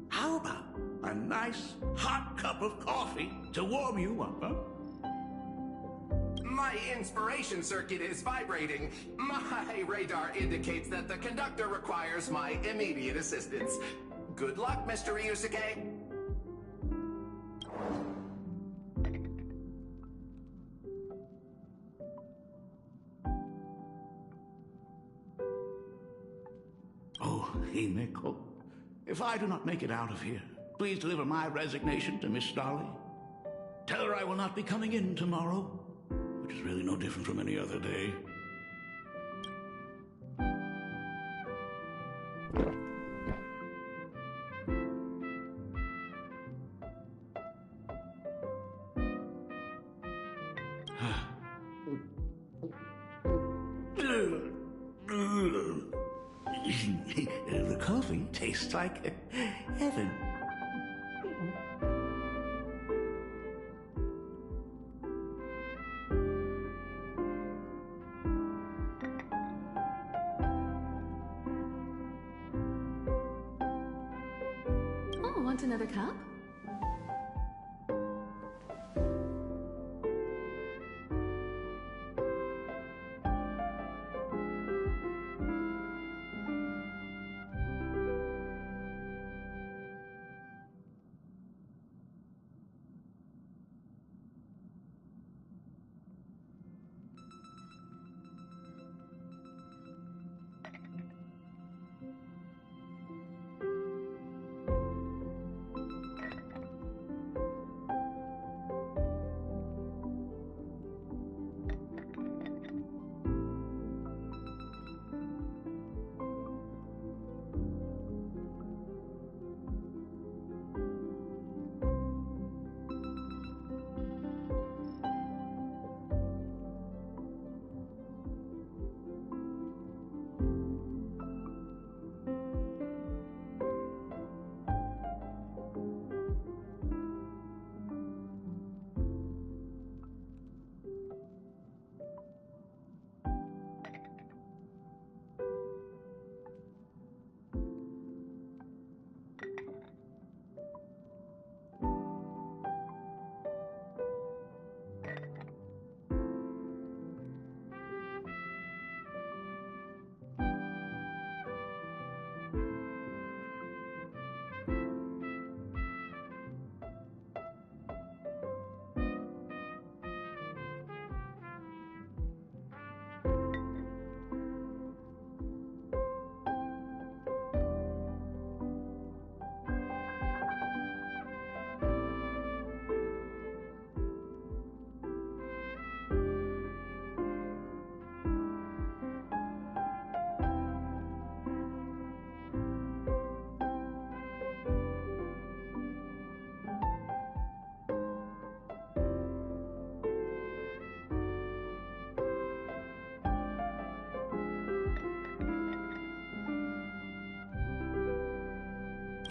S23: How about a nice hot cup of coffee to warm you up, huh?
S3: My inspiration circuit is vibrating. My radar indicates that the conductor requires my immediate assistance. Good luck, Mr. Ryusuke.
S23: Oh, Himiko, if I do not make it out of here, please deliver my resignation to Miss Dolly. Tell her I will not be coming in tomorrow, which is really no different from any other day.
S9: tastes like heaven.
S22: Oh, want another cup?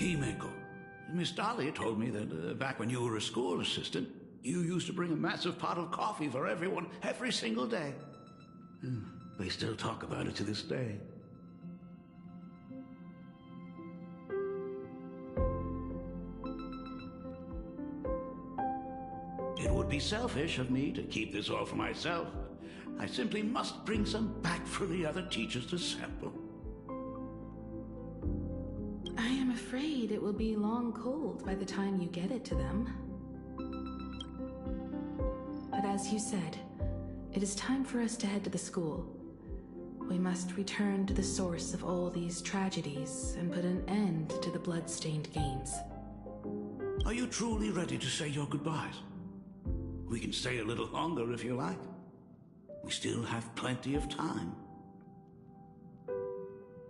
S14: Himeko, Miss Dahlia told me that back when you were a school assistant, you used to bring a massive pot of coffee for everyone every single day. They still talk about it to this day. It would be selfish of me to keep this all for myself. I simply must bring some back for the other teachers to sample.
S22: I am afraid it will be long cold by the time you get it to them. But as you said, it is time for us to head to the school. We must return to the source of all these tragedies and put an end to the blood-stained games.
S14: Are you truly ready to say your goodbyes? We can stay a little longer if you like. We still have plenty of time.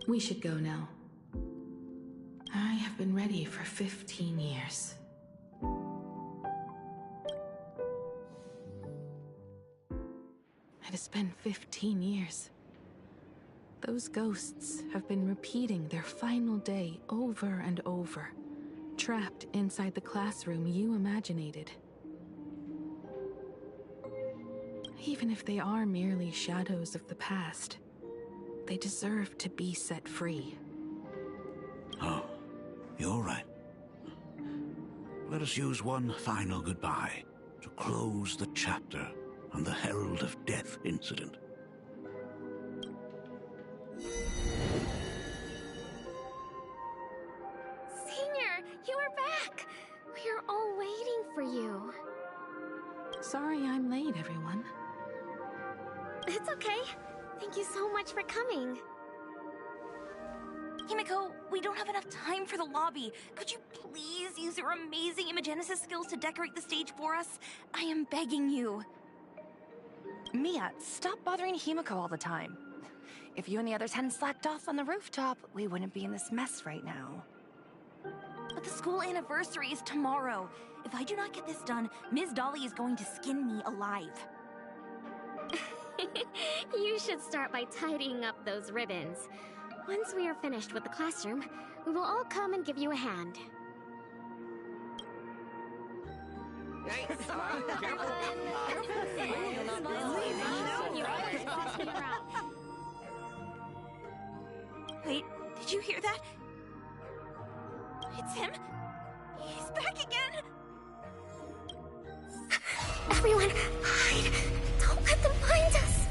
S22: We should go now. I have been ready for 15 years. It has been 15 years. Those ghosts have been repeating their final day over and over, trapped inside the classroom you imaginated. Even if they are merely shadows of the past, they deserve to be set free.
S14: Oh, you're right. Let us use one final goodbye to close the chapter on the Herald of Death incident.
S11: Senior, you are back! We're all waiting for you.
S22: Sorry I'm late, everyone.
S11: It's okay. Thank you so much for coming.
S10: Himeko, we don't have enough time for the lobby. Could you please use your amazing Imagenesis skills to decorate the stage for us? I am begging you.
S19: Mia, stop bothering Himeko all the time. If you and the others hadn't slacked off on the rooftop, we wouldn't be in this mess right now.
S10: But the school anniversary is tomorrow. If I do not get this done, Ms. Dolly is going to skin me alive.
S11: You should start by tidying up those ribbons. Once we are finished with the classroom,
S4: we will all come and give you a hand.
S10: Wait, did you hear that? It's him? He's back again!
S11: Everyone, hide! Don't let them find us!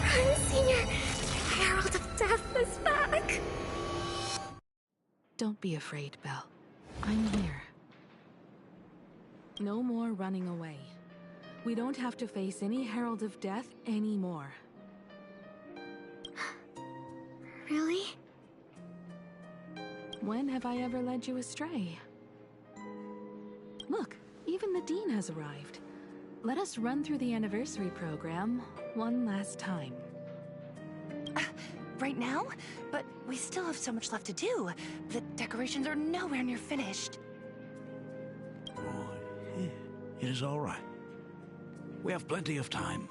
S11: Run, Senior! The Herald of Death is back!
S22: Don't be afraid, Belle. I'm here. No more running away. We don't have to face any Herald of Death anymore.
S4: Really?
S22: When have I ever led you astray? Look, even the Dean has arrived. Let us run through the anniversary program one last time.
S19: Right now? But we still have so much left to do. The decorations are nowhere near finished.
S7: It is all right. We have plenty of time.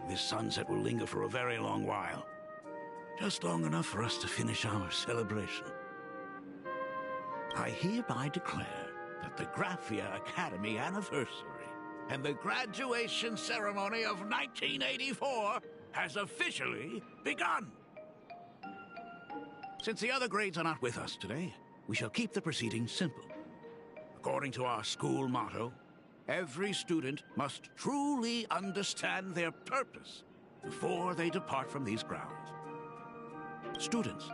S7: This sunset will linger for a very long while. Just long enough for us to finish our celebration. I hereby declare that the Graphia Academy anniversary and the graduation ceremony of 1984 has officially begun. Since the other grades are not with us today, we shall keep the proceedings simple. According to our school motto, every student must truly understand their purpose before they depart from these grounds. Students,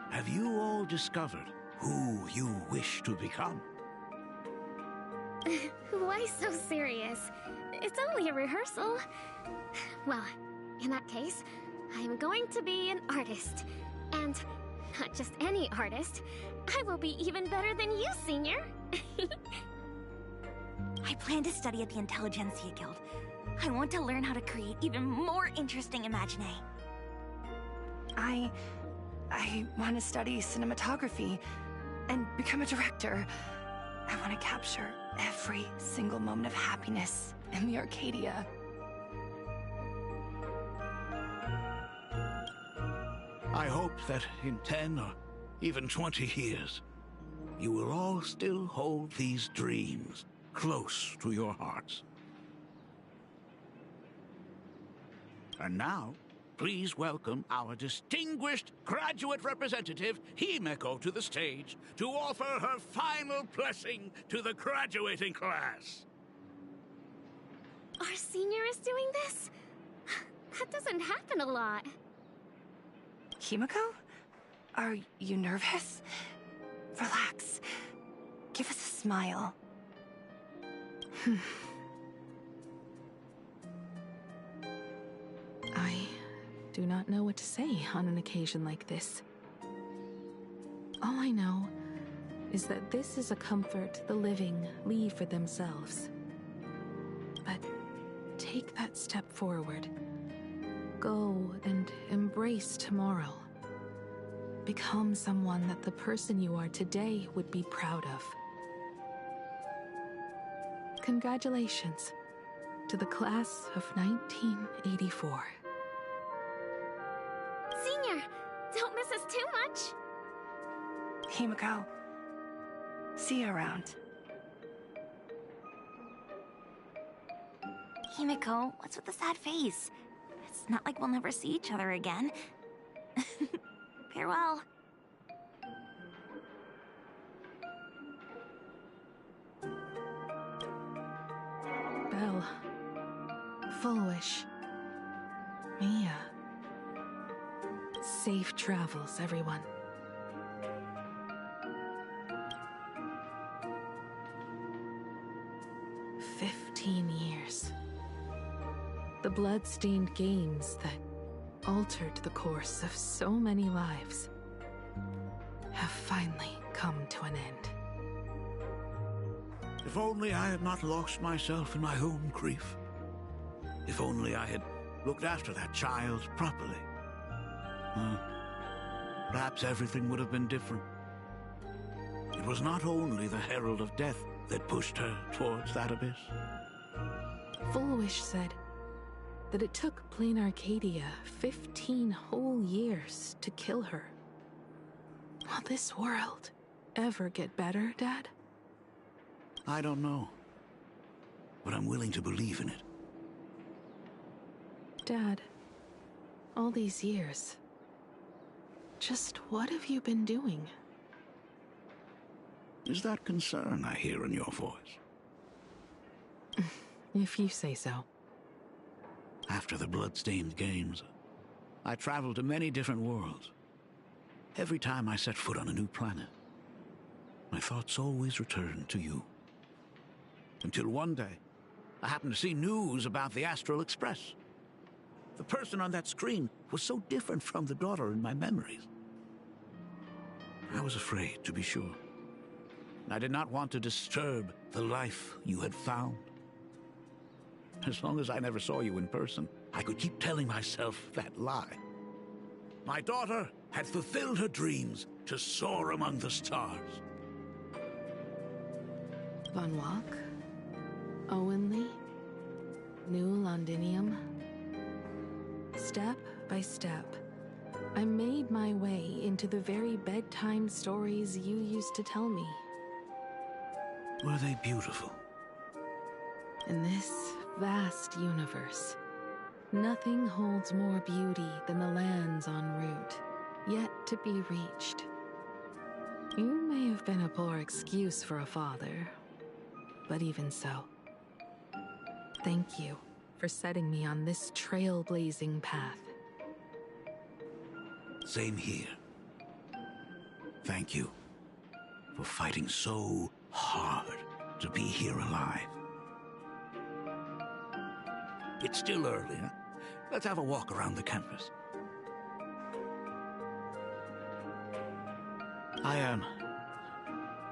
S7: have you all discovered who you wish to become?
S4: Why so serious? It's only a rehearsal. Well, in that case, I'm going to be an artist. And not just any artist. I will be even better than you, Senior.
S10: I plan to study at the Intelligentsia Guild. I want to learn how to create even more interesting imaginae.
S19: I want to study cinematography and become a director. I want to capture every single moment of happiness in the Arcadia.
S7: I hope that in 10 or even 20 years, you will all still hold these dreams close to your hearts. And now, please welcome our distinguished graduate representative, Himeko, to the stage to offer her final blessing to the graduating class.
S4: Our Senior is doing this? That doesn't happen a lot.
S19: Himeko? Are you nervous? Relax. Give us a smile.
S22: I do not know what to say on an occasion like this. All I know is that this is a comfort the living leave for themselves. But take that step forward. Go and embrace tomorrow. Become someone that the person you are today would be proud of. Congratulations to the class of 1984.
S4: Senior, don't miss us too much.
S19: Himeko, see you around.
S10: Himeko, what's with the sad face? It's not like we'll never see each other again. Farewell.
S22: Belle, Fullwish, Mia. Safe travels, everyone. Years. The blood-stained games that altered the course of so many lives have finally come to an end.
S7: If only I had not lost myself in my own grief. If only I had looked after that child properly. Perhaps everything would have been different. It was not only the Herald of Death that pushed her towards that abyss.
S22: Fullwish said that it took Plain Arcadia 15 whole years to kill her. Will this world ever get better, Dad?
S7: I don't know. But I'm willing to believe in it.
S22: Dad, all these years, just what have you been doing?
S7: Is that concern I hear in your voice?
S22: If you say so.
S7: After the blood-stained games, I traveled to many different worlds. Every time I set foot on a new planet, my thoughts always returned to you. Until one day, I happened to see news about the Astral Express. The person on that screen was so different from the daughter in my memories. I was afraid, to be sure. I did not want to disturb the life you had found. As long as I never saw you in person, I could keep telling myself that lie. My daughter had fulfilled her dreams to soar among the stars.
S22: Von Walk, Owenly, New Londinium. Step by step, I made my way into the very bedtime stories you used to tell me.
S7: Were they beautiful?
S22: In this vast universe, nothing holds more beauty than the lands en route, yet to be reached. You may have been a poor excuse for a father, but even so, thank you for setting me on this trailblazing path.
S7: Same here. Thank you for fighting so hard to be here alive. It's still early, huh? Let's have a walk around the campus. I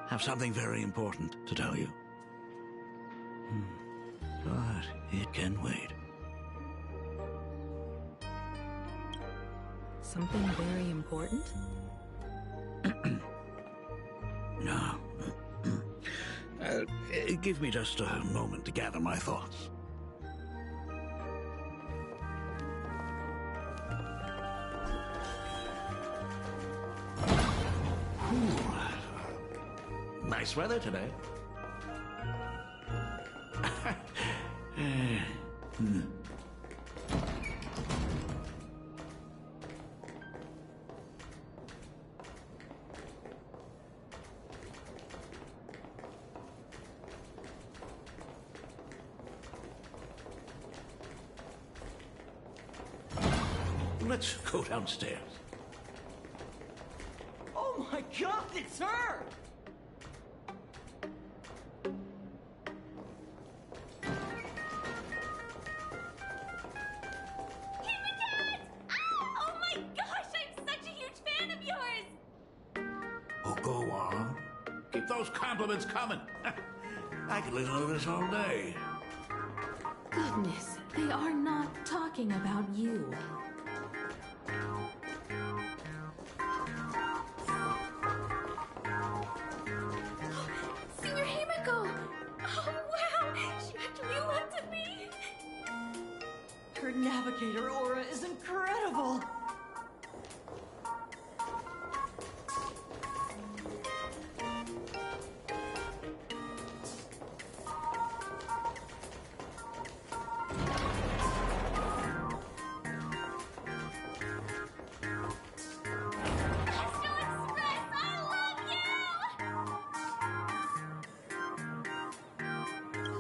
S7: have something very important to tell you. But it can wait.
S22: Something very important?
S7: No. Give me just a moment to gather my thoughts. Nice weather today. Let's go downstairs.
S9: Oh my god, it's her!
S10: Oh my gosh, I'm such a huge fan of yours!
S7: Oh, go on. Keep those compliments coming. I could listen to this all day.
S22: Goodness, they are not talking about you.
S10: Senior Himiko! Oh wow, she actually looked at me!
S9: Her navigator aura is incredible!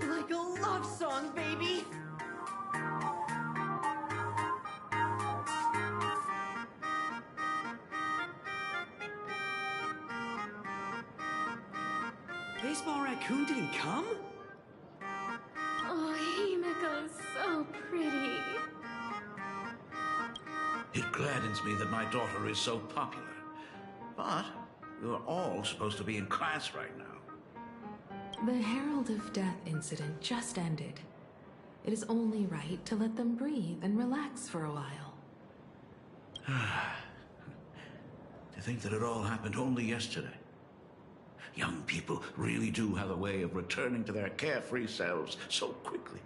S9: Like a love song, baby! Baseball Raccoon didn't come?
S12: Oh, Himiko is so pretty.
S7: It gladdens me that my daughter is so popular. But you're all supposed to be in class right now.
S22: The Herald of Death incident just ended. It is only right to let them breathe and relax for a while.
S7: To think that it all happened only yesterday. Young people really do have a way of returning to their carefree selves so quickly.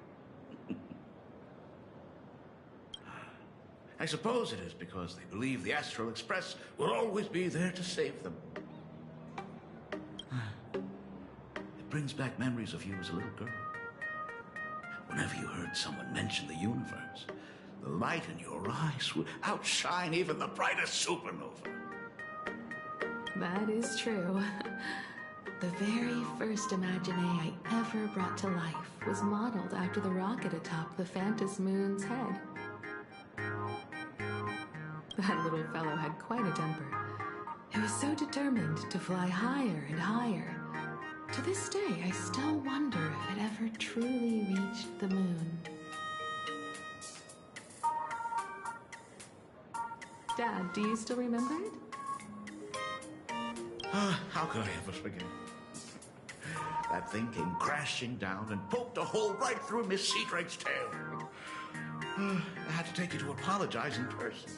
S7: I suppose it is because they believe the Astral Express will always be there to save them. It brings back memories of you as a little girl. Whenever you heard someone mention the universe, the light in your eyes would outshine even the brightest supernova.
S22: That is true. The very first Imagine I ever brought to life was modeled after the rocket atop the Phantom Moon's head. That little fellow had quite a temper. He was so determined to fly higher and higher. To this day, I still wonder if it ever truly reached the moon. Dad, do you still remember it?
S7: How could I ever forget? That thing came crashing down and poked a hole right through Miss Seadrake's tail. I had to take you to apologize in person.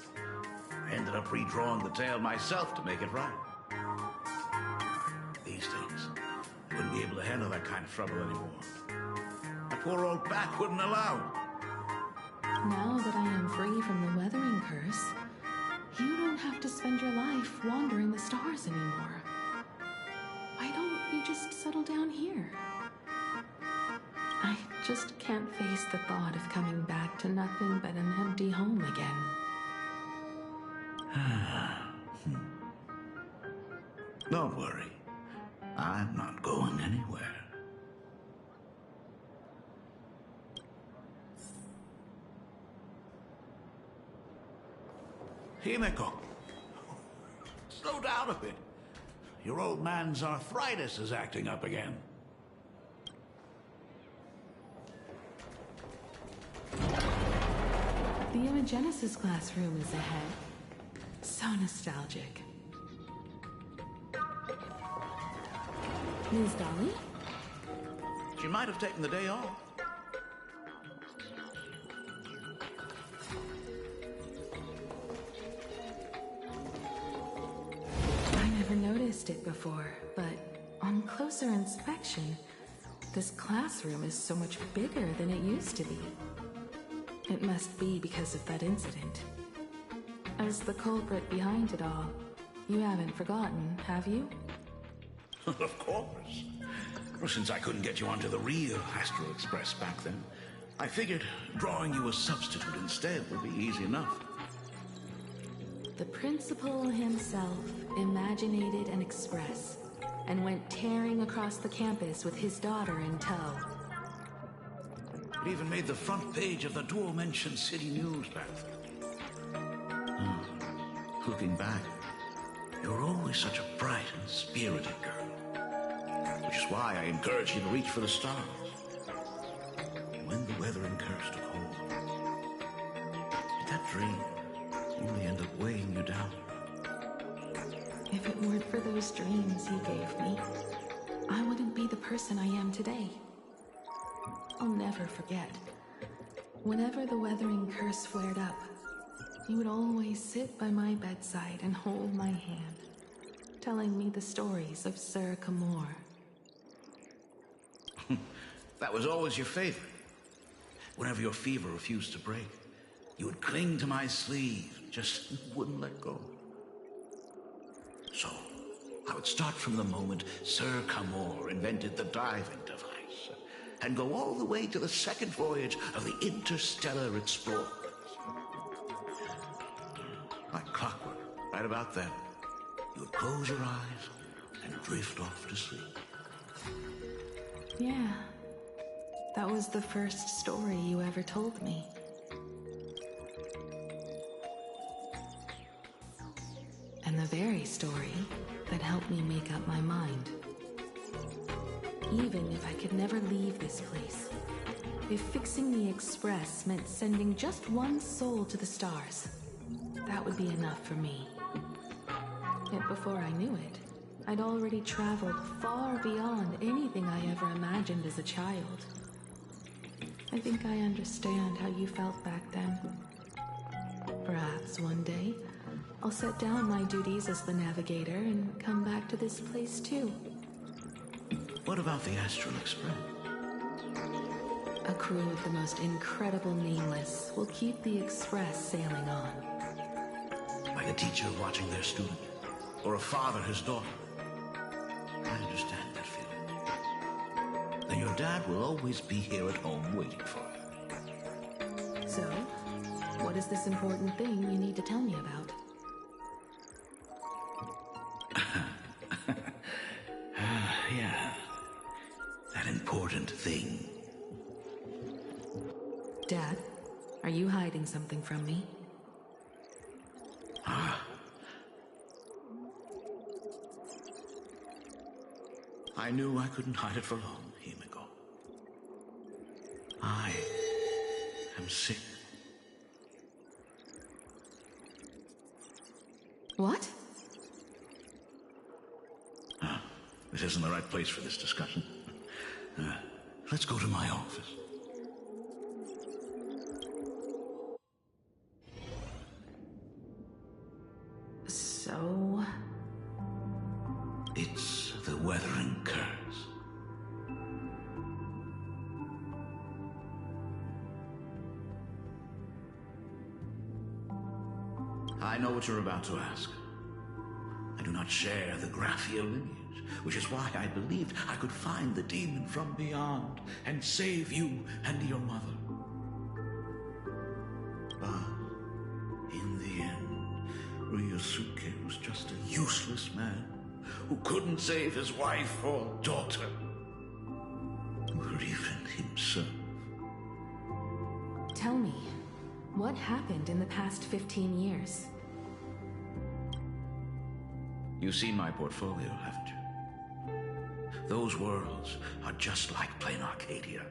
S7: I ended up redrawing the tail myself to make it right. These days, I wouldn't be able to handle that kind of trouble anymore. My poor old back wouldn't allow it.
S22: Now that I am free from the weathering curse, you don't have to spend your life wandering the stars anymore. Why don't you just settle down here? I just can't face the thought of coming back to nothing but an empty home again.
S7: Don't worry. I'm not going anywhere. Himeko, slow down a bit. Your old man's arthritis is acting up again.
S22: The Imogenesis classroom is ahead. So nostalgic. Ms. Dolly?
S7: She might have taken the day off.
S22: I never noticed it before, but on closer inspection, this classroom is so much bigger than it used to be. It must be because of that incident. As the culprit behind it all, you haven't forgotten, have you?
S7: Of course. Well, since I couldn't get you onto the real Astral Express back then, I figured drawing you a substitute instead would be easy enough.
S22: The principal himself imaginated an express and went tearing across the campus with his daughter in tow.
S7: It even made the front page of the dual-mentioned city news back then. Looking back, you were always such a bright and spirited girl. Which is why I encourage you to reach for the stars. When the weathering curse took hold, did that dream only end up weighing you down?
S22: If it weren't for those dreams you gave me, I wouldn't be the person I am today. I'll never forget. Whenever the weathering curse flared up, you would always sit by my bedside and hold my hand, telling me the stories of Sir Camor.
S7: That was always your favorite. Whenever your fever refused to break, you would cling to my sleeve, just wouldn't let go. So, I would start from the moment Sir Camor invented the diving device, and go all the way to the second voyage of the Interstellar Explorer. Like clockwork, right about then, you would close your eyes and drift off to sleep.
S22: Yeah, that was the first story you ever told me. And the very story that helped me make up my mind. Even if I could never leave this place, if fixing the express meant sending just one soul to the stars, that would be enough for me. Yet before I knew it, I'd already traveled far beyond anything I ever imagined as a child. I think I understand how you felt back then. Perhaps one day, I'll set down my duties as the navigator and come back to this place too.
S7: What about the Astral Express?
S22: A crew with the most incredible nameless will keep the Express sailing on.
S7: Like a teacher watching their student, or a father his daughter. I understand that feeling. Then your dad will always be here at home waiting for you.
S22: So, what is this important thing you need to tell me about?
S7: Yeah. That important thing.
S22: Dad, are you hiding something from me?
S7: I knew I couldn't hide it for long, Himiko. I am sick.
S22: What?
S7: This isn't the right place for this discussion. Let's go to my office.
S22: So...
S7: It's the weathering curse. I know what you're about to ask. I do not share the Graphia lineage, which is why I believed I could find the demon from beyond and save you and your mother. But in the end, Ryosuke was just a useless man who couldn't save his wife or daughter, or even himself.
S22: Tell me, what happened in the past 15 years?
S7: You've seen my portfolio, haven't you? Those worlds are just like plain Arcadia.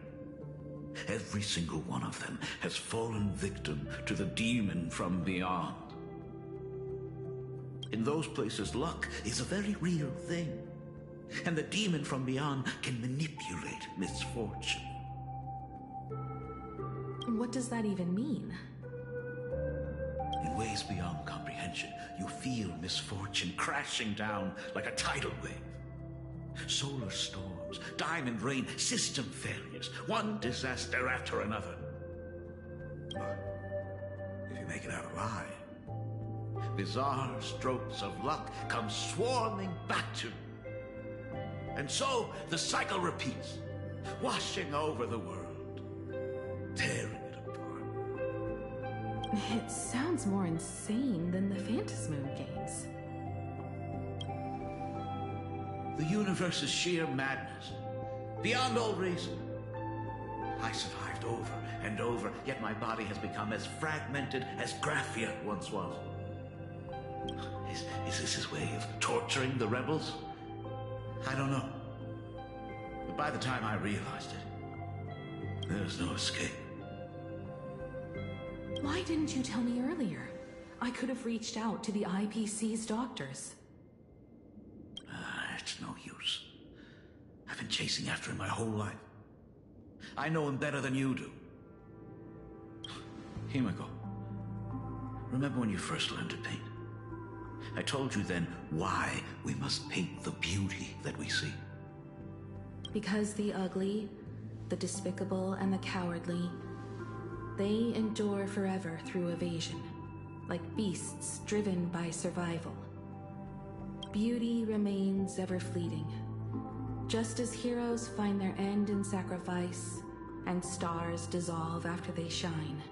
S7: Every single one of them has fallen victim to the demon from beyond. In those places, luck is a very real thing. And the demon from beyond can manipulate misfortune.
S22: What does that even mean?
S7: In ways beyond comprehension, you feel misfortune crashing down like a tidal wave. Solar storms, diamond rain, system failures, one disaster after another. But if you make it out alive, bizarre strokes of luck come swarming back to you. And so the cycle repeats, washing over the world, tearing it apart.
S22: It sounds more insane than the Phantasmoon games.
S7: The universe is sheer madness, beyond all reason. I survived over and over, yet my body has become as fragmented as Graphia once was. Is this his way of torturing the rebels? I don't know. But by the time I realized it, there was no escape.
S22: Why didn't you tell me earlier? I could have reached out to the IPC's doctors.
S7: It's no use. I've been chasing after him my whole life. I know him better than you do. Himiko, remember when you first learned to paint? I told you then why we must paint the beauty that we see.
S22: Because the ugly, the despicable, and the cowardly, they endure forever through evasion, like beasts driven by survival. Beauty remains ever fleeting, just as heroes find their end in sacrifice, and stars dissolve after they shine.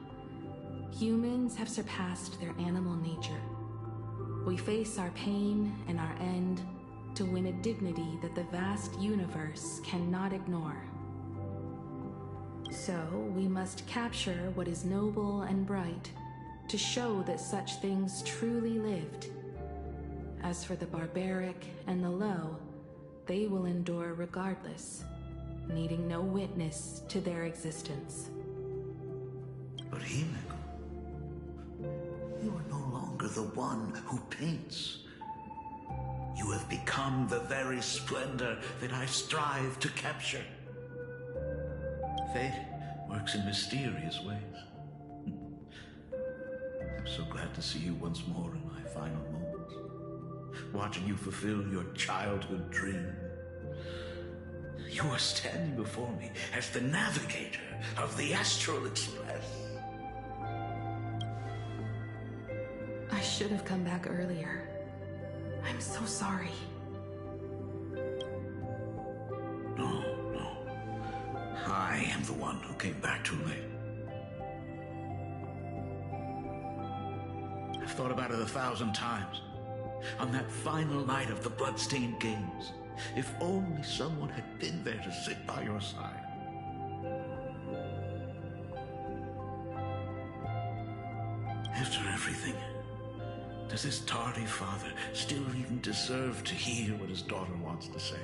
S22: Humans have surpassed their animal nature. We face our pain and our end to win a dignity that the vast universe cannot ignore. So we must capture what is noble and bright to show that such things truly lived. As for the barbaric and the low, they will endure regardless, needing no witness to their existence.
S7: But Himiko, you are no longer the one who paints. You have become the very splendor that I strive to capture. Fate works in mysterious ways. I'm so glad to see you once more in my final moments, watching you fulfill your childhood dream. You are standing before me as the navigator of the Astral Express.
S22: I should have come back earlier. I'm so sorry.
S7: No. I am the one who came back too late. I've thought about it 1,000 times. On that final night of the Bloodstained Games, if only someone had been there to sit by your side. After everything, does this tardy father still even deserve to hear what his daughter wants to say?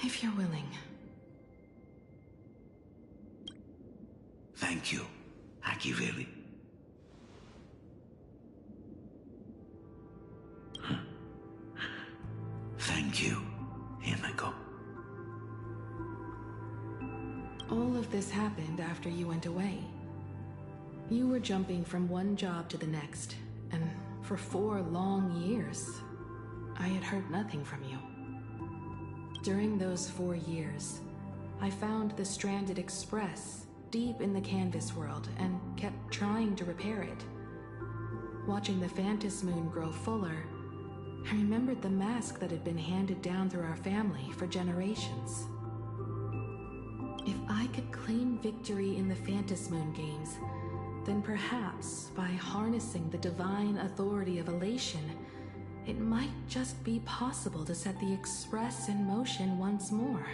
S22: If you're willing.
S7: Thank you, Akiveli. Thank you, Himiko.
S22: All of this happened after you went away. You were jumping from one job to the next, and for 4 long years, I had heard nothing from you. During those 4 years, I found the stranded Express deep in the canvas world and kept trying to repair it. Watching the Phantom Moon grow fuller, I remembered the mask that had been handed down through our family for generations. If I could claim victory in the Phantom Moon games, then perhaps by harnessing the divine authority of elation, it might just be possible to set the Express in motion once more.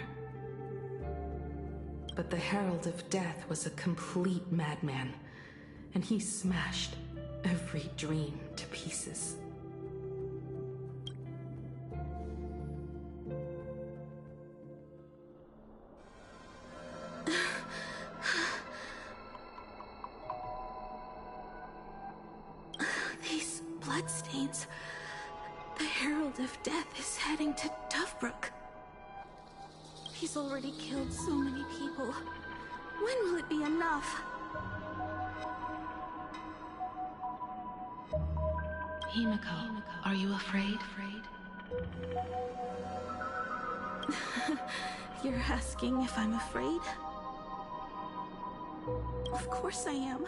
S22: But the Herald of Death was a complete madman, and he smashed every dream to pieces.
S19: These bloodstains. The Herald of Death is heading to Dovebrook. He's already killed so many people. When will it be enough?
S22: Himiko, are you afraid?
S19: You're asking if I'm afraid? Of course I am.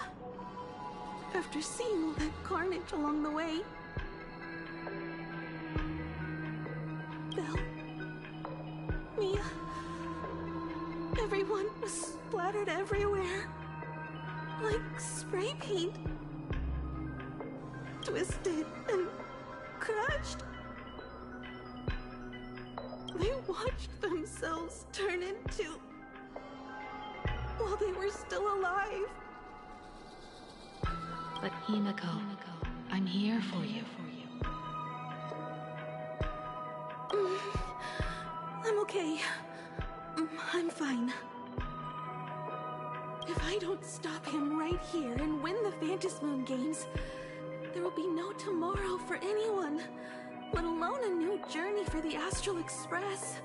S19: After seeing all that carnage along the way. Belle, Mia, everyone was splattered everywhere. Like spray paint. Twisted and crushed. They watched themselves turn into... while they were still alive.
S22: But Himiko, I'm here for you.
S19: I'm okay. I'm fine. If I don't stop him right here and win the Phantom Moon games, there will be no tomorrow for anyone, let alone a new journey for the Astral Express.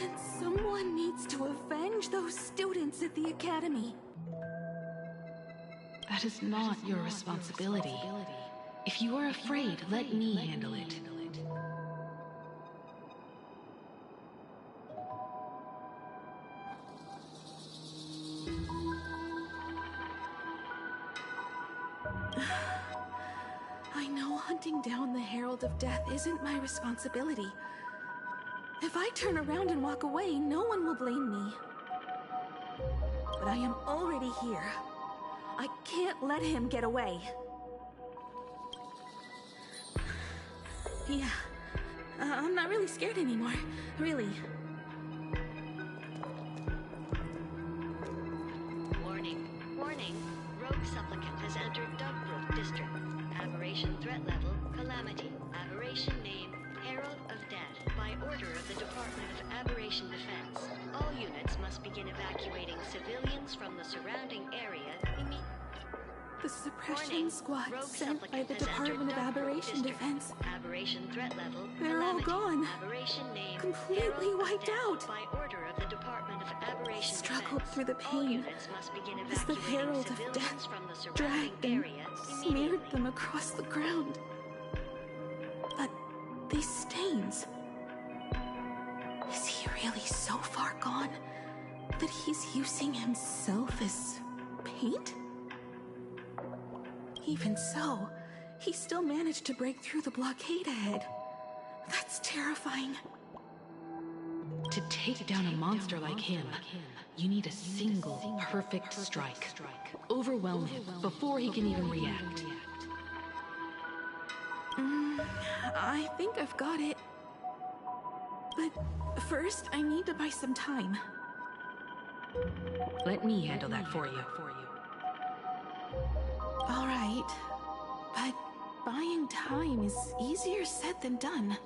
S19: And someone needs to avenge those students at the Academy.
S22: That is not your responsibility. If you are afraid, let me handle it.
S19: I know hunting down the Herald of Death isn't my responsibility. If I turn around and walk away, no one will blame me. But I am already here. I can't let him get away. Yeah, I'm not really scared anymore, really.
S2: Warning. Rogue supplicant has entered Dovebrook District. Aberration threat level, Calamity. Aberration name, Herald of Death. By order of the Department of Aberration Defense, all units must begin evacuating civilians from the surrounding area immediately.
S19: The suppression squad sent by the Department of Aberration Defense.
S2: Aberration threat level,
S19: They're all gone.
S2: Aberration name,
S19: Completely wiped out.
S2: By order of the Department of Aberration
S19: Struggled through the pain as the Herald of Death dragged and smeared them across the ground. But these stains? Is he really so far gone that he's using himself as paint? Even so, he still managed to break through the blockade ahead. That's terrifying.
S22: To take down a monster like him, you need a single perfect strike. Overwhelm him before he can even react.
S19: I think I've got it. But first, I need to buy some time.
S22: Let me handle that for you.
S19: All right, but buying time is easier said than done.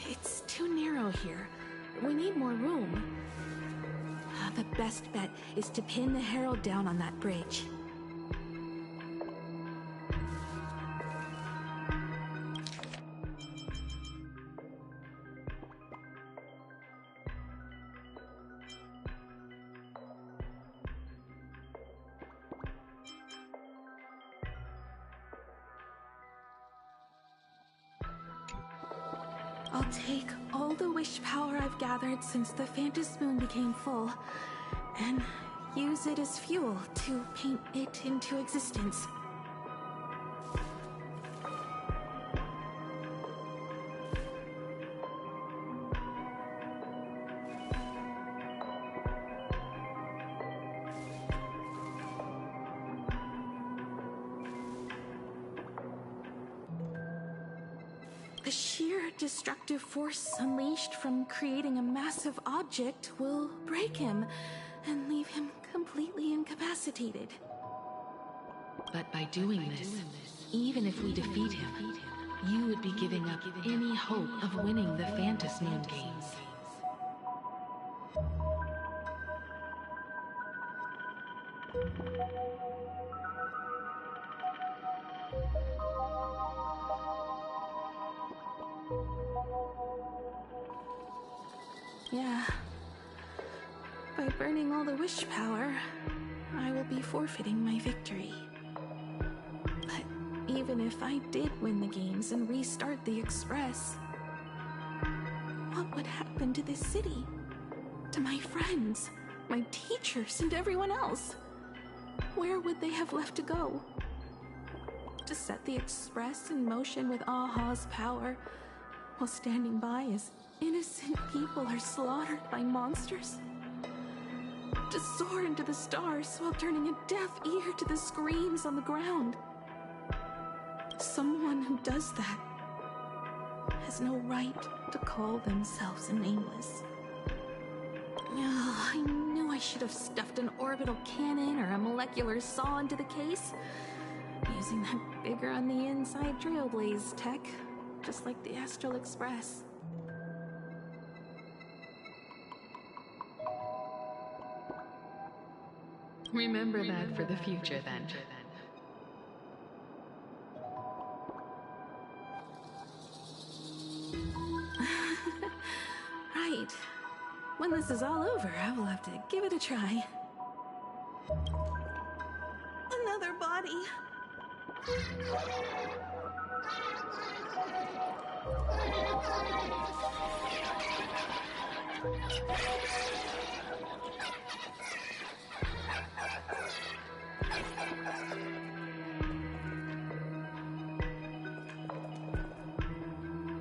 S19: It's too narrow here. We need more room. The best bet is to pin the Herald down on that bridge. I'll take all the wish power I've gathered since the Phantom Moon became full, and use it as fuel to paint it into existence. The sheer destructive force unleashed from creating a massive object will break him and leave him completely incapacitated.
S22: But by doing this, even if we defeat him, you would be giving up any hope of winning the Phantom Moon games.
S19: Yeah. By burning all the wish power, I will be forfeiting my victory. But even if I did win the games and restart the Express, what would happen to this city? To my friends, my teachers, and everyone else? Where would they have left to go? To set the Express in motion with Aha's power, while standing by as innocent people are slaughtered by monsters? To soar into the stars while turning a deaf ear to the screams on the ground? Someone who does that has no right to call themselves a nameless. I knew I should have stuffed an orbital cannon or a molecular saw into the case, using that bigger on the inside Trailblaze tech, just like the Astral Express.
S22: Remember that for the future, then.
S19: Right. When this is all over, I will have to give it a try. Another body.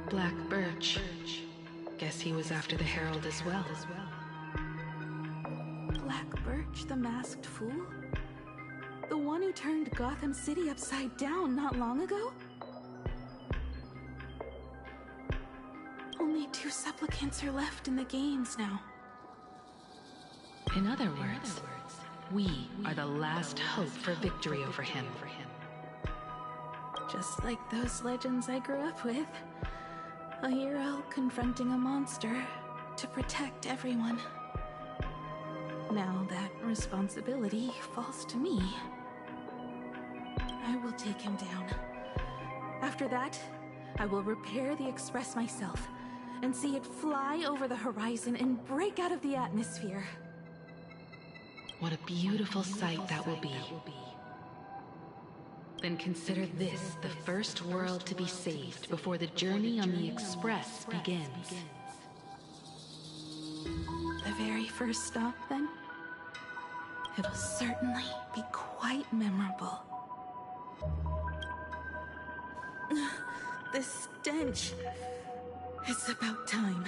S22: Black Birch. Guess he was after the Herald as well.
S19: Black Birch, the masked fool? The one who turned Gotham City upside down not long ago? Only 2 supplicants are left in the games now.
S22: In other words, we are the last hope for victory over him.
S19: Just like those legends I grew up with. A hero confronting a monster to protect everyone. Now that responsibility falls to me. I will take him down. After that, I will repair the Express myself and see it fly over the horizon and break out of the atmosphere.
S22: What a beautiful sight that will be. Then consider this the first world to be saved before the journey on the Express begins. The very first stop, then? It'll certainly be quite memorable. This stench. It's about time.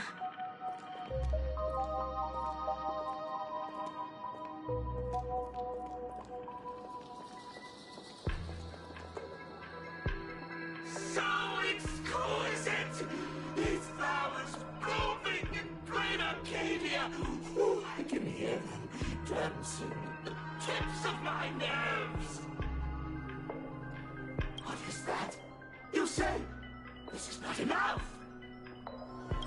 S23: So exquisite! These flowers blooming in great Arcadia! Ooh, I can hear them dancing at the tips of my nerves! What is that? You say this is not enough?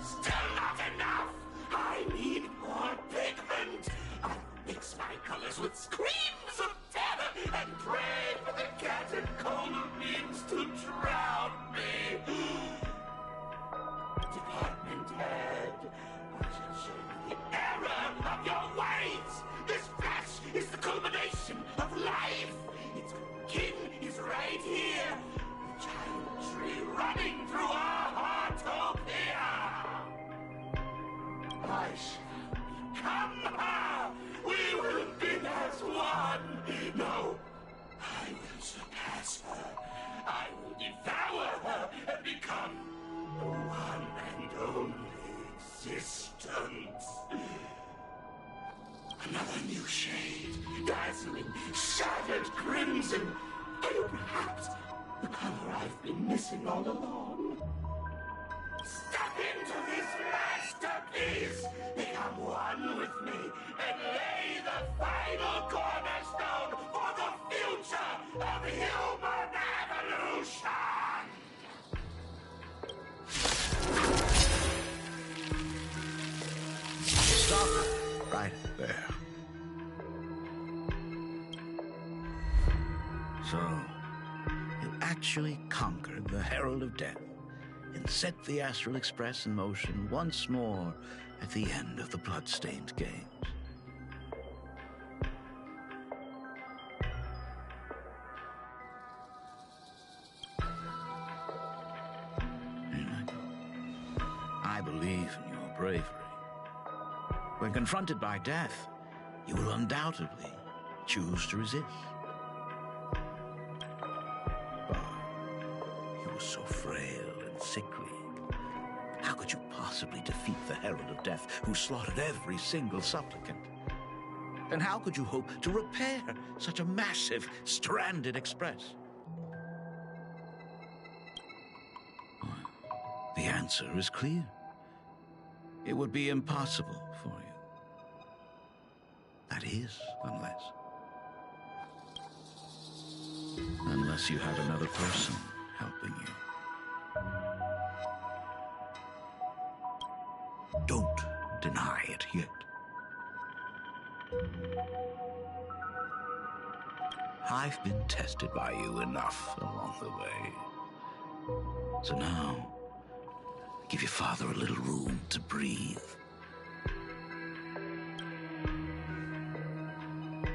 S23: Still not enough! I need more pigment! I'll mix my colors with screams of terror and pray for the catecholamines to drown me! Department head, I shall show you the error of your ways! This flash is the culmination of life! Its kin is right here! The giant tree running through our heartopia! I shall become her! We will be as one! No, I will surpass her! I will devour her and become the one and only existence! Another new shade, dazzling, shattered crimson! Are you perhaps the color I've been missing all along? Step into this masterpiece! Become one with me and lay the final cornerstone for the future of human evolution!
S7: Stop right there. So, you actually conquered the Herald of Death and set the Astral Express in motion once more at the end of the blood-stained games. I believe in your bravery. When confronted by death, you will undoubtedly choose to resist. But you were so frail and sickly. How could you possibly defeat the Herald of Death, who slaughtered every single supplicant? And how could you hope to repair such a massive, stranded express? Well, the answer is clear. It would be impossible for you. That is, unless you had another person helping you. Don't deny it yet. I've been tested by you enough along the way. So now, give your father a little room to breathe.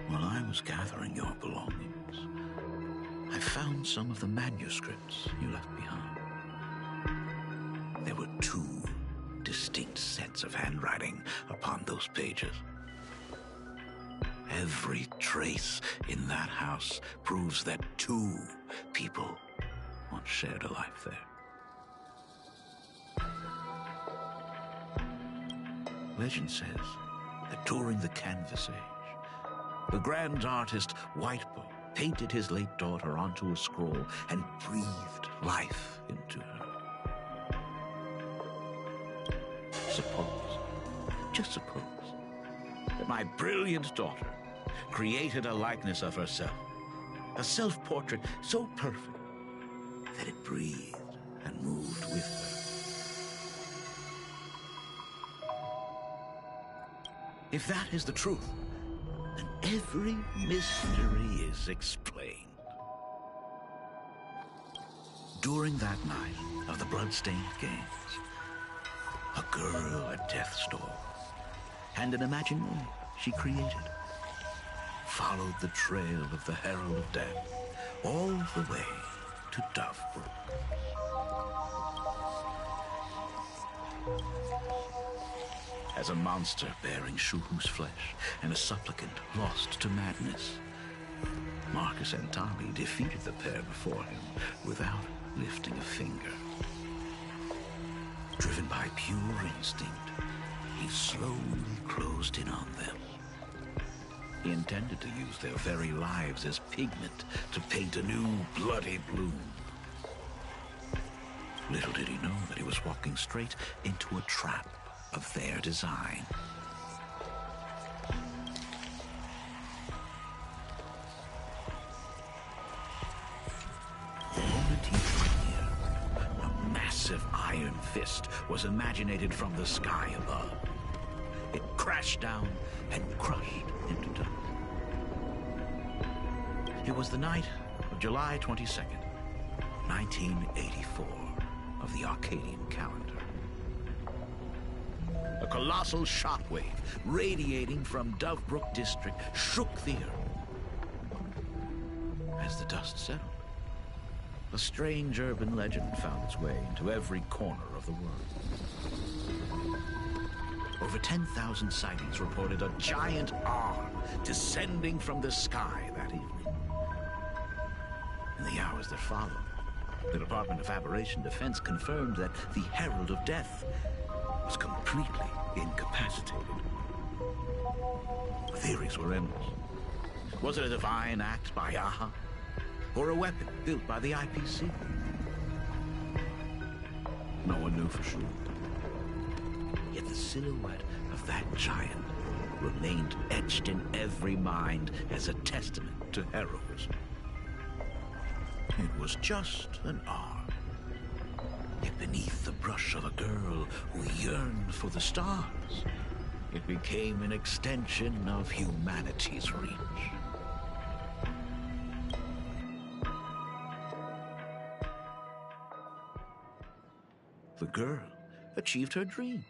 S7: While I was gathering your belongings, I found some of the manuscripts you left behind. There were 2 distinct sets of handwriting upon those pages. Every trace in that house proves that 2 people once shared a life there. Legend says that during the Canvas Age, the grand artist Whitebow painted his late daughter onto a scroll and breathed life into her. Just suppose, that my brilliant daughter created a likeness of herself, a self-portrait so perfect that it breathed and moved with her. If that is the truth, then every mystery is explained. During that night of the blood-stained games, a girl at death's door, and an imaginary she created, followed the trail of the Herald of Death all the way to Dovebrook. As a monster bearing Shuhu's flesh and a supplicant lost to madness, Marcus and Tali defeated the pair before him without lifting a finger. Driven by pure instinct, he slowly closed in on them. He intended to use their very lives as pigment to paint a new bloody blue. Little did he know that he was walking straight into a trap of their design. The moment he drew near, a massive iron fist was imaginated from the sky above. It crashed down and crushed into dust. It was the night of July 22nd, 1984, of the Arcadian calendar. A colossal shockwave radiating from Dovebrook district shook the earth. As the dust settled, a strange urban legend found its way into every corner of the world. Over 10,000 sightings reported a giant arm descending from the sky that evening. In the hours that followed, the Department of Aberration Defense confirmed that the Herald of Death was completely incapacitated. The theories were endless. Was it a divine act by Aha? Or a weapon built by the IPC? No one knew for sure. Yet the silhouette of that giant remained etched in every mind as a testament to heroism. It was just an arm. Yet beneath the brush of a girl who yearned for the stars, it became an extension of humanity's reach. The girl achieved her dream,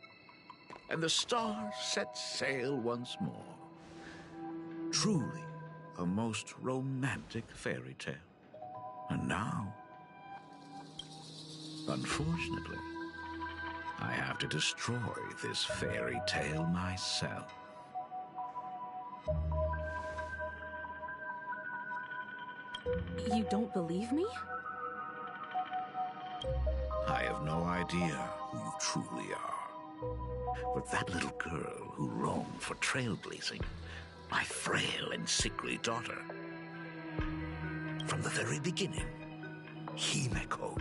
S7: and the stars set sail once more. Truly a most romantic fairy tale. And now, unfortunately, I have to destroy this fairy tale myself.
S22: You don't believe me?
S7: I have no idea who you truly are. But that little girl who roamed for trailblazing, my frail and sickly daughter. From the very beginning, Himeko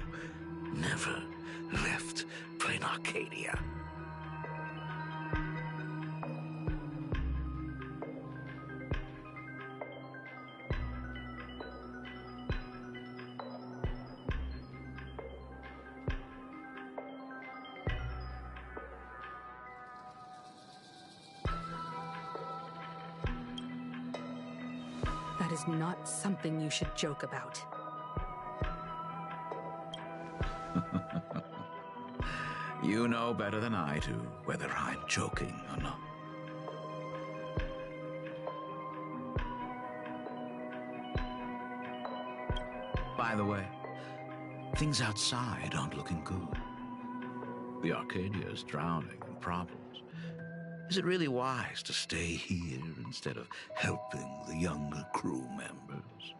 S7: never left plain Arcadia.
S22: That is not something you should joke about.
S7: You know better than I do whether I'm joking or not. By the way, things outside aren't looking good. The Arcadia is drowning in problems. Is it really wise to stay here instead of helping the younger crew members?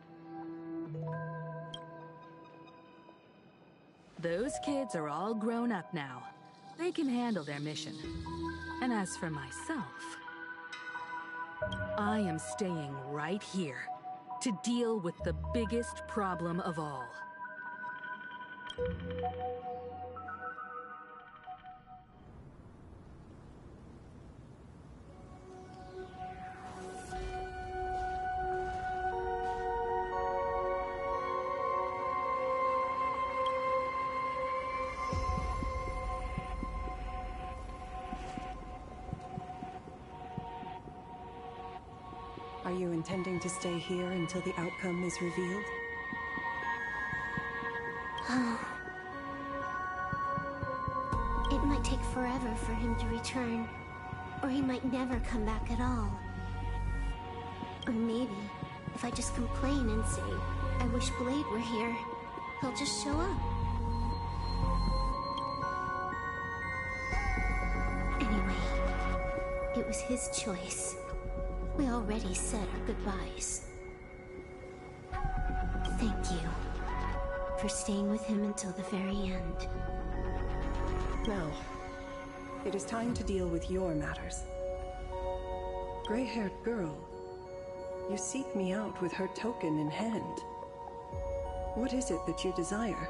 S22: Those kids are all grown up now. They can handle their mission. And as for myself, I am staying right here to deal with the biggest problem of all.
S5: Are you intending to stay here until the outcome is revealed?
S11: It might take forever for him to return, or he might never come back at all. Or maybe, if I just complain and say, I wish Blade were here. He'll just show up. Anyway, it was his choice. We already said our goodbyes. Thank you for staying with him until the very end.
S5: Now, it is time to deal with your matters. Gray-haired girl, you seek me out with her token in hand. What is it that you desire?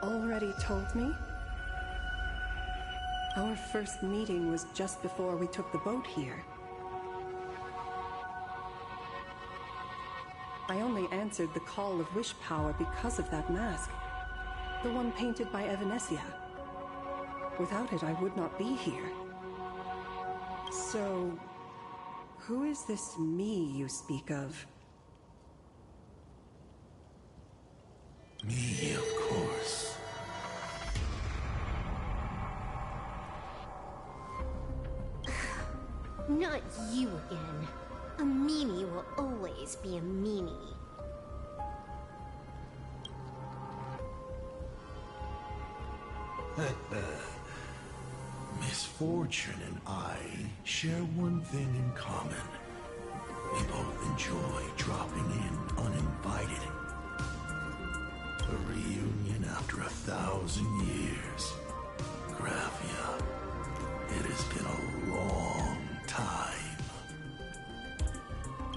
S5: Already told me? Our first meeting was just before we took the boat here. I only answered the call of wish power because of that mask. The one painted by Evanescia. Without it, I would not be here. So, who is this me you speak of?
S14: Me, of course.
S11: Not you again. A meanie will always be a meanie.
S14: Misfortune and I share one thing in common. We both enjoy dropping in uninvited. A reunion after 1,000 years. Graphia, it has been a long time.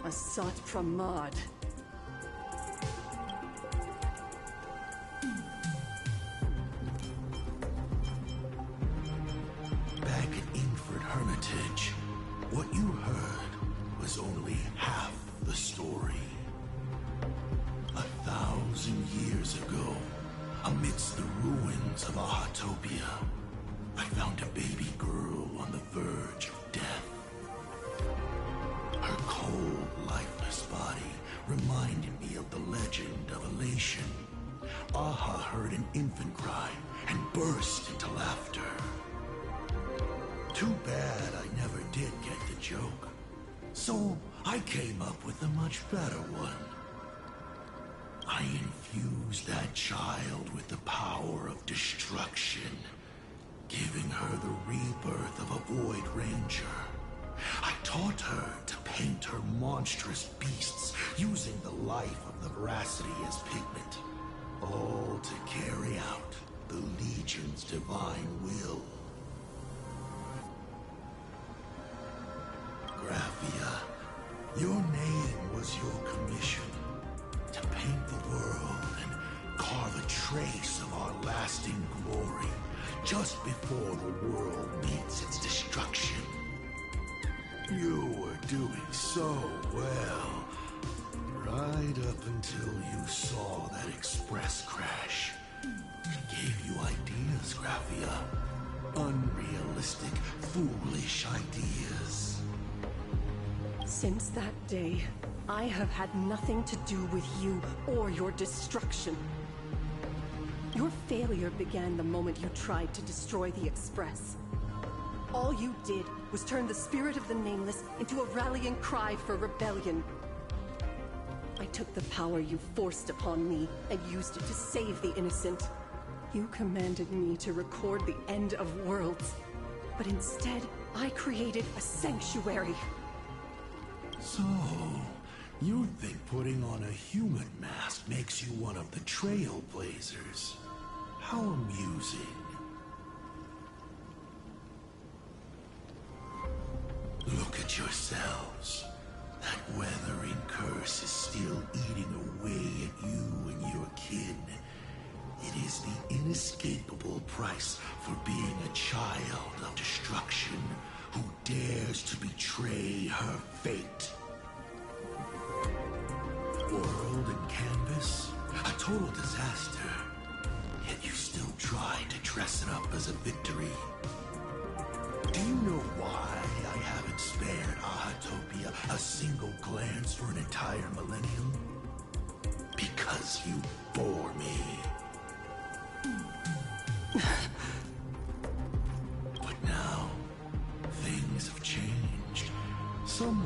S5: Asat Pramad.
S14: Back at Ingford Hermitage, what you heard was only half the story. 1,000 years ago, amidst the ruins of Ahatopia, I found a baby girl on the verge of death. Her cold, lifeless body reminded me of the legend of Elation. Aha heard an infant cry and burst into laughter. Too bad I never did get the joke. So I came up with a much better one. I infused that child with the power of destruction, giving her the rebirth of a Void Ranger. I taught her to paint her monstrous beasts using the life of the veracity as pigment, all to carry out the Legion's divine will. Graphia, your name was your commission, to paint the world and carve a trace of our lasting glory just before the world meets its destruction. You were doing so well, right up until you saw that express crash. It gave you ideas, Graphia. Unrealistic, foolish ideas.
S5: Since that day, I have had nothing to do with you or your destruction. Your failure began the moment you tried to destroy the Express. All you did was turn the spirit of the Nameless into a rallying cry for rebellion. I took the power you forced upon me and used it to save the innocent. You commanded me to record the end of worlds, but instead, I created a sanctuary.
S14: So, you think putting on a human mask makes you one of the trailblazers? How amusing. Look at yourselves. That weathering curse is still eating away at you and your kin. It is the inescapable price for being a child of destruction who dares to betray her fate. World and canvas, a total disaster. Yet you still try to dress it up as a victory. Do you know why I haven't spared Ahatopia a single glance for an entire millennium? Because you bore me. But now, things have changed. Some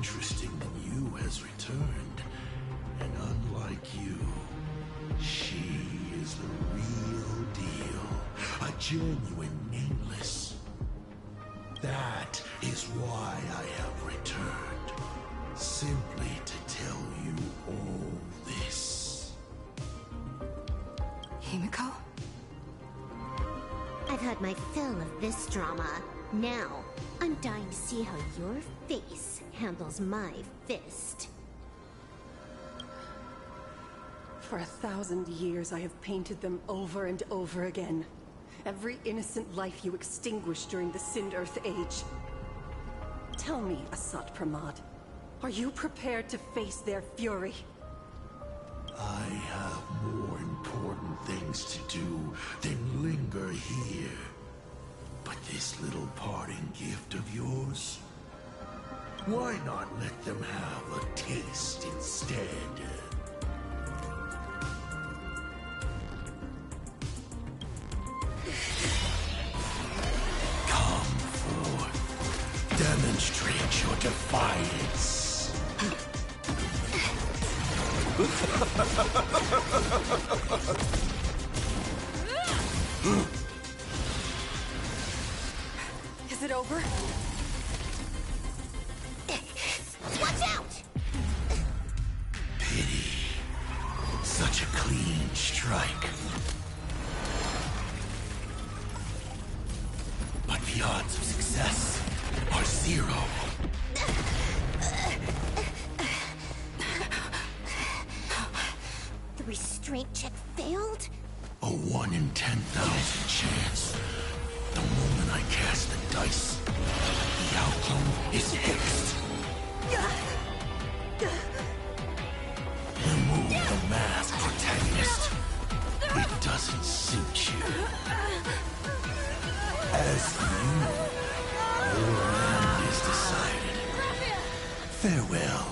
S15: interesting than you has returned. And unlike you, she is the real deal. A genuine nameless. That is why I have returned. Simply to tell you all this.
S1: Himiko?
S11: I've had my fill of this drama. Now, I'm dying to see how your face handles my fist.
S5: For 1,000 years, I have painted them over and over again. Every innocent life you extinguished during the Sind Earth Age. Tell me, Asat Pramad, are you prepared to face their fury?
S15: I have more important things to do than linger here. But this little parting gift of yours? Why not let them have a taste instead? Come forth. Demonstrate your defiance.
S5: Is it over?
S11: Watch out!
S15: Pity. Such a clean strike. But the odds of success are 0.
S11: The restraint check failed?
S15: A 1 in 10,000 chance. The moment I cast the dice, the outcome is fixed. Remove the mask, protagonist. It doesn't suit you. As for you, your end is decided. Farewell.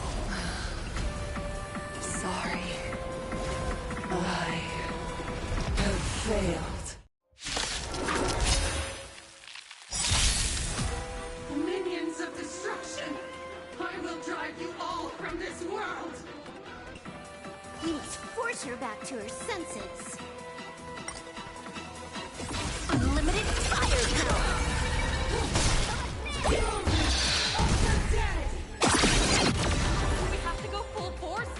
S5: Sorry. I have failed. Minions of destruction! I will drive you all from this world!
S11: We must force her back to her senses. Unlimited firepower!
S12: Do we have to go full force?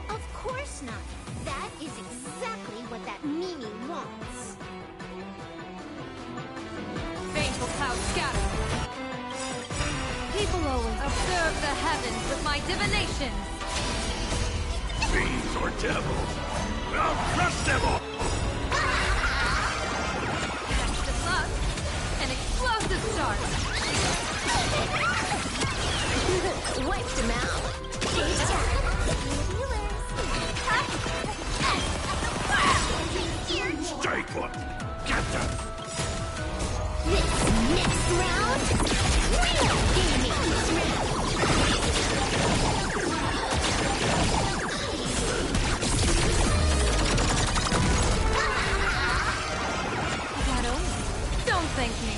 S11: Of course not. That is exactly what that Mimi wants.
S12: Baneful clouds scatter. People always observe the heavens with my divinations.
S23: Fiends or devils? I'll crush them all!
S12: Next to us, an explosive start.
S11: Wiped him out.
S23: Stay put! Get them!
S11: This next round, real gaming this round.
S12: Don't thank me.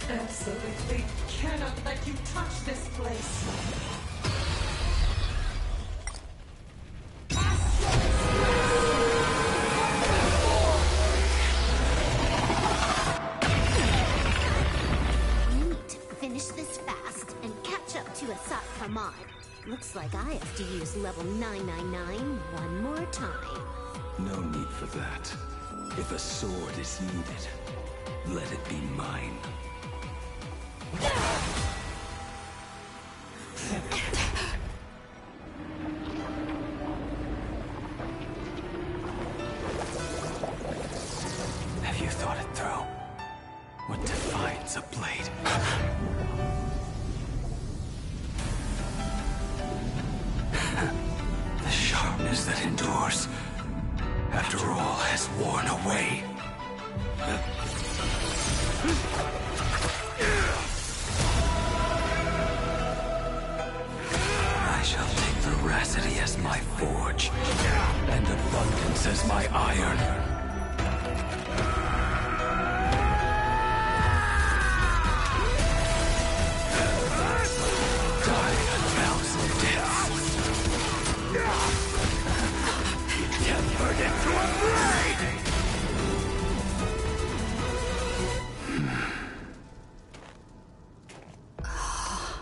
S5: Absolutely cannot let you touch this place.
S11: We need to finish this fast and catch up to Asat Pramad. Looks like I have to use level 999 one more time.
S13: No need for that. If a sword is needed, let it be mine. Have you thought it through? What defines a blade? The sharpness that endures, after all has worn away. I shall take veracity as my forge, and abundance as my iron.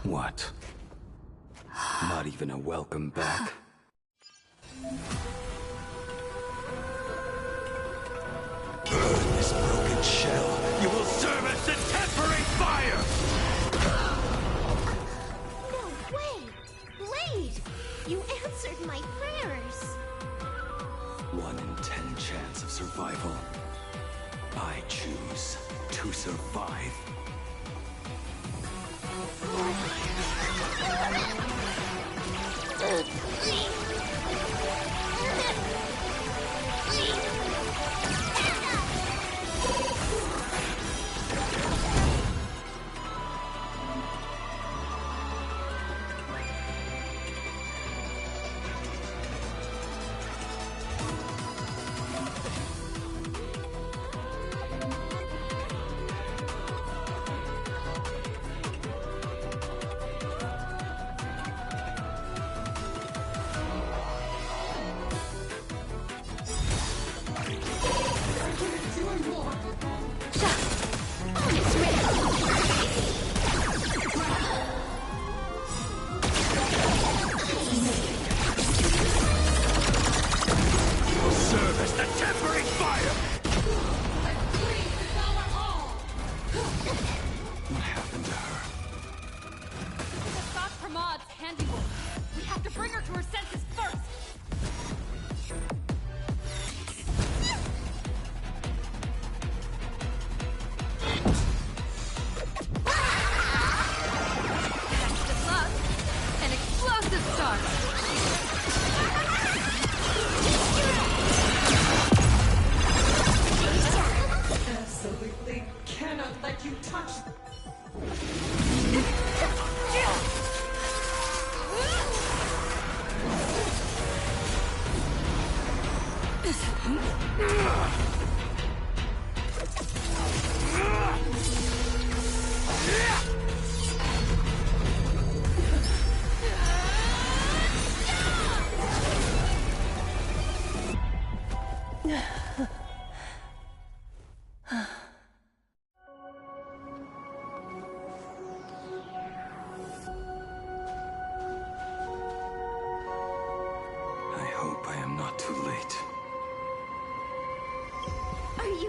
S13: What? Not even a welcome back? Burn this broken shell. You will serve as the temporary fire!
S11: No way! Blade! You answered my prayers!
S13: 1 in 10 chance of survival. I choose to survive.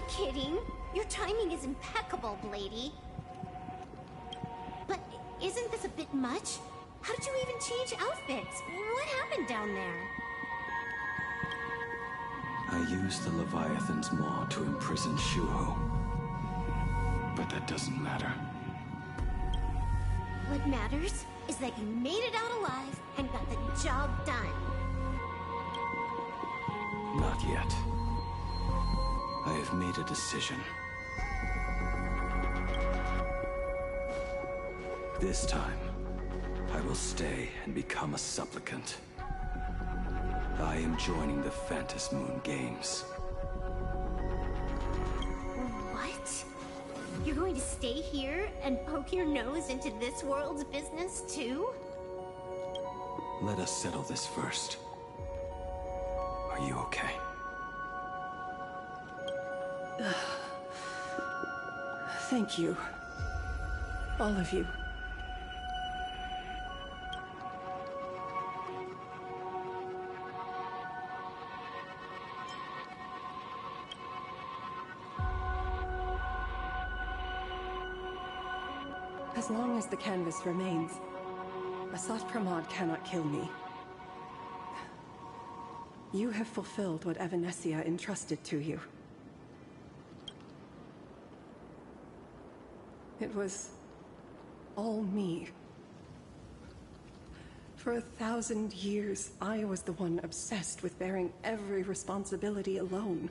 S11: Kidding? Your timing is impeccable, Blady. But isn't this a bit much? How did you even change outfits? What happened down there?
S13: I used the Leviathan's maw to imprison Shuho. But that doesn't matter.
S11: What matters is that you made it out alive and got the job done.
S13: Not yet. I have made a decision. This time, I will stay and become a supplicant. I am joining the Phantom Moon Games.
S11: What? You're going to stay here and poke your nose into this world's business too?
S13: Let us settle this first. Are you okay?
S5: Thank you. All of you. As long as the canvas remains, Asat Pramod cannot kill me. You have fulfilled what Evanescia entrusted to you. It was all me. For 1,000 years, I was the one obsessed with bearing every responsibility alone.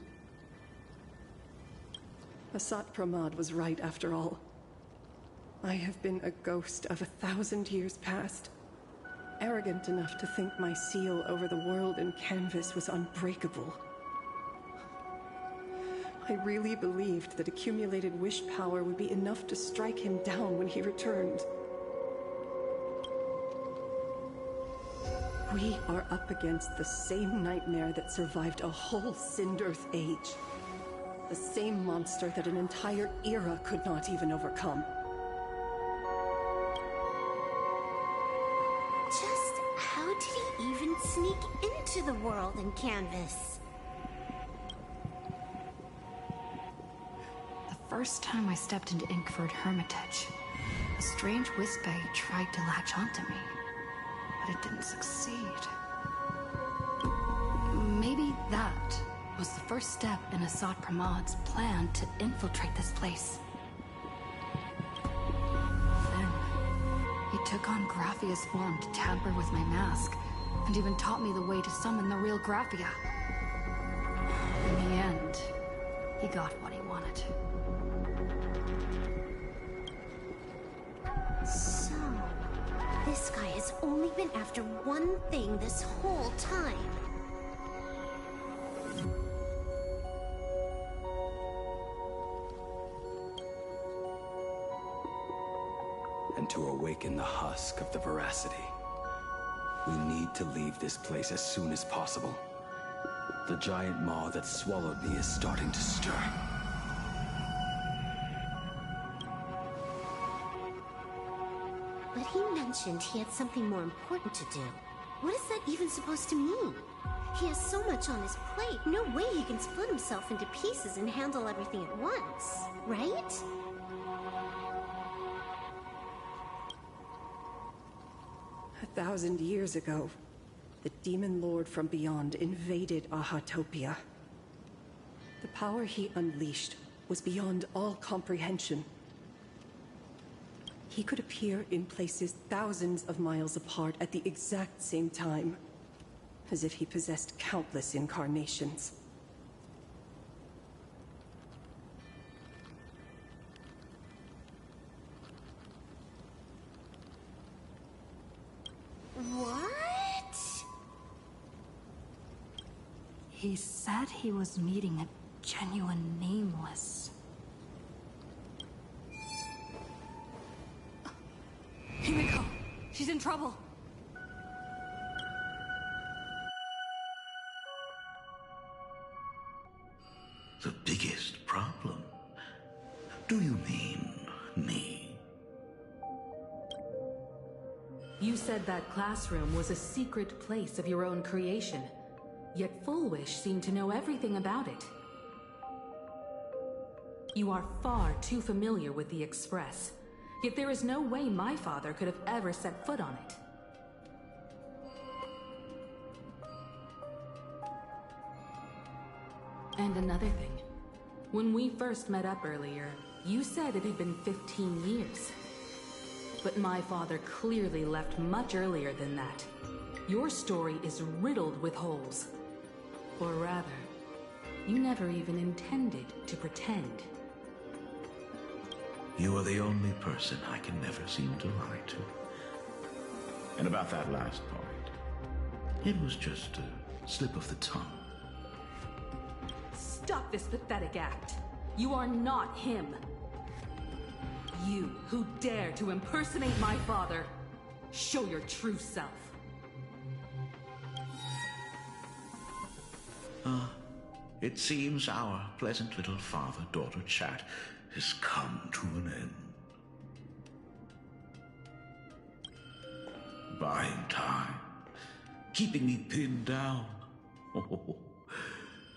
S5: Asat Pramod was right after all. I have been a ghost of 1,000 years past, arrogant enough to think my seal over the world and canvas was unbreakable. I really believed that accumulated wish power would be enough to strike him down when he returned. We are up against the same nightmare that survived a whole Sindearth age. The same monster that an entire era could not even overcome.
S11: sneak into the world and canvas.
S1: The first time I stepped into Inkford Hermitage, a strange Wispe tried to latch onto me, but it didn't succeed. Maybe that was the first step in Assad Pramad's plan to infiltrate this place. Then, he took on Graphia's form to tamper with my mask, and even taught me the way to summon the real Graphia. In the end, he got what he wanted.
S11: So, this guy has only been after one thing this whole time.
S13: And to awaken the husk of the veracity, we need to leave this place as soon as possible. The giant maw that swallowed me is starting to stir.
S11: But he mentioned he had something more important to do. What is that even supposed to mean? He has so much on his plate, no way he can split himself into pieces and handle everything at once, right?
S5: 1,000 years ago, the demon lord from beyond invaded Ahatopia. The power he unleashed was beyond all comprehension. He could appear in places thousands of miles apart at the exact same time, as if he possessed countless incarnations.
S11: What?
S1: He said he was meeting a genuine nameless. Himiko! She's in trouble!
S23: The biggest problem? Do you mean me?
S22: You said that classroom was a secret place of your own creation, yet Fullwish seemed to know everything about it. You are far too familiar with the Express, yet there is no way my father could have ever set foot on it. And another thing. When we first met up earlier, you said it had been 15 years. But my father clearly left much earlier than that. Your story is riddled with holes. Or rather, you never even intended to pretend.
S23: You are the only person I can never seem to lie to. And about that last point, it was just a slip of the tongue.
S22: Stop this pathetic act. You are not him. You who dare to impersonate my father, show your true self.
S23: It seems our pleasant little father-daughter chat has come to an end. Buying time, keeping me pinned down. Oh,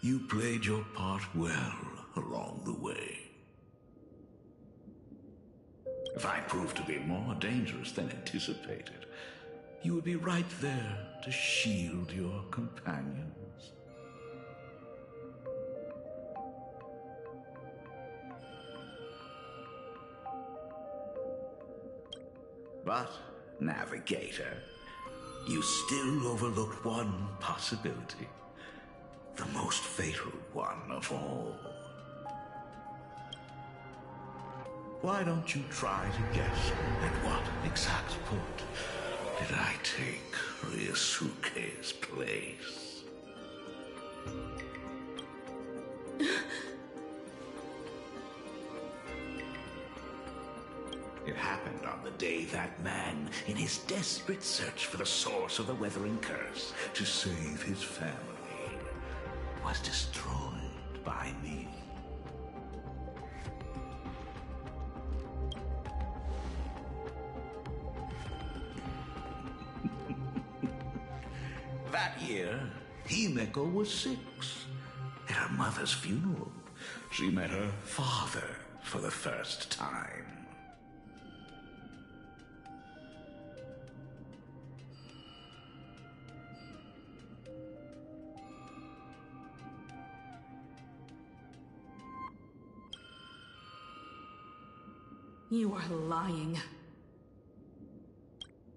S23: you played your part well along the way. If I proved to be more dangerous than anticipated, you would be right there to shield your companions. But, Navigator, you still overlooked one possibility. The most fatal one of all. Why don't you try to guess at what exact point did I take Ryusuke's place? It happened on the day that man, in his desperate search for the source of the Weathering Curse to save his family, was destroyed by me.
S7: That year, Himeko was 6. At her mother's funeral, she met her father for the first time.
S22: You are lying.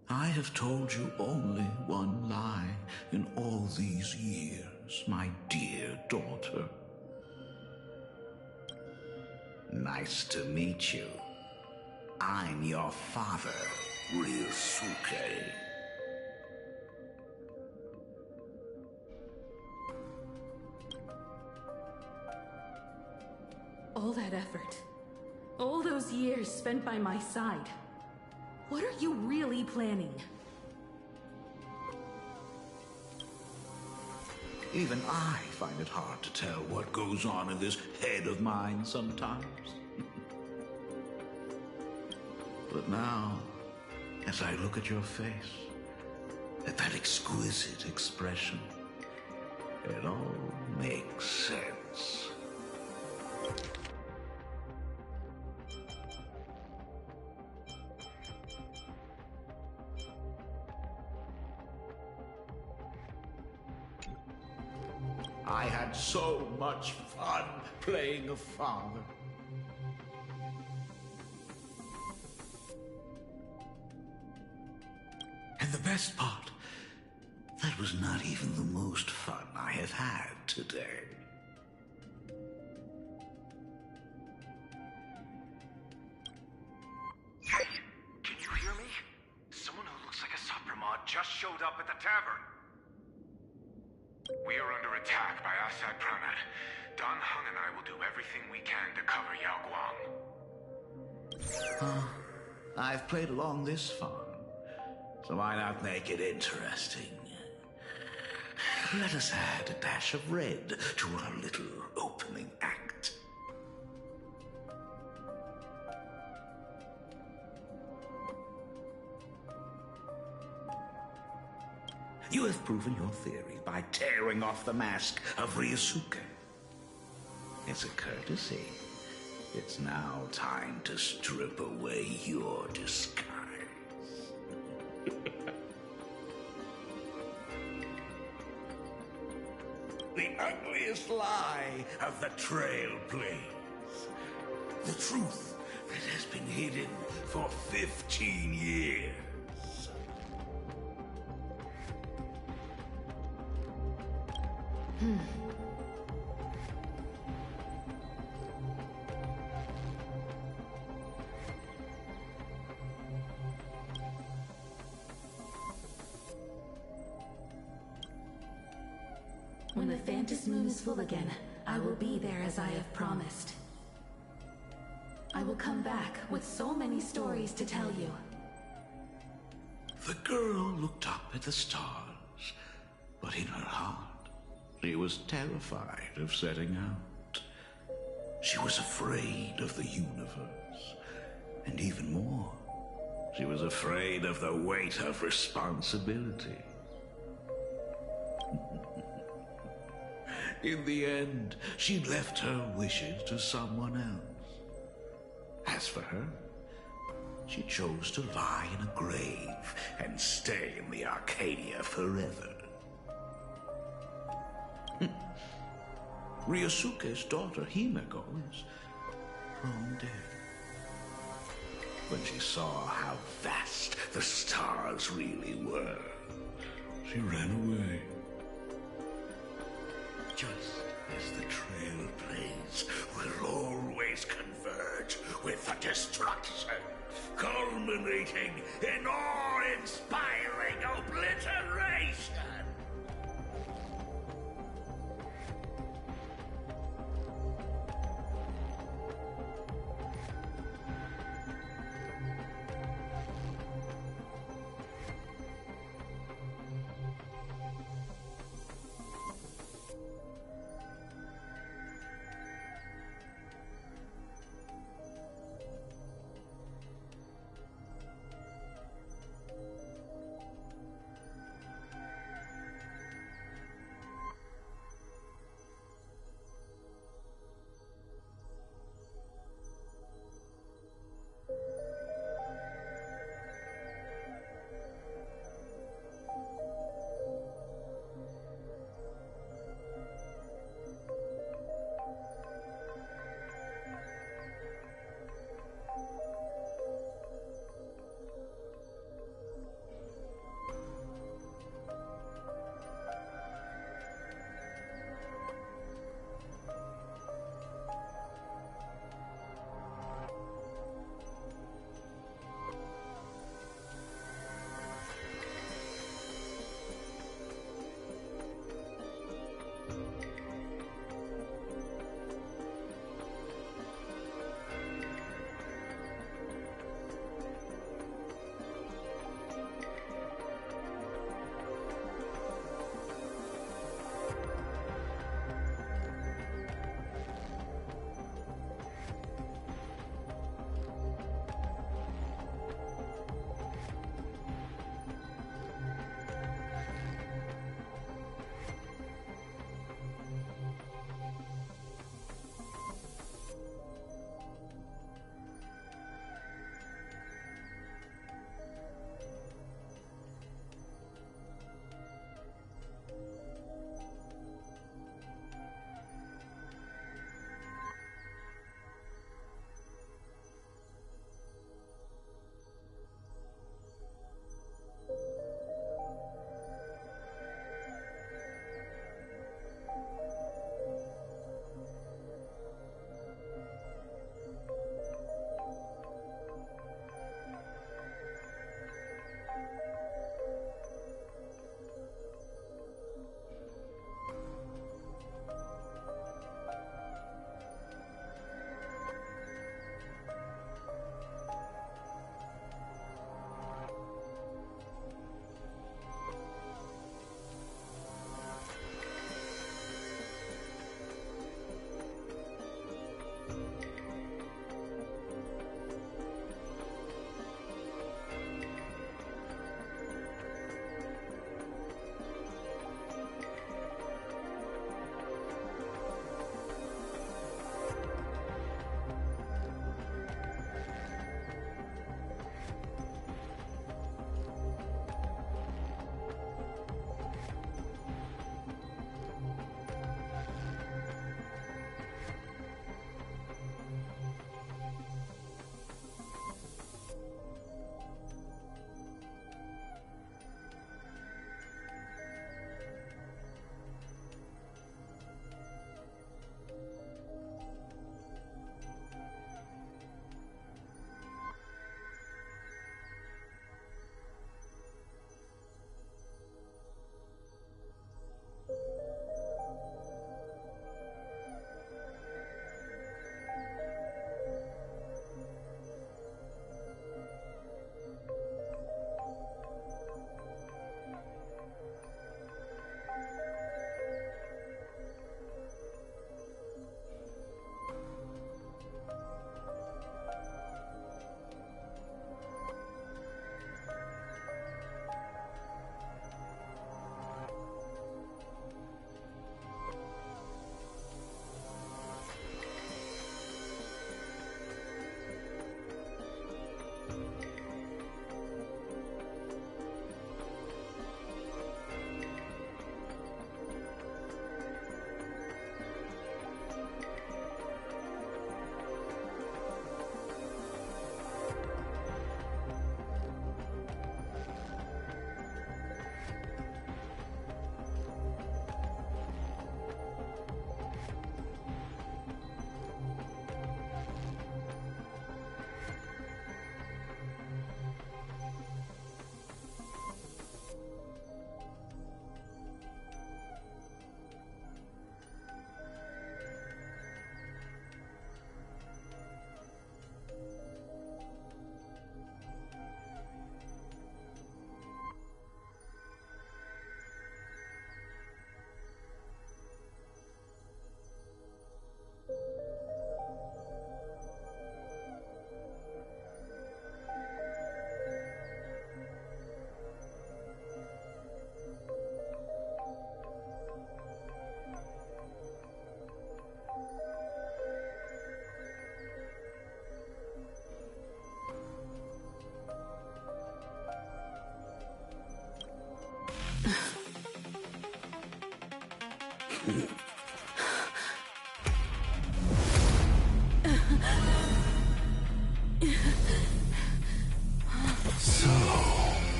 S7: I have told you only one lie in all these years, my dear daughter. Nice to meet you. I'm your father, Ryosuke.
S22: All that effort, all those years spent by my side. What are you really planning?
S7: Even I find it hard to tell what goes on in this head of mine sometimes. But now, as I look at your face, at that exquisite expression, it all makes sense. I had so much fun playing a father. And the best part, that was not even the most fun I have had today.
S17: Hey, can you hear me? Someone who looks like a Supremod just showed up at the tavern. We are under attack by Asad Pranat. Don Hung and I will do everything we can to cover Yao Guang.
S7: I've played along this far, so why not make it interesting? Let us add a dash of red to our little opening act. You have proven your theory by tearing off the mask of Ryosuke. As a courtesy, it's now time to strip away your disguise. The ugliest lie of the Trailblaze. The truth that has been hidden for 15 years.
S22: When the Phantom Moon is full again, I will be there as I have promised. I will come back with so many stories to tell you.
S7: The girl looked up at the stars, but in her heart, she was terrified of setting out. She was afraid of the universe, and even more, she was afraid of the weight of responsibility. In the end, she left her wishes to someone else. As for her, she chose to lie in a grave and stay in the Arcadia forever. Ryosuke's daughter Himeko is long dead. When she saw how vast the stars really were, she ran away. Just as the Trailblaze will always converge with the destruction, culminating in awe-inspiring obliteration.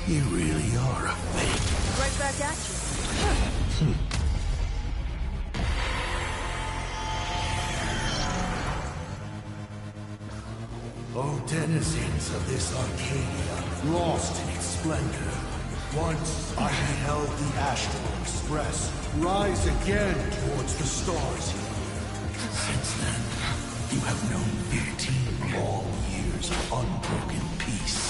S15: You really are a fake.
S12: Right back at you.
S15: O denizens of this Arcadia, lost in its splendor, once I beheld the Astral Express rise again towards the stars here. Since then, you have known 15 long years of unbroken peace.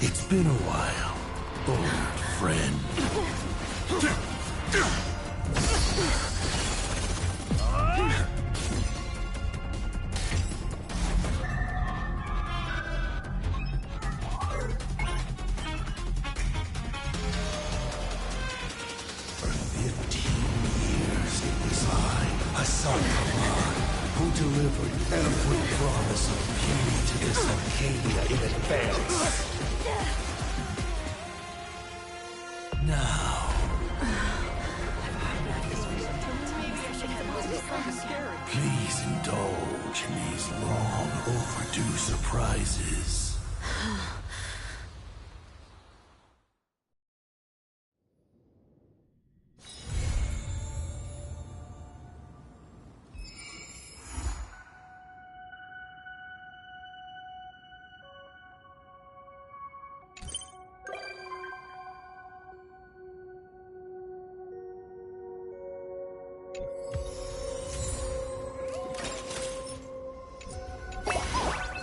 S15: It's been a while, old friend. For 15 years it was I, Hassan Khan, who delivered every promise of beauty to this Arcadia in advance. Now... Please indulge in these long overdue surprises.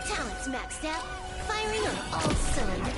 S11: Talent's maxed out, firing on all cylinders.